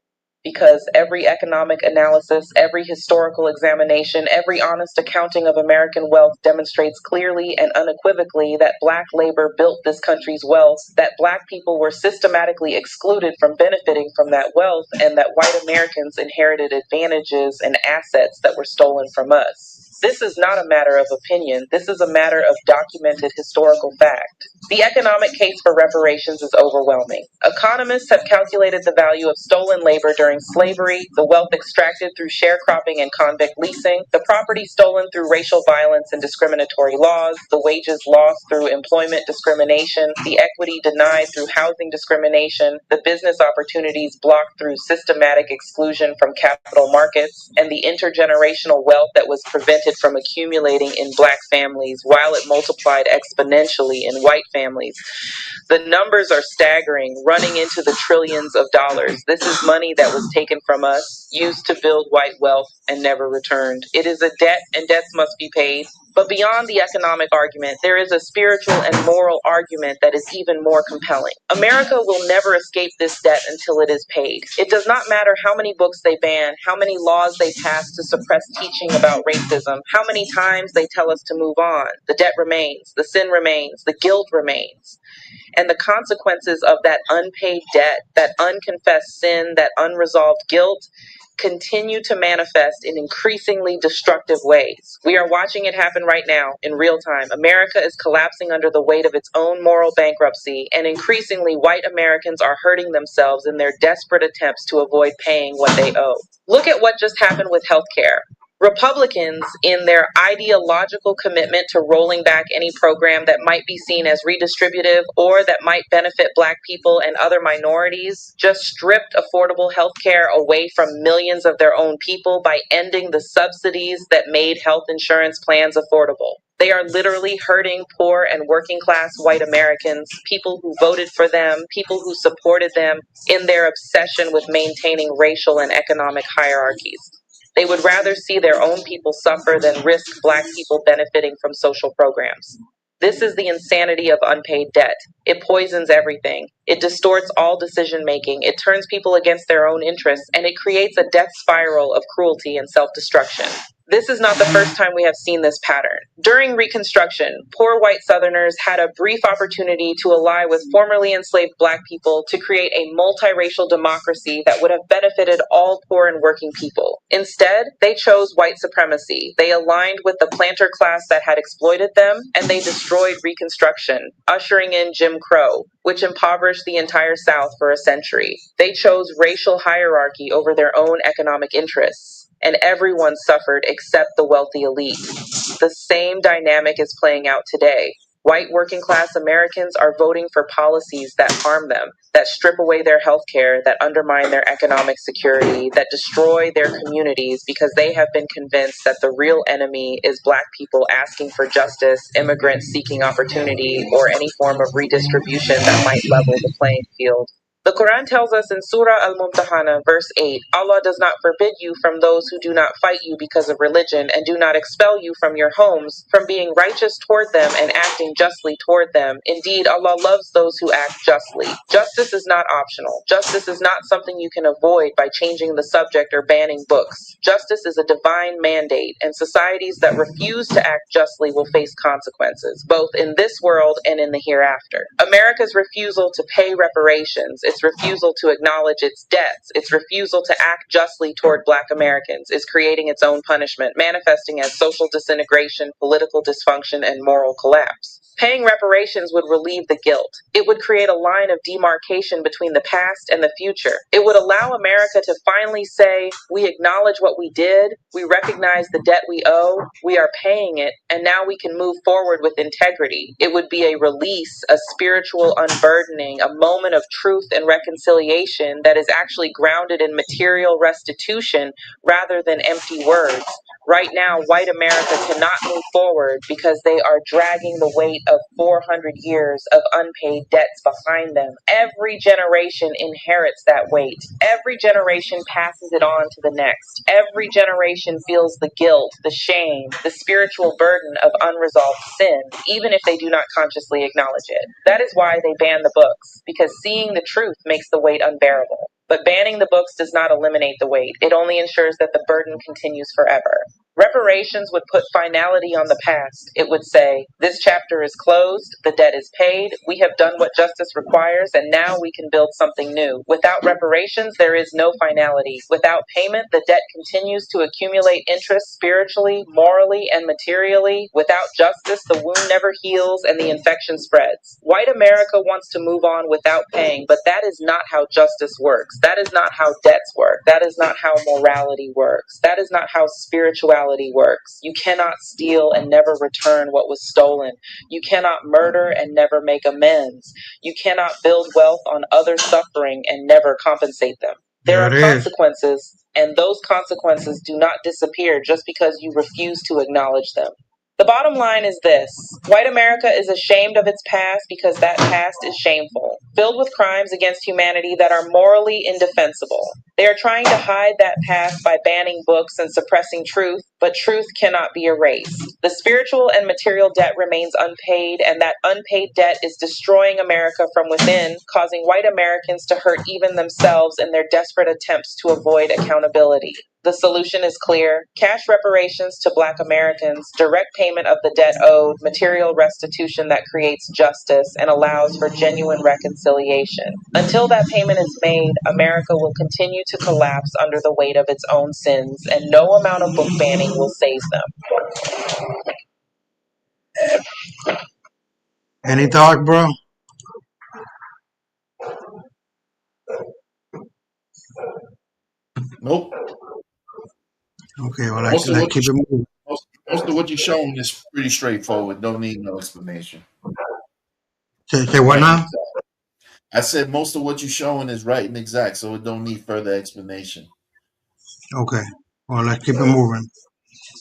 Because every economic analysis, every historical examination, every honest accounting of American wealth demonstrates clearly and unequivocally that Black labor built this country's wealth, that Black people were systematically excluded from benefiting from that wealth, and that white Americans inherited advantages and assets that were stolen from us. This is not a matter of opinion. This is a matter of documented historical fact. The economic case for reparations is overwhelming. Economists have calculated the value of stolen labor during slavery, the wealth extracted through sharecropping and convict leasing, the property stolen through racial violence and discriminatory laws, the wages lost through employment discrimination, the equity denied through housing discrimination, the business opportunities blocked through systematic exclusion from capital markets, and the intergenerational wealth that was prevented from accumulating in Black families while it multiplied exponentially in white families. The numbers are staggering, running into the trillions of dollars. This is money that was taken from us, used to build white wealth, and never returned. It is a debt, and debts must be paid. But beyond the economic argument, there is a spiritual and moral argument that is even more compelling. America will never escape this debt until it is paid. It does not matter how many books they ban, how many laws they pass to suppress teaching about racism, how many times they tell us to move on. The debt remains, the sin remains, the guilt remains. And the consequences of that unpaid debt, that unconfessed sin, that unresolved guilt, continue to manifest in increasingly destructive ways. We are watching it happen right now in real time. America is collapsing under the weight of its own moral bankruptcy, and increasingly white Americans are hurting themselves in their desperate attempts to avoid paying what they owe. Look at what just happened with healthcare. Republicans, in their ideological commitment to rolling back any program that might be seen as redistributive or that might benefit Black people and other minorities, just stripped affordable health care away from millions of their own people by ending the subsidies that made health insurance plans affordable. They are literally hurting poor and working class white Americans, people who voted for them, people who supported them in their obsession with maintaining racial and economic hierarchies. They would rather see their own people suffer than risk Black people benefiting from social programs. This is the insanity of unpaid debt. It poisons everything. It distorts all decision making. It turns people against their own interests, and it creates a death spiral of cruelty and self-destruction. This is not the first time we have seen this pattern. During Reconstruction, poor white Southerners had a brief opportunity to ally with formerly enslaved Black people to create a multiracial democracy that would have benefited all poor and working people. Instead, they chose white supremacy. They aligned with the planter class that had exploited them, and they destroyed Reconstruction, ushering in Jim Crow, which impoverished the entire South for a century. They chose racial hierarchy over their own economic interests, and everyone suffered except the wealthy elite. The same dynamic is playing out today. White working class Americans are voting for policies that harm them, that strip away their health care, that undermine their economic security, that destroy their communities because they have been convinced that the real enemy is Black people asking for justice, immigrants seeking opportunity, or any form of redistribution that might level the playing field. The Quran tells us in Surah Al-Mumtahana, verse 8, Allah does not forbid you from those who do not fight you because of religion and do not expel you from your homes from being righteous toward them and acting justly toward them. Indeed, Allah loves those who act justly. Justice is not optional. Justice is not something you can avoid by changing the subject or banning books. Justice is a divine mandate, and societies that refuse to act justly will face consequences, both in this world and in the hereafter. America's refusal to pay reparations, its refusal to acknowledge its debts, its refusal to act justly toward Black Americans is creating its own punishment, manifesting as social disintegration, political dysfunction, and moral collapse. Paying reparations would relieve the guilt. It would create a line of demarcation between the past and the future. It would allow America to finally say, we acknowledge what we did, we recognize the debt we owe, we are paying it, and now we can move forward with integrity. It would be a release, a spiritual unburdening, a moment of truth and reconciliation that is actually grounded in material restitution rather than empty words. Right now, white America cannot move forward because they are dragging the weight of 400 years of unpaid debts behind them. Every generation inherits that weight. Every generation passes it on to the next. Every generation feels the guilt, the shame, the spiritual burden of unresolved sin, even if they do not consciously acknowledge it. That is why they ban the books, because seeing the truth makes the weight unbearable. But banning the books does not eliminate the weight. It only ensures that the burden continues forever. Reparations would put finality on the past. It would say, this chapter is closed, the debt is paid, we have done what justice requires, and now we can build something new. Without reparations, there is no finality. Without payment, the debt continues to accumulate interest spiritually, morally, and materially. Without justice, the wound never heals and the infection spreads. White America wants to move on without paying, but that is not how justice works. That is not how debts work. That is not how morality works. That is not how spirituality works. You cannot steal and never return what was stolen. You cannot murder and never make amends. You cannot build wealth on others' suffering and never compensate them. There are consequences, and those consequences do not disappear just because you refuse to acknowledge them. The bottom line is this: white America is ashamed of its past because that past is shameful, filled with crimes against humanity that are morally indefensible. They are trying to hide that past by banning books and suppressing truth, But truth cannot be erased. The spiritual and material debt remains unpaid, and that unpaid debt is destroying America from within, causing white Americans to hurt even themselves in their desperate attempts to avoid accountability. The solution is clear: cash reparations to Black Americans, direct payment of the debt owed, material restitution that creates justice and allows for genuine reconciliation. Until that payment is made, America will continue to collapse under the weight of its own sins, and no amount of book banning will save them. Any thought, bro? Nope. Okay, well, let's keep it moving. Most of what you're showing is pretty straightforward. Don't need no explanation. Say what now? I said most of what you're showing is right and exact, so it don't need further explanation. Okay, well, let's keep it moving.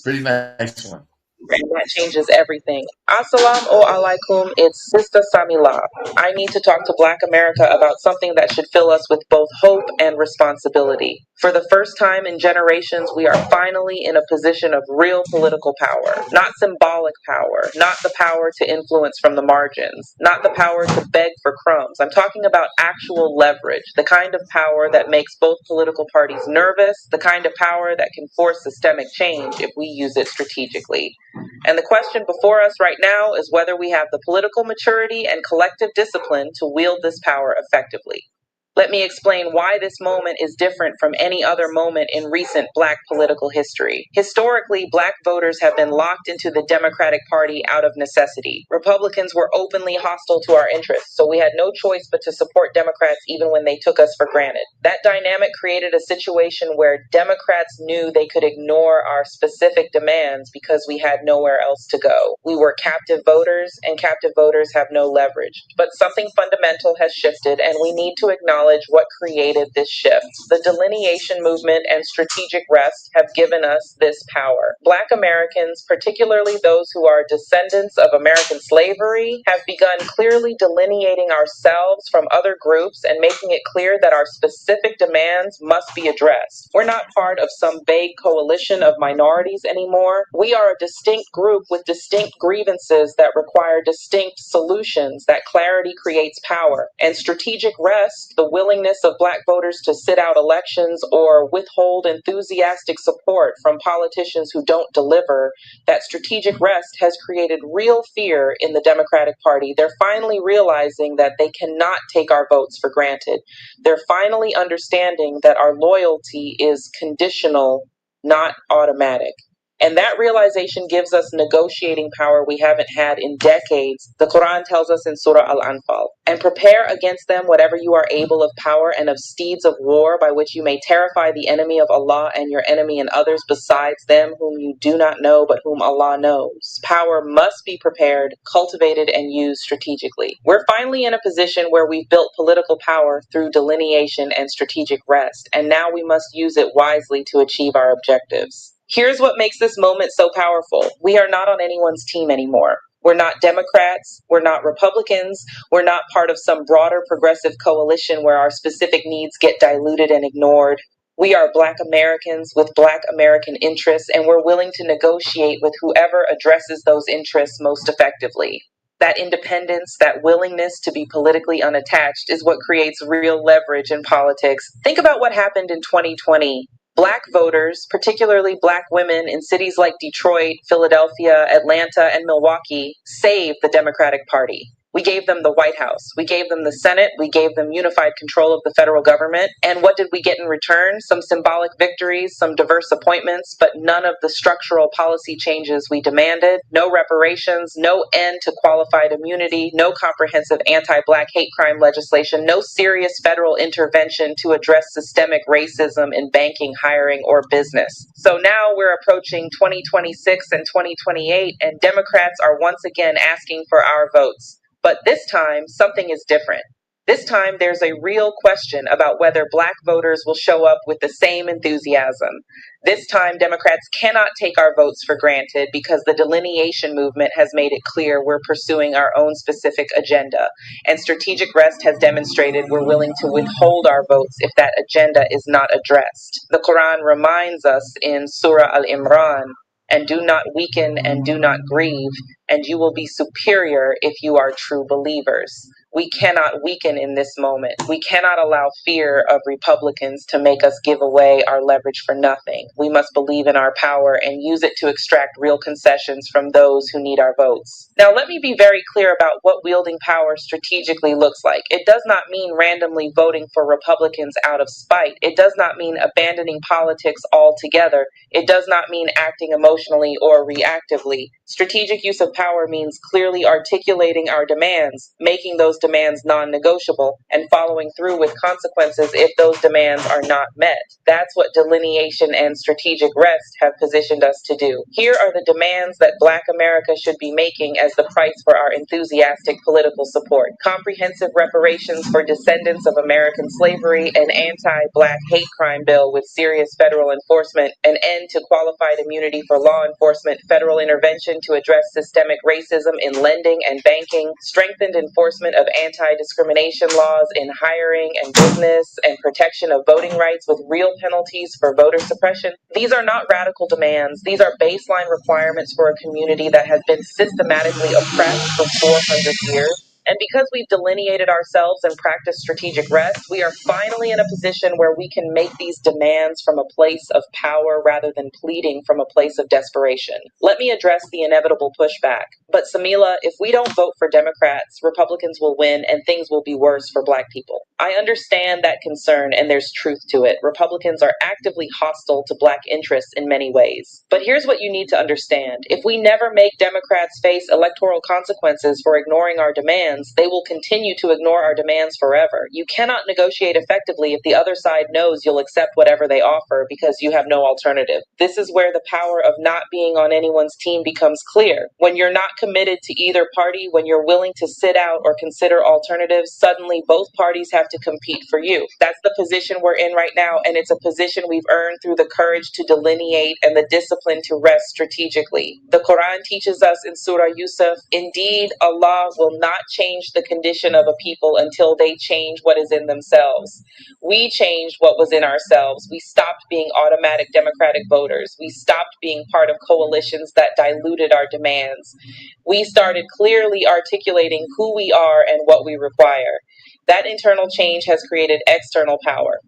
Pretty nice one. And that changes everything. Assalamu alaikum, it's Sister Samila. I need to talk to Black America about something that should fill us with both hope and responsibility. For the first time in generations, we are finally in a position of real political power. Not symbolic power, not the power to influence from the margins, not the power to beg for crumbs. I'm talking about actual leverage, the kind of power that makes both political parties nervous, the kind of power that can force systemic change if we use it strategically. And the question before us right now is whether we have the political maturity and collective discipline to wield this power effectively. Let me explain why this moment is different from any other moment in recent Black political history. Historically, Black voters have been locked into the Democratic Party out of necessity. Republicans were openly hostile to our interests, so we had no choice but to support Democrats even when they took us for granted. That dynamic created a situation where Democrats knew they could ignore our specific demands because we had nowhere else to go. We were captive voters, and captive voters have no leverage. But something fundamental has shifted, and we need to acknowledge what created this shift. The delineation movement and strategic rest have given us this power. Black Americans, particularly those who are descendants of American slavery, have begun clearly delineating ourselves from other groups and making it clear that our specific demands must be addressed. We're not part of some vague coalition of minorities anymore. We are a distinct group with distinct grievances that require distinct solutions. That clarity creates power. And strategic rest, the willingness of Black voters to sit out elections or withhold enthusiastic support from politicians who don't deliver, that strategic rest has created real fear in the Democratic Party. They're finally realizing that they cannot take our votes for granted. They're finally understanding that our loyalty is conditional, not automatic. And that realization gives us negotiating power we haven't had in decades. The Quran tells us in Surah Al-Anfal, and prepare against them whatever you are able of power and of steeds of war by which you may terrify the enemy of Allah and your enemy and others besides them whom you do not know but whom Allah knows. Power must be prepared, cultivated, and used strategically. We're finally in a position where we've built political power through delineation and strategic rest, and now we must use it wisely to achieve our objectives. Here's what makes this moment so powerful. We are not on anyone's team anymore. We're not Democrats. We're not Republicans. We're not part of some broader progressive coalition where our specific needs get diluted and ignored. We are Black Americans with Black American interests, and we're willing to negotiate with whoever addresses those interests most effectively. That independence, that willingness to be politically unattached is what creates real leverage in politics. Think about what happened in 2020. Black voters, particularly Black women in cities like Detroit, Philadelphia, Atlanta, and Milwaukee, saved the Democratic Party. We gave them the White House. We gave them the Senate. We gave them unified control of the federal government. And what did we get in return? Some symbolic victories, some diverse appointments, but none of the structural policy changes we demanded. No reparations, no end to qualified immunity, no comprehensive anti-Black hate crime legislation, no serious federal intervention to address systemic racism in banking, hiring, or business. So now we're approaching 2026 and 2028, and Democrats are once again asking for our votes. But this time, something is different. This time, there's a real question about whether Black voters will show up with the same enthusiasm. This time, Democrats cannot take our votes for granted because the delineation movement has made it clear we're pursuing our own specific agenda. And strategic rest has demonstrated we're willing to withhold our votes if that agenda is not addressed. The Quran reminds us in Surah Al-Imran, and do not weaken and do not grieve, and you will be superior if you are true believers. We cannot weaken in this moment. We cannot allow fear of Republicans to make us give away our leverage for nothing. We must believe in our power and use it to extract real concessions from those who need our votes. Now, let me be very clear about what wielding power strategically looks like. It does not mean randomly voting for Republicans out of spite. It does not mean abandoning politics altogether. It does not mean acting emotionally or reactively. Strategic use of power means clearly articulating our demands, making those demands non-negotiable, and following through with consequences if those demands are not met. That's what delineation and strategic rest have positioned us to do. Here are the demands that Black America should be making as the price for our enthusiastic political support. Comprehensive reparations for descendants of American slavery, an anti-Black hate crime bill with serious federal enforcement, an end to qualified immunity for law enforcement, federal intervention to address systemic racism in lending and banking, strengthened enforcement of anti-discrimination laws in hiring and business, and protection of voting rights with real penalties for voter suppression. These are not radical demands. These are baseline requirements for a community that has been systematically oppressed for 400 years. And because we've delineated ourselves and practiced strategic rest, we are finally in a position where we can make these demands from a place of power rather than pleading from a place of desperation. Let me address the inevitable pushback. But Samila, if we don't vote for Democrats, Republicans will win and things will be worse for Black people. I understand that concern and there's truth to it. Republicans are actively hostile to Black interests in many ways. But here's what you need to understand. If we never make Democrats face electoral consequences for ignoring our demands, they will continue to ignore our demands forever. You cannot negotiate effectively if the other side knows you'll accept whatever they offer because you have no alternative. This is where the power of not being on anyone's team becomes clear. When you're not committed to either party, when you're willing to sit out or consider alternatives, suddenly both parties have to compete for you. That's the position we're in right now, and it's a position we've earned through the courage to delineate and the discipline to rest strategically. The Quran teaches us in Surah Yusuf, indeed, Allah will not change the condition of a people until they change what is in themselves. We changed what was in ourselves. We stopped being automatic Democratic voters. We stopped being part of coalitions that diluted our demands. We started clearly articulating who we are and what we require. That internal change has created external power.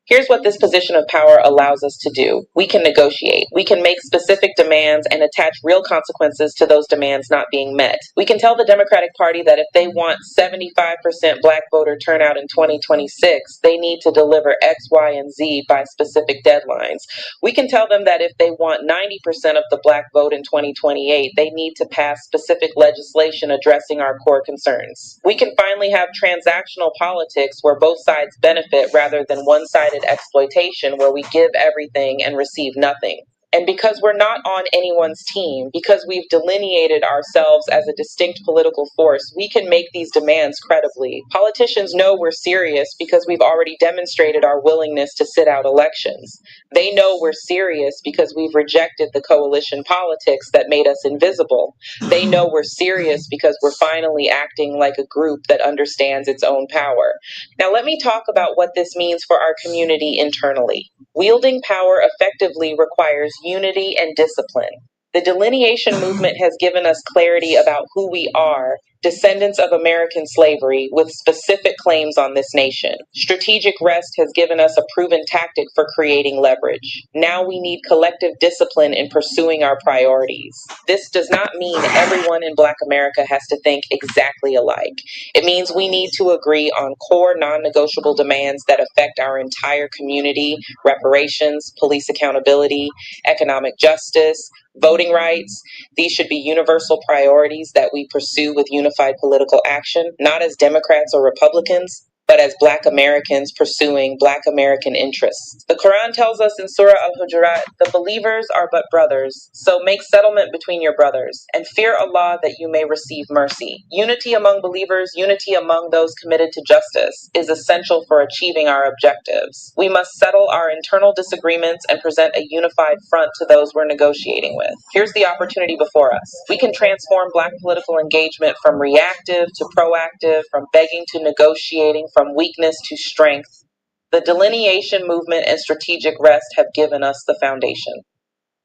Here's what this position of power allows us to do. We can negotiate. We can make specific demands and attach real consequences to those demands not being met. We can tell the Democratic Party that if they want 75% Black voter turnout in 2026, they need to deliver X, Y, and Z by specific deadlines. We can tell them that if they want 90% of the Black vote in 2028, they need to pass specific legislation addressing our core concerns. We can finally have transactional politics where both sides benefit rather than one-sided exploitation where we give everything and receive nothing. And because we're not on anyone's team, because we've delineated ourselves as a distinct political force, we can make these demands credibly. Politicians know we're serious because we've already demonstrated our willingness to sit out elections. They know we're serious because we've rejected the coalition politics that made us invisible. They know we're serious because we're finally acting like a group that understands its own power. Now let me talk about what this means for our community internally. Wielding power effectively requires unity and discipline. The delineation movement has given us clarity about who we are, descendants of American slavery with specific claims on this nation. Strategic rest has given us a proven tactic for creating leverage. Now we need collective discipline in pursuing our priorities. This does not mean everyone in Black America has to think exactly alike. It means we need to agree on core non-negotiable demands that affect our entire community: reparations, police accountability, economic justice, voting rights. These should be universal priorities that we pursue with unified political action, not as Democrats or Republicans, but as Black Americans pursuing Black American interests. The Quran tells us in Surah Al-Hujurat, the believers are but brothers, so make settlement between your brothers, and fear Allah that you may receive mercy. Unity among believers, unity among those committed to justice, is essential for achieving our objectives. We must settle our internal disagreements and present a unified front to those we're negotiating with. Here's the opportunity before us. We can transform Black political engagement from reactive to proactive, from begging to negotiating, from weakness to strength. The delineation movement and strategic rest have given us the foundation.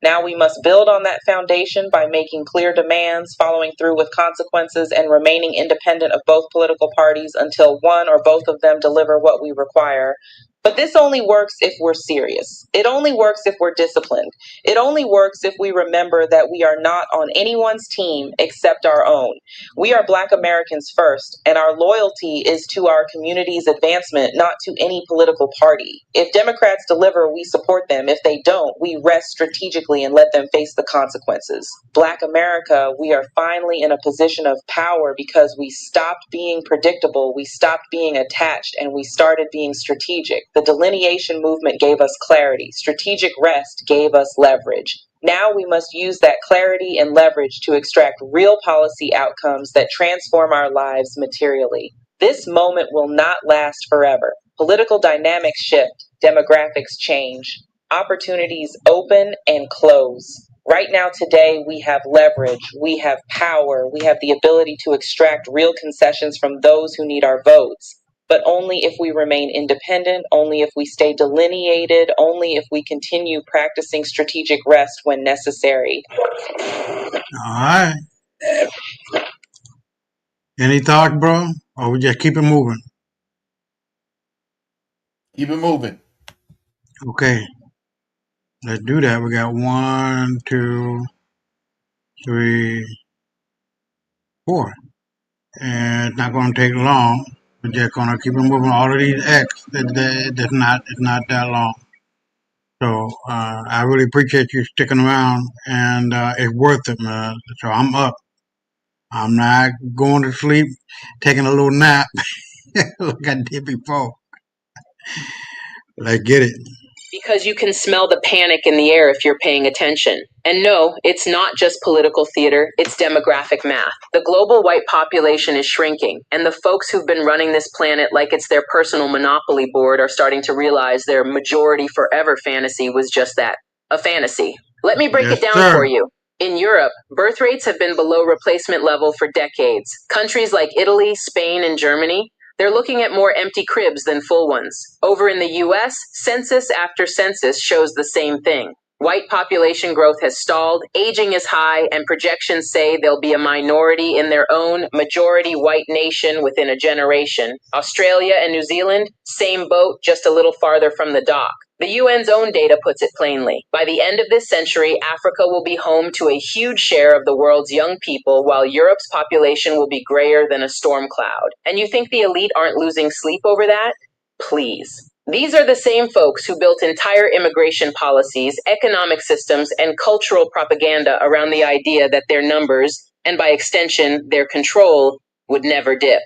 Now we must build on that foundation by making clear demands, following through with consequences, and remaining independent of both political parties until one or both of them deliver what we require. But this only works if we're serious. It only works if we're disciplined. It only works if we remember that we are not on anyone's team except our own. We are Black Americans first, and our loyalty is to our community's advancement, not to any political party. If Democrats deliver, we support them. If they don't, we rest strategically and let them face the consequences. Black America, we are finally in a position of power because we stopped being predictable, we stopped being attached, and we started being strategic. The delineation movement gave us clarity. Strategic rest gave us leverage. Now we must use that clarity and leverage to extract real policy outcomes that transform our lives materially. This moment will not last forever. Political dynamics shift, demographics change, opportunities open and close. Right now, today, we have leverage, we have power, we have the ability to extract real concessions from those who need our votes. But only if we remain independent, only if we stay delineated, only if we continue practicing strategic rest when necessary. All right. Any thoughts, bro? Or we just keep it moving? Keep it moving. Okay. Let's do that. We got 1, 2, 3, 4. And it's not going to take long. We're just going to keep it moving. All of these X, it's not that long. So I really appreciate you sticking around, and it's worth it, man. So I'm up. I'm not going to sleep, taking a little nap like I did before. Let's get it. Because you can smell the panic in the air if you're paying attention. And no, it's not just political theater, it's demographic math. The global white population is shrinking, and the folks who've been running this planet like it's their personal monopoly board are starting to realize their majority forever fantasy was just that, a fantasy. Let me break it down for you. In Europe, birth rates have been below replacement level for decades. Countries like Italy, Spain, and Germany, they're looking at more empty cribs than full ones. Over in the US, census after census shows the same thing. White population growth has stalled, aging is high, and projections say there'll be a minority in their own majority white nation within a generation. Australia and New Zealand, same boat, just a little farther from the dock. The UN's own data puts it plainly. By the end of this century, Africa will be home to a huge share of the world's young people, while Europe's population will be grayer than a storm cloud. And you think the elite aren't losing sleep over that? Please. These are the same folks who built entire immigration policies, economic systems, and cultural propaganda around the idea that their numbers, and by extension, their control, would never dip.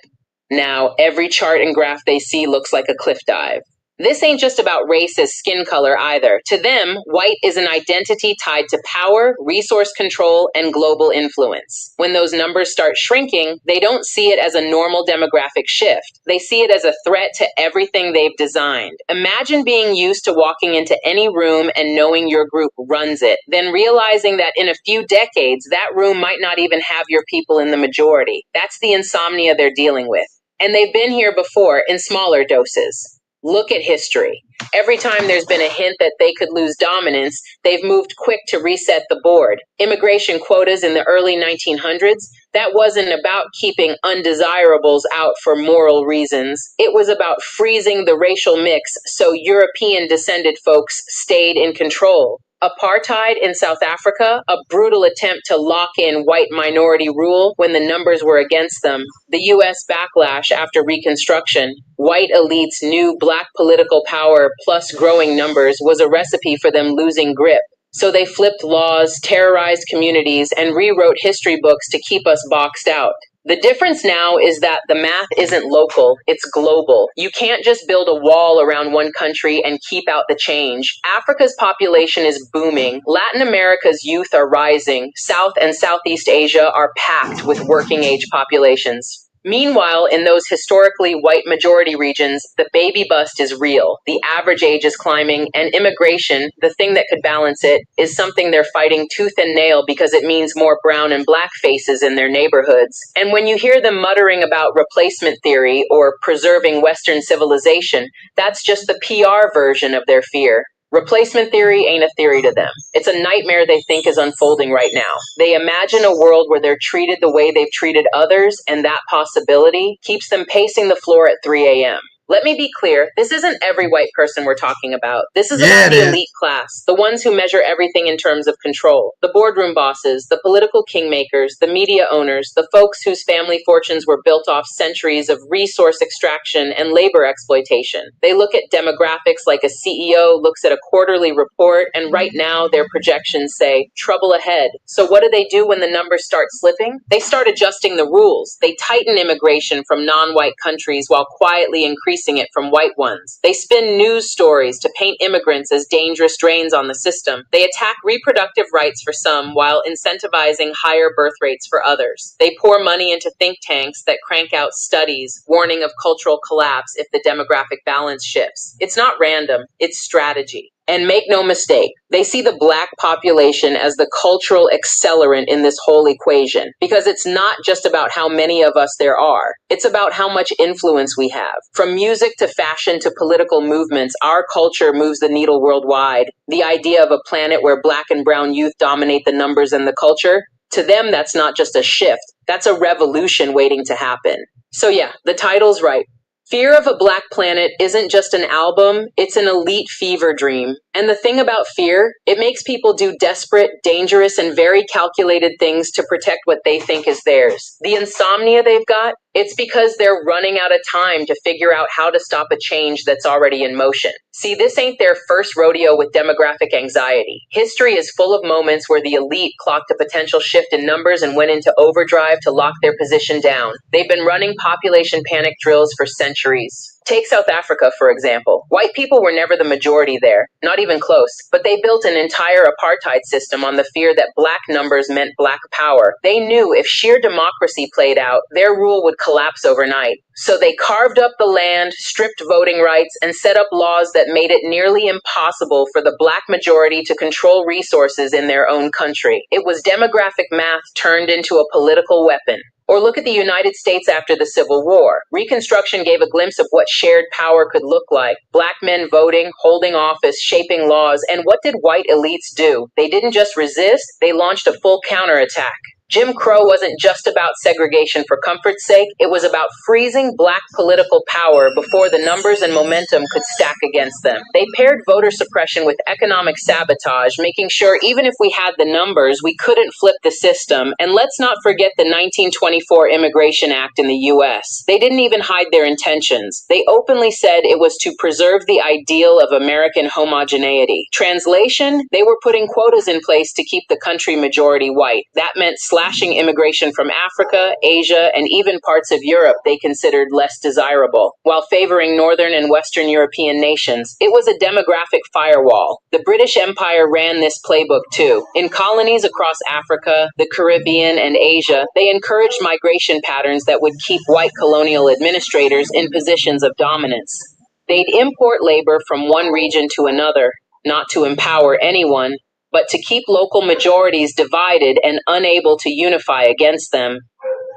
Now, every chart and graph they see looks like a cliff dive. This ain't just about race as skin color either. To them, white is an identity tied to power, resource control, and global influence. When those numbers start shrinking, they don't see it as a normal demographic shift. They see it as a threat to everything they've designed. Imagine being used to walking into any room and knowing your group runs it, then realizing that in a few decades, that room might not even have your people in the majority. That's the insomnia they're dealing with. And they've been here before in smaller doses. Look at history. Every time there's been a hint that they could lose dominance, they've moved quick to reset the board. Immigration quotas in the early 1900s, that wasn't about keeping undesirables out for moral reasons. It was about freezing the racial mix so European-descended folks stayed in control. Apartheid in South Africa, a brutal attempt to lock in white minority rule when the numbers were against them. The U.S. backlash after Reconstruction, white elites' new black political power plus growing numbers was a recipe for them losing grip. So they flipped laws, terrorized communities, and rewrote history books to keep us boxed out. The difference now is that the math isn't local, it's global. You can't just build a wall around one country and keep out the change. Africa's population is booming. Latin America's youth are rising. South and Southeast Asia are packed with working age populations. Meanwhile, in those historically white majority regions, the baby bust is real. The average age is climbing, and immigration, the thing that could balance it, is something they're fighting tooth and nail because it means more brown and black faces in their neighborhoods. And when you hear them muttering about replacement theory or preserving Western civilization, that's just the PR version of their fear. Replacement theory ain't a theory to them. It's a nightmare they think is unfolding right now. They imagine a world where they're treated the way they've treated others, and that possibility keeps them pacing the floor at 3 a.m. Let me be clear, this isn't every white person we're talking about. This is about the elite class, the ones who measure everything in terms of control. The boardroom bosses, the political kingmakers, the media owners, the folks whose family fortunes were built off centuries of resource extraction and labor exploitation. They look at demographics like a CEO looks at a quarterly report, and right now their projections say, trouble ahead. So what do when the numbers start slipping? They start adjusting the rules. They tighten immigration from non-white countries while quietly increasing it from white ones. They spin news stories to paint immigrants as dangerous drains on the system. They attack reproductive rights for some while incentivizing higher birth rates for others. They pour money into think tanks that crank out studies warning of cultural collapse if the demographic balance shifts. It's not random, it's strategy. And make no mistake, they see the black population as the cultural accelerant in this whole equation, because it's not just about how many of us there are. It's about how much influence we have. From music to fashion to political movements, our culture moves the needle worldwide. The idea of a planet where black and brown youth dominate the numbers and the culture, to them, that's not just a shift. That's a revolution waiting to happen. So yeah, the title's right. Fear of a Black Planet isn't just an album, it's an elite fever dream. And the thing about fear, it makes people do desperate, dangerous, and very calculated things to protect what they think is theirs. The insomnia they've got, it's because they're running out of time to figure out how to stop a change that's already in motion. See, this ain't their first rodeo with demographic anxiety. History is full of moments where the elite clocked a potential shift in numbers and went into overdrive to lock their position down. They've been running population panic drills for centuries. Take South Africa, for example. White people were never the majority there, not even close, but they built an entire apartheid system on the fear that black numbers meant black power. They knew if sheer democracy played out, their rule would collapse overnight. So they carved up the land, stripped voting rights, and set up laws that made it nearly impossible for the black majority to control resources in their own country. It was demographic math turned into a political weapon. Or look at the United States after the Civil War. Reconstruction gave a glimpse of what shared power could look like. Black men voting, holding office, shaping laws, and what did white elites do? They didn't just resist, they launched a full counterattack. Jim Crow wasn't just about segregation for comfort's sake, it was about freezing black political power before the numbers and momentum could stack against them. They paired voter suppression with economic sabotage, making sure even if we had the numbers, we couldn't flip the system. And let's not forget the 1924 Immigration Act in the US. They didn't even hide their intentions. They openly said it was to preserve the ideal of American homogeneity. Translation, they were putting quotas in place to keep the country majority white. That meant slashing immigration from Africa, Asia, and even parts of Europe they considered less desirable, while favoring Northern and Western European nations. It was a demographic firewall. The British Empire ran this playbook too. In colonies across Africa, the Caribbean, and Asia, they encouraged migration patterns that would keep white colonial administrators in positions of dominance. They'd import labor from one region to another, not to empower anyone, but to keep local majorities divided and unable to unify against them.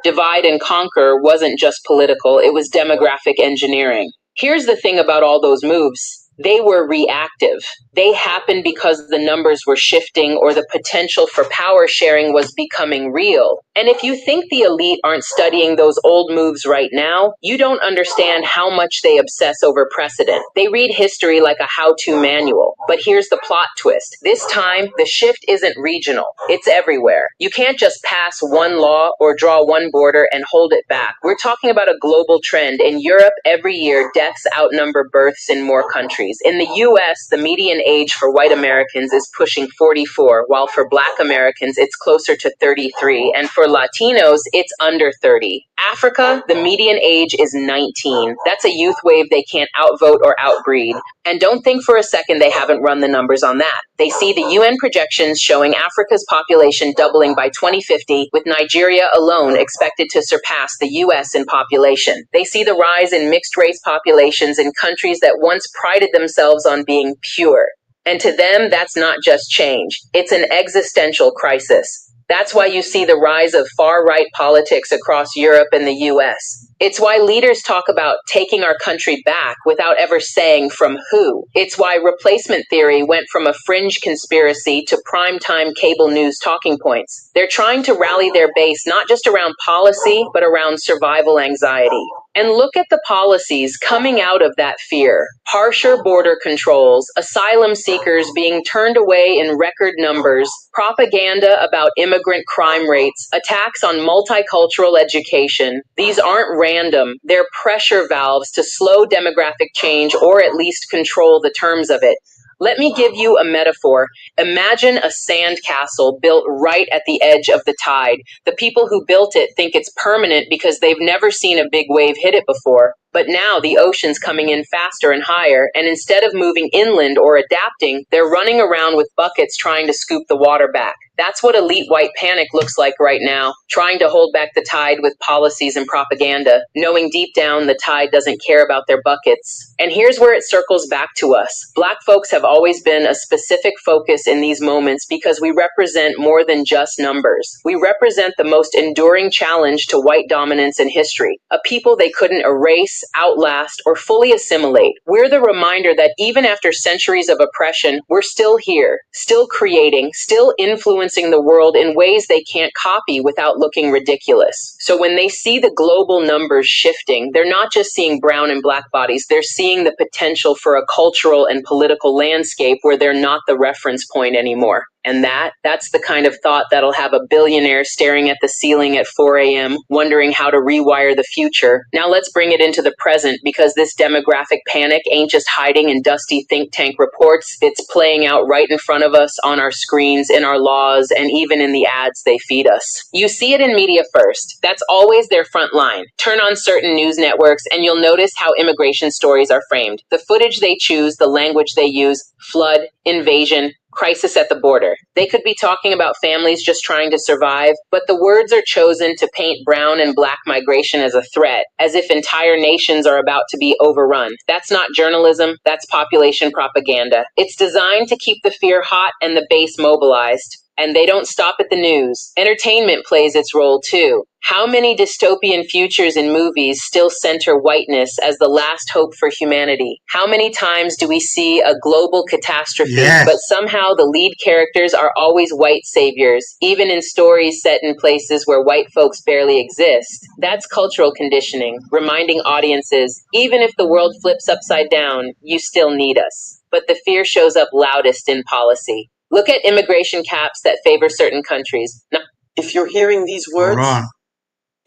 Divide and conquer wasn't just political, it was demographic engineering. Here's the thing about all those moves. They were reactive. They happened because the numbers were shifting or the potential for power sharing was becoming real. And if you think the elite aren't studying those old moves right now, you don't understand how much they obsess over precedent. They read history like a how-to manual. But here's the plot twist. This time, the shift isn't regional. It's everywhere. You can't just pass one law or draw one border and hold it back. We're talking about a global trend. In Europe, every year, deaths outnumber births in more countries. In the US, the median age for white Americans is pushing 44, while for black Americans, it's closer to 33, and for Latinos, it's under 30. Africa, the median age is 19. That's a youth wave they can't outvote or outbreed. And don't think for a second they haven't run the numbers on that. They see the UN projections showing Africa's population doubling by 2050, with Nigeria alone expected to surpass the US in population. They see the rise in mixed-race populations in countries that once prided themselves on being pure. And to them, that's not just change. It's an existential crisis. That's why you see the rise of far-right politics across Europe and the US. It's why leaders talk about taking our country back without ever saying from who. It's why replacement theory went from a fringe conspiracy to primetime cable news talking points. They're trying to rally their base not just around policy, but around survival anxiety. And look at the policies coming out of that fear. Harsher border controls, asylum seekers being turned away in record numbers, propaganda about immigrant crime rates, attacks on multicultural education. These aren't random. They're pressure valves to slow demographic change or at least control the terms of it. Let me give you a metaphor. Imagine a sand castle built right at the edge of the tide. The people who built it think it's permanent because they've never seen a big wave hit it before. But now the ocean's coming in faster and higher, and instead of moving inland or adapting, they're running around with buckets trying to scoop the water back. That's what elite white panic looks like right now, trying to hold back the tide with policies and propaganda, knowing deep down the tide doesn't care about their buckets. And here's where it circles back to us. Black folks have always been a specific focus in these moments because we represent more than just numbers. We represent the most enduring challenge to white dominance in history, a people they couldn't erase, outlast, or fully assimilate. We're the reminder that even after centuries of oppression, we're still here, still creating, still influencing the world in ways they can't copy without looking ridiculous. So when they see the global numbers shifting, they're not just seeing brown and black bodies, they're seeing the potential for a cultural and political landscape where they're not the reference point anymore. And that's the kind of thought that'll have a billionaire staring at the ceiling at 4 a.m., wondering how to rewire the future. Now let's bring it into the present, because this demographic panic ain't just hiding in dusty think tank reports. It's playing out right in front of us, on our screens, in our laws, and even in the ads they feed us. You see it in media first. That's always their front line. Turn on certain news networks and you'll notice how immigration stories are framed. The footage they choose, the language they use: flood, invasion, crisis at the border. They could be talking about families just trying to survive, but the words are chosen to paint brown and black migration as a threat, as if entire nations are about to be overrun. That's not journalism, that's population propaganda. It's designed to keep the fear hot and the base mobilized. And they don't stop at the news. Entertainment plays its role too. How many dystopian futures in movies still center whiteness as the last hope for humanity? How many times do we see a global catastrophe, but somehow the lead characters are always white saviors, even in stories set in places where white folks barely exist? That's cultural conditioning, reminding audiences, even if the world flips upside down, you still need us. But the fear shows up loudest in policy. Look at immigration caps that favor certain countries. Now, if you're hearing these words,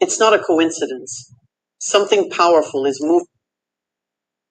it's not a coincidence. Something powerful is moving.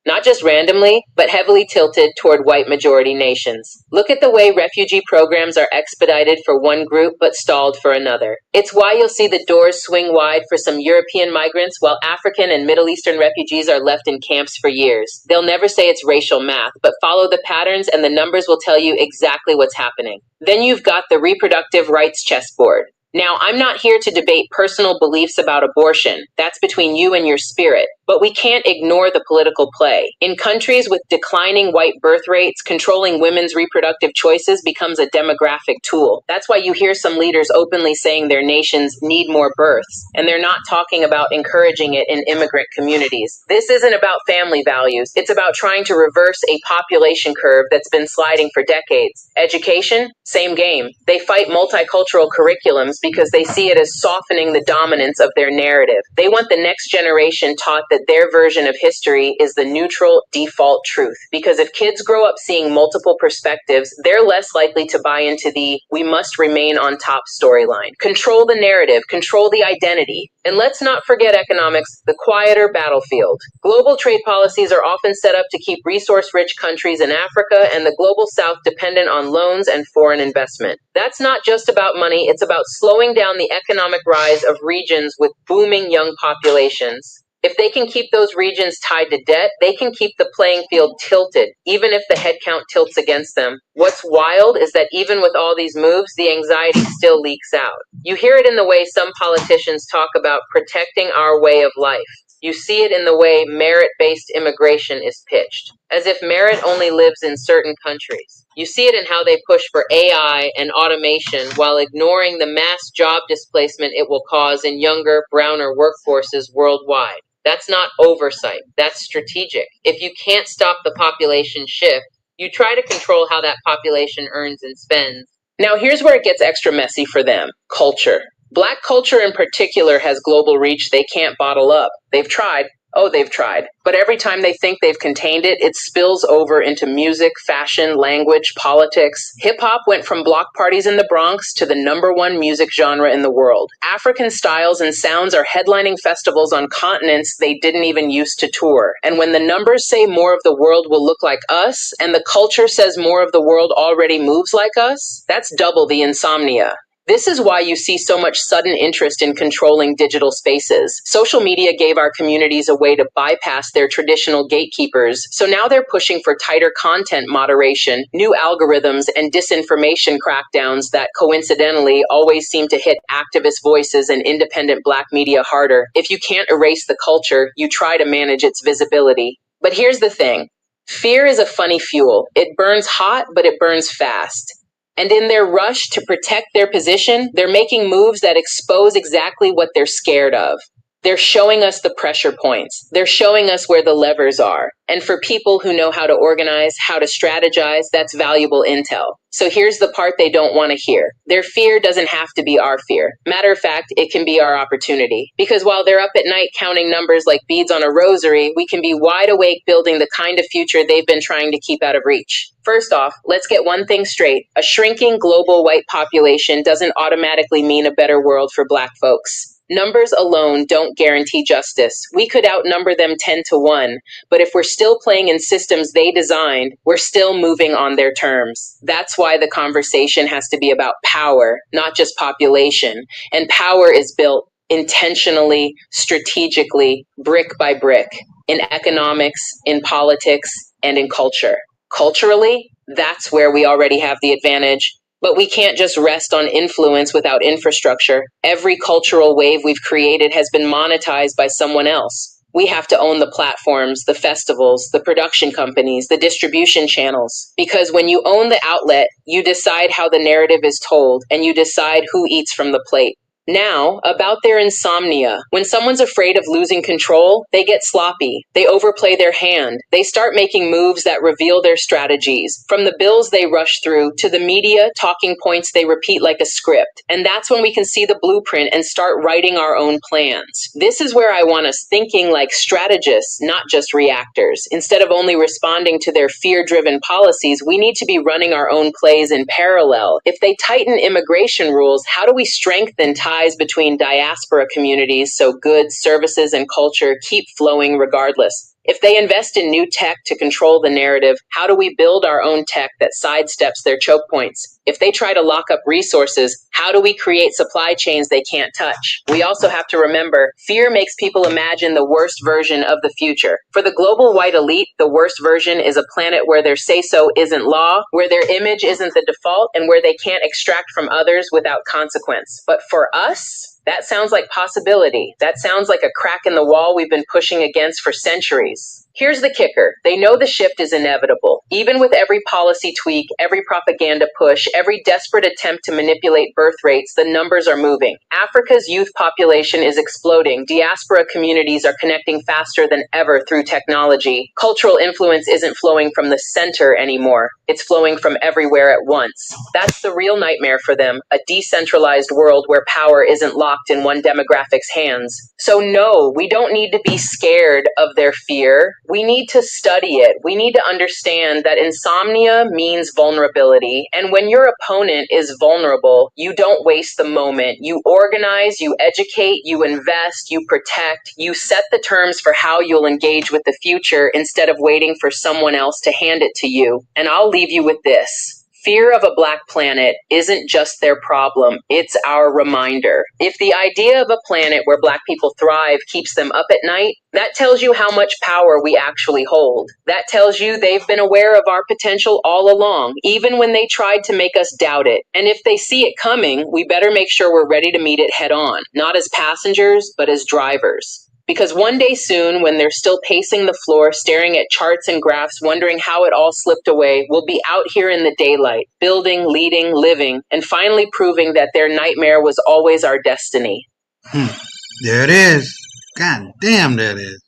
Not just randomly, but heavily tilted toward white majority nations. Look at the way refugee programs are expedited for one group but stalled for another. It's why you'll see the doors swing wide for some European migrants while African and Middle Eastern refugees are left in camps for years. They'll never say it's racial math, but follow the patterns and the numbers will tell you exactly what's happening. Then you've got the reproductive rights chessboard. Now, I'm not here to debate personal beliefs about abortion. That's between you and your spirit. But we can't ignore the political play. In countries with declining white birth rates, controlling women's reproductive choices becomes a demographic tool. That's why you hear some leaders openly saying their nations need more births, and they're not talking about encouraging it in immigrant communities. This isn't about family values. It's about trying to reverse a population curve that's been sliding for decades. Education? Same game. They fight multicultural curriculums because they see it as softening the dominance of their narrative. They want the next generation taught that their version of history is the neutral default truth. Because if kids grow up seeing multiple perspectives, they're less likely to buy into the "we must remain on top" storyline. Control the narrative, control the identity. And let's not forget economics, the quieter battlefield. Global trade policies are often set up to keep resource-rich countries in Africa and the global south dependent on loans and foreign investment. That's not just about money, it's about slowing down the economic rise of regions with booming young populations. If they can keep those regions tied to debt, they can keep the playing field tilted, even if the headcount tilts against them. What's wild is that even with all these moves, the anxiety still leaks out. You hear it in the way some politicians talk about protecting our way of life. You see it in the way merit-based immigration is pitched, as if merit only lives in certain countries. You see it in how they push for AI and automation while ignoring the mass job displacement it will cause in younger, browner workforces worldwide. That's not oversight, that's strategic. If you can't stop the population shift, you try to control how that population earns and spends. Now here's where it gets extra messy for them. Culture. Black culture in particular has global reach they can't bottle up. They've tried. Oh, they've tried. But every time they think they've contained it, it spills over into music, fashion, language, politics. Hip-hop went from block parties in the Bronx to the #1 music genre in the world. African styles and sounds are headlining festivals on continents they didn't even used to tour. And when the numbers say more of the world will look like us, and the culture says more of the world already moves like us, that's double the insomnia. This is why you see so much sudden interest in controlling digital spaces. Social media gave our communities a way to bypass their traditional gatekeepers, so now they're pushing for tighter content moderation, new algorithms, and disinformation crackdowns that coincidentally always seem to hit activist voices and independent Black media harder. If you can't erase the culture, you try to manage its visibility. But here's the thing. Fear is a funny fuel. It burns hot, but it burns fast. And in their rush to protect their position, they're making moves that expose exactly what they're scared of. They're showing us the pressure points. They're showing us where the levers are. And for people who know how to organize, how to strategize, that's valuable intel. So here's the part they don't want to hear. Their fear doesn't have to be our fear. Matter of fact, it can be our opportunity. Because while they're up at night counting numbers like beads on a rosary, we can be wide awake building the kind of future they've been trying to keep out of reach. First off, let's get one thing straight. A shrinking global white population doesn't automatically mean a better world for Black folks. Numbers alone don't guarantee justice. We could outnumber them 10 to 1, but if we're still playing in systems they designed, we're still moving on their terms. That's why the conversation has to be about power, not just population. And power is built intentionally, strategically, brick by brick, in economics, in politics, and in culture. Culturally, that's where we already have the advantage. But we can't just rest on influence without infrastructure. Every cultural wave we've created has been monetized by someone else. We have to own the platforms, the festivals, the production companies, the distribution channels. Because when you own the outlet, you decide how the narrative is told, and you decide who eats from the plate. Now, about their insomnia. When someone's afraid of losing control, they get sloppy. They overplay their hand. They start making moves that reveal their strategies, from the bills they rush through to the media talking points they repeat like a script. And that's when we can see the blueprint and start writing our own plans. This is where I want us thinking like strategists, not just reactors. Instead of only responding to their fear-driven policies, we need to be running our own plays in parallel. If they tighten immigration rules, how do we strengthen ties between diaspora communities so goods, services, and culture keep flowing regardless? If they invest in new tech to control the narrative, how do we build our own tech that sidesteps their choke points? If they try to lock up resources, how do we create supply chains they can't touch? We also have to remember, fear makes people imagine the worst version of the future. For the global white elite, the worst version is a planet where their say-so isn't law, where their image isn't the default, and where they can't extract from others without consequence. But for us, that sounds like possibility. That sounds like a crack in the wall we've been pushing against for centuries. Here's the kicker. They know the shift is inevitable. Even with every policy tweak, every propaganda push, every desperate attempt to manipulate birth rates, the numbers are moving. Africa's youth population is exploding. Diaspora communities are connecting faster than ever through technology. Cultural influence isn't flowing from the center anymore. It's flowing from everywhere at once. That's the real nightmare for them, a decentralized world where power isn't locked in one demographic's hands. So no, we don't need to be scared of their fear. We need to study it. We need to understand that insomnia means vulnerability. And when your opponent is vulnerable, you don't waste the moment. You organize, you educate, you invest, you protect, you set the terms for how you'll engage with the future instead of waiting for someone else to hand it to you. And I'll leave you with this. Fear of a black planet isn't just their problem, it's our reminder. If the idea of a planet where black people thrive keeps them up at night, that tells you how much power we actually hold. That tells you they've been aware of our potential all along, even when they tried to make us doubt it. And if they see it coming, we better make sure we're ready to meet it head on, not as passengers, but as drivers. Because one day soon, when they're still pacing the floor, staring at charts and graphs, wondering how it all slipped away, we'll be out here in the daylight, building, leading, living, and finally proving that their nightmare was always our destiny. There it is. God damn, there it is.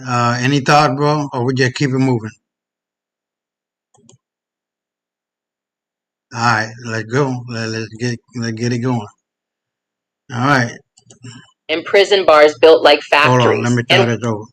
Any thought, bro? Or we just keep it moving? All right, let's go. Let's get it going. All right. And prison bars built like factories. Hold on, let me try this over.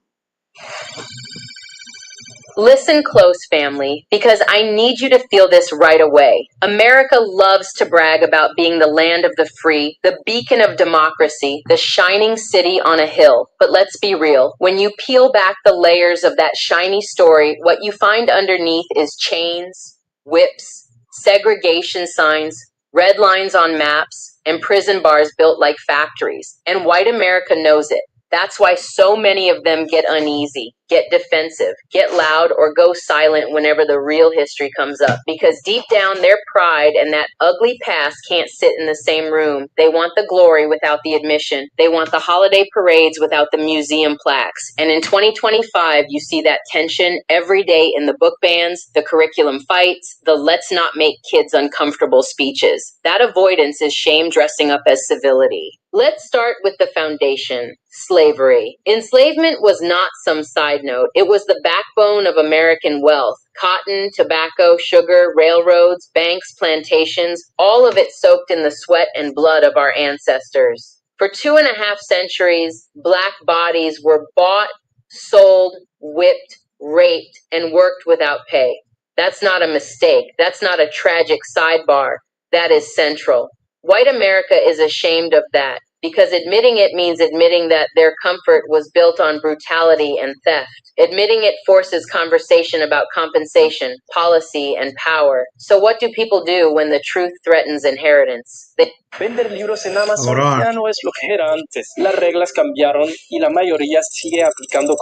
Listen close, family, because I need you to feel this right away. America loves to brag about being the land of the free, the beacon of democracy, the shining city on a hill. But let's be real. When you peel back the layers of that shiny story, what you find underneath is chains, whips, segregation signs, red lines on maps, and prison bars built like factories. And white America knows it. That's why so many of them get uneasy, get defensive, get loud, or go silent whenever the real history comes up. Because deep down, their pride and that ugly past can't sit in the same room. They want the glory without the admission. They want the holiday parades without the museum plaques. And in 2025, you see that tension every day in the book bans, the curriculum fights, the let's not make kids uncomfortable speeches. That avoidance is shame dressing up as civility. Let's start with the foundation, slavery. Enslavement was not some side note. It was the backbone of American wealth. Cotton, tobacco, sugar, railroads, banks, plantations, all of it soaked in the sweat and blood of our ancestors. For 2.5 centuries, Black bodies were bought, sold, whipped, raped, and worked without pay. That's not a mistake. That's not a tragic sidebar. That is central. White America is ashamed of that because admitting it means admitting that their comfort was built on brutality and theft. Admitting it forces conversation about compensation, policy, and power. So what do people do when the truth threatens inheritance? Vender libros en Amazon ya no es lo que era antes. Las reglas cambiaron y la mayoría sigue aplicando.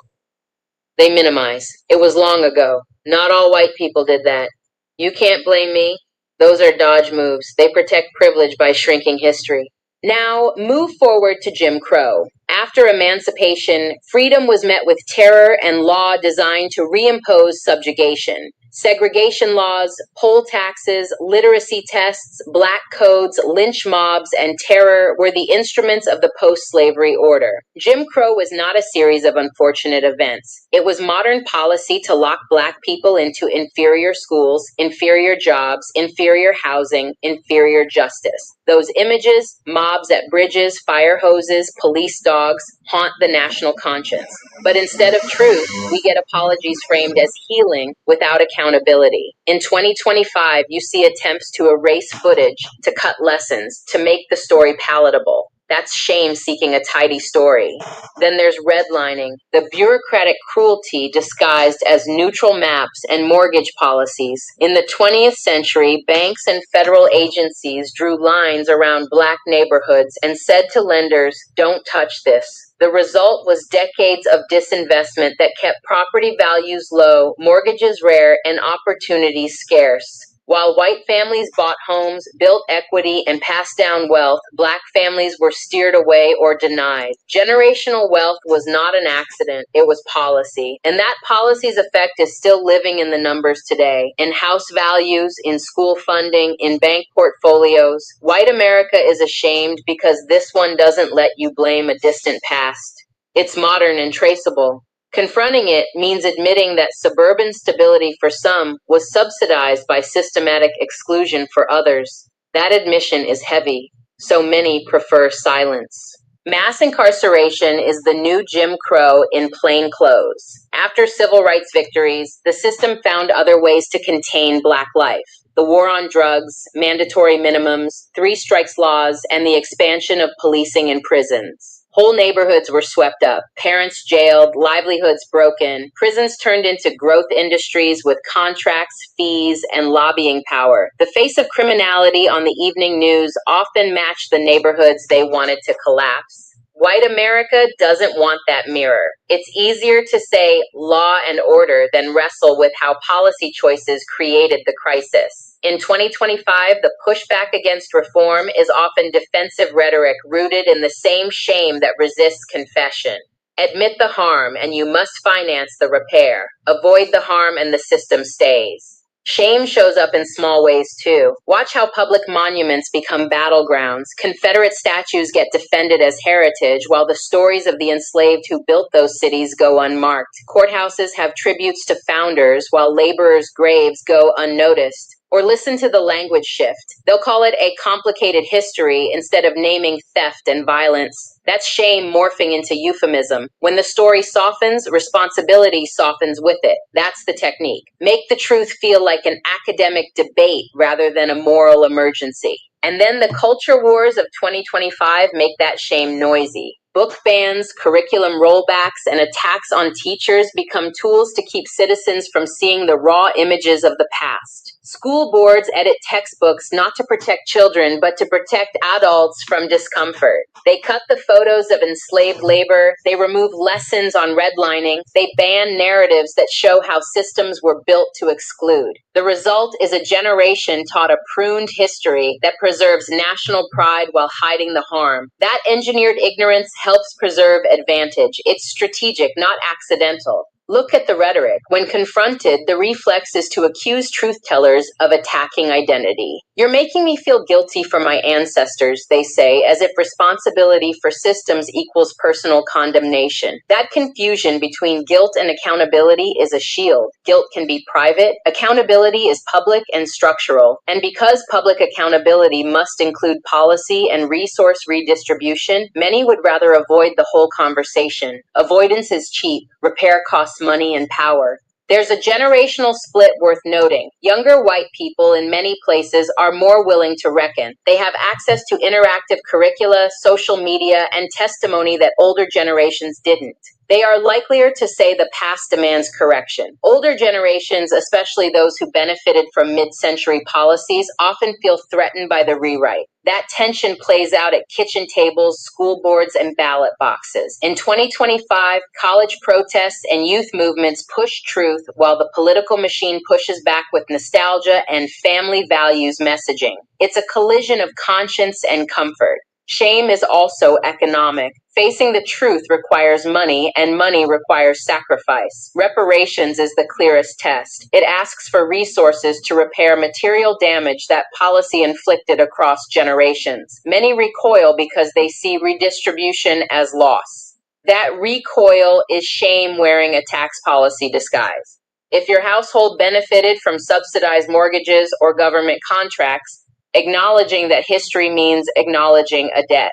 They minimize. It was long ago. Not all white people did that. You can't blame me. Those are dodge moves. They protect privilege by shrinking history. Now, move forward to Jim Crow. After emancipation, freedom was met with terror and law designed to reimpose subjugation. Segregation laws, poll taxes, literacy tests, black codes, lynch mobs, and terror were the instruments of the post-slavery order. Jim Crow was not a series of unfortunate events. It was modern policy to lock black people into inferior schools, inferior jobs, inferior housing, inferior justice. Those images, mobs at bridges, fire hoses, police dogs, haunt the national conscience. But instead of truth, we get apologies framed as healing without accountability. In 2025, you see attempts to erase footage, to cut lessons, to make the story palatable. That's shame seeking a tidy story. Then there's redlining, the bureaucratic cruelty disguised as neutral maps and mortgage policies. In the 20th century, banks and federal agencies drew lines around black neighborhoods and said to lenders, "Don't touch this." The result was decades of disinvestment that kept property values low, mortgages rare, and opportunities scarce. While white families bought homes, built equity, and passed down wealth, black families were steered away or denied. Generational wealth was not an accident, it was policy. And that policy's effect is still living in the numbers today, in house values, in school funding, in bank portfolios. White America is ashamed because this one doesn't let you blame a distant past. It's modern and traceable. Confronting it means admitting that suburban stability for some was subsidized by systematic exclusion for others. That admission is heavy, so many prefer silence. Mass incarceration is the new Jim Crow in plain clothes. After civil rights victories, the system found other ways to contain black life. The war on drugs, mandatory minimums, 3 strikes laws, and the expansion of policing in prisons. Whole neighborhoods were swept up, parents jailed, livelihoods broken, prisons turned into growth industries with contracts, fees, and lobbying power. The face of criminality on the evening news often matched the neighborhoods they wanted to collapse. White America doesn't want that mirror. It's easier to say law and order than wrestle with how policy choices created the crisis. In 2025, the pushback against reform is often defensive rhetoric rooted in the same shame that resists confession. Admit the harm and you must finance the repair. Avoid the harm and the system stays. Shame shows up in small ways too. Watch how public monuments become battlegrounds. Confederate statues get defended as heritage, while the stories of the enslaved who built those cities go unmarked. Courthouses have tributes to founders, while laborers' graves go unnoticed. Or listen to the language shift. They'll call it a complicated history instead of naming theft and violence. That's shame morphing into euphemism. When the story softens, responsibility softens with it. That's the technique. Make the truth feel like an academic debate rather than a moral emergency. And then the culture wars of 2025 make that shame noisy. Book bans, curriculum rollbacks, and attacks on teachers become tools to keep citizens from seeing the raw images of the past. School boards edit textbooks not to protect children, but to protect adults from discomfort. They cut the photos of enslaved labor, they remove lessons on redlining, they ban narratives that show how systems were built to exclude. The result is a generation taught a pruned history that preserves national pride while hiding the harm. That engineered ignorance helps preserve advantage. It's strategic, not accidental. Look at the rhetoric. When confronted, the reflex is to accuse truth-tellers of attacking identity. You're making me feel guilty for my ancestors, they say, as if responsibility for systems equals personal condemnation. That confusion between guilt and accountability is a shield. Guilt can be private, accountability is public and structural. And because public accountability must include policy and resource redistribution, many would rather avoid the whole conversation. Avoidance is cheap. Repair costs money and power. There's a generational split worth noting. Younger white people in many places are more willing to reckon. They have access to interactive curricula, social media, and testimony that older generations didn't. They are likelier to say the past demands correction. Older generations, especially those who benefited from mid-century policies, often feel threatened by the rewrite. That tension plays out at kitchen tables, school boards, and ballot boxes. In 2025, college protests and youth movements push truth while the political machine pushes back with nostalgia and family values messaging. It's a collision of conscience and comfort. Shame is also economic. Facing the truth requires money, and money requires sacrifice. Reparations is the clearest test. It asks for resources to repair material damage that policy inflicted across generations. Many recoil because they see redistribution as loss. That recoil is shame wearing a tax policy disguise. If your household benefited from subsidized mortgages or government contracts, acknowledging that history means acknowledging a debt.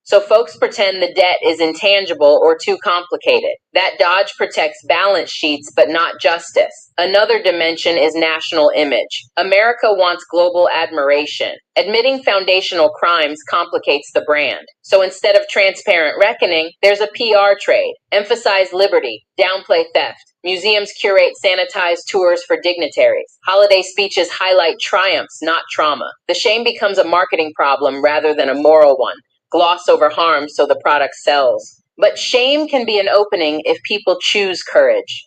So folks pretend the debt is intangible or too complicated. That dodge protects balance sheets, but not justice. Another dimension is national image. America wants global admiration. Admitting foundational crimes complicates the brand. So instead of transparent reckoning, there's a PR trade. Emphasize liberty, downplay theft. Museums curate sanitized tours for dignitaries. Holiday speeches highlight triumphs, not trauma. The shame becomes a marketing problem rather than a moral one. Gloss over harm so the product sells. But shame can be an opening if people choose courage.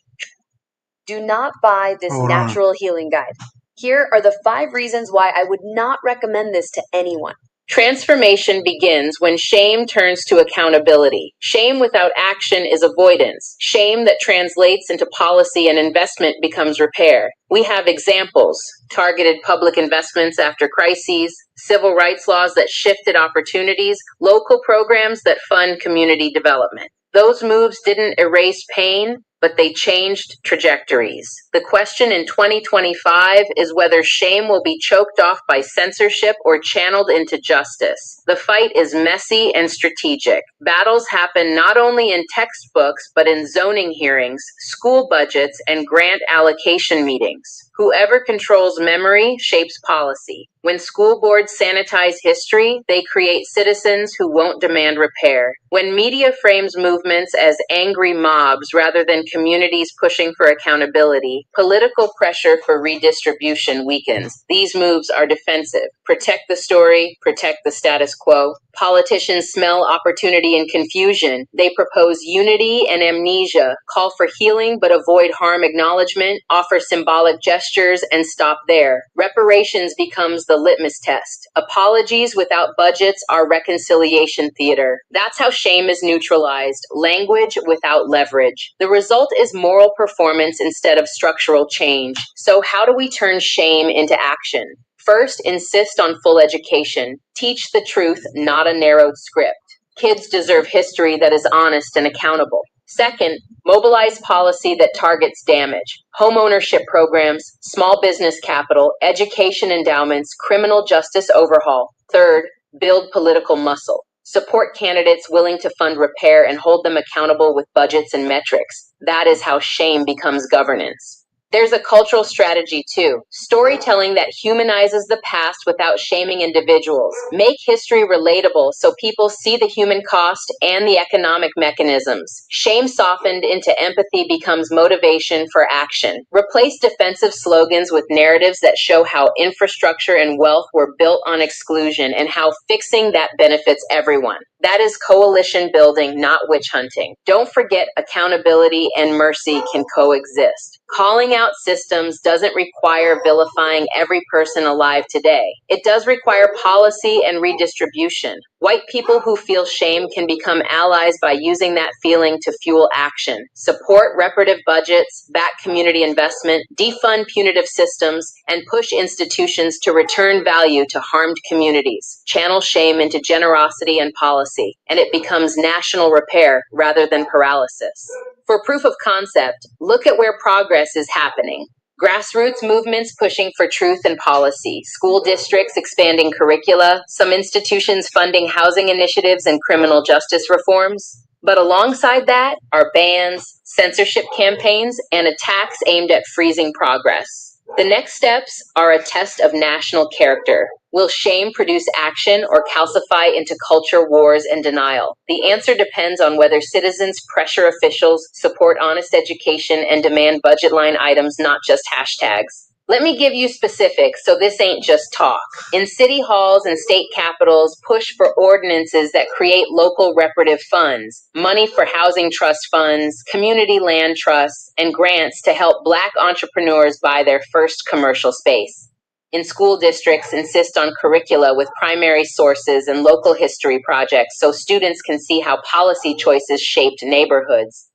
Do not buy this natural healing guide. Here are the 5 reasons why I would not recommend this to anyone. Transformation begins when shame turns to accountability. Shame without action is avoidance. Shame that translates into policy and investment becomes repair. We have examples: targeted public investments after crises, civil rights laws that shifted opportunities, local programs that fund community development. Those moves didn't erase pain, but they changed trajectories. The question in 2025 is whether shame will be choked off by censorship or channeled into justice. The fight is messy and strategic. Battles happen not only in textbooks, but in zoning hearings, school budgets, and grant allocation meetings. Whoever controls memory shapes policy. When school boards sanitize history, they create citizens who won't demand repair. When media frames movements as angry mobs rather than communities pushing for accountability, political pressure for redistribution weakens. These moves are defensive. Protect the story, protect the status quo. Politicians smell opportunity and confusion. They propose unity and amnesia, call for healing but avoid harm acknowledgement, offer symbolic gestures and stop there. Reparations becomes the litmus test. Apologies without budgets are reconciliation theater. That's how shame is neutralized, language without leverage. The result is moral performance instead of structural change. So how do we turn shame into action? First, insist on full education. Teach the truth, not a narrowed script. Kids deserve history that is honest and accountable. Second, mobilize policy that targets damage. Homeownership programs, small business capital, education endowments, criminal justice overhaul. Third, build political muscle. Support candidates willing to fund repair and hold them accountable with budgets and metrics. That is how shame becomes governance. There's a cultural strategy too. Storytelling that humanizes the past without shaming individuals. Make history relatable so people see the human cost and the economic mechanisms. Shame softened into empathy becomes motivation for action. Replace defensive slogans with narratives that show how infrastructure and wealth were built on exclusion and how fixing that benefits everyone. That is coalition building, not witch hunting. Don't forget accountability and mercy can coexist. Calling out systems doesn't require vilifying every person alive today. It does require policy and redistribution. White people who feel shame can become allies by using that feeling to fuel action. Support reparative budgets, back community investment, defund punitive systems, and push institutions to return value to harmed communities. Channel shame into generosity and policy, and it becomes national repair rather than paralysis. For proof of concept, look at where progress is happening. Grassroots movements pushing for truth and policy, school districts expanding curricula, some institutions funding housing initiatives and criminal justice reforms. But alongside that are bans, censorship campaigns, and attacks aimed at freezing progress. The next steps are a test of national character. Will shame produce action or calcify into culture wars and denial? The answer depends on whether citizens pressure officials, support honest education, and demand budget line items, not just hashtags. Let me give you specifics so this ain't just talk. In city halls and state capitals, push for ordinances that create local reparative funds, money for housing trust funds, community land trusts, and grants to help Black entrepreneurs buy their first commercial space. In school districts, insist on curricula with primary sources and local history projects so students can see how policy choices shaped neighborhoods.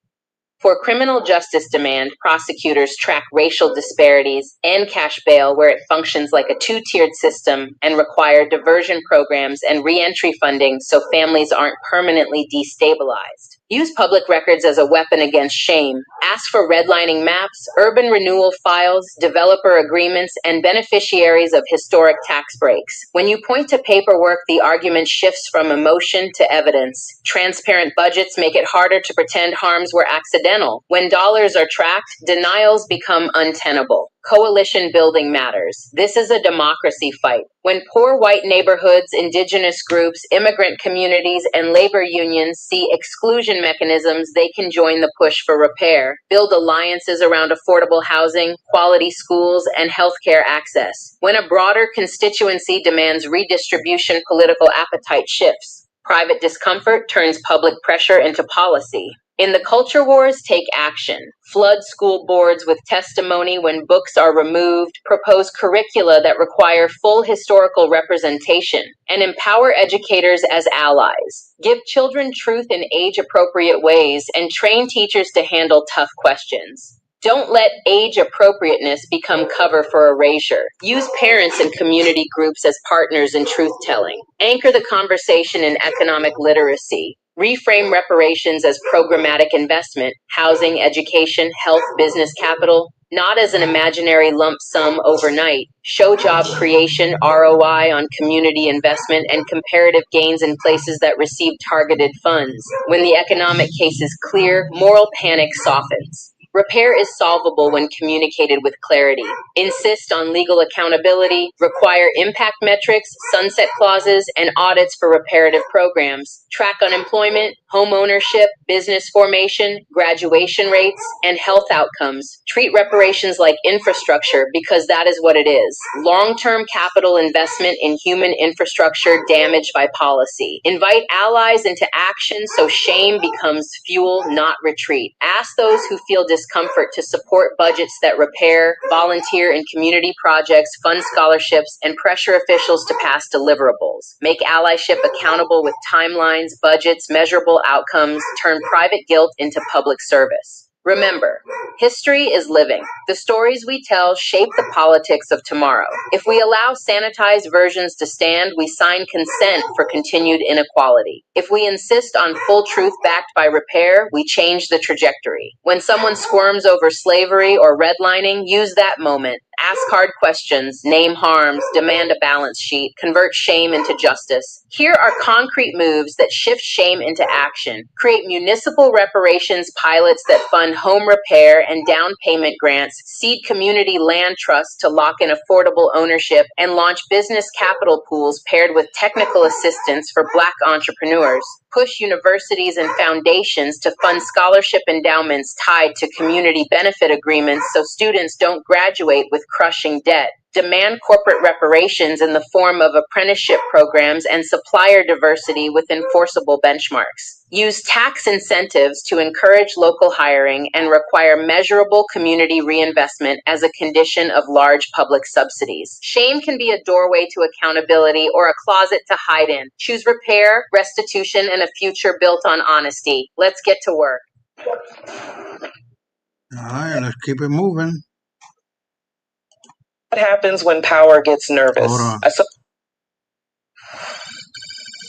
For criminal justice demand, prosecutors track racial disparities, end cash bail where it functions like a two-tiered system, and require diversion programs and re-entry funding so families aren't permanently destabilized. Use public records as a weapon against shame. Ask for redlining maps, urban renewal files, developer agreements, and beneficiaries of historic tax breaks. When you point to paperwork, the argument shifts from emotion to evidence. Transparent budgets make it harder to pretend harms were accidental. When dollars are tracked, denials become untenable. Coalition building matters. This is a democracy fight. When poor white neighborhoods, indigenous groups, immigrant communities, and labor unions see exclusion mechanisms, they can join the push for repair, build alliances around affordable housing, quality schools, and healthcare access. When a broader constituency demands redistribution, political appetite shifts. Private discomfort turns public pressure into policy. In the culture wars, take action. Flood school boards with testimony when books are removed, propose curricula that require full historical representation, and empower educators as allies. Give children truth in age-appropriate ways and train teachers to handle tough questions. Don't let age appropriateness become cover for erasure. Use parents and community groups as partners in truth-telling. Anchor the conversation in economic literacy. Reframe reparations as programmatic investment, housing, education, health, business capital, not as an imaginary lump sum overnight. Show job creation, ROI on community investment, and comparative gains in places that receive targeted funds. When the economic case is clear, moral panic softens. Repair is solvable when communicated with clarity. Insist on legal accountability, require impact metrics, sunset clauses, and audits for reparative programs. Track unemployment, home ownership, business formation, graduation rates, and health outcomes. Treat reparations like infrastructure because that is what it is. Long-term capital investment in human infrastructure damaged by policy. Invite allies into action so shame becomes fuel, not retreat. Ask those who feel discomfort to support budgets that repair, volunteer in community projects, fund scholarships, and pressure officials to pass deliverables. Make allyship accountable with timelines, budgets, measurable outcomes. Turn private guilt into public service. Remember, history is living. The stories we tell shape the politics of tomorrow. If we allow sanitized versions to stand, we sign consent for continued inequality. If we insist on full truth backed by repair, we change the trajectory. When someone squirms over slavery or redlining, use that moment. Ask hard questions, name harms, demand a balance sheet, convert shame into justice. Here are concrete moves that shift shame into action. Create municipal reparations pilots that fund home repair and down payment grants, seed community land trusts to lock in affordable ownership, and launch business capital pools paired with technical assistance for Black entrepreneurs. Push universities and foundations to fund scholarship endowments tied to community benefit agreements so students don't graduate with crushing debt. Demand corporate reparations in the form of apprenticeship programs and supplier diversity with enforceable benchmarks. Use tax incentives to encourage local hiring and require measurable community reinvestment as a condition of large public subsidies. Shame can be a doorway to accountability or a closet to hide in. Choose repair, restitution, and a future built on honesty. Let's get to work. All right, let's keep it moving. What happens when power gets nervous? Hold on.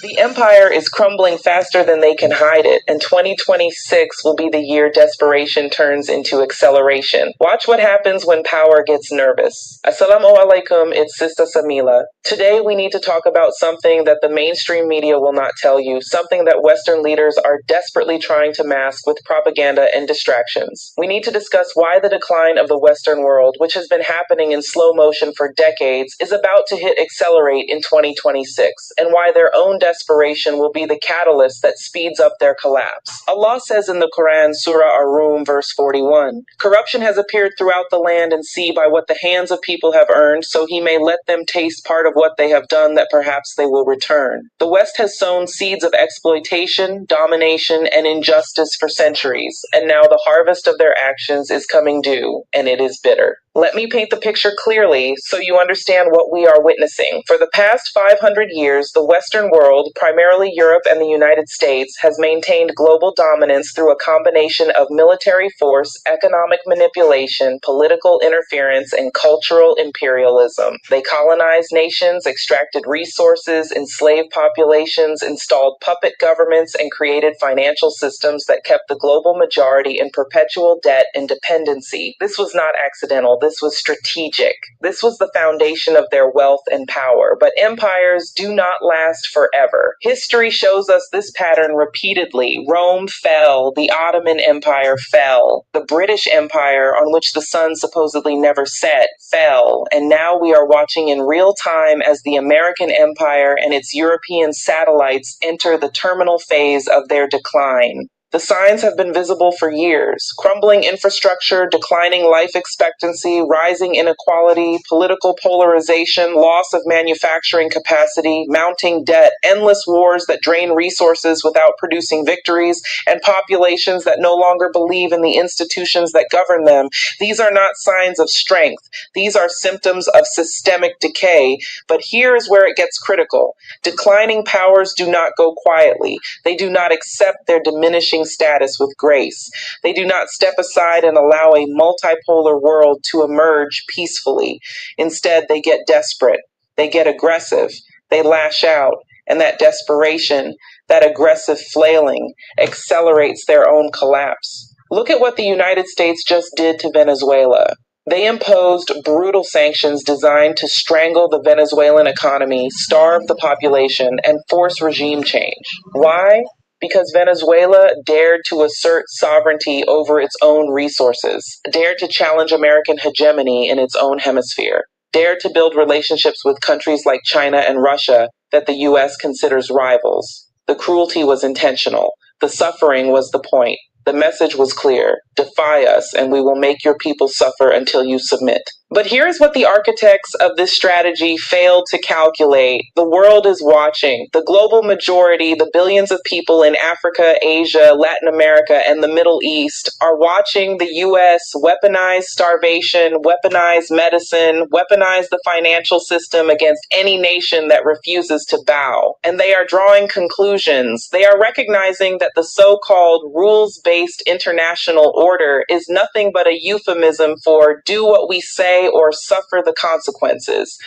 The empire is crumbling faster than they can hide it, and 2026 will be the year desperation turns into acceleration. Watch what happens when power gets nervous. Assalamu alaikum, it's Sister Samila. Today we need to talk about something that the mainstream media will not tell you, something that Western leaders are desperately trying to mask with propaganda and distractions. We need to discuss why the decline of the Western world, which has been happening in slow motion for decades, is about to hit accelerate in 2026, and why their own desperation will be the catalyst that speeds up their collapse. Allah says in the Quran, Surah Ar-Rum, verse 41, "Corruption has appeared throughout the land and sea by what the hands of people have earned, so he may let them taste part of what they have done that perhaps they will return." The West has sown seeds of exploitation, domination, and injustice for centuries, and now the harvest of their actions is coming due, and it is bitter. Let me paint the picture clearly so you understand what we are witnessing. For the past 500 years, the Western world, primarily Europe and the United States, has maintained global dominance through a combination of military force, economic manipulation, political interference, and cultural imperialism. They colonized nations, extracted resources, enslaved populations, installed puppet governments, and created financial systems that kept the global majority in perpetual debt and dependency. This was not accidental. This was strategic. This was the foundation of their wealth and power. But empires do not last forever. History shows us this pattern repeatedly. Rome fell. The Ottoman Empire fell. The British Empire, on which the sun supposedly never set, fell. And now we are watching in real time as the American Empire and its European satellites enter the terminal phase of their decline. The signs have been visible for years. Crumbling infrastructure, declining life expectancy, rising inequality, political polarization, loss of manufacturing capacity, mounting debt, endless wars that drain resources without producing victories, and populations that no longer believe in the institutions that govern them. These are not signs of strength. These are symptoms of systemic decay. But here is where it gets critical. Declining powers do not go quietly. They do not accept their diminishing status with grace. They do not step aside and allow a multipolar world to emerge peacefully. Instead, they get desperate. They get aggressive. They lash out. And that desperation, that aggressive flailing, accelerates their own collapse. Look at what the United States just did to Venezuela. They imposed brutal sanctions designed to strangle the Venezuelan economy, starve the population, and force regime change. Why? Because Venezuela dared to assert sovereignty over its own resources, dared to challenge American hegemony in its own hemisphere, dared to build relationships with countries like China and Russia that the U.S. considers rivals. The cruelty was intentional. The suffering was the point. The message was clear. Defy us, and we will make your people suffer until you submit. But here's what the architects of this strategy failed to calculate. The world is watching. The global majority, the billions of people in Africa, Asia, Latin America, and the Middle East are watching the U.S. weaponize starvation, weaponize medicine, weaponize the financial system against any nation that refuses to bow. And they are drawing conclusions. They are recognizing that the so-called rules-based international order is nothing but a euphemism for do what we say or suffer the consequences.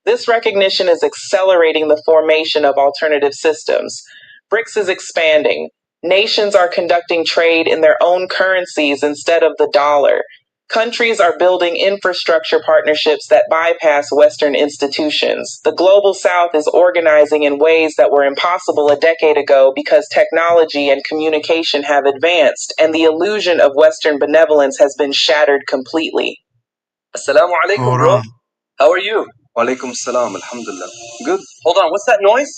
This recognition is accelerating the formation of alternative systems. BRICS is expanding. Nations are conducting trade in their own currencies instead of the dollar. Countries are building infrastructure partnerships that bypass Western institutions. The global South is organizing in ways that were impossible a decade ago because technology and communication have advanced, and the illusion of Western benevolence has been shattered completely. Assalamu alaikum, bro. How are you? Walaikum salam, alhamdulillah. Good. Hold on, what's that noise?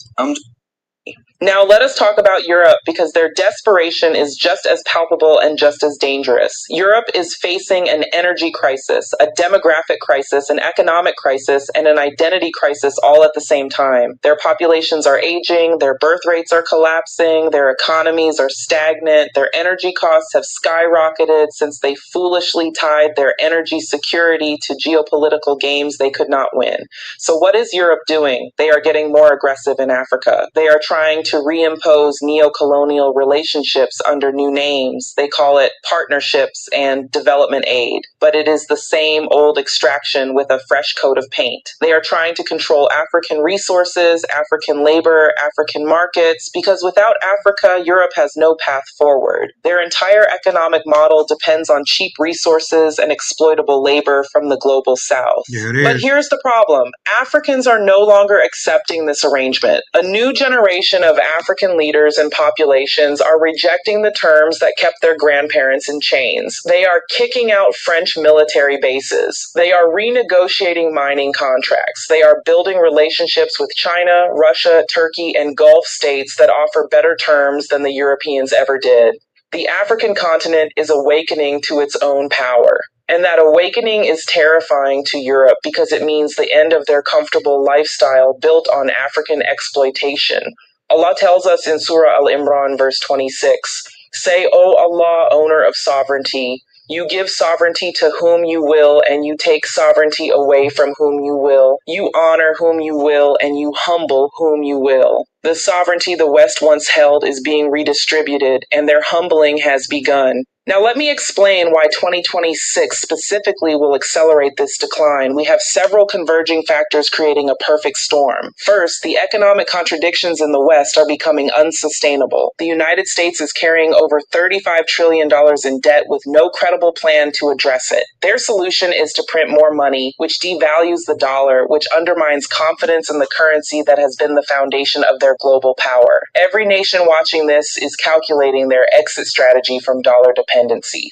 Now let us talk about Europe, because their desperation is just as palpable and just as dangerous. Europe is facing an energy crisis, a demographic crisis, an economic crisis, and an identity crisis all at the same time. Their populations are aging, their birth rates are collapsing, their economies are stagnant, their energy costs have skyrocketed since they foolishly tied their energy security to geopolitical games they could not win. So what is Europe doing? They are getting more aggressive in Africa. They are trying to reimpose neo-colonial relationships under new names. They call it partnerships and development aid, but it is the same old extraction with a fresh coat of paint. They are trying to control African resources, African labor, African markets, because without Africa, Europe has no path forward. Their entire economic model depends on cheap resources and exploitable labor from the global South. But here's the problem. Africans are no longer accepting this arrangement. A new generation of African leaders and populations are rejecting the terms that kept their grandparents in chains. They are kicking out French military bases. They are renegotiating mining contracts. They are building relationships with China, Russia, Turkey, and Gulf states that offer better terms than the Europeans ever did. The African continent is awakening to its own power. And that awakening is terrifying to Europe because it means the end of their comfortable lifestyle built on African exploitation. Allah tells us in Surah Al-Imran, verse 26, "Say, O Allah, owner of sovereignty, you give sovereignty to whom you will, and you take sovereignty away from whom you will. You honor whom you will, and you humble whom you will." The sovereignty the West once held is being redistributed, and their humbling has begun. Now let me explain why 2026 specifically will accelerate this decline. We have several converging factors creating a perfect storm. First, the economic contradictions in the West are becoming unsustainable. The United States is carrying over $35 trillion in debt with no credible plan to address it. Their solution is to print more money, which devalues the dollar, which undermines confidence in the currency that has been the foundation of their global power. Every nation watching this is calculating their exit strategy from dollar dependency.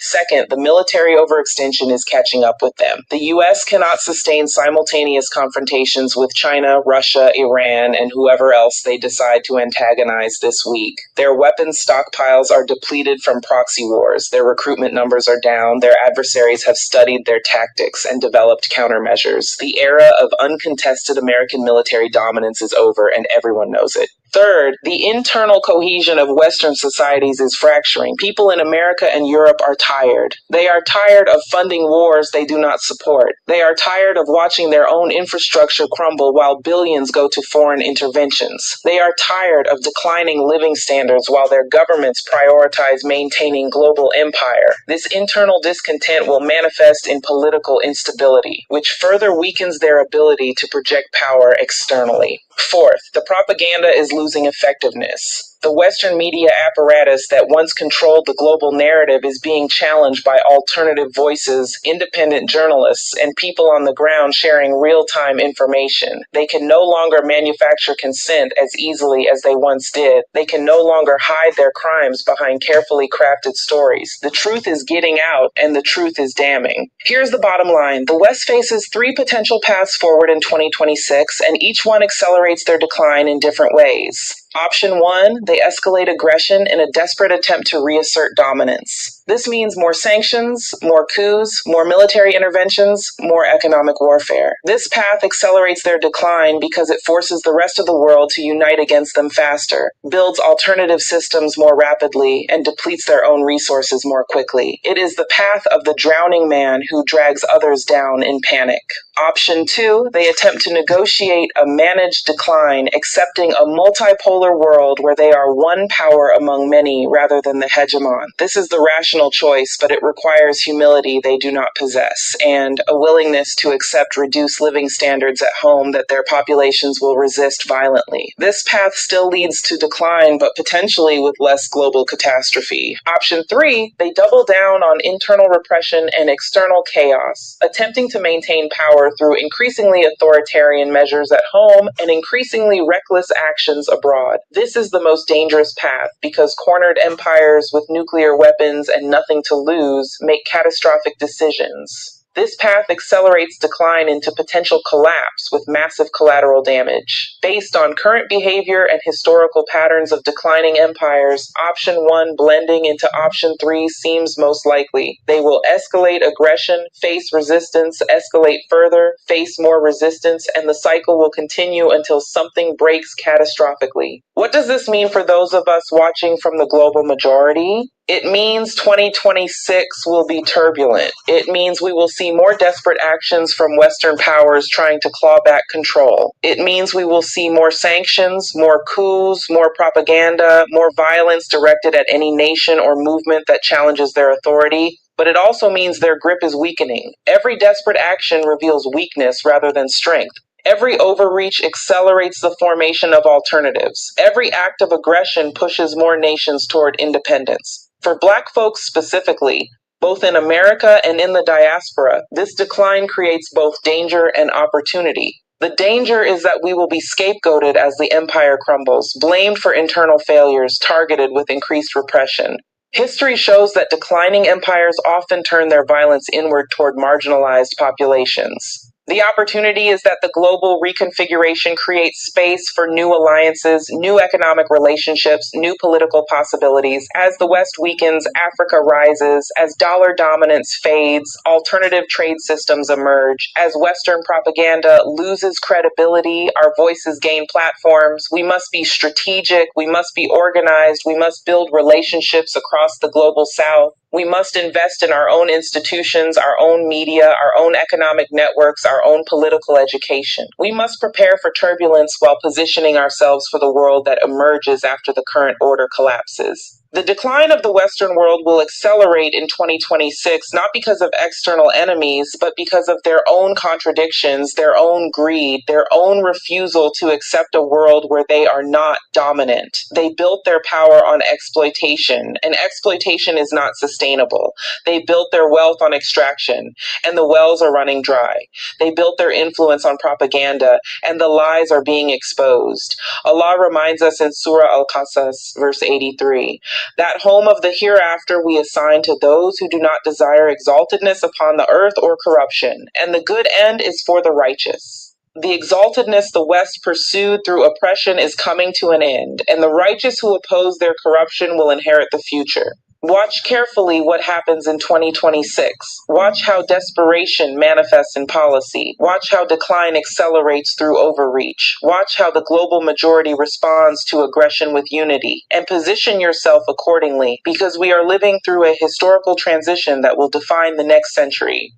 Second, the military overextension is catching up with them. The U.S. cannot sustain simultaneous confrontations with China, Russia, Iran, and whoever else they decide to antagonize this week. Their weapons stockpiles are depleted from proxy wars. Their recruitment numbers are down. Their adversaries have studied their tactics and developed countermeasures. The era of uncontested American military dominance is over, and everyone knows it. Third, the internal cohesion of Western societies is fracturing. People in America and Europe are tired. They are tired of funding wars they do not support. They are tired of watching their own infrastructure crumble while billions go to foreign interventions. They are tired of declining living standards while their governments prioritize maintaining global empire. This internal discontent will manifest in political instability, which further weakens their ability to project power externally. Fourth, the propaganda is losing effectiveness. The Western media apparatus that once controlled the global narrative is being challenged by alternative voices, independent journalists, and people on the ground sharing real-time information. They can no longer manufacture consent as easily as they once did. They can no longer hide their crimes behind carefully crafted stories. The truth is getting out, and the truth is damning. Here's the bottom line. The West faces 3 potential paths forward in 2026, and each one accelerates their decline in different ways. Option 1, they escalate aggression in a desperate attempt to reassert dominance. This means more sanctions, more coups, more military interventions, more economic warfare. This path accelerates their decline because it forces the rest of the world to unite against them faster, builds alternative systems more rapidly, and depletes their own resources more quickly. It is the path of the drowning man who drags others down in panic. Option 2, they attempt to negotiate a managed decline, accepting a multipolar world where they are one power among many rather than the hegemon. This is the rational choice, but it requires humility they do not possess, and a willingness to accept reduced living standards at home that their populations will resist violently. This path still leads to decline, but potentially with less global catastrophe. Option 3, they double down on internal repression and external chaos, attempting to maintain power through increasingly authoritarian measures at home and increasingly reckless actions abroad. This is the most dangerous path because cornered empires with nuclear weapons and nothing to lose make catastrophic decisions. This path accelerates decline into potential collapse with massive collateral damage. Based on current behavior and historical patterns of declining empires, option 1 blending into option 3 seems most likely. They will escalate aggression, face resistance, escalate further, face more resistance, and the cycle will continue until something breaks catastrophically. What does this mean for those of us watching from the global majority? It means 2026 will be turbulent. It means we will see more desperate actions from Western powers trying to claw back control. It means we will see more sanctions, more coups, more propaganda, more violence directed at any nation or movement that challenges their authority. But it also means their grip is weakening. Every desperate action reveals weakness rather than strength. Every overreach accelerates the formation of alternatives. Every act of aggression pushes more nations toward independence. For Black folks specifically, both in America and in the diaspora, this decline creates both danger and opportunity. The danger is that we will be scapegoated as the empire crumbles, blamed for internal failures, targeted with increased repression. History shows that declining empires often turn their violence inward toward marginalized populations. The opportunity is that the global reconfiguration creates space for new alliances, new economic relationships, new political possibilities. As the West weakens, Africa rises. As dollar dominance fades, alternative trade systems emerge. As Western propaganda loses credibility, our voices gain platforms. We must be strategic. We must be organized. We must build relationships across the global South. We must invest in our own institutions, our own media, our own economic networks, our own political education. We must prepare for turbulence while positioning ourselves for the world that emerges after the current order collapses. The decline of the Western world will accelerate in 2026, not because of external enemies, but because of their own contradictions, their own greed, their own refusal to accept a world where they are not dominant. They built their power on exploitation, and exploitation is not sustainable. They built their wealth on extraction, and the wells are running dry. They built their influence on propaganda, and the lies are being exposed. Allah reminds us in Surah Al-Qasas, verse 83, that home of the hereafter we assign to those who do not desire exaltedness upon the earth or corruption, and the good end is for the righteous. The exaltedness the West pursued through oppression is coming to an end, and the righteous who oppose their corruption will inherit the future. Watch carefully what happens in 2026. Watch how desperation manifests in policy. Watch how decline accelerates through overreach. Watch how the global majority responds to aggression with unity. And position yourself accordingly, because we are living through a historical transition that will define the next century.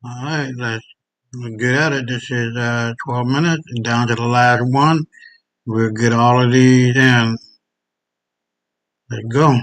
All right, let's get at it. This is 12 minutes, down to the last one. We'll get all of these in. Let's go.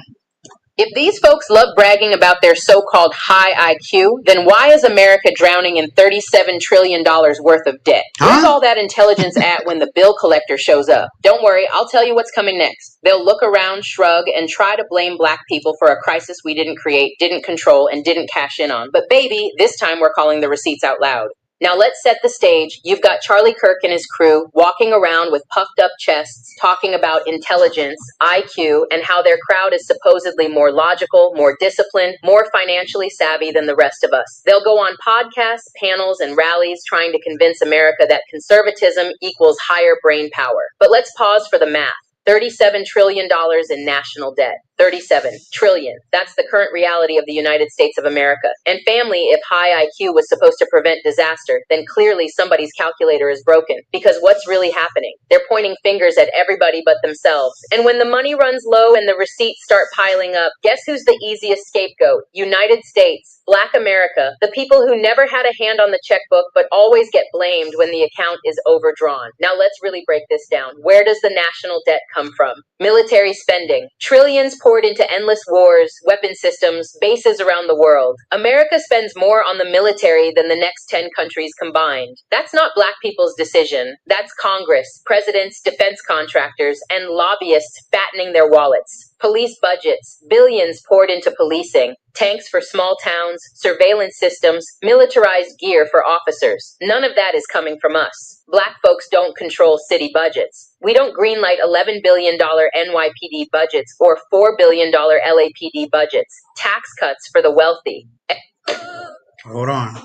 If these folks love bragging about their so-called high IQ, then why is America drowning in $37 trillion worth of debt? Where's all that intelligence at when the bill collector shows up? Don't worry, I'll tell you what's coming next. They'll look around, shrug, and try to blame black people for a crisis we didn't create, didn't control, and didn't cash in on. But baby, this time we're calling the receipts out loud. Now let's set the stage. You've got Charlie Kirk and his crew walking around with puffed up chests, talking about intelligence, IQ, and how their crowd is supposedly more logical, more disciplined, more financially savvy than the rest of us. They'll go on podcasts, panels, and rallies trying to convince America that conservatism equals higher brain power. But let's pause for the math. $37 trillion in national debt. 37 trillion. That's the current reality of the United States of America. And family, if high IQ was supposed to prevent disaster, then clearly somebody's calculator is broken. Because what's really happening? They're pointing fingers at everybody but themselves. And when the money runs low and the receipts start piling up, guess who's the easiest scapegoat? United States. Black America, the people who never had a hand on the checkbook but always get blamed when the account is overdrawn. Now let's really break this down. Where does the national debt come from? Military spending. Trillions poured into endless wars, weapon systems, bases around the world. America spends more on the military than the next 10 countries combined. That's not black people's decision. That's Congress, presidents, defense contractors, and lobbyists fattening their wallets. Police budgets, billions poured into policing, tanks for small towns, surveillance systems, militarized gear for officers. None of that is coming from us. Black folks don't control city budgets. We don't greenlight $11 billion NYPD budgets or $4 billion LAPD budgets. Tax cuts for the wealthy. Hold on.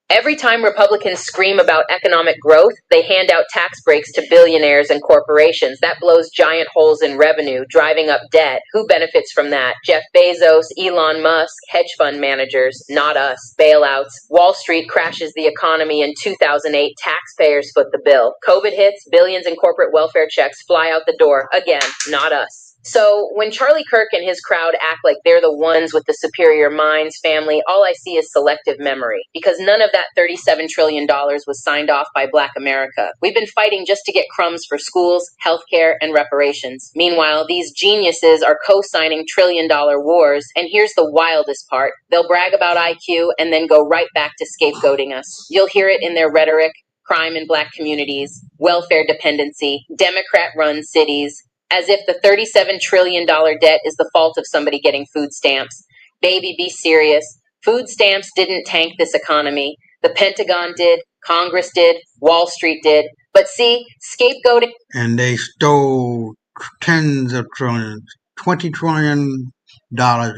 Every time Republicans scream about economic growth, they hand out tax breaks to billionaires and corporations. That blows giant holes in revenue, driving up debt. Who benefits from that? Jeff Bezos, Elon Musk, hedge fund managers, not us. Bailouts. Wall Street crashes the economy in 2008. Taxpayers foot the bill. COVID hits, billions in corporate welfare checks fly out the door. Again, not us. So when Charlie Kirk and his crowd act like they're the ones with the superior minds, family, all I see is selective memory. Because none of that $37 trillion was signed off by Black America. We've been fighting just to get crumbs for schools, healthcare, and reparations. Meanwhile, these geniuses are co-signing trillion-dollar wars, and here's the wildest part. They'll brag about IQ and then go right back to scapegoating us. You'll hear it in their rhetoric: crime in Black communities, welfare dependency, Democrat-run cities, as if the $37 trillion debt is the fault of somebody getting food stamps. Baby, be serious. Food stamps didn't tank this economy. The Pentagon did, Congress did, Wall Street did. But see, scapegoating... And they stole tens of trillions. $20 trillion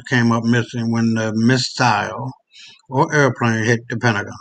came up missing when the missile or airplane hit the Pentagon.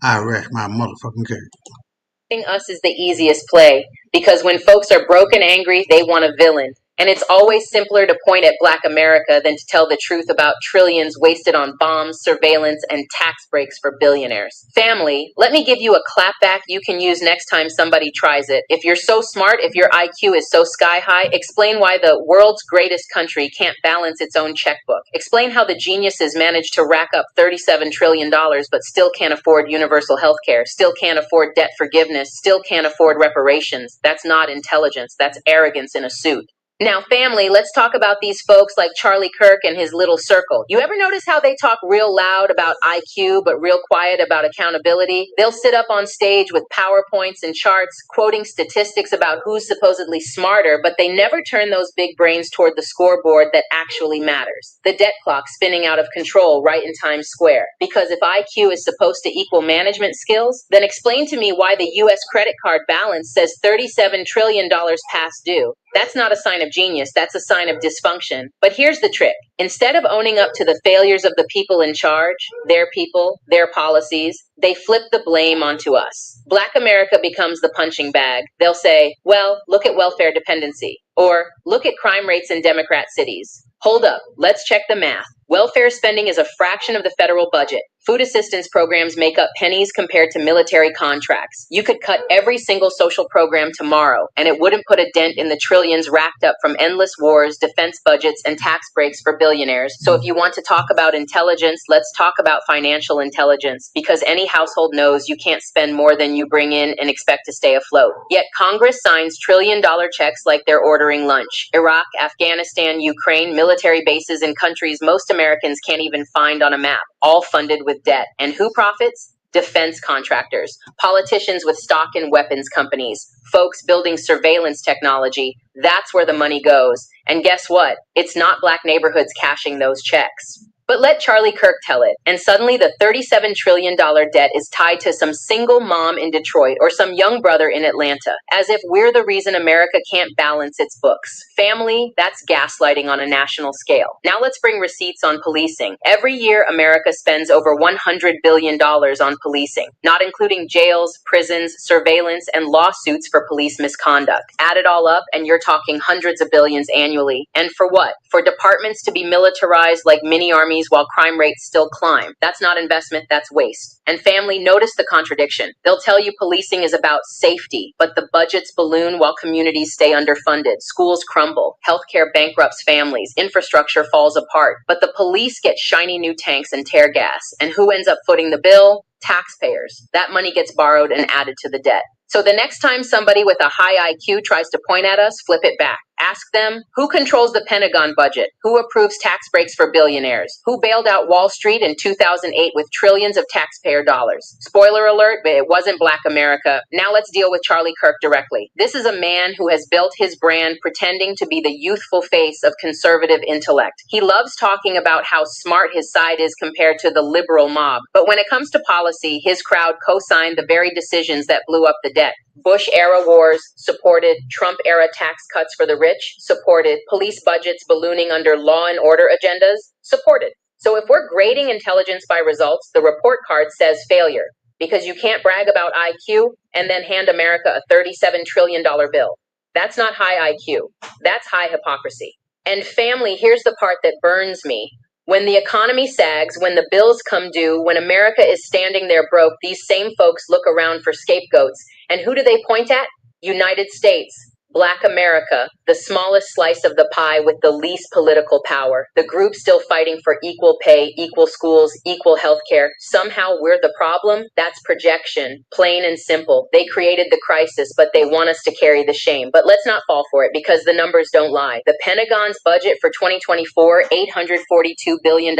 I rest my motherfucking case. Us is the easiest play, because when folks are broke and angry, they want a villain. And it's always simpler to point at Black America than to tell the truth about trillions wasted on bombs, surveillance, and tax breaks for billionaires. Family, let me give you a clapback you can use next time somebody tries it. If you're so smart, if your IQ is so sky high, explain why the world's greatest country can't balance its own checkbook. Explain how the geniuses managed to rack up $37 trillion but still can't afford universal health care, still can't afford debt forgiveness, still can't afford reparations. That's not intelligence. That's arrogance in a suit. Now, family, let's talk about these folks like Charlie Kirk and his little circle. You ever notice how they talk real loud about IQ, but real quiet about accountability? They'll sit up on stage with PowerPoints and charts, quoting statistics about who's supposedly smarter, but they never turn those big brains toward the scoreboard that actually matters. The debt clock spinning out of control right in Times Square. Because if IQ is supposed to equal management skills, then explain to me why the U.S. credit card balance says $37 trillion past due. That's not a sign of genius, that's a sign of dysfunction. But here's the trick. Instead of owning up to the failures of the people in charge, their people, their policies, they flip the blame onto us. Black America becomes the punching bag. They'll say, well, look at welfare dependency. Or, look at crime rates in Democrat cities. Hold up, let's check the math. Welfare spending is a fraction of the federal budget. Food assistance programs make up pennies compared to military contracts. You could cut every single social program tomorrow, and it wouldn't put a dent in the trillions racked up from endless wars, defense budgets, and tax breaks for billionaires. So if you want to talk about intelligence, let's talk about financial intelligence, because any household knows you can't spend more than you bring in and expect to stay afloat. Yet Congress signs trillion-dollar checks like they're ordering lunch. Iraq, Afghanistan, Ukraine, military bases in countries most Americans can't even find on a map, all funded with debt. And who profits? Defense contractors, politicians with stock in weapons companies, folks building surveillance technology. That's where the money goes. And guess what? It's not black neighborhoods cashing those checks. But let Charlie Kirk tell it, and suddenly the $37 trillion debt is tied to some single mom in Detroit or some young brother in Atlanta, as if we're the reason America can't balance its books. Family, that's gaslighting on a national scale. Now let's bring receipts on policing. Every year, America spends over $100 billion on policing, not including jails, prisons, surveillance, and lawsuits for police misconduct. Add it all up, and you're talking hundreds of billions annually. And for what? For departments to be militarized like mini armies while crime rates still climb. That's not investment, that's waste. And family, notice the contradiction. They'll tell you policing is about safety, but the budgets balloon while communities stay underfunded, schools crumble, healthcare bankrupts families, infrastructure falls apart. But the police get shiny new tanks and tear gas. And who ends up footing the bill? Taxpayers. That money gets borrowed and added to the debt. So the next time somebody with a high IQ tries to point at us, flip it back. Ask them, who controls the Pentagon budget? Who approves tax breaks for billionaires? Who bailed out Wall Street in 2008 with trillions of taxpayer dollars? Spoiler alert, but it wasn't Black America. Now let's deal with Charlie Kirk directly. This is a man who has built his brand pretending to be the youthful face of conservative intellect. He loves talking about how smart his side is compared to the liberal mob. But when it comes to policy, his crowd co-signed the very decisions that blew up the debt. Bush-era wars, supported. Trump-era tax cuts for the rich, supported. Police budgets ballooning under law and order agendas, supported. So if we're grading intelligence by results, the report card says failure, because you can't brag about IQ and then hand America a $37 trillion bill. That's not high IQ. That's high hypocrisy. And family, here's the part that burns me. When the economy sags, when the bills come due, when America is standing there broke, these same folks look around for scapegoats. And who do they point at? United States, Black America, the smallest slice of the pie with the least political power, the group still fighting for equal pay, equal schools, equal health care. Somehow we're the problem? That's projection, plain and simple. They created the crisis, but they want us to carry the shame. But let's not fall for it, because the numbers don't lie. The Pentagon's budget for 2024, $842 billion,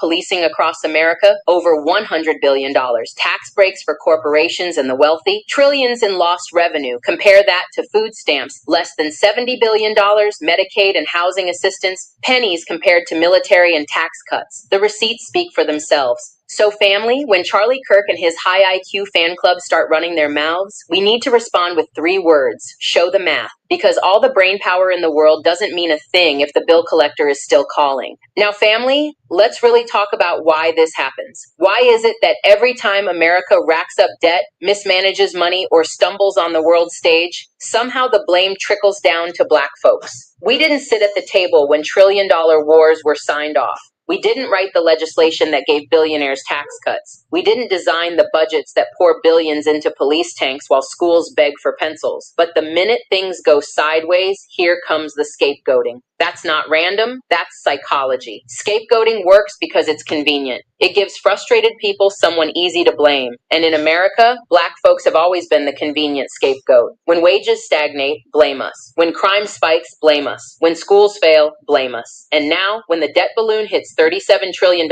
policing across America, over $100 billion, tax breaks for corporations and the wealthy, trillions in lost revenue. Compare that to food stamps, less than $70 billion, Medicaid and housing assistance, pennies compared to military and tax cuts. The receipts speak for themselves. So family, when Charlie Kirk and his high IQ fan club start running their mouths, we need to respond with 3 words: show the math. Because all the brain power in the world doesn't mean a thing if the bill collector is still calling. Now family, let's really talk about why this happens. Why is it that every time America racks up debt, mismanages money, or stumbles on the world stage, somehow the blame trickles down to Black folks? We didn't sit at the table when trillion-dollar wars were signed off. We didn't write the legislation that gave billionaires tax cuts. We didn't design the budgets that pour billions into police tanks while schools beg for pencils. But the minute things go sideways, here comes the scapegoating. That's not random, that's psychology. Scapegoating works because it's convenient. It gives frustrated people someone easy to blame. And in America, Black folks have always been the convenient scapegoat. When wages stagnate, blame us. When crime spikes, blame us. When schools fail, blame us. And now, when the debt balloon hits $37 trillion,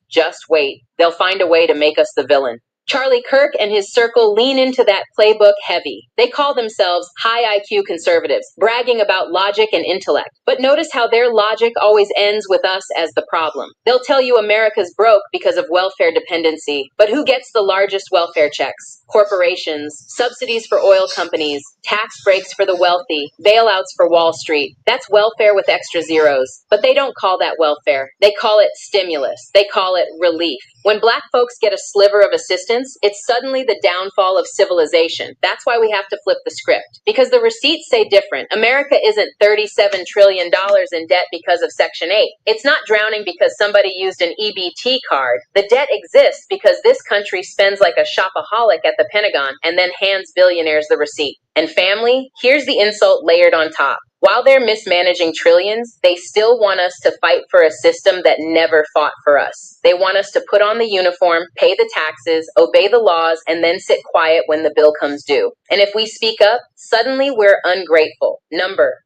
just wait. They'll find a way to make us the villain. Charlie Kirk and his circle lean into that playbook heavy. They call themselves high IQ conservatives, bragging about logic and intellect. But notice how their logic always ends with us as the problem. They'll tell you America's broke because of welfare dependency. But who gets the largest welfare checks? Corporations, subsidies for oil companies, tax breaks for the wealthy, bailouts for Wall Street. That's welfare with extra zeros. But they don't call that welfare. They call it stimulus. They call it relief. When black folks get a sliver of assistance, it's suddenly the downfall of civilization. That's why we have to flip the script. Because the receipts say different. America isn't $37 trillion in debt because of Section 8. It's not drowning because somebody used an EBT card. The debt exists because this country spends like a shopaholic at the Pentagon and then hands billionaires the receipt. And family, here's the insult layered on top. While they're mismanaging trillions, they still want us to fight for a system that never fought for us. They want us to put on the uniform, pay the taxes, obey the laws, and then sit quiet when the bill comes due. And if we speak up, suddenly we're ungrateful.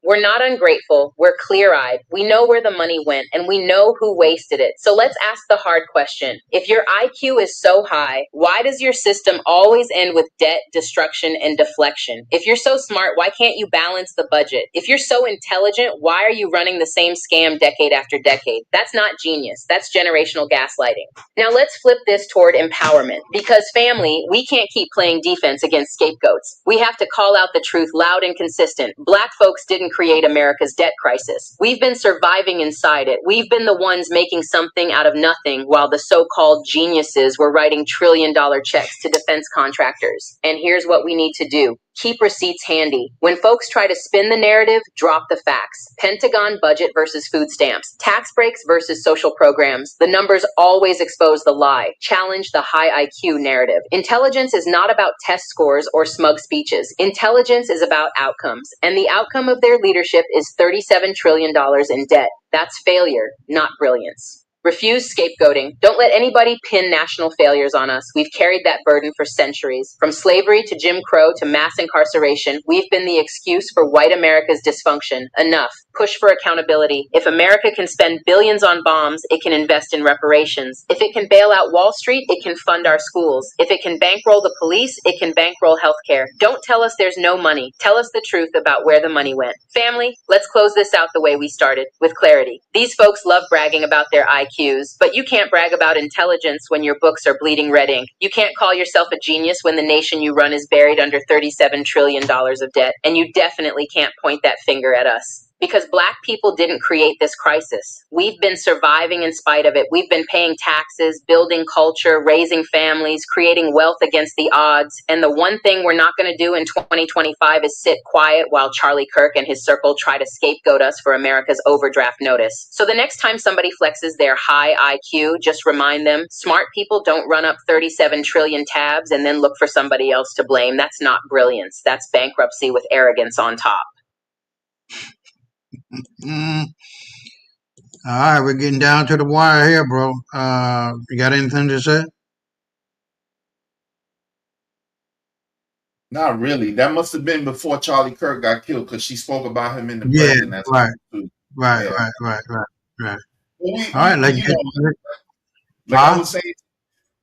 We're not ungrateful, we're clear-eyed. We know where the money went, and we know who wasted it. So let's ask the hard question. If your IQ is so high, why does your system always end with debt, destruction, and deflection? If you're so smart, why can't you balance the budget? If you're so intelligent, why are you running the same scam decade after decade? That's not genius. That's generational gaslighting. Now let's flip this toward empowerment. Because family, we can't keep playing defense against scapegoats. We have to call out the truth loud and consistent. Black folks didn't create America's debt crisis. We've been surviving inside it. We've been the ones making something out of nothing while the so-called geniuses were writing trillion-dollar checks to defense contractors. And here's what we need to do. Keep receipts handy. When folks try to spin the narrative, drop the facts. Pentagon budget versus food stamps. Tax breaks versus social programs. The numbers always expose the lie. Challenge the high IQ narrative. Intelligence is not about test scores or smug speeches. Intelligence is about outcomes. And the outcome of their leadership is $37 trillion in debt. That's failure, not brilliance. Refuse scapegoating. Don't let anybody pin national failures on us. We've carried that burden for centuries. From slavery to Jim Crow to mass incarceration, we've been the excuse for white America's dysfunction. Enough. Push for accountability. If America can spend billions on bombs, it can invest in reparations. If it can bail out Wall Street, it can fund our schools. If it can bankroll the police, it can bankroll healthcare. Don't tell us there's no money. Tell us the truth about where the money went. Family, let's close this out the way we started, with clarity. These folks love bragging about their IQs, but you can't brag about intelligence when your books are bleeding red ink. You can't call yourself a genius when the nation you run is buried under $37 trillion of debt, and you definitely can't point that finger at us. Because black people didn't create this crisis. We've been surviving in spite of it. We've been paying taxes, building culture, raising families, creating wealth against the odds. And the one thing we're not going to do in 2025 is sit quiet while Charlie Kirk and his circle try to scapegoat us for America's overdraft notice. So the next time somebody flexes their high IQ, just remind them, smart people don't run up 37 trillion tabs and then look for somebody else to blame. That's not brilliance. That's bankruptcy with arrogance on top. All right, we're getting down to the wire here, bro. You got anything to say? Not really. That must have been before Charlie Kirk got killed because she spoke about him in the Yeah, present. That's right, yeah. right. Well, All right, let's get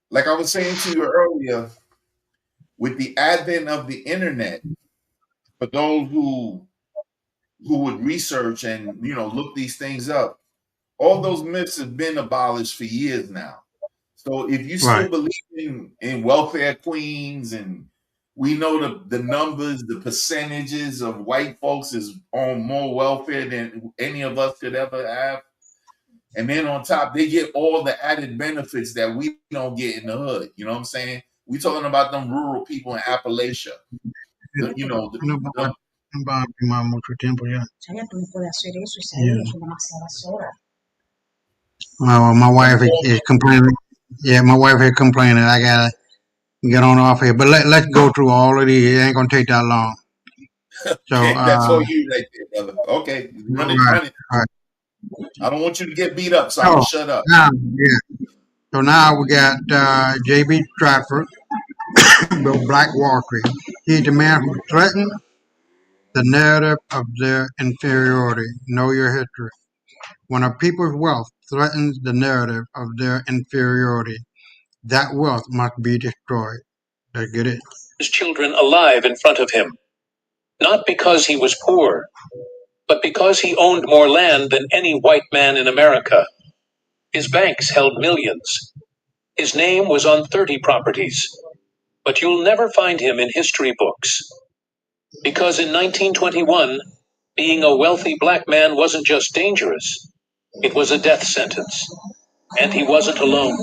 like I was saying to you earlier, with the advent of the internet, for those who would research and look these things up, all those myths have been abolished for years now. So if you still believe in welfare queens, and we know the numbers, the percentages of white folks is on more welfare than any of us could ever have. And then on top, they get all the added benefits that we don't get in the hood. You know what I'm saying? We talking about them rural people in Appalachia. mucho tiempo ya. Well, my wife is complaining. Yeah, my wife is complaining. I gotta get on off here, but let's go through all of these. It ain't gonna take that long. So that's all you right there, brother. Okay, run it. Right. I don't want you to get beat up, so I'm gonna shut up. Yeah. So now we got J.B. Stratford, the Black Wall Street. He's the man who threatened the narrative of their inferiority. Know your history. When a people's wealth threatens the narrative of their inferiority, that wealth must be destroyed. Let's get it. His children alive in front of him, not because he was poor, but because he owned more land than any white man in America. His banks held millions. His name was on 30 properties, but you'll never find him in history books. Because in 1921, being a wealthy black man wasn't just dangerous, it was a death sentence. And he wasn't alone.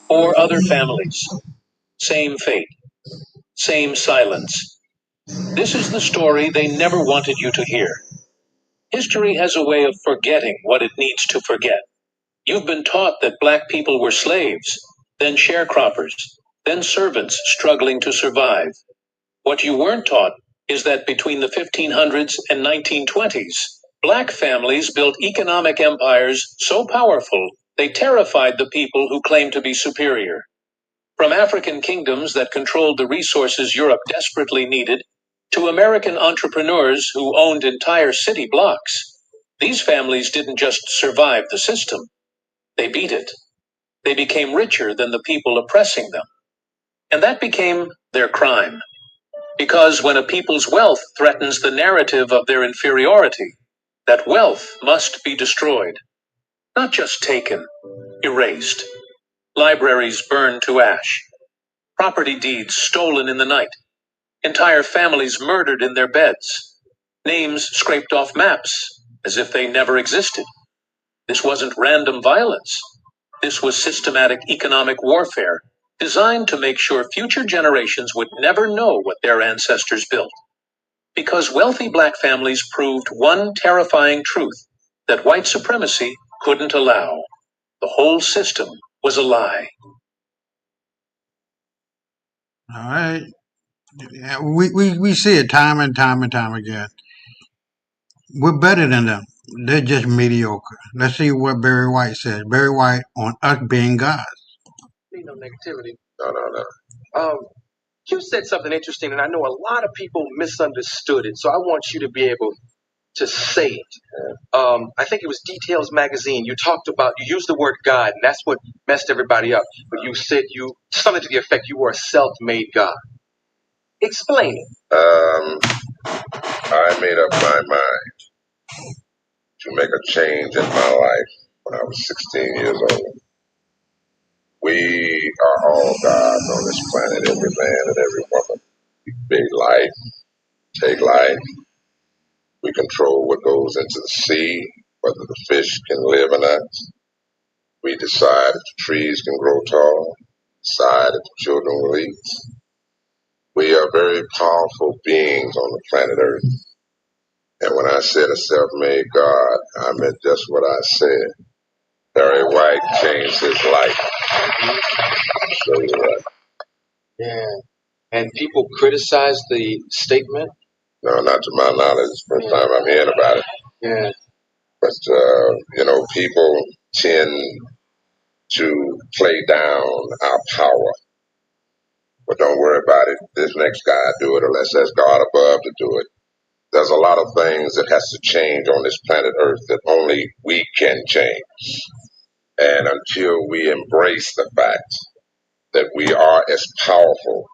Or other families. Same fate. Same silence. This is the story they never wanted you to hear. History has a way of forgetting what it needs to forget. You've been taught that black people were slaves, then sharecroppers, then servants struggling to survive. What you weren't taught is that between the 1500s and 1920s, black families built economic empires so powerful they terrified the people who claimed to be superior. From African kingdoms that controlled the resources Europe desperately needed, to American entrepreneurs who owned entire city blocks, these families didn't just survive the system, they beat it. They became richer than the people oppressing them. And that became their crime. Because when a people's wealth threatens the narrative of their inferiority, that wealth must be destroyed. Not just taken, erased. Libraries burned to ash. Property deeds stolen in the night. Entire families murdered in their beds. Names scraped off maps as if they never existed. This wasn't random violence. This was systematic economic warfare designed to make sure future generations would never know what their ancestors built. Because wealthy black families proved one terrifying truth that white supremacy couldn't allow. The whole system was a lie. All right. Yeah, we see it time and time and time again. We're better than them. They're just mediocre. Let's see what Barry White says. Barry White on us being gods. No negativity. No. You said something interesting, and I know a lot of people misunderstood it. So I want you to be able to say it. I think it was Details Magazine. You used the word God, and that's what messed everybody up. But you said something to the effect you were a self-made God. Explain it. I made up my mind to make a change in my life when I was 16 years old. We are all gods on this planet, every man and every woman. We create life, take life. We control what goes into the sea, whether the fish can live or not. We decide if the trees can grow tall, decide if the children will eat. We are very powerful beings on the planet Earth. And when I said a self-made God, I meant just what I said. Barry White changed his life. So you right. Yeah. And people criticize the statement? No, not to my knowledge. It's the first time I'm hearing about it. Yeah. But, people tend to play down our power. But don't worry about it. This next guy do it unless there's God above to do it. There's a lot of things that has to change on this planet Earth that only we can change. And until we embrace the fact that we are as powerful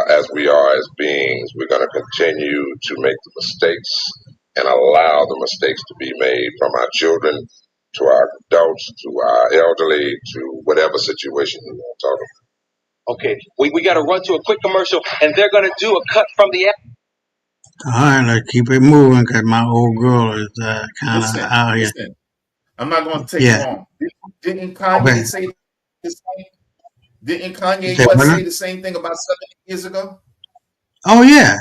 as we are as beings, we're going to continue to make the mistakes and allow the mistakes to be made from our children to our adults to our elderly to whatever situation we want to talk about. Okay, we got to run to a quick commercial, and they're going to do a cut from the. All right, let's keep it moving because my old girl is kind of out here. Listen, I'm not going to take long. Didn't Kanye say the same? Didn't Kanye West say the same thing about 7 years ago? Oh yeah.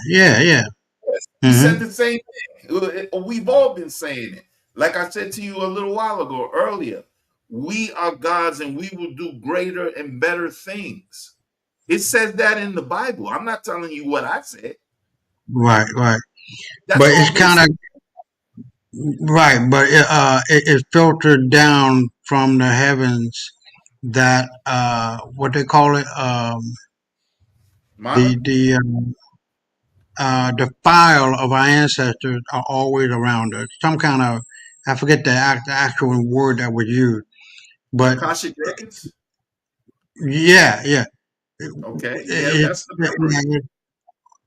He said the same thing. We've all been saying it. Like I said to you a little while ago, earlier, we are gods and we will do greater and better things. It says that in the Bible. I'm not telling you what I said. Right. That's but it's kind of right. But it's filtered down from the heavens that what they call it the file of our ancestors are always around us. Some kind of I forget the actual word that was used, but Akashic records. Yeah. Okay. Yeah, that's the memory.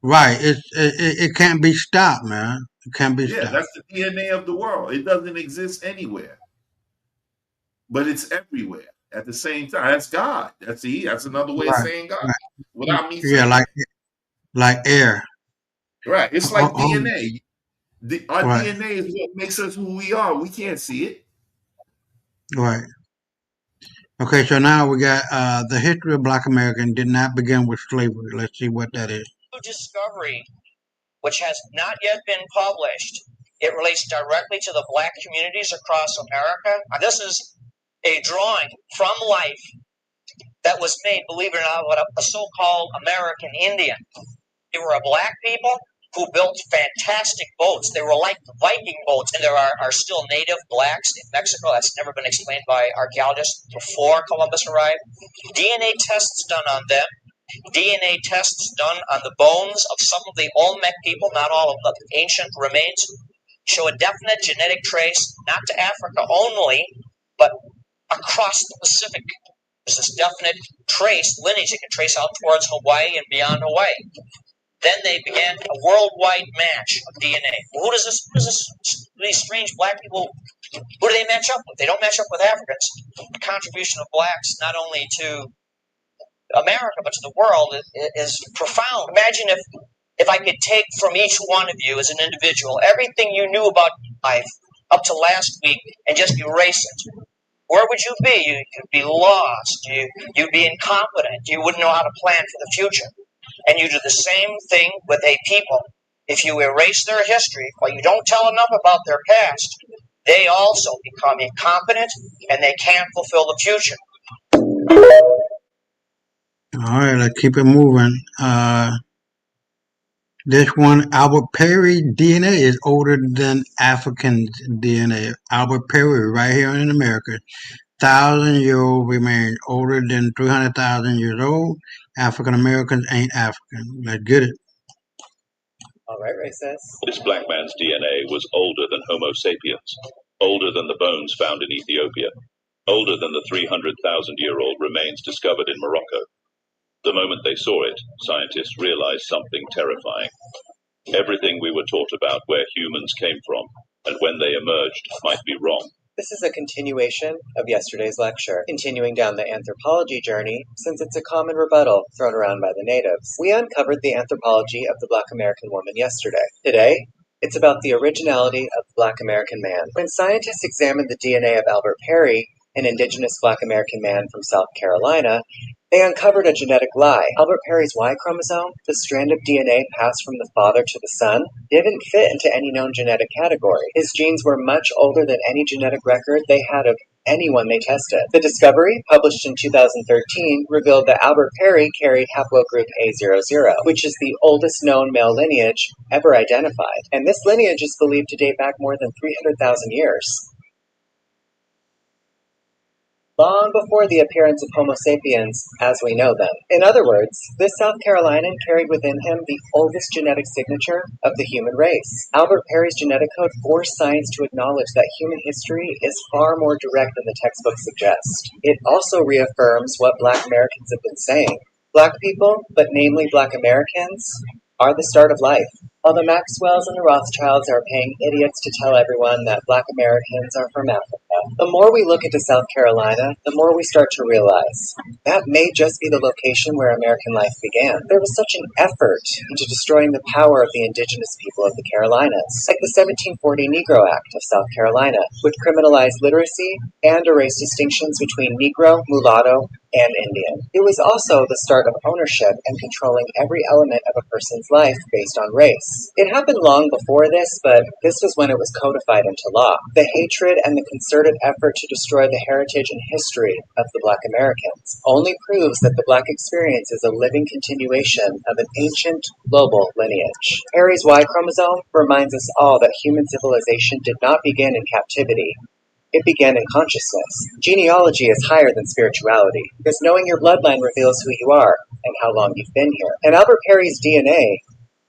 Right. It can't be stopped, man. It can't be stopped. That's the DNA of the world. It doesn't exist anywhere, but it's everywhere at the same time. That's God. That's another way of saying God without me saying. Yeah, like air. Right. It's like DNA. Our DNA is what makes us who we are. We can't see it. Right. Okay, so now we got the history of Black American did not begin with slavery. Let's see what that is. Discovery, which has not yet been published. It relates directly to the black communities across America. This is a drawing from life that was made, believe it or not, with a so-called American Indian. They were a black people who built fantastic boats. They were like Viking boats, and there are still native blacks in Mexico. That's never been explained by archaeologists before Columbus arrived. DNA tests done on them. DNA tests done on the bones of some of the Olmec people, not all of the ancient remains, show a definite genetic trace, not to Africa only, but across the Pacific. There's this definite trace, lineage that can trace out towards Hawaii and beyond Hawaii. Then they began a worldwide match of DNA. Well, these strange black people, who do they match up with? They don't match up with Africans. The contribution of blacks, not only to America, but to the world, is profound. Imagine if I could take from each one of you as an individual everything you knew about life up to last week and just erase it. Where would you be? You'd be lost. You'd be incompetent. You wouldn't know how to plan for the future. And you do the same thing with a people. If you erase their history, or you don't tell enough about their past, they also become incompetent and they can't fulfill the future. All right, let's keep it moving. This one, Albert Perry DNA is older than African DNA. Albert Perry, right here in America, 1,000-year-old remains older than 300,000 years old. African Americans ain't African. Let's get it. All right, racist. This black man's DNA was older than Homo sapiens, older than the bones found in Ethiopia, older than the 300,000-year-old remains discovered in Morocco. The moment they saw it, scientists realized something terrifying. Everything we were taught about where humans came from and when they emerged might be wrong. This is a continuation of yesterday's lecture, continuing down the anthropology journey, since it's a common rebuttal thrown around by the natives. We uncovered the anthropology of the Black American woman yesterday. Today, it's about the originality of the Black American man. When scientists examined the DNA of Albert Perry, an indigenous Black American man from South Carolina, they uncovered a genetic lie. Albert Perry's Y chromosome, the strand of DNA passed from the father to the son, didn't fit into any known genetic category. His genes were much older than any genetic record they had of anyone they tested. The discovery, published in 2013, revealed that Albert Perry carried haplogroup A00, which is the oldest known male lineage ever identified. And this lineage is believed to date back more than 300,000 years. Long before the appearance of Homo sapiens as we know them. In other words, this South Carolinian carried within him the oldest genetic signature of the human race. Albert Perry's genetic code forced science to acknowledge that human history is far more direct than the textbooks suggest. It also reaffirms what Black Americans have been saying. Black people, but namely Black Americans, are the start of life. While the Maxwells and the Rothschilds are paying idiots to tell everyone that Black Americans are from Africa, the more we look into South Carolina, the more we start to realize that may just be the location where American life began. There was such an effort into destroying the power of the indigenous people of the Carolinas, like the 1740 Negro Act of South Carolina, which criminalized literacy and erased distinctions between Negro, mulatto, and Indian. It was also the start of ownership and controlling every element of a person's life based on race. It happened long before this, but this was when it was codified into law. The hatred and the concerted effort to destroy the heritage and history of the Black Americans only proves that the Black experience is a living continuation of an ancient global lineage. Perry's Y chromosome reminds us all that human civilization did not begin in captivity. It began in consciousness. Genealogy is higher than spirituality, because knowing your bloodline reveals who you are and how long you've been here. And Albert Perry's DNA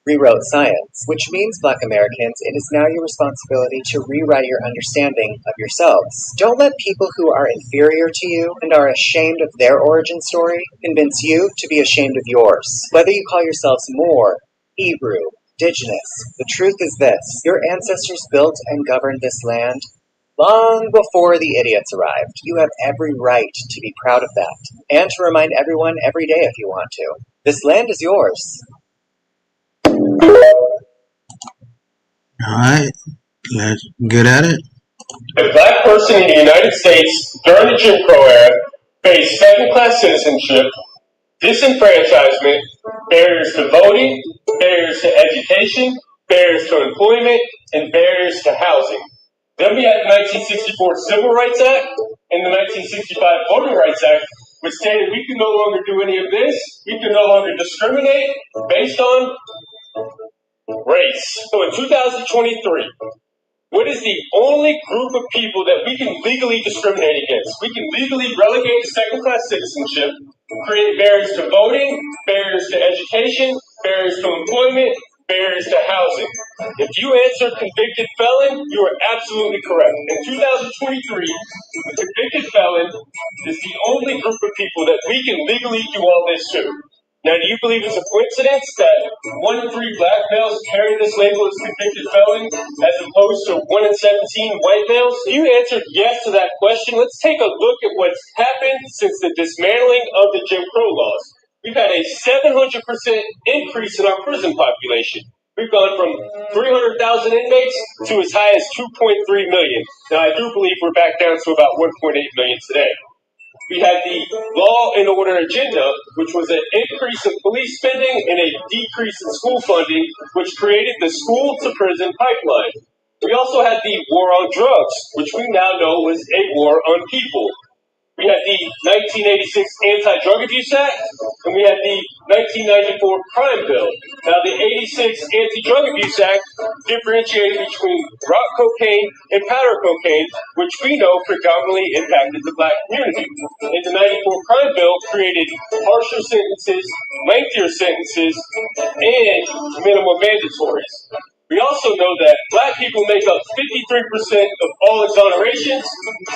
rewrote science, which means, Black Americans, it is now your responsibility to rewrite your understanding of yourselves. Don't let people who are inferior to you and are ashamed of their origin story convince you to be ashamed of yours. Whether you call yourselves Moor, Hebrew, indigenous, the truth is this: your ancestors built and governed this land long before the idiots arrived. You have every right to be proud of that, and to remind everyone every day if you want to. This land is yours. Alright, let's get at it. A black person in the United States during the Jim Crow era face second-class citizenship, disenfranchisement, barriers to voting, barriers to education, barriers to employment, and barriers to housing. Then we had the 1964 Civil Rights Act and the 1965 Voting Rights Act, which stated we can no longer do any of this. We can no longer discriminate based on race. So in 2023, what is the only group of people that we can legally discriminate against? We can legally relegate to second-class citizenship, create barriers to voting, barriers to education, barriers to employment, barriers to housing. If you answer convicted felon, you are absolutely correct. In 2023, a convicted felon is the only group of people that we can legally do all this to. Now, do you believe it's a coincidence that 1 in 3 black males carry this label as convicted felon as opposed to 1 in 17 white males? If you answered yes to that question, let's take a look at what's happened since the dismantling of the Jim Crow laws. We've had a 700% increase in our prison population. We've gone from 300,000 inmates to as high as 2.3 million. Now, I do believe we're back down to about 1.8 million today. We had the law and order agenda, which was an increase in police spending and a decrease in school funding, which created the school to prison pipeline. We also had the war on drugs, which we now know was a war on people. We had the 1986 Anti-Drug Abuse Act, and we had the 1994 Crime Bill. Now, the 86 Anti-Drug Abuse Act differentiated between rock cocaine and powder cocaine, which we know predominantly impacted the black community. And the 94 Crime Bill created harsher sentences, lengthier sentences, and minimum mandatories. We also know that black people make up 53% of all exonerations,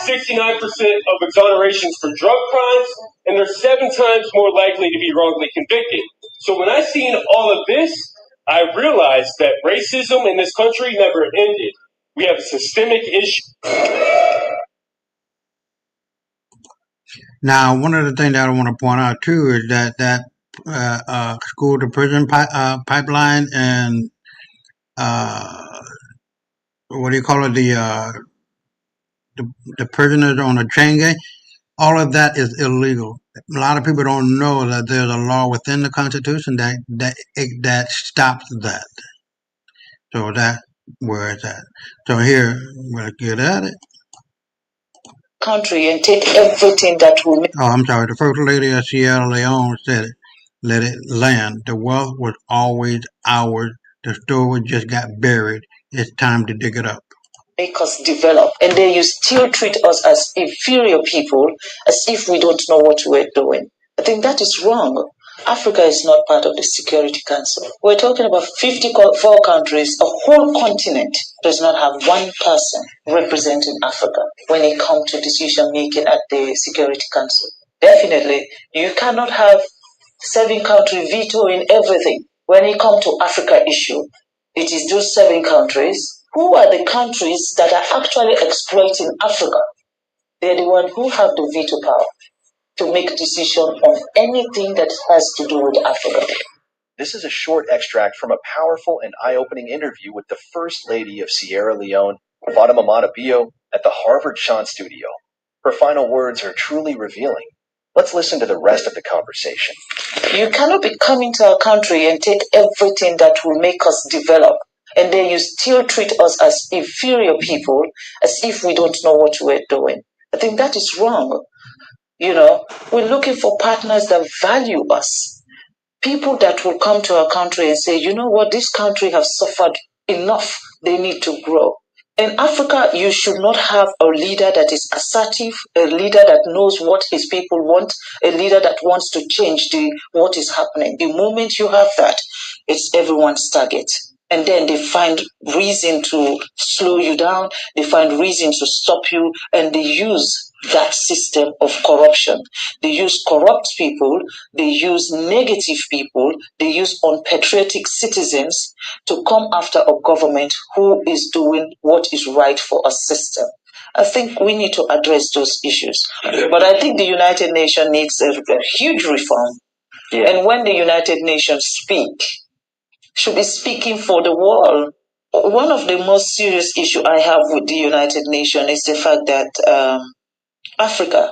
69% of exonerations for drug crimes, and they're 7 times more likely to be wrongly convicted. So when I seen all of this, I realized that racism in this country never ended. We have a systemic issue. Now, one of the things that I want to point out too is that school to prison pipeline and what do you call it, the prisoners on a chain gang, all of that is illegal. A lot of people don't know that there's a law within the Constitution that stops that. So that's where it's at. So here, we'll get at it. Country and take everything that will make. Oh, I'm sorry. The First Lady of Sierra Leone said it. Let it land. The wealth was always ours. The story just got buried. It's time to dig it up. Make us develop, and then you still treat us as inferior people, as if we don't know what we're doing. I think that is wrong. Africa is not part of the Security Council. We're talking about 54 countries. A whole continent does not have one person representing Africa when it comes to decision making at the Security Council. Definitely, you cannot have 7 countries vetoing everything. When it comes to Africa issue, it is those 7 countries. Who are the countries that are actually exploiting Africa? They're the ones who have the veto power to make a decision on anything that has to do with Africa. This is a short extract from a powerful and eye-opening interview with the First Lady of Sierra Leone, Fatima Matabio, at the Harvard Sean Studio. Her final words are truly revealing. Let's listen to the rest of the conversation. You cannot be coming to our country and take everything that will make us develop, and then you still treat us as inferior people, as if we don't know what we're doing. I think that is wrong. You know, we're looking for partners that value us. People that will come to our country and say, you know what, this country has suffered enough. They need to grow. In Africa, you should not have a leader that is assertive, a leader that knows what his people want, a leader that wants to change what is happening. The moment you have that, it's everyone's target. And then they find reason to slow you down, they find reason to stop you, and they use that system of corruption. They use corrupt people, they use negative people, they use unpatriotic citizens to come after a government who is doing what is right for a system. I think we need to address those issues. But I think the United Nations needs a huge reform. Yeah. And when the United Nations speak, should be speaking for the world. One of the most serious issues I have with the United Nations is the fact that Africa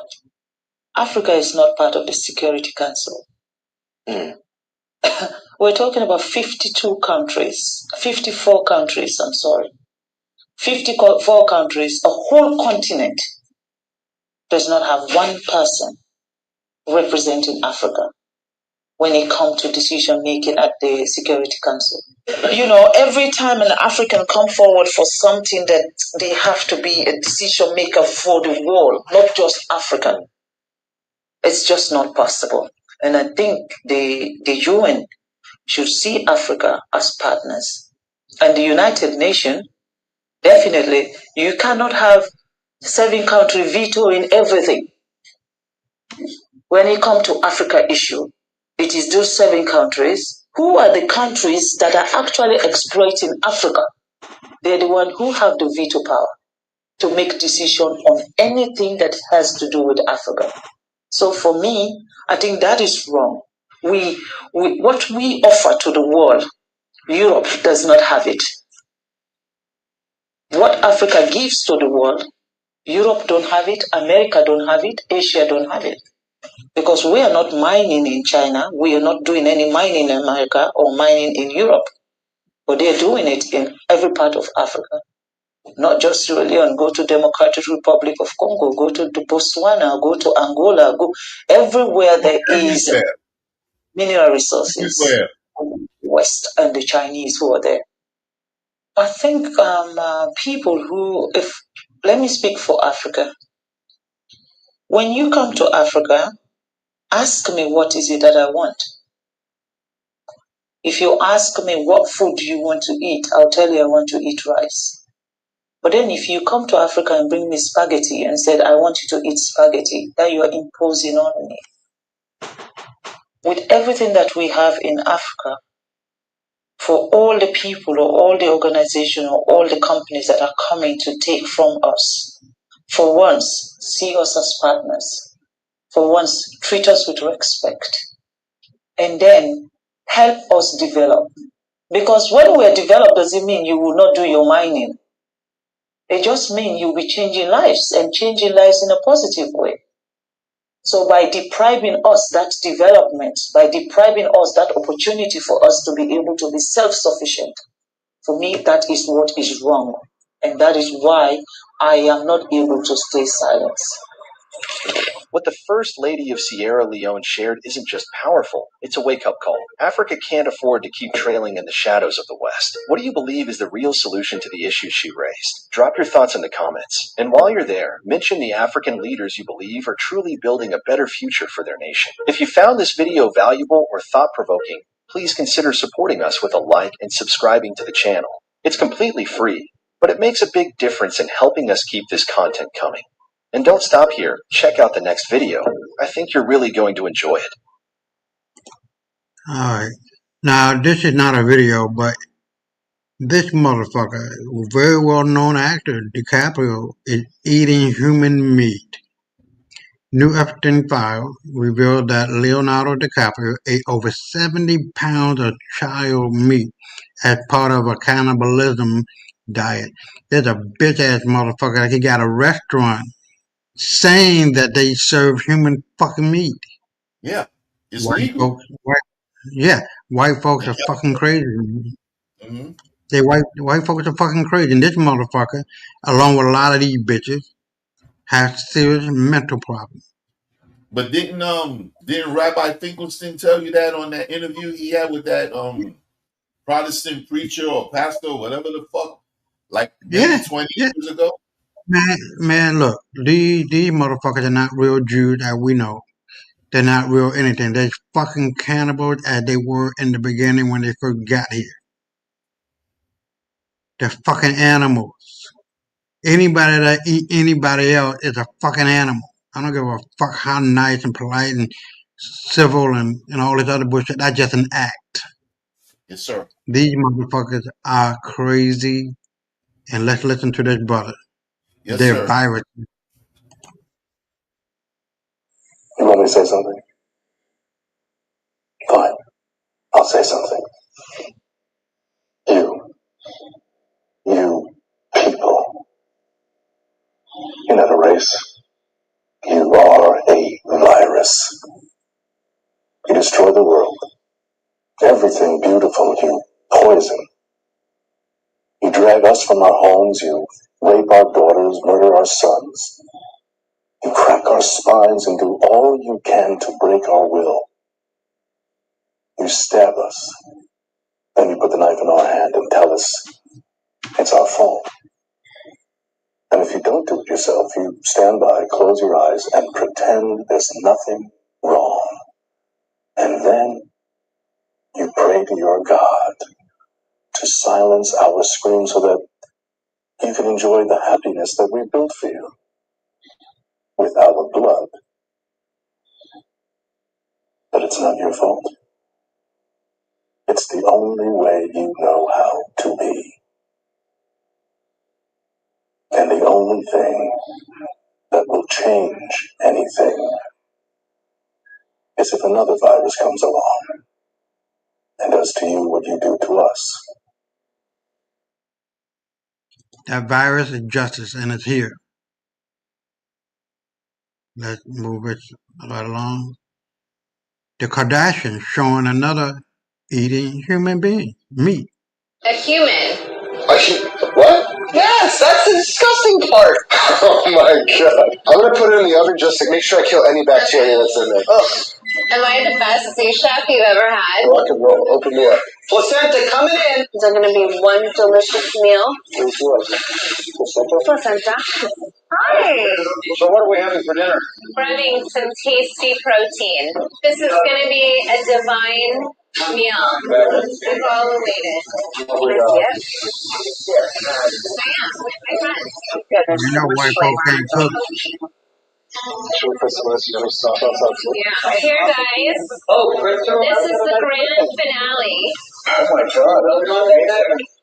Africa is not part of the Security Council. We're talking about 54 countries, I'm sorry. 54 countries, a whole continent does not have one person representing Africa when it comes to decision making at the Security Council. Every time an African come forward for something that they have to be a decision maker for the world, not just African, it's just not possible. And I think the UN should see Africa as partners. And the United Nations, definitely, you cannot have 7-country vetoing everything. When it comes to Africa issue, it is those 7 countries. Who are the countries that are actually exploiting Africa? They're the ones who have the veto power to make decision on anything that has to do with Africa. So for me, I think that is wrong. What we offer to the world, Europe does not have it. What Africa gives to the world, Europe don't have it, America don't have it, Asia don't have it. Because we are not mining in China, we are not doing any mining in America or mining in Europe. But they're doing it in every part of Africa. Not just Sierra Leone, go to Democratic Republic of Congo, go to Botswana, go to Angola, go everywhere there is mineral resources. West and the Chinese who are there. I think people who, let me speak for Africa. When you come to Africa, ask me what is it that I want. If you ask me what food do you want to eat, I'll tell you I want to eat rice. But then if you come to Africa and bring me spaghetti and said, I want you to eat spaghetti, then you are imposing on me. With everything that we have in Africa, for all the people or all the organizations or all the companies that are coming to take from us, for once, see us as partners. For once, treat us with respect. And then help us develop. Because when we're developed, doesn't mean you will not do your mining. It just means you'll be changing lives and changing lives in a positive way. So by depriving us that development, by depriving us that opportunity for us to be able to be self-sufficient, for me, that is what is wrong. And that is why I am not able to stay silent. What the First Lady of Sierra Leone shared isn't just powerful, it's a wake-up call. Africa can't afford to keep trailing in the shadows of the West. What do you believe is the real solution to the issues she raised? Drop your thoughts in the comments. And while you're there, mention the African leaders you believe are truly building a better future for their nation. If you found this video valuable or thought-provoking, please consider supporting us with a like and subscribing to the channel. It's completely free, but it makes a big difference in helping us keep this content coming. And don't stop here. Check out the next video. I think you're really going to enjoy it. Alright. Now, this is not a video, but this motherfucker, very well-known actor, DiCaprio, is eating human meat. New African file revealed that Leonardo DiCaprio ate over 70 pounds of child meat as part of a cannibalism diet. There's a bitch-ass motherfucker like he got a restaurant saying that they serve human fucking meat. Yeah, it's White legal. folks, white folks are fucking crazy. Mm-hmm. White folks are fucking crazy. And this motherfucker, along with a lot of these bitches, has serious mental problems. But didn't Rabbi Finkelstein tell you that on that interview he had with that Protestant preacher or pastor or whatever the fuck, like maybe 20 years ago? Man, look, these motherfuckers are not real Jews that we know. They're not real anything. They're fucking cannibals as they were in the beginning when they first got here. They're fucking animals. Anybody that eat anybody else is a fucking animal. I don't give a fuck how nice and polite and civil and all this other bullshit. That's just an act. Yes, sir. These motherfuckers are crazy. And let's listen to this brother. Yes, They're sir. viruses. You want me to say something? Fine. I'll say something. You people. You're not a race. You are a virus. virus. You destroy the world. Everything beautiful you poison. You drag us from our homes, you rape our daughters, murder our sons. You crack our spines and do all you can to break our will. You stab us. Then you put the knife in our hand and tell us it's our fault. And if you don't do it yourself, you stand by, close your eyes, and pretend there's nothing wrong. And then you pray to your God to silence our screams so that you can enjoy the happiness that we built for you with our blood. But it's not your fault. It's the only way you know how to be. And the only thing that will change anything is if another virus comes along and does to you what you do to us. That virus is justice, and it's here. Let's move it right along. The Kardashians showing another eating human being, meat. A human. What? Yes, that's the disgusting part. Oh my god. I'm gonna put it in the oven just to make sure I kill any bacteria that's in there. Ugh. Am I the best sous chef you've ever had? Rock and roll. Open me up. Placenta coming in. Is that going to be one delicious meal? Placenta. Hi. So what are we having for dinner? We're having some tasty protein. This is going to be a divine meal. We've all awaited. Yep. Sam, my friends. You know white folks can't cook. Yeah. Here, guys. This is the grand finale. Oh my god.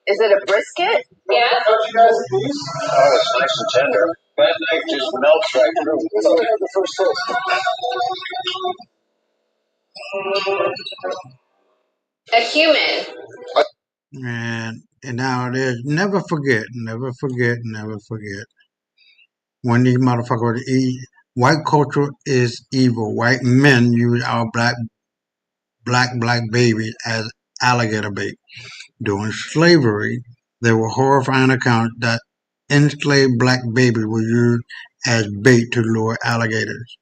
Is it a brisket? Yeah. Oh, it's nice and tender. That neck just melts right through. It's only the first taste. A human. And nowadays, never forget. When these motherfuckers eat, white culture is evil. White men use our black babies as alligator bait. During slavery, there were horrifying accounts that enslaved black babies were used as bait to lure alligators.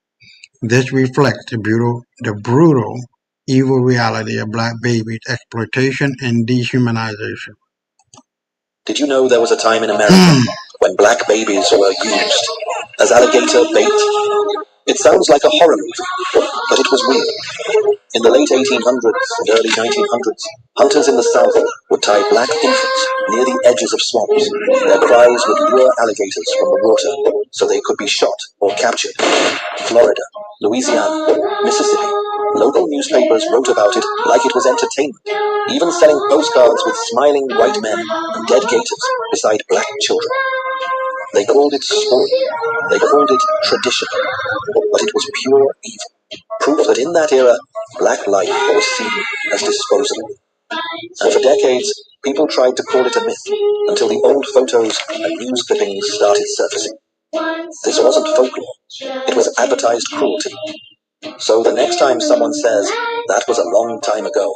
This reflects the brutal, evil reality of black babies' exploitation and dehumanization. Did you know there was a time in America when black babies were used as alligator bait? It sounds like a horror movie, but it was real. In the late 1800s and early 1900s, hunters in the South would tie black infants near the edges of swamps. Their cries would lure alligators from the water so they could be shot or captured. Florida, Louisiana, Mississippi. Local newspapers wrote about it like it was entertainment, even selling postcards with smiling white men and dead gators beside black children. They called it sport, they called it tradition, but it was pure evil. Proof that in that era, black life was seen as disposable. And for decades, people tried to call it a myth until the old photos and news clippings started surfacing. This wasn't folklore, it was advertised cruelty. So the next time someone says, that was a long time ago,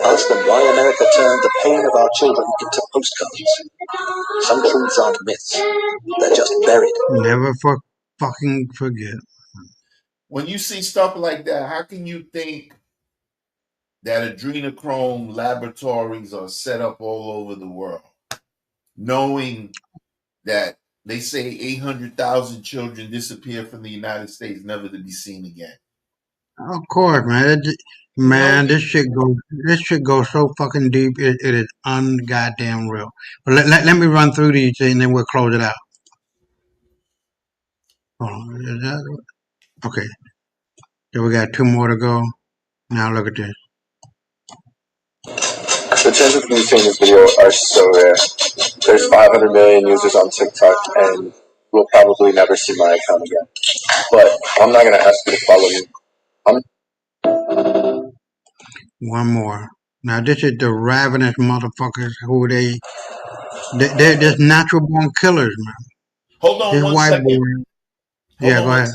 ask them why America turned the pain of our children into postcards. Some truths aren't myths, they're just buried. Never fucking forget. When you see stuff like that, how can you think that adrenochrome laboratories are set up all over the world, knowing that they say 800,000 children disappear from the United States, never to be seen again? Of course, man. This shit goes so fucking deep. It is ungoddamn real. But let me run through these and then we'll close it out. Hold on. Okay. So we got two more to go. Now look at this. The chances of you seeing this video are so rare. There's 500 million users on TikTok, and we'll probably never see my account again. But I'm not gonna ask you to follow me. One more. Now this is the ravenous motherfuckers who they're just natural born killers, man. Hold on this one white second. boy. Yeah, go ahead.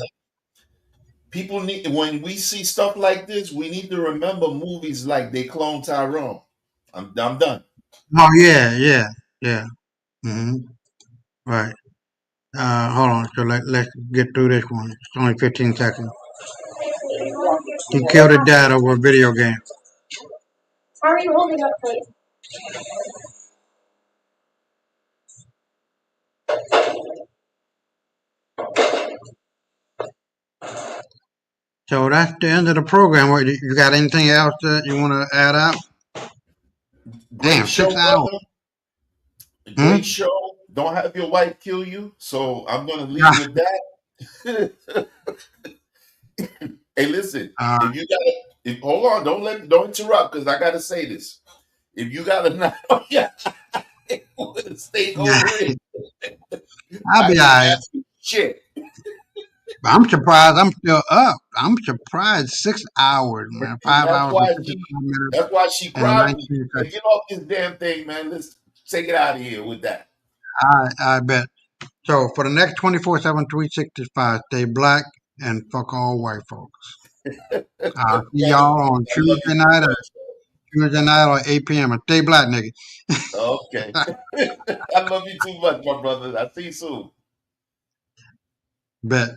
People need, when we see stuff like this, we need to remember movies like They Clone Tyrone. I'm done. Oh yeah. Hmm. Right. Hold on. So let's get through this one. It's only 15 seconds. He killed a dad over a video game. How are you holding up, please? So that's the end of the program. What, you got anything else that you want to add out? Great Damn, show, 6 hours. brother. Hmm? Great show. Don't have your wife kill you. So I'm gonna leave with that. Hey, listen. If you got, if hold on, don't interrupt because I gotta say this. If you got a knock on your with a steak Yeah. over it, I'll I be all ain't right. asking shit. I'm surprised I'm still up. I'm surprised 6 hours, man. And 5 hours and 54 minutes that's why she and cried. 19 Hey, seconds. get off this damn thing, man. Let's take it out of here with that. I bet. So for the next 24/7, 365, stay black and fuck all white folks. I'll see Brother, y'all on I love you too much. Tuesday night or 8 p.m. and stay black, nigga. Okay. I love you too much, my brother. I'll see you soon. Bet.